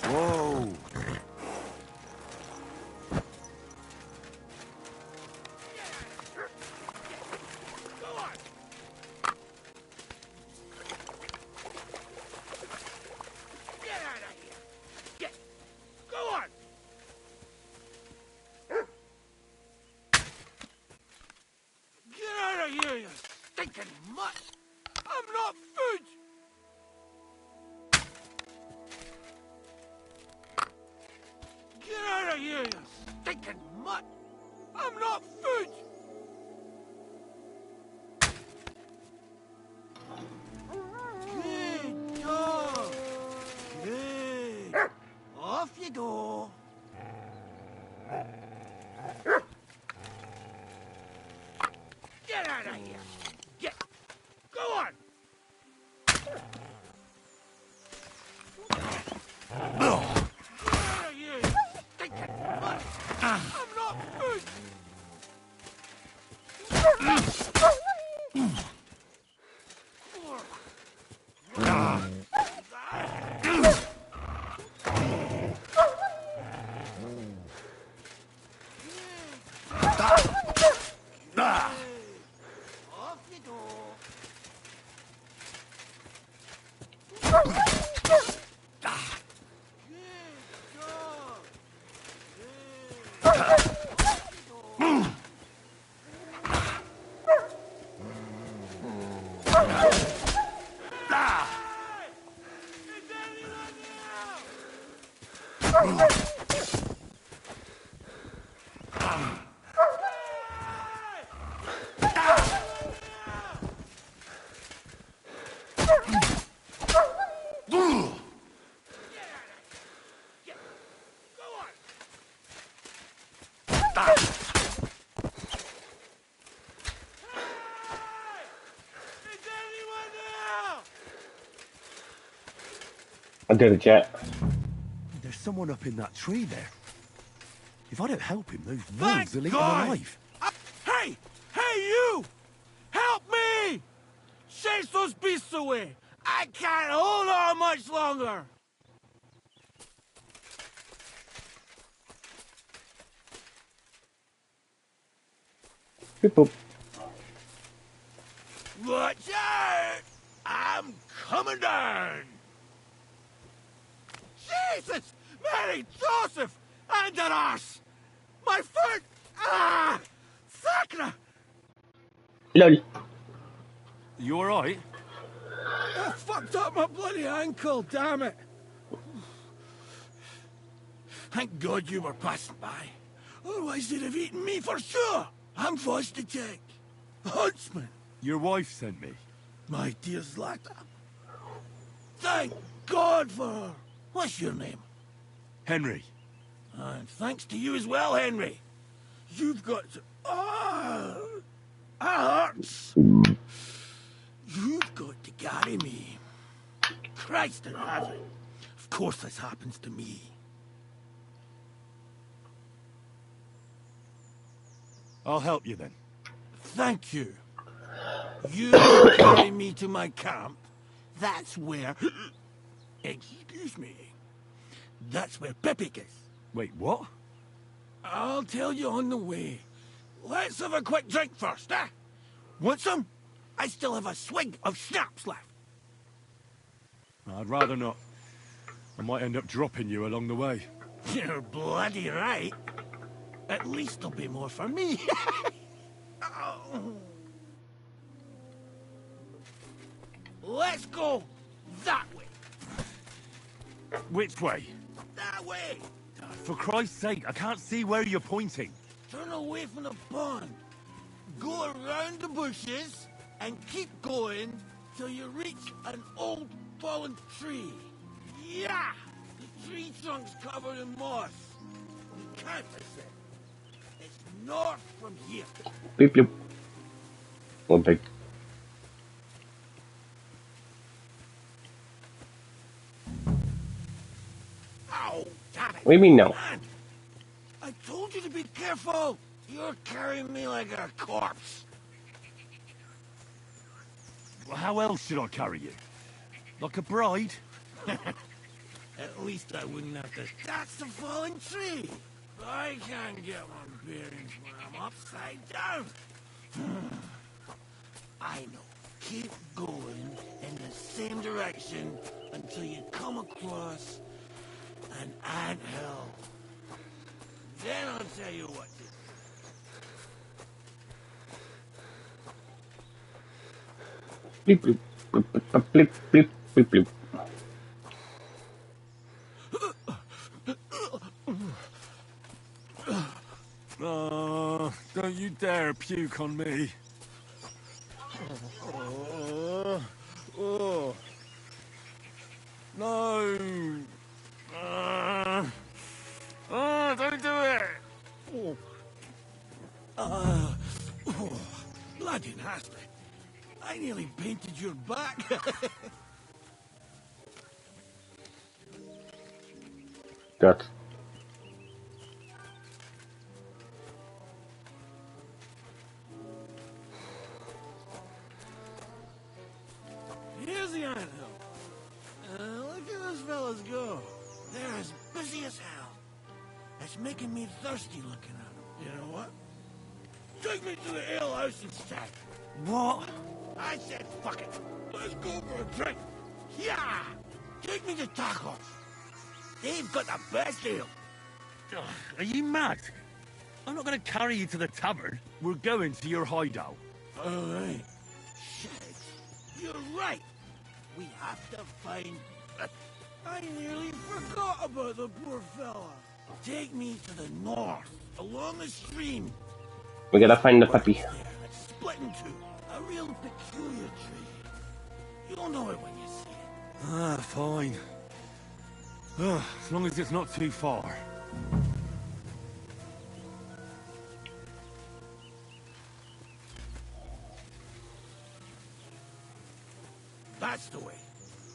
Whoa. You stinking mutt! I'm not food! Get out of here, you stinking mutt! I'm not food! Good dog! Good! Off you go! Get out of here! Get! Go on! Get out of here, you stinking mutt! I'm not food! Off you go! I did it, chat. There's someone up in that tree there. If I don't help him, those Thank wolves will eat him God! alive. Hey! Hey, you! Help me! Chase those beasts away! I can't hold on much longer! Beep boop. Watch out! I'm coming down! Jesus! Mary, Joseph! And an arse! My foot! Ah! Sacra! LOL. You alright? I fucked up my bloody ankle, damn it! Thank God you were passing by. Otherwise they'd have eaten me for sure. I'm forced to take. Huntsman. Your wife sent me. My dear Zlata. Thank God for her. What's your name? Henry. And thanks to you as well, Henry. You've got to... Ah! That hurts. You've got to carry me. Christ in heaven. Of course this happens to me. I'll help you then. Thank you. You carry me to my camp. That's where... Excuse me. That's where Pepe is. Wait, what? I'll tell you on the way. Let's have a quick drink first, eh? Want some? I still have a swig of schnapps left. I'd rather not. I might end up dropping you along the way. You're bloody right. At least there'll be more for me. Oh. Let's go that way. Which way? That way. For Christ's sake, I can't see where you're pointing. Turn away from the pond. Go around the bushes and keep going till you reach an old fallen tree. Yeah! The tree trunk's covered in moss. You can't miss it. It's north from here. Beep bloop. One thing. Ow, damn it. What do you mean no? Man, I told you to be careful. You're carrying me like a corpse. Well, how else should I carry you? Like a bride? At least I wouldn't have to... That's the fallen tree. I can't get my bearings when I'm upside down. I know. Keep going in the same direction until you come across an anthill. Then I'll tell you what to do. Bleep bloop. Bleep bleep bleep bleep bloop. Oh, don't you dare puke on me. Oh. No. Don't do it. Bloody nasty. I nearly painted your back. Gut. Here's the anthill. Look at those fellas go. They're as busy as hell. It's making me thirsty looking at them. You know what? Take me to the ale house instead. What? I said fuck it. Let's go for a drink. Yeah! Take me to tacos. They've got the best ale. Are you mad? I'm not going to carry you to the tavern. We're going to your hideout. All right. Shit. You're right. We have to find... I nearly forgot about the poor fella. Take me to the north, along the stream. We gotta find the puppy. It's split in two. A real peculiar tree. You'll know it when you see it. Ah, fine. As long as it's not too far. That's the way.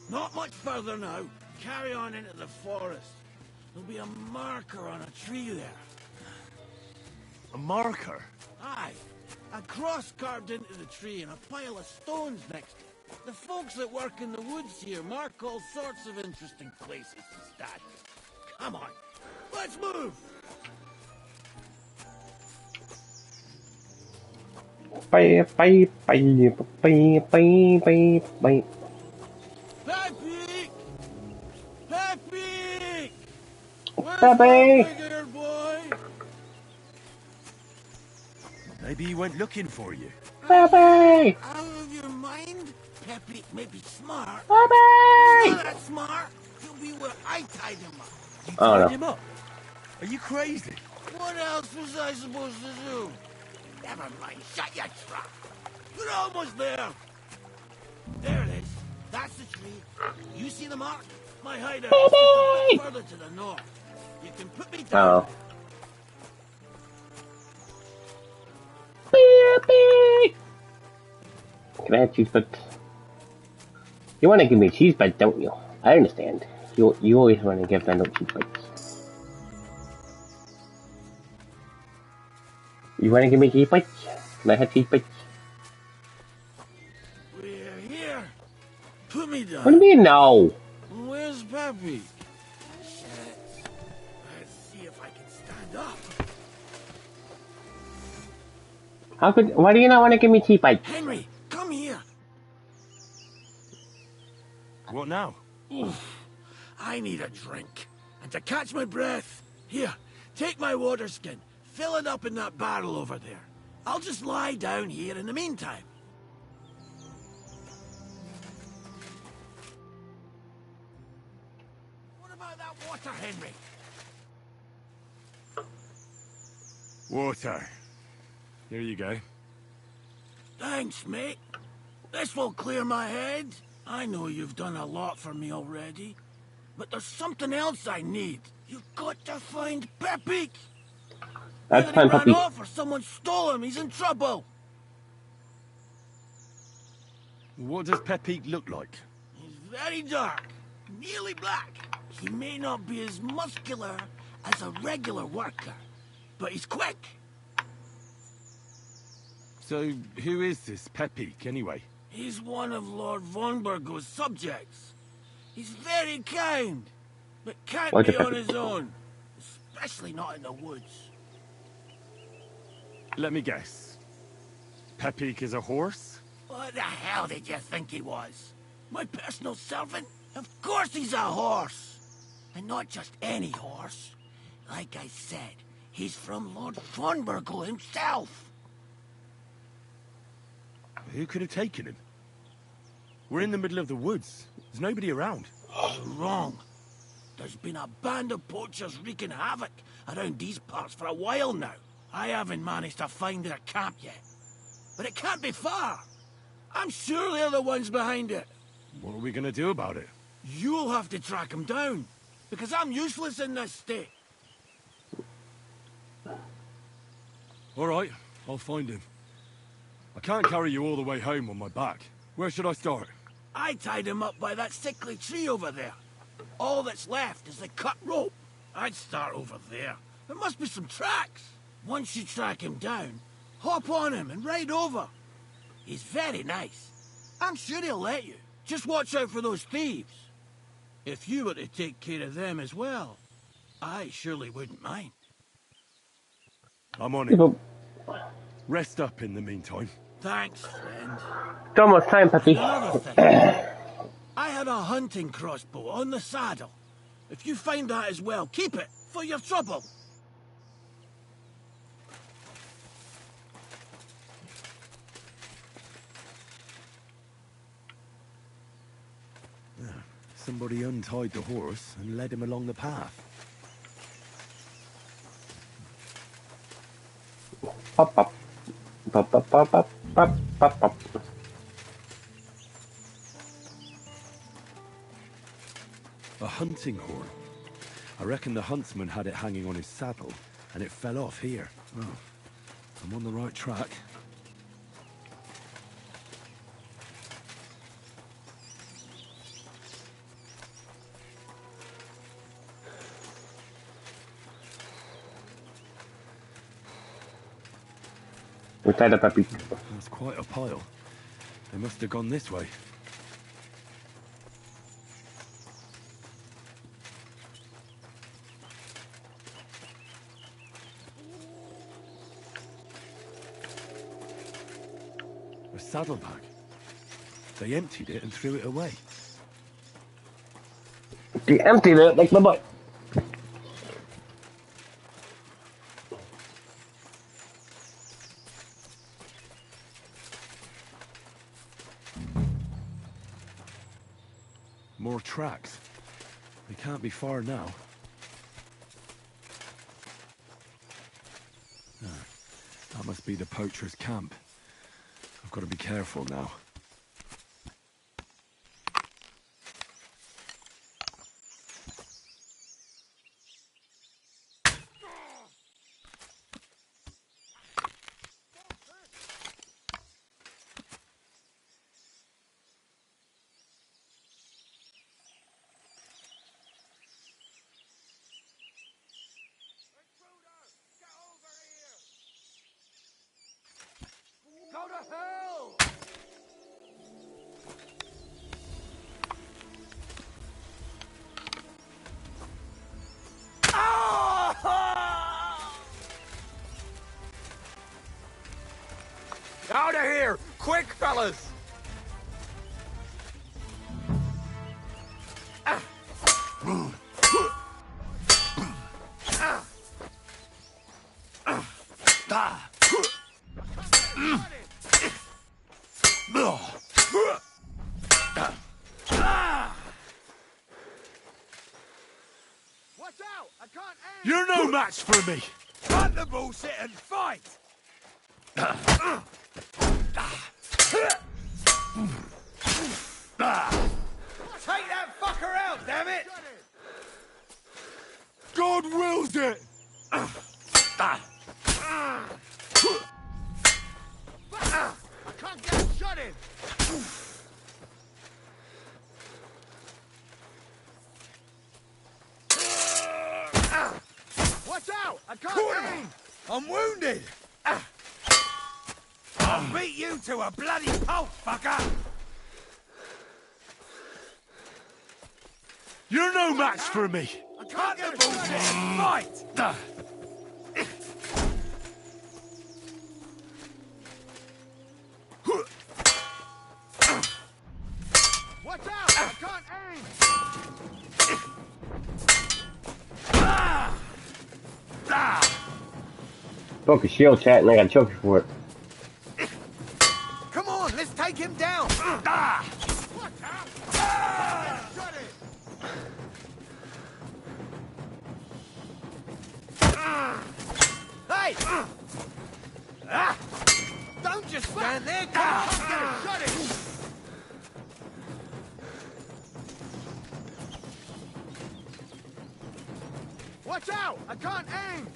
Not much further now. Carry on into the forest. There'll be a marker on a tree there. A marker? Aye. A cross carved into the tree and a pile of stones next to it. The folks that work in the woods here mark all sorts of interesting places to stand. Come on. Let's move! Bye, bye, bye, bye, bye, bye, bye. Pepe! Pepe! Where's Pepe! my bigger boy? Maybe he went looking for you. Pepe! Out of your mind? Pepe may be smart. He's Pepe! not that smart. He'll be where I tied him up. You Oh tied no. him up? Are you crazy? What else was I supposed to do? Never mind. Shut your trap. We're almost there. There it is. That's the tree. You see the mark? My hideout is just a bit further to the north. You can put me down. Oh. Pepe! Can I have cheese bits? You want to give me cheese bits, don't you? I understand. You always want to give them no cheese bits. You want to give me cheese bits? Can I have cheese bits? We're here. Put me down. What do you mean no? Where's Pepe? Shit. Let's see if I can stand up. Why do you not want to give me cheese bites? Henry, come here. What now? Oof. I need a drink. And to catch my breath, here, take my water skin. Fill it up in that barrel over there. I'll just lie down here in the meantime. What about that water, Henry? Water. Here you go. Thanks, mate. This will clear my head. I know you've done a lot for me already. But there's something else I need. You've got to find Pepe. That's Either he fine, ran puppy. off or someone stole him. He's in trouble. What does Pepe look like? He's very dark, nearly black. He may not be as muscular as a regular worker, but he's quick. So, who is this Pepe, anyway? He's one of Lord von Burgo's subjects. He's very kind, but can't What's be a on Pepe? his own, especially not in the woods. Let me guess. Pepe is a horse? What the hell did you think he was? My personal servant? Of course he's a horse! And not just any horse. Like I said, he's from Lord von Burgo himself. Who could have taken him? We're in the middle of the woods. There's nobody around. You're wrong. There's been a band of poachers wreaking havoc around these parts for a while now. I haven't managed to find their camp yet. But it can't be far. I'm sure they're the ones behind it. What are we gonna do about it? You'll have to track them down. Because I'm useless in this state. All right, I'll find him. I can't carry you all the way home on my back. Where should I start? I tied him up by that sickly tree over there. All that's left is the cut rope. I'd start over there. There must be some tracks. Once you track him down, hop on him and ride over. He's very nice. I'm sure he'll let you. Just watch out for those thieves. If you were to take care of them as well, I surely wouldn't mind. I'm on it. Rest up in the meantime. Thanks, friend. It's almost time, puppy. Another thing. I had a hunting crossbow on the saddle. If you find that as well, keep it for your trouble. Somebody untied the horse and led him along the path. Pop, pop. Pop, pop, pop, pop, pop, pop, pop. A hunting horn. I reckon the huntsman had it hanging on his saddle, and it fell off here. Oh, I'm on the right track. We tied up puppy. That's quite a pile. They must have gone this way. saddlebag. They emptied it and threw it away. They emptied it like my butt. More tracks. They can't be far now. That must be the poacher's camp. I've got to be careful now. Go to hell! Out of here! Quick, fellas! You're no match for me! Cut the bullshit and fight! Take that fucker out, damn it! God wills it! I can't get shot in! Watch out! I can't aim! I'm wounded! I'll beat you to a bloody pulp, fucker! You're no match for me! I can't get the bullshit and fight! Watch out! I can't aim! Broke a shield, chat, and I got choked for it. Come on, let's take him down! Hey! Don't just stand there! Come on, get a shot in! Watch out! I can't aim!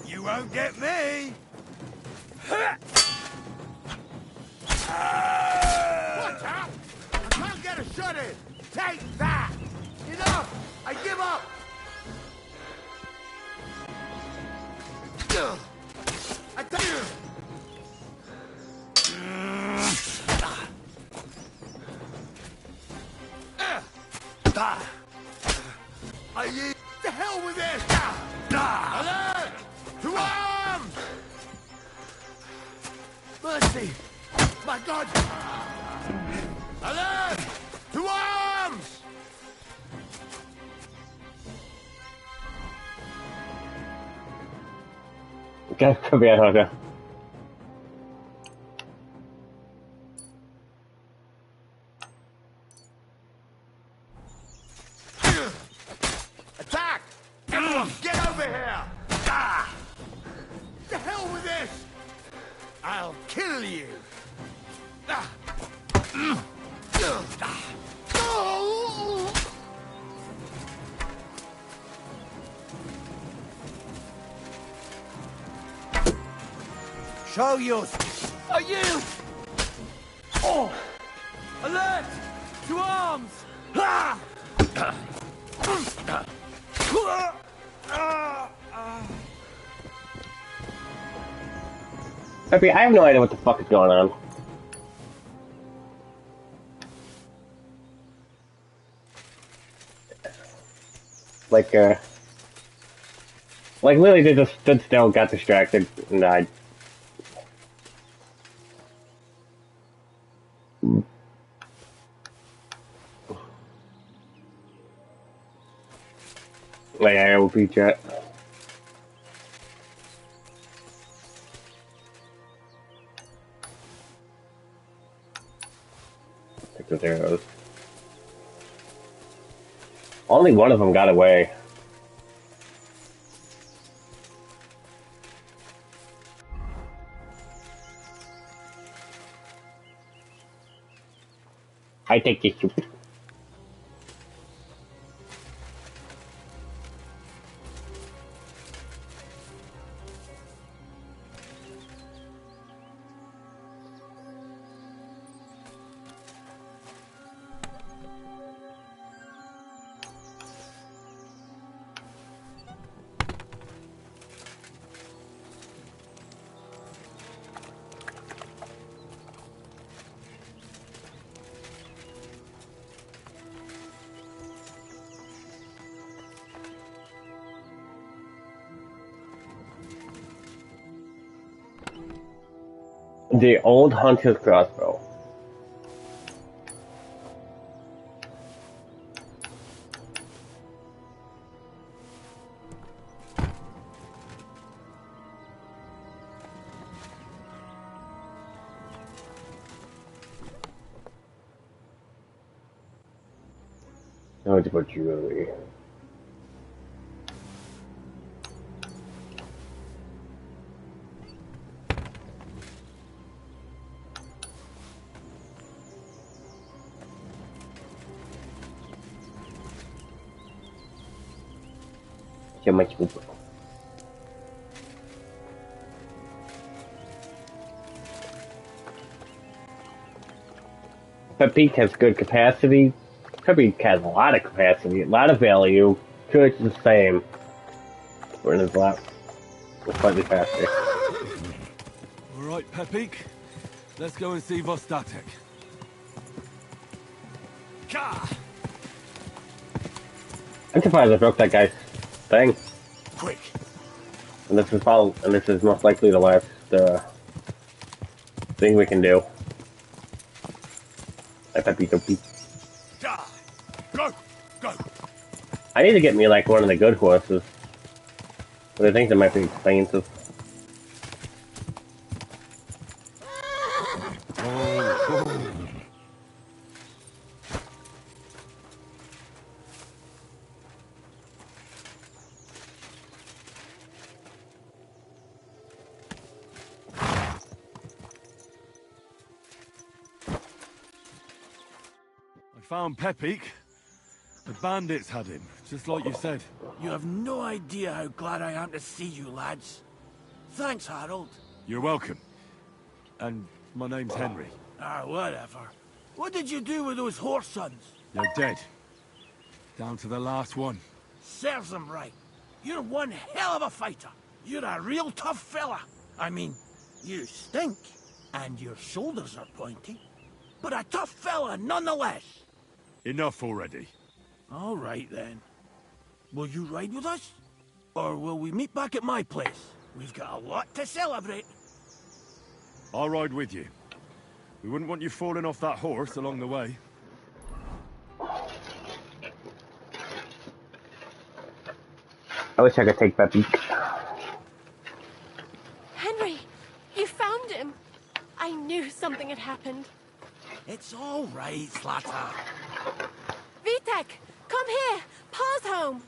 You won't get me! Watch out! I can't get a shot in! Take that! Enough! I give up! I tell you! The hell with this! Alert! To arms! Mercy! My God! Alert! To arms! Come here, Hunter. Attack! Everyone, get over here! The hell with this! I'll kill you! Show yours! Are you? Oh! Alert! To arms! Peppy, I have no idea what the fuck is going on. Like literally they just stood still, got distracted, and died. Like, I will beat you. Take those arrows. Only one of them got away. I take this stupid. The old hunter's crossbow. Now it's about jewelry. How much people? Pepeek has good capacity. Pepeek has a lot of capacity, a lot of value. Church is the same. We're in his lap. We're slightly faster. Alright, Pepeek. Let's go and see Vostatek. I'm surprised I broke that guy's thing. Quick. And this is most likely the last thing we can do. I Pepeek Pepeek. Go! Go! I need to get me like one of the good horses. But I think they might be expensive. I found Pepeek. The bandits had him, just like you said. You have no idea how glad I am to see you, lads. Thanks, Harold. You're welcome. And my name's Henry. Ah, whatever. What did you do with those horse sons? They're dead. Down to the last one. Serves them right. You're one hell of a fighter. You're a real tough fella. I mean, you stink, and your shoulders are pointy. But a tough fella nonetheless. Enough already. All right, then. Will you ride with us? Or will we meet back at my place? We've got a lot to celebrate. I'll ride with you. We wouldn't want you falling off that horse along the way. I wish I could take Pepeek. Henry, you found him. I knew something had happened. It's all right, Slatter. Vitek, come here. Pa's home.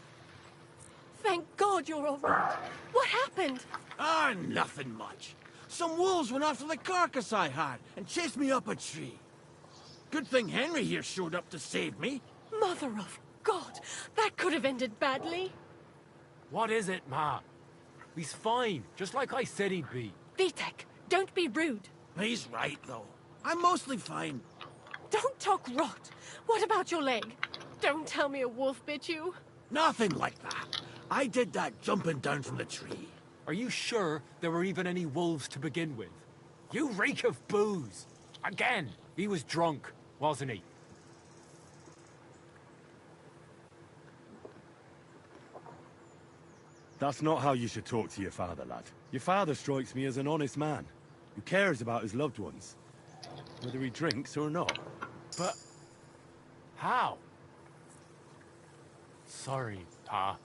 Thank God you're all right. What happened? Ah, nothing much. Some wolves went after the carcass I had and chased me up a tree. Good thing Henry here showed up to save me. Mother of God, that could have ended badly. What is it, Ma? He's fine, just like I said he'd be. Vitek, don't be rude. He's right, though. I'm mostly fine. Don't talk rot. What about your leg? Don't tell me a wolf bit you. Nothing like that. I did that jumping down from the tree. Are you sure there were even any wolves to begin with? You reek of booze. Again, he was drunk, wasn't he? That's not how you should talk to your father, lad. Your father strikes me as an honest man, who cares about his loved ones, whether he drinks or not. But how? Sorry, Pa.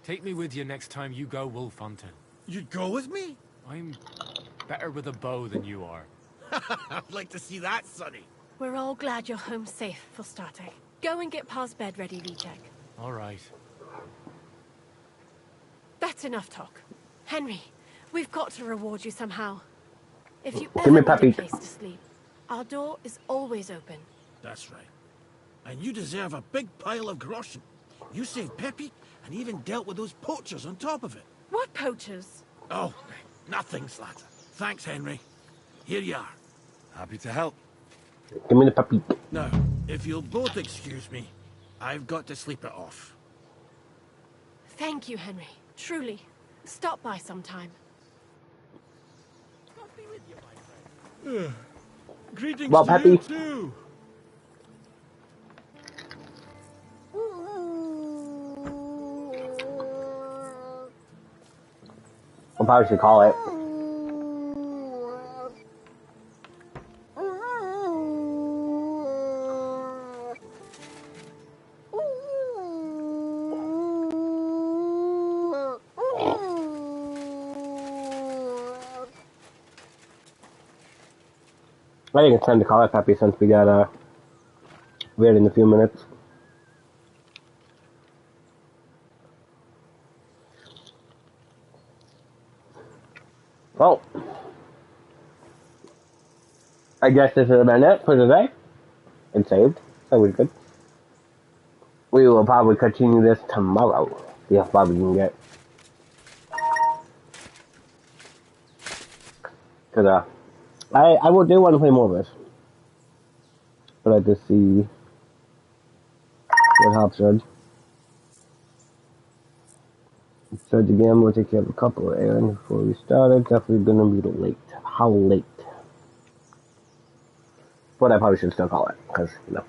Take me with you next time you go wolf hunting. You'd go with me? I'm better with a bow than you are. I'd like to see that, Sonny. We're all glad you're home safe, for starting. Go and get Pa's bed ready, Vitek. All right. That's enough talk. Henry, we've got to reward you somehow. If you Give ever me need a puppy. place to sleep, our door is always open. That's right. And you deserve a big pile of groschen. You saved Peppy and even dealt with those poachers on top of it. What poachers? Oh, nothing, Slatter. Thanks, Henry. Here you are. Happy to help. Give me the puppy. Now, if you'll both excuse me, I've got to sleep it off. Thank you, Henry. Truly. Stop by sometime. Greetings Well, to Peppy. you too. I probably should call it. I think it's time to call it, Peppy, since we got ready in a few minutes. Well, I guess this has been it for today. It's saved. That was good. We will probably continue this tomorrow. See how far we can get. Because, I want to play more of this. But I just see what helps Judge. Judge again, we'll take care of a couple of errands before we started. Definitely gonna be late. How late? But I probably should still call it, because, you know.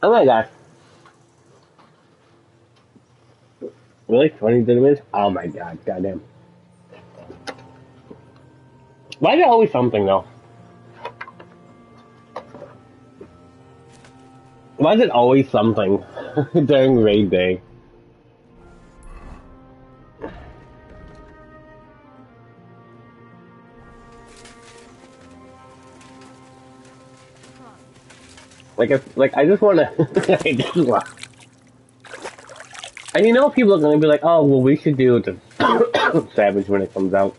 Oh my god. Really? 20 minutes? Oh my god, goddamn. Why is it always something, though? Why is it always something during raid day? I just want to. And you know, people are going to be like, "Oh, well, we should do the Savage when it comes out."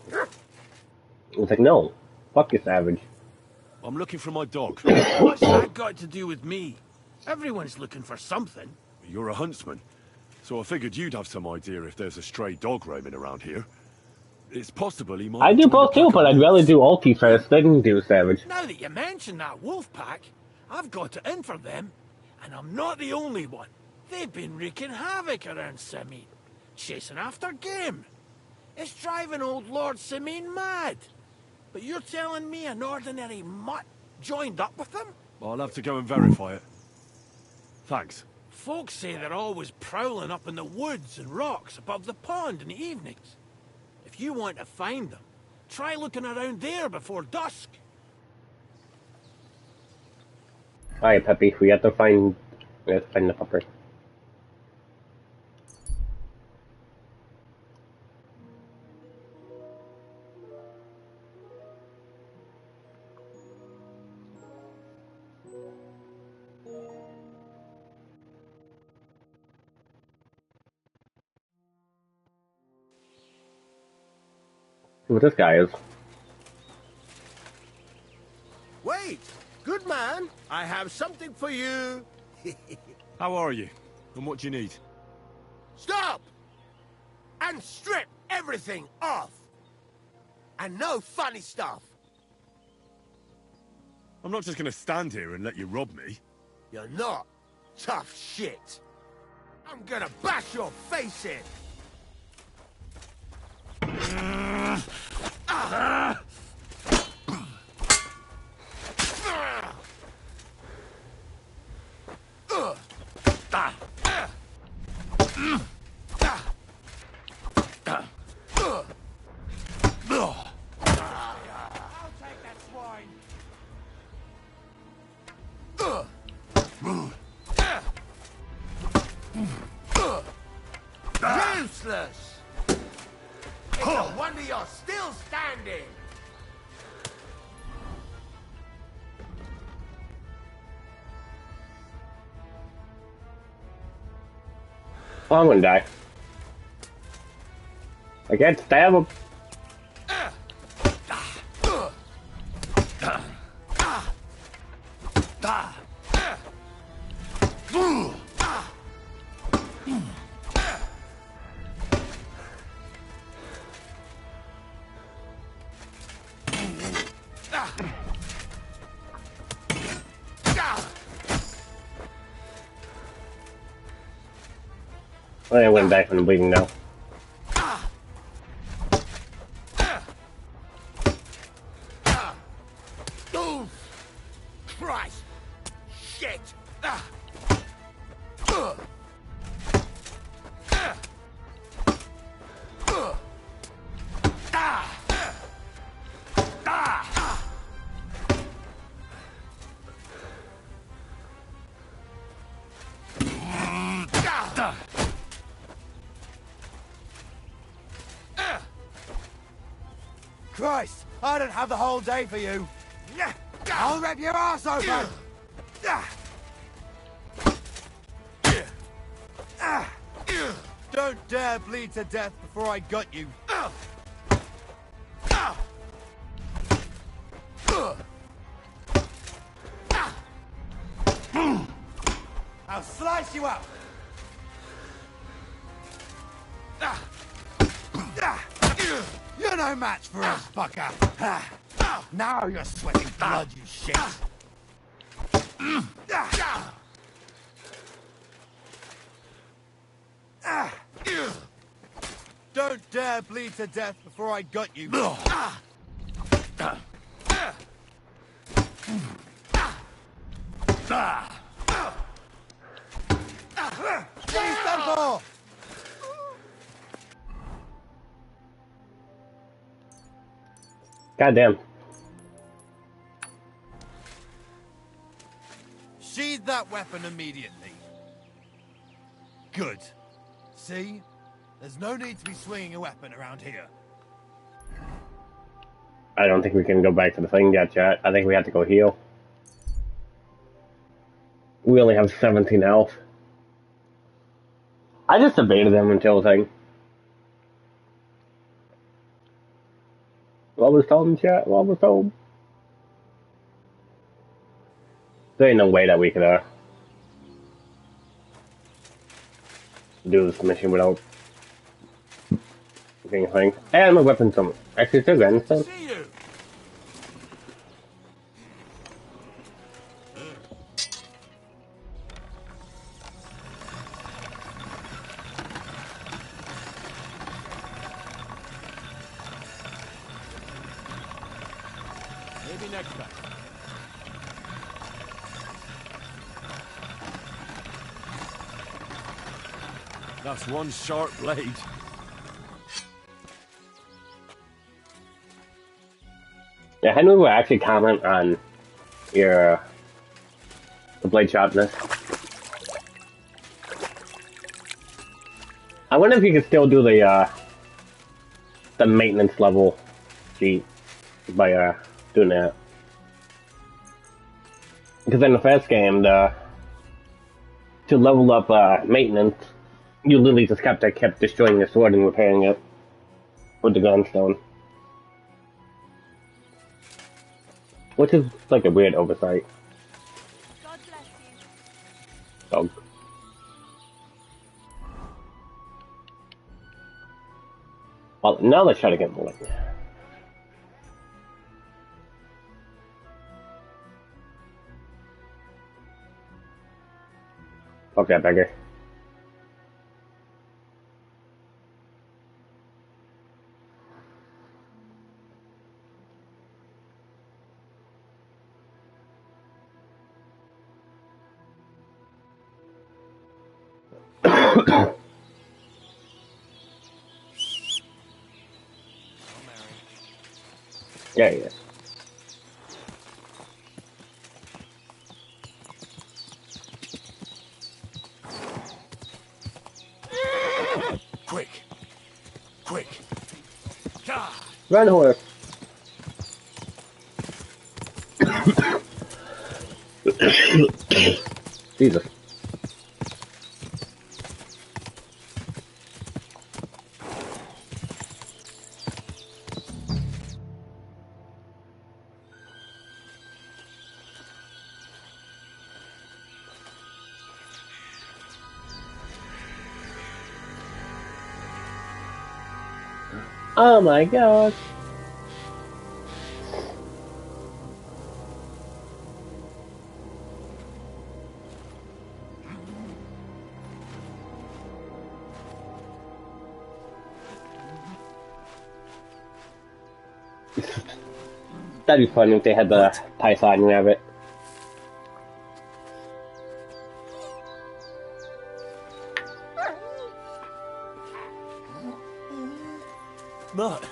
It's like, no, fuck your Savage. I'm looking for my dog. What's that got to do with me? Everyone's looking for something. You're a huntsman, so I figured you'd have some idea if there's a stray dog roaming around here. It's possible he might. I do both too, but I'd rather do ulti first, then do Savage. Now that you mention that wolf pack, I've got it in for them, and I'm not the only one. They've been wreaking havoc around Simene, chasing after game. It's driving old Lord Simene mad. But you're telling me an ordinary mutt joined up with them? I'll have to go and verify it. Thanks. Folks say they're always prowling up in the woods and rocks above the pond in the evenings. If you want to find them, try looking around there before dusk. Alright, Peppy, we have to find the pupper. See what this guy is. Wait! Good man! I have something for you! How are you? And what do you need? Stop! And strip everything off! And no funny stuff! I'm not just gonna stand here and let you rob me. You're not tough shit! I'm gonna bash your face in! still standing! Oh, I'm gonna die. I can't stab him. I went back from the bleeding now. Oh, Christ! Shit! Christ, I don't have the whole day for you. I'll rip your ass open. Don't dare bleed to death before I gut you. I'll slice you up. You're no match for us, fucker. Now you're sweating blood, you shit. Don't dare bleed to death before I gut you. Please stand for. Goddamn. Sheathe that weapon immediately. Good. See? There's no need to be swinging a weapon around here. I don't think we can go back to the thing yet, chat. I think we have to go heal. We only have 17 health. I just debated them until the thing. What was told in chat? What was told? There ain't no way that we could do this mission without getting a thing. And my weapons some actually still good, so. Maybe next time. That's one sharp blade. Yeah, Henry will actually comment on your the blade sharpness. I wonder if you could still do the maintenance level sheet by doing that. Because in the first game, to level up maintenance, you literally just kept destroying your sword and repairing it with the gunstone. Which is like a weird oversight. God bless you. Dog. Well, now let's try to get more. Fuck that beggar. Yeah, yeah. Quick! Quick! God! Run, horse. Jesus. Oh my god. That'd be funny if they had the Python rabbit. Mutt,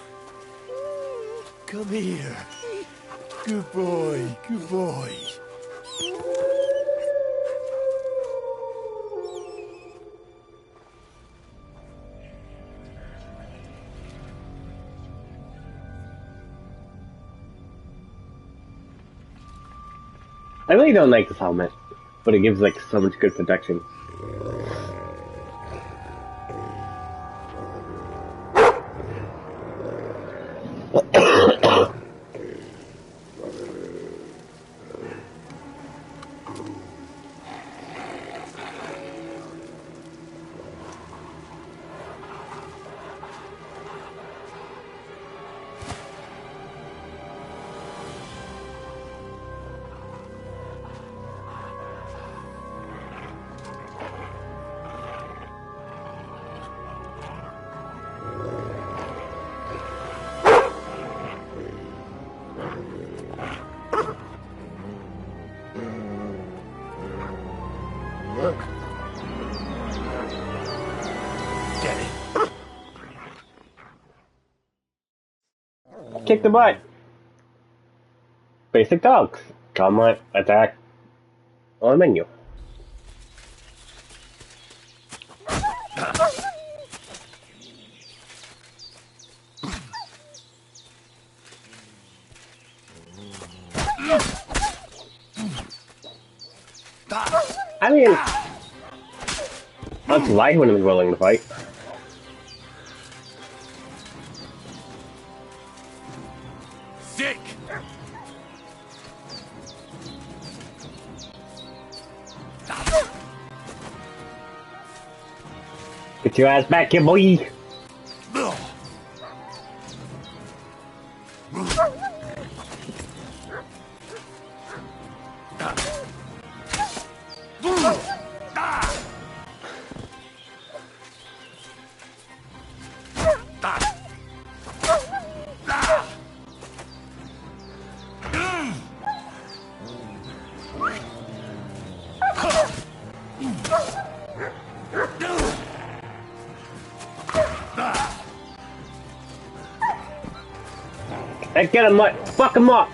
come here. Good boy, good boy. I really don't like this helmet, but it gives like so much good protection. Kick the butt. Basic dogs. Combat, attack, on the menu. I mean, that's why he wouldn't be willing to fight. Sick! Get your ass back here, boy! Hey, get him, Mutt! Fuck him up!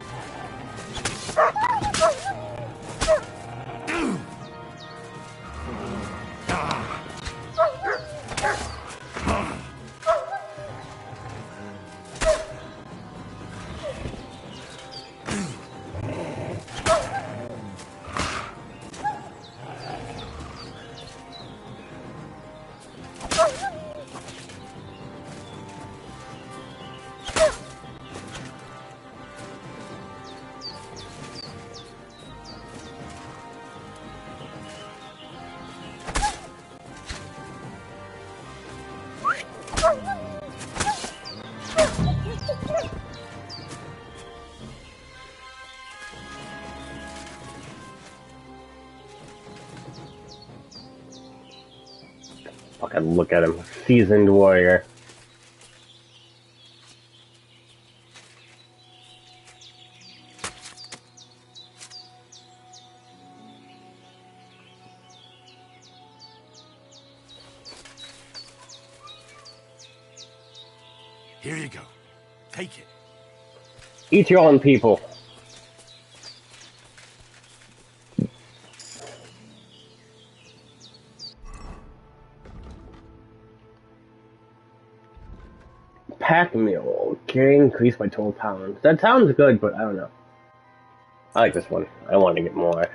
Fucking look at him. Seasoned warrior. Here you go. Take it. Eat your own people. pack mule. Carry increased by 12 pounds. That sounds good, but I don't know. I like this one. I want to get more.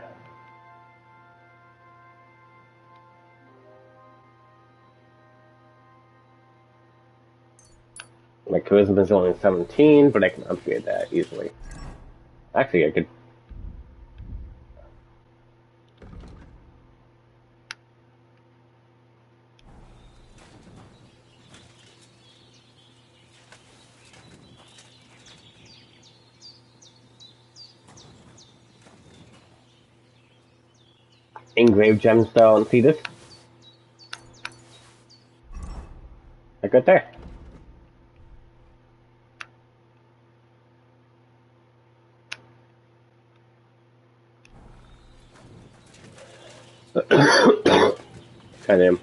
My charisma is only 17, but I can upgrade that easily. Actually, I could. Engraved gemstone. See this? Like right there. Goddamn.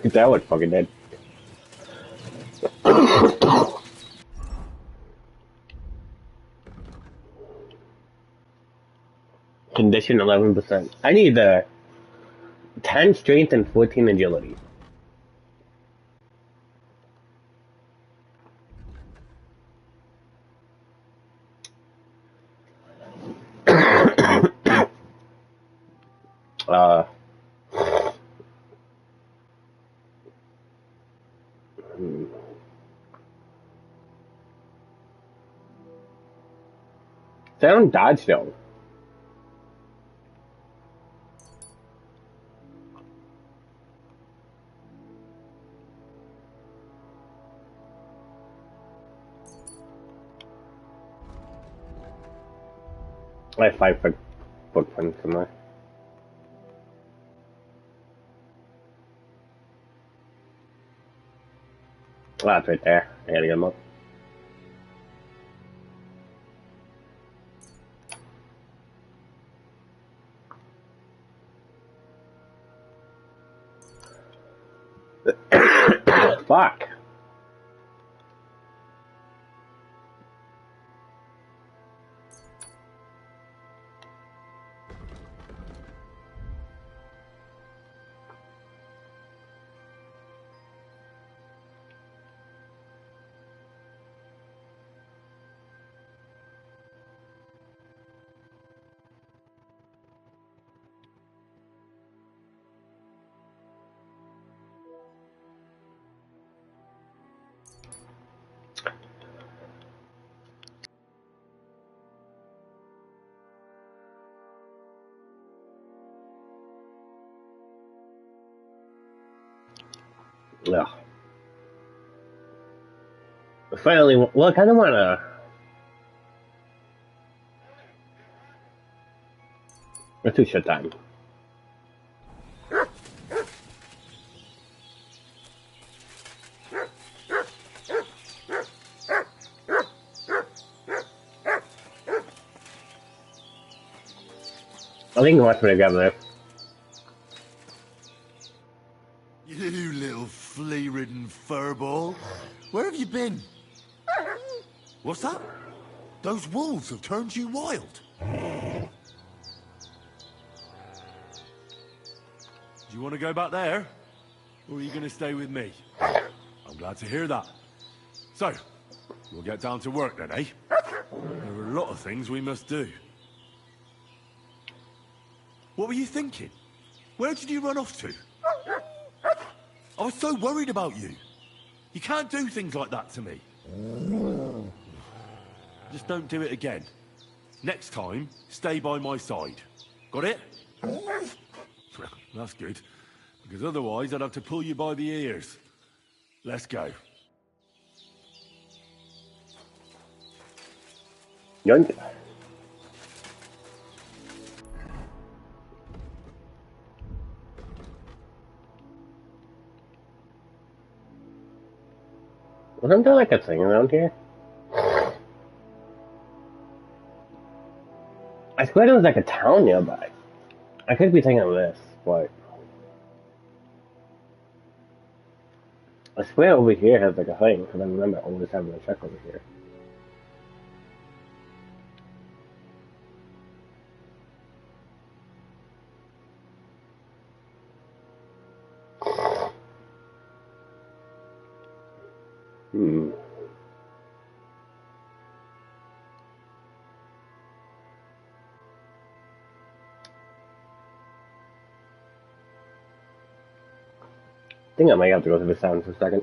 That was fucking dead. Condition 11%. I need 10 strength and 14 agility. uh, I don't dodge though. I have 5 footprints somewhere. Oh, it's right there. I gotta get them up. Fuck. Ugh. Finally, well, I kind of want to. Let's do shit time. I think watch what I grab there. You little flea-ridden furball. Where have you been? What's that? Those wolves have turned you wild. Do you want to go back there? Or are you going to stay with me? I'm glad to hear that. So, we'll get down to work then, eh? There are a lot of things we must do. What were you thinking? Where did you run off to? I was so worried about you. You can't do things like that to me. Just don't do it again. Next time, stay by my side. Got it? That's good. Because otherwise I'd have to pull you by the ears. Let's go. Yoink. Wasn't there like a thing around here? I swear there was like a town nearby. I could be thinking of this, but I swear over here has like a thing, because I remember always having a check over here. Hmm. I think I might have to go to the sound for a second.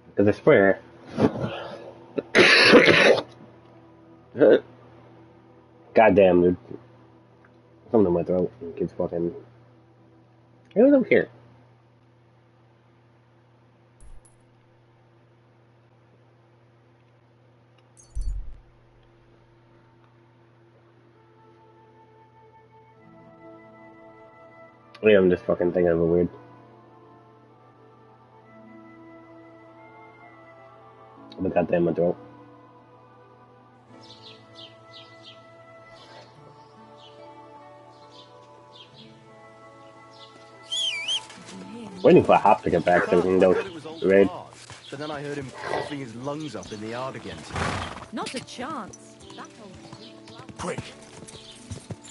Because I swear. Goddamn, dude. Something in my throat. It keeps fucking. It was over here. Yeah, I'm just fucking thinking of a weird. But goddamn, my throat. Waiting for a hop to get back so we can go raid. But then I heard him coughing his lungs up in the yard again. Not a chance. Quick!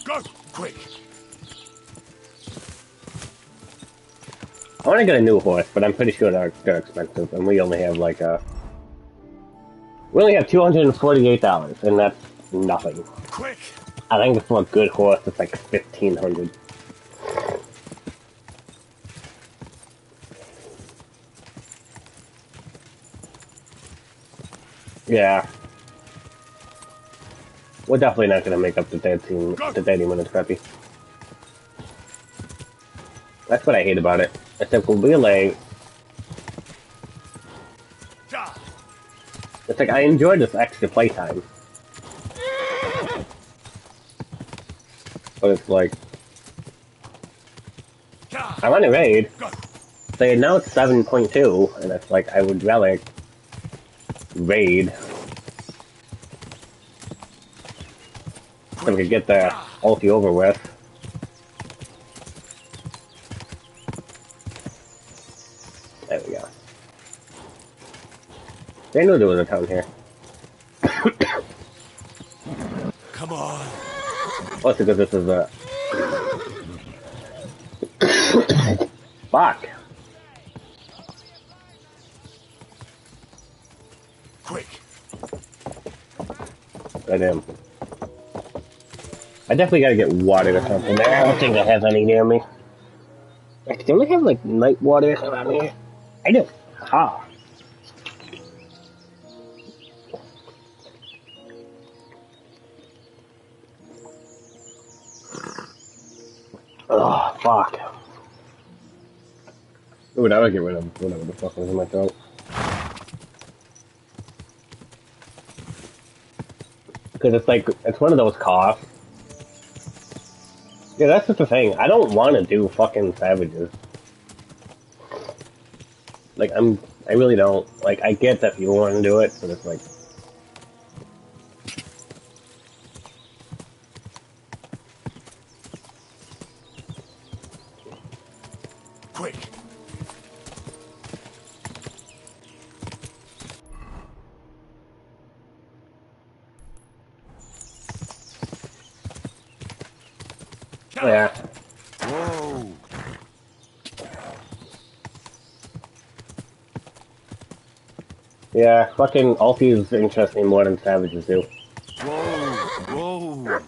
Go! Quick! I want to get a new horse, but I'm pretty sure they're expensive, and we only have like we only have $248, and that's nothing. Quick! I think for a good horse, it's like $1,500. Yeah. We're definitely not going to make up the 30 minutes crappy. That's what I hate about it. It's like, we'll be late. It's like, I enjoy this extra playtime. But it's like, I want to raid. They announced 7.2, and it's like, I would rather raid. So we could get the ulti over with. There we go. They knew there was a town here. Come on. Also, because this is a... Fuck. Quick. Goddamn. I definitely gotta get water or something. I don't think I have any near me. Like, do we have, like, night water around here? I do. Ha. Oh, fuck. Ooh, now I get rid of whatever the fuck was in my throat. Because it's like, it's one of those coughs. Yeah, that's just the thing. I don't want to do fucking savages. Like, I really don't. Like, I get that people want to do it, but it's like... Quick. Oh, yeah. Whoa. Yeah, fucking ultis interest me more than savages do. Whoa. Whoa.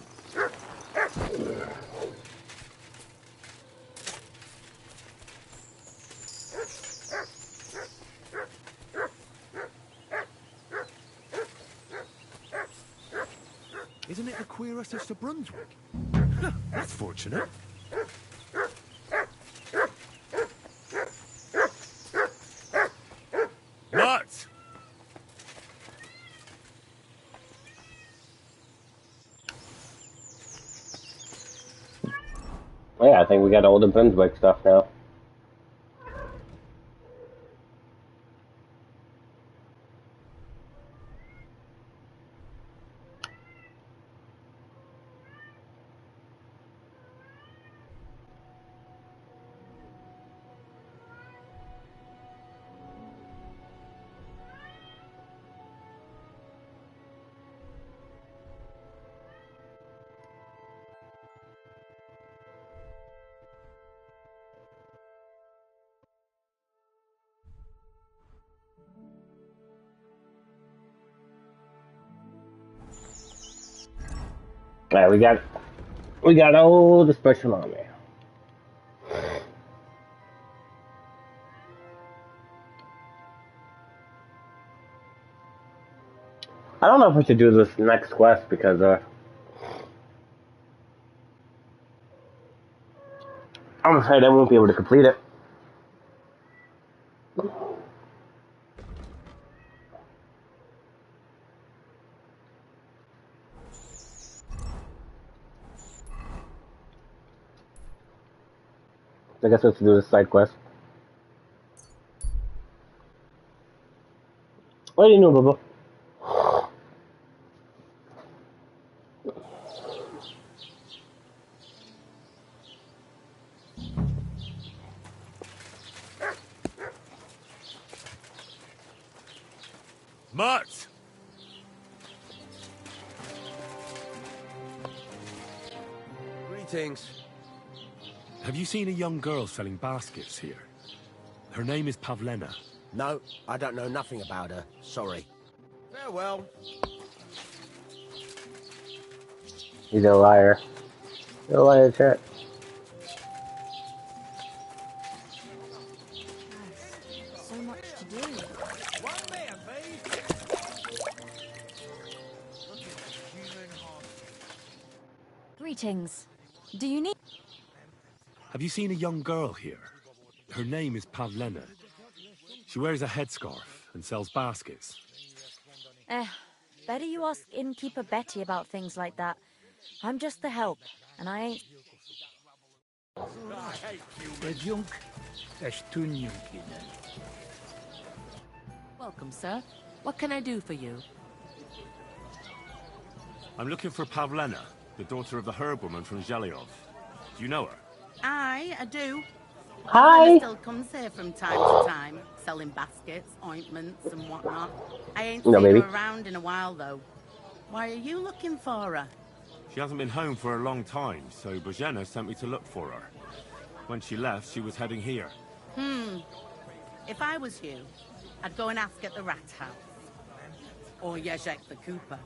Isn't it the queerest of Sir Brunswick? That's fortunate. What? Oh, yeah, I think we got all the Brunswick stuff now. Alright, we got all the special army. I don't know if I should do this next quest because I'm afraid I won't be able to complete it. I guess let's do this side quest. What do you know, Bubba? Mutt! Greetings. Have you seen a young girl selling baskets here? Her name is Pavlena. No, I don't know nothing about her. Sorry. Farewell. He's a liar. You're a liar, chat. So much to do. Greetings. Do you need... Have you seen a young girl here? Her name is Pavlena. She wears a headscarf and sells baskets. Better you ask innkeeper Betty about things like that. I'm just the help, and I ain't... Welcome, sir. What can I do for you? I'm looking for Pavlena, the daughter of the herbwoman from Zhelyov. Do you know her? Aye, I do. Hi. Pavlena still comes here from time to time, selling baskets, ointments, and whatnot. I ain't seen her around in a while, though. Why are you looking for her? She hasn't been home for a long time, so Bozhena sent me to look for her. When she left, she was heading here. If I was you, I'd go and ask at the rat house. Or Yezhek the Cooper.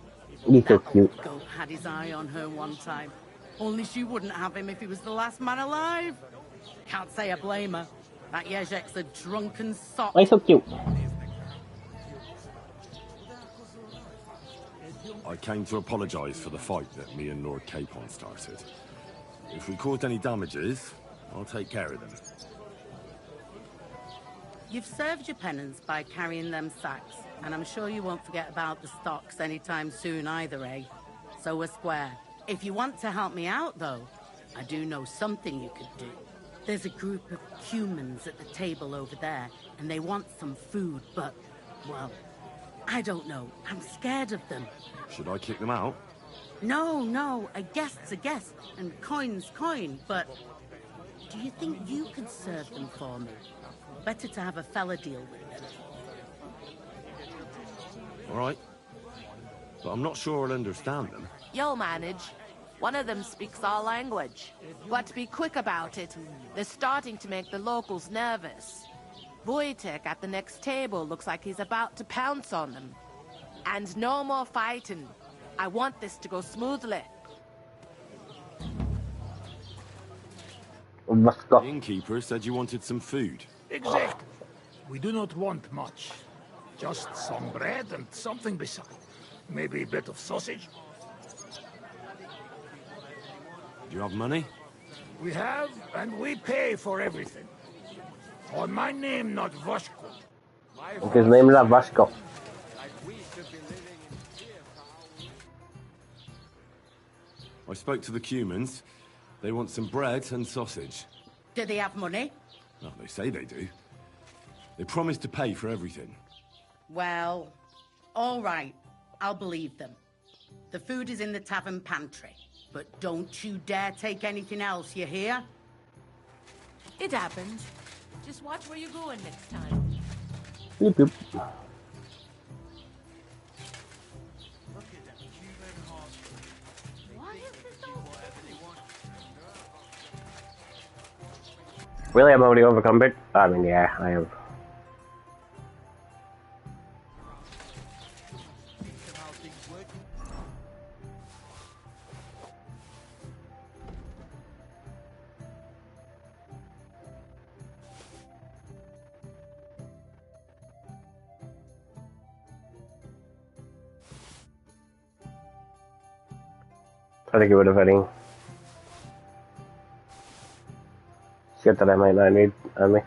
He's so cute. That goat had his eye on her one time. Only she wouldn't have him if he was the last man alive. Can't say I blame her. That Yezhek's a drunken sot. Why so cute? I came to apologise for the fight that me and Lord Capon started. If we caused any damages, I'll take care of them. You've served your penance by carrying them sacks, and I'm sure you won't forget about the stocks anytime soon either, eh? So we're square. If you want to help me out, though, I do know something you could do. There's a group of humans at the table over there, and they want some food, but, well, I don't know. I'm scared of them. Should I kick them out? No, a guest's a guest, and coin's coin, but do you think you could serve them for me? Better to have a fella deal with them. All right. But I'm not sure I'll understand them. You'll manage. One of them speaks our language. But be quick about it. They're starting to make the locals nervous. Wojtek at the next table looks like he's about to pounce on them. And no more fighting. I want this to go smoothly. The innkeeper said you wanted some food. Exactly. We do not want much. Just some bread and something beside. Maybe a bit of sausage. Do you have money? We have, and we pay for everything. On my name, not Vashko. His name is not Vashko. I spoke to the Cumans. They want some bread and sausage. Do they have money? Well, they say they do. They promised to pay for everything. Well, all right. I'll believe them. The food is in the tavern pantry. But don't you dare take anything else, you hear? It happens. Just watch where you're going next time. Beep, beep. Really, I'm already overcome it? I mean, yeah, I have. I think it would have any. Shit that I might not need on me.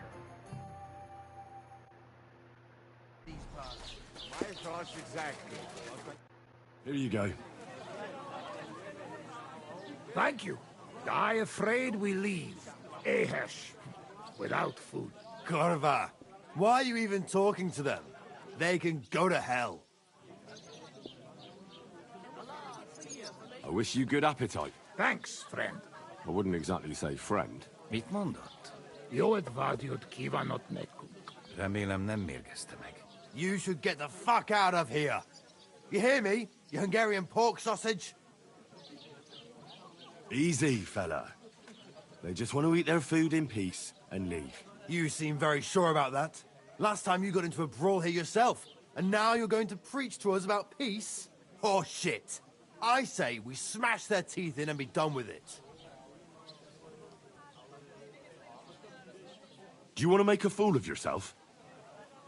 Here you go. Thank you. I afraid we leave Ahesh without food. Corva, why are you even talking to them? They can go to hell. I wish you good appetite. Thanks, friend. I wouldn't exactly say friend. You should get the fuck out of here. You hear me, you Hungarian pork sausage? Easy, fella. They just want to eat their food in peace and leave. You seem very sure about that. Last time you got into a brawl here yourself, and now you're going to preach to us about peace? Oh shit. I say we smash their teeth in and be done with it. Do you want to make a fool of yourself?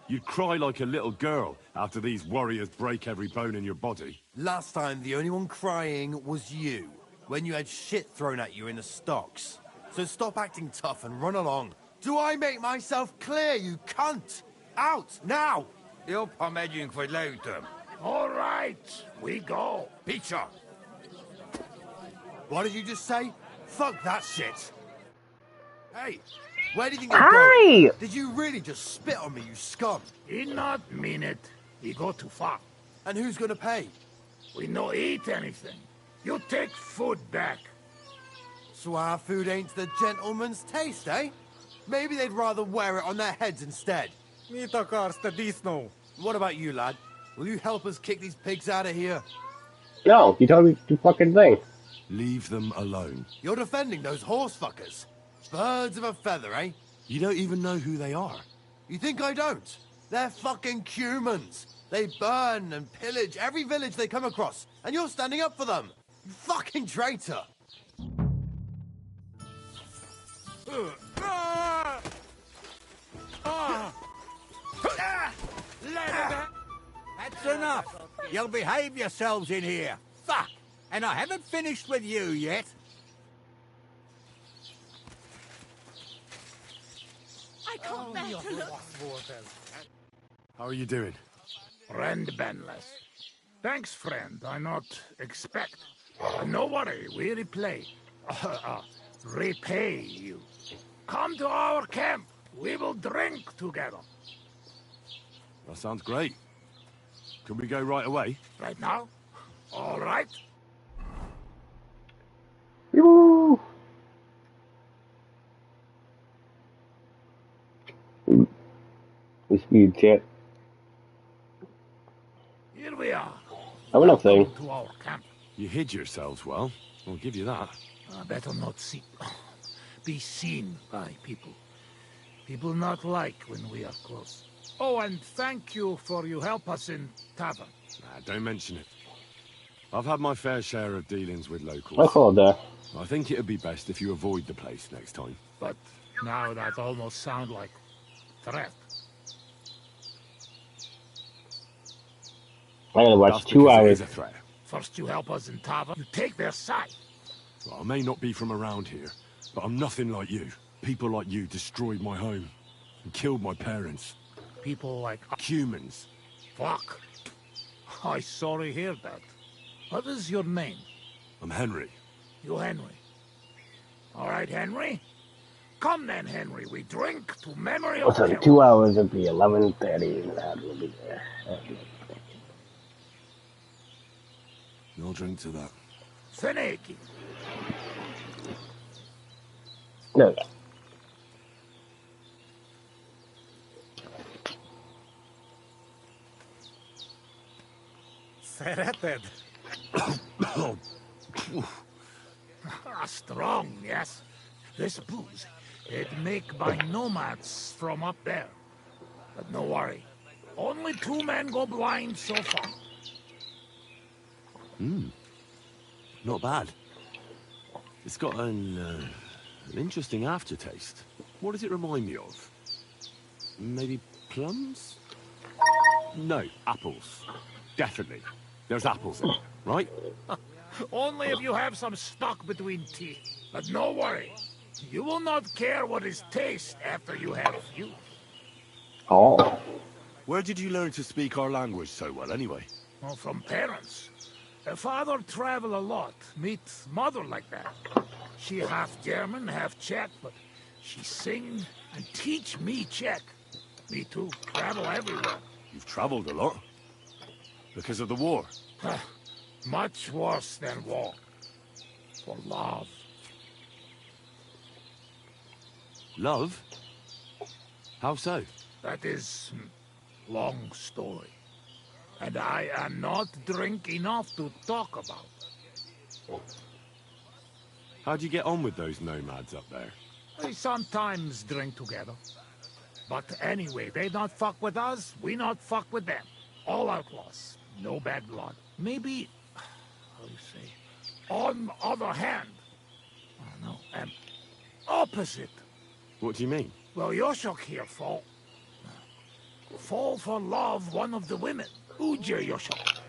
You'd cry like a little girl after these warriors break every bone in your body. Last time, the only one crying was you, when you had shit thrown at you in the stocks. So stop acting tough and run along. Do I make myself clear, you cunt? Out, now! Jobb, ha megyünk, vagy leütöm. All right, we go. Picsa! What did you just say? Fuck that shit. Hey, where do you think Hi. you're going? Did you really just spit on me, you scum? He not mean it. He go too far. And who's gonna pay? We no eat anything. You take food back. So our food ain't the gentleman's taste, eh? Maybe they'd rather wear it on their heads instead. What about you, lad? Will you help us kick these pigs out of here? No, you told me to fucking thing. Leave them alone. You're defending those horse fuckers. Birds of a feather, eh? You don't even know who they are. You think I don't? They're fucking humans. They burn and pillage every village they come across, and you're standing up for them. You fucking traitor. That's enough. You'll behave yourselves in here. Fuck! And I haven't finished with you yet. I can't bear to look. How are you doing? Friend Benless. Thanks, friend. I not expect. No worry, we repay you. Come to our camp. We will drink together. That sounds great. Can we go right away? Right now? All right. Woo! This speed chat. Here we are. I will not thing. To our camp. You hid yourselves well. I'll give you that. Better not be seen by people. People not like when we are close. Oh, and thank you for you help us in tavern. Don't mention it. I've had my fair share of dealings with locals. I called there. I think it'd be best if you avoid the place next time. But now that almost sound like threat. I'm gonna watch That's 2 because it hours. is a threat. First you help us in tavern, you take their side. Well, I may not be from around here, but I'm nothing like you. People like you destroyed my home and killed my parents. People like humans. Fuck. I sorry hear that. What is your name? I'm Henry. You Henry. All right, Henry. Come then, Henry. We drink to memory of What's in 2 hours? It'll be 11:30, and that will be there. I'll drink to that. Seneki. No. Serrated. Strong, yes. This booze, it make by nomads from up there. But no worry. Only 2 men go blind so far. Not bad. It's got an interesting aftertaste. What does it remind me of? Maybe plums? No, apples. Definitely. There's apples in it, right? Only if you have some stock between teeth. But no worry. You will not care what is taste after you have few. Oh. Where did you learn to speak our language so well, anyway? Well, from parents. Father travel a lot. Meet mother like that. She half German, half Czech, but she sing and teach me Czech. Me too. Travel everywhere. You've traveled a lot. Because of the war? Much worse than war. For love. Love? How so? That is long story. And I am not drink enough to talk about. How'd you get on with those nomads up there? We sometimes drink together. But anyway, they not fuck with us, we not fuck with them. All outlaws. No bad blood. Maybe, how do you say, on other hand. Oh, no, opposite. What do you mean? Well, Yoshok here fall for love one of the women. Uja Yoshok.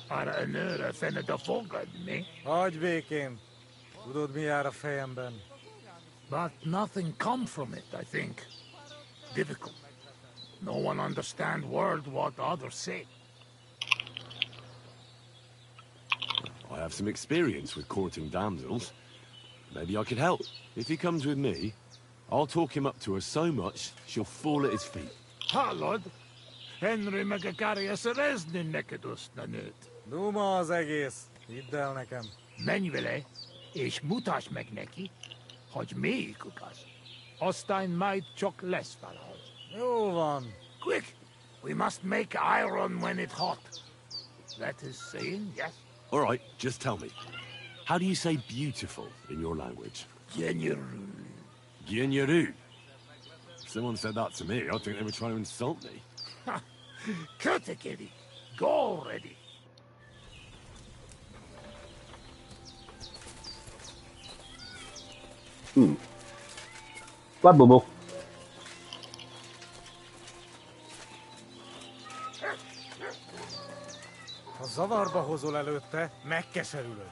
Arra een nőre fenne de fogad, mi? Hagyj békén. Tudod, mi jár a fejemben. But nothing come from it, I think. Difficult. No one understand word what others say. I have some experience with courting damsels. Maybe I could help. If he comes with me, I'll talk him up to her so much, she'll fall at his feet. Ha, Lord. Henry meg akarja szerezni neked azt a nőt. Duma az egész. Hidd el nekem. Menj vele, és mutasd meg neki, hogy melyik igaz. Aztán majd csak lesz valahogy. Jó van. Quick! We must make iron when it's hot. That is saying, yes? All right, just tell me. How do you say beautiful in your language? Gyenyeru. Gyenyeru. If someone said that to me, I'd think they were trying to insult me. Cut it, kitty. Go already. What, Bobo? Ha zavarba hozol előtte, megkeserülöd.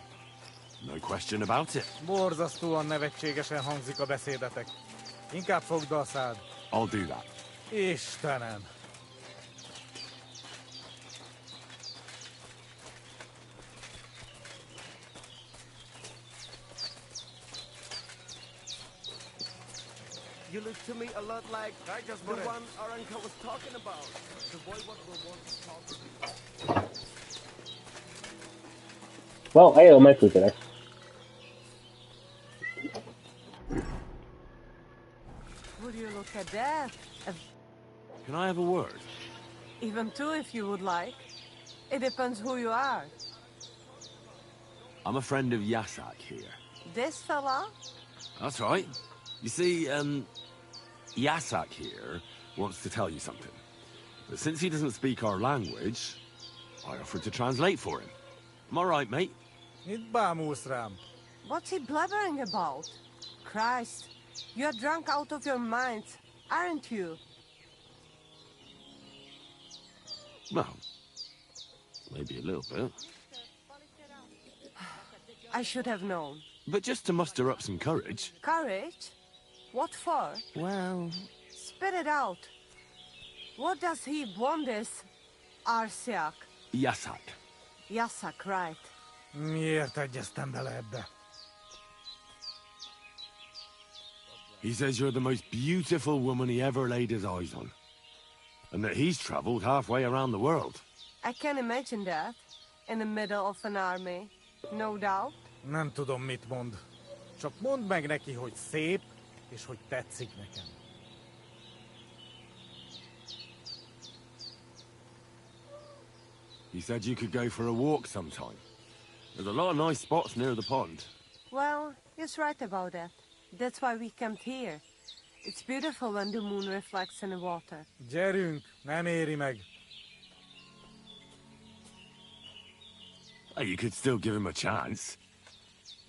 No question about it. Borzasztóan nevetségesen hangzik a beszédetek. Inkább fogd a szád. I'll do that. Istenem! You look to me a lot like the one our uncle was talking about. The boy what will want to talk to you. Well, I ate all my food today. Would you look at that? Can I have a word? Even two if you would like. It depends who you are. I'm a friend of Yasak here. This fella? That's right. You see, Yasak here wants to tell you something. But since he doesn't speak our language, I offered to translate for him. Am I right, mate? Mit bámulsz rám? What's he blabbering about? Christ, you're drunk out of your mind, aren't you? Well, maybe a little bit. I should have known. But just to muster up some courage. Courage? What for? Well... Spit it out. What does he want this Arsiak? Yasak. Yasak, right. Miért egyeztem bele ebbe? He says you're the most beautiful woman he ever laid his eyes on. And that he's traveled halfway around the world. I can imagine that. In the middle of an army. No doubt. Nem tudom, mit mond. Csak mondd meg neki, hogy szép, és hogy tetszik nekem. He said you could go for a walk sometime. There's a lot of nice spots near the pond. Well, he's right about that. That's why we camped here. It's beautiful when the moon reflects in the water. Gyerünk, nem éri meg. Well, you could still give him a chance.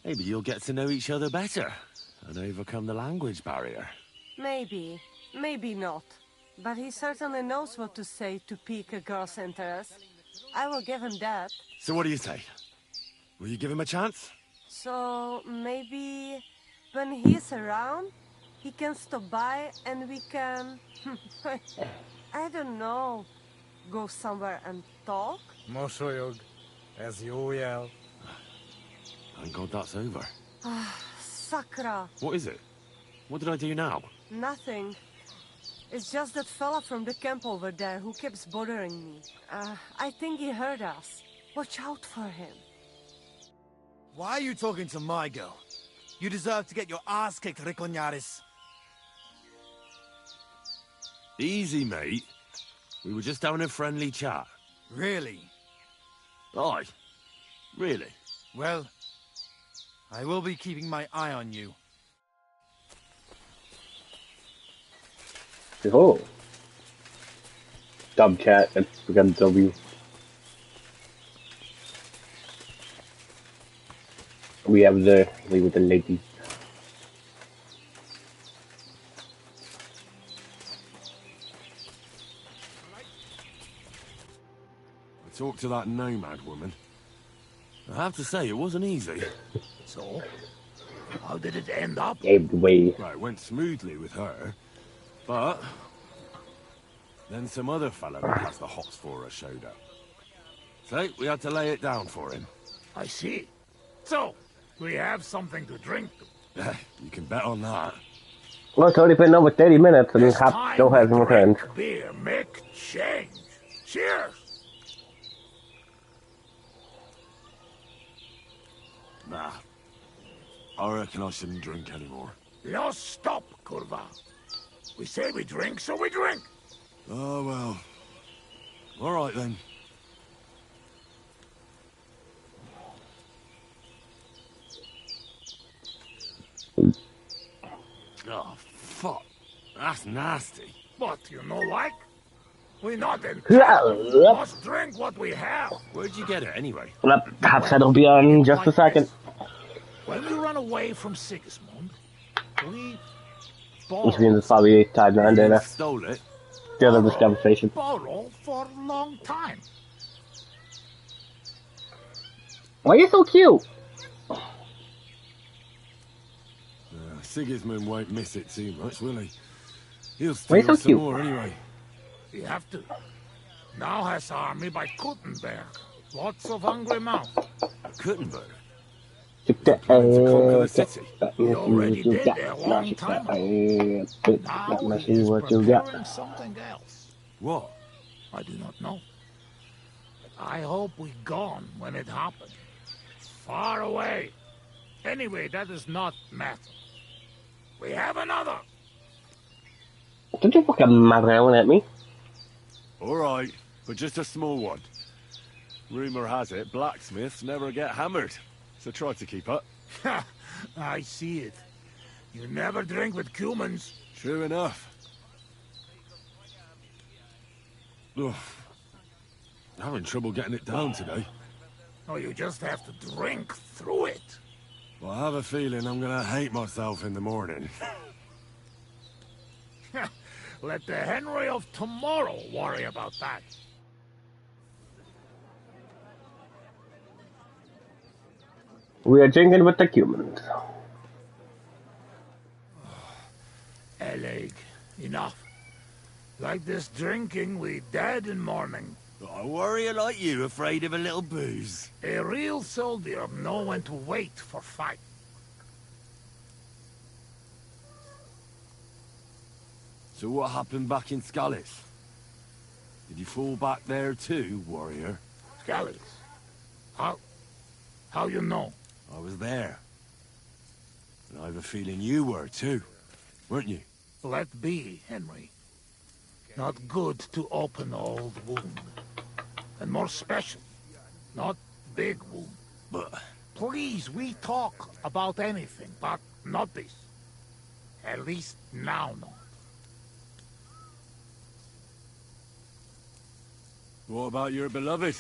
Maybe you'll get to know each other better and overcome the language barrier. Maybe. Maybe not. But he certainly knows what to say to pique a girl's interest. I will give him that. So what do you say? Will you give him a chance? So maybe when he's around, he can stop by and we can... I don't know. Go somewhere and talk? Mosolyog. Ez jó jel. Thank God that's over. Sakra. What is it? What did I do now? Nothing. It's just that fella from the camp over there who keeps bothering me. I think he heard us. Watch out for him. Why are you talking to my girl? You deserve to get your ass kicked, Ricoñaris. Easy, mate. We were just having a friendly chat. Really? Aye. Really? Well, I will be keeping my eye on you. Oh. Dub chat, we got a W. We have the leave with the lady. I talked to that nomad woman. I have to say, it wasn't easy. So? How did it end up? Gave way. Right, it went smoothly with her, but then some other fella that has the hots for her showed up. So we had to lay it down for him. I see. So, we have something to drink to. You can bet on that. Well, it's already been over 30 minutes and This Hap time still we hasn't returned. drink beer, make change. Cheers! Nah. I reckon I shouldn't drink anymore. No, stop, Kurva. We say we drink, so we drink. Oh, well. All right, then. Oh, fuck. That's nasty. What, you know like? We not in Yeah. Must drink what we have. Where'd you get it, anyway? Well, Hap said it'll be on in just a second. When we run away from Sigismund, we Which means it's probably tied around there. Stole it. The other this conversation. borrow for a long time. Why are you so cute? Sigismund won't miss it too much, will he? He'll Why are you steal so some cute? more anyway. We have to. Now has army by Kuttenberg. Lots of hungry mouth. Kuttenberg? Conquer the city. We already did a long time ago. Now he is preparing something else. What? I do not know. I hope we gone when it happened. Far away. Anyway, that does not matter. We have another. Don't you fucking mad around at me? All right, but just a small one. Rumor has it blacksmiths never get hammered, so try to keep up. I see it. You never drink with humans. True enough. Ugh. Having trouble getting it down today. Oh, you just have to drink through it. Well, I have a feeling I'm gonna hate myself in the morning. Let the Henry of tomorrow worry about that. We are drinking with the humans. Eleg, enough. Like this drinking, we dead in morning. A warrior like you afraid of a little booze. A real soldier know when to wait for fight. So what happened back in Scallis? Did you fall back there too, warrior? Scallis? How you know? I was there. And I have a feeling you were too, weren't you? Let be, Henry. Not good to open old wound. And more special, not big wound. But... Please, we talk about anything, but not this. At least now not. What about your beloved?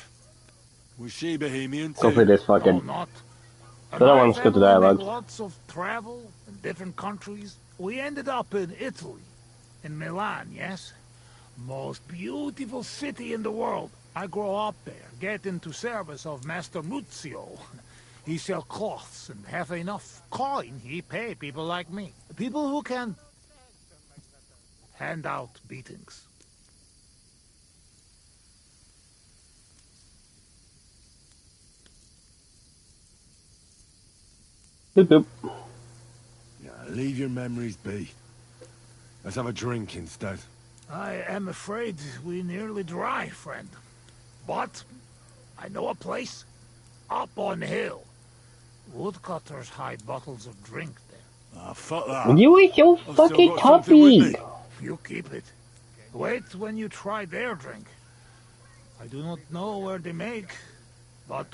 Was she Bohemian too? Go for this fucking. No, not. I don't want to skip the dialogue. Lots of travel in different countries. We ended up in Italy, in Milan, yes? Most beautiful city in the world. I grow up there, get into service of Master Muzio. He sell cloths and have enough coin he pay people like me. People who can hand out beatings. Boop, boop. Yeah, leave your memories be. Let's have a drink instead. I am afraid we nearly dry, friend. But I know a place. Up on hill. Woodcutters hide bottles of drink there. Ah, fuck that. You are so I've still fucking got something with toppy. me. You keep it. Wait when you try their drink. I do not know where they make, but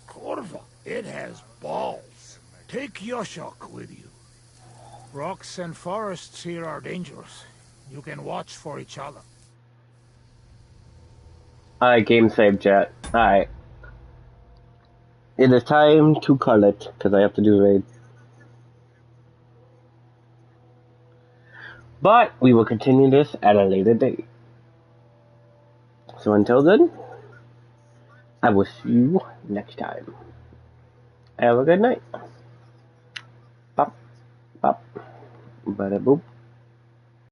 Corva, it has balls. Take Yoshok with you. Rocks and forests here are dangerous. You can watch for each other. Alright, game save, chat. Alright. It is time to call it, because I have to do raid. But we will continue this at a later date. So until then, I will see you next time. Have a good night. Bop, bop, bada boop.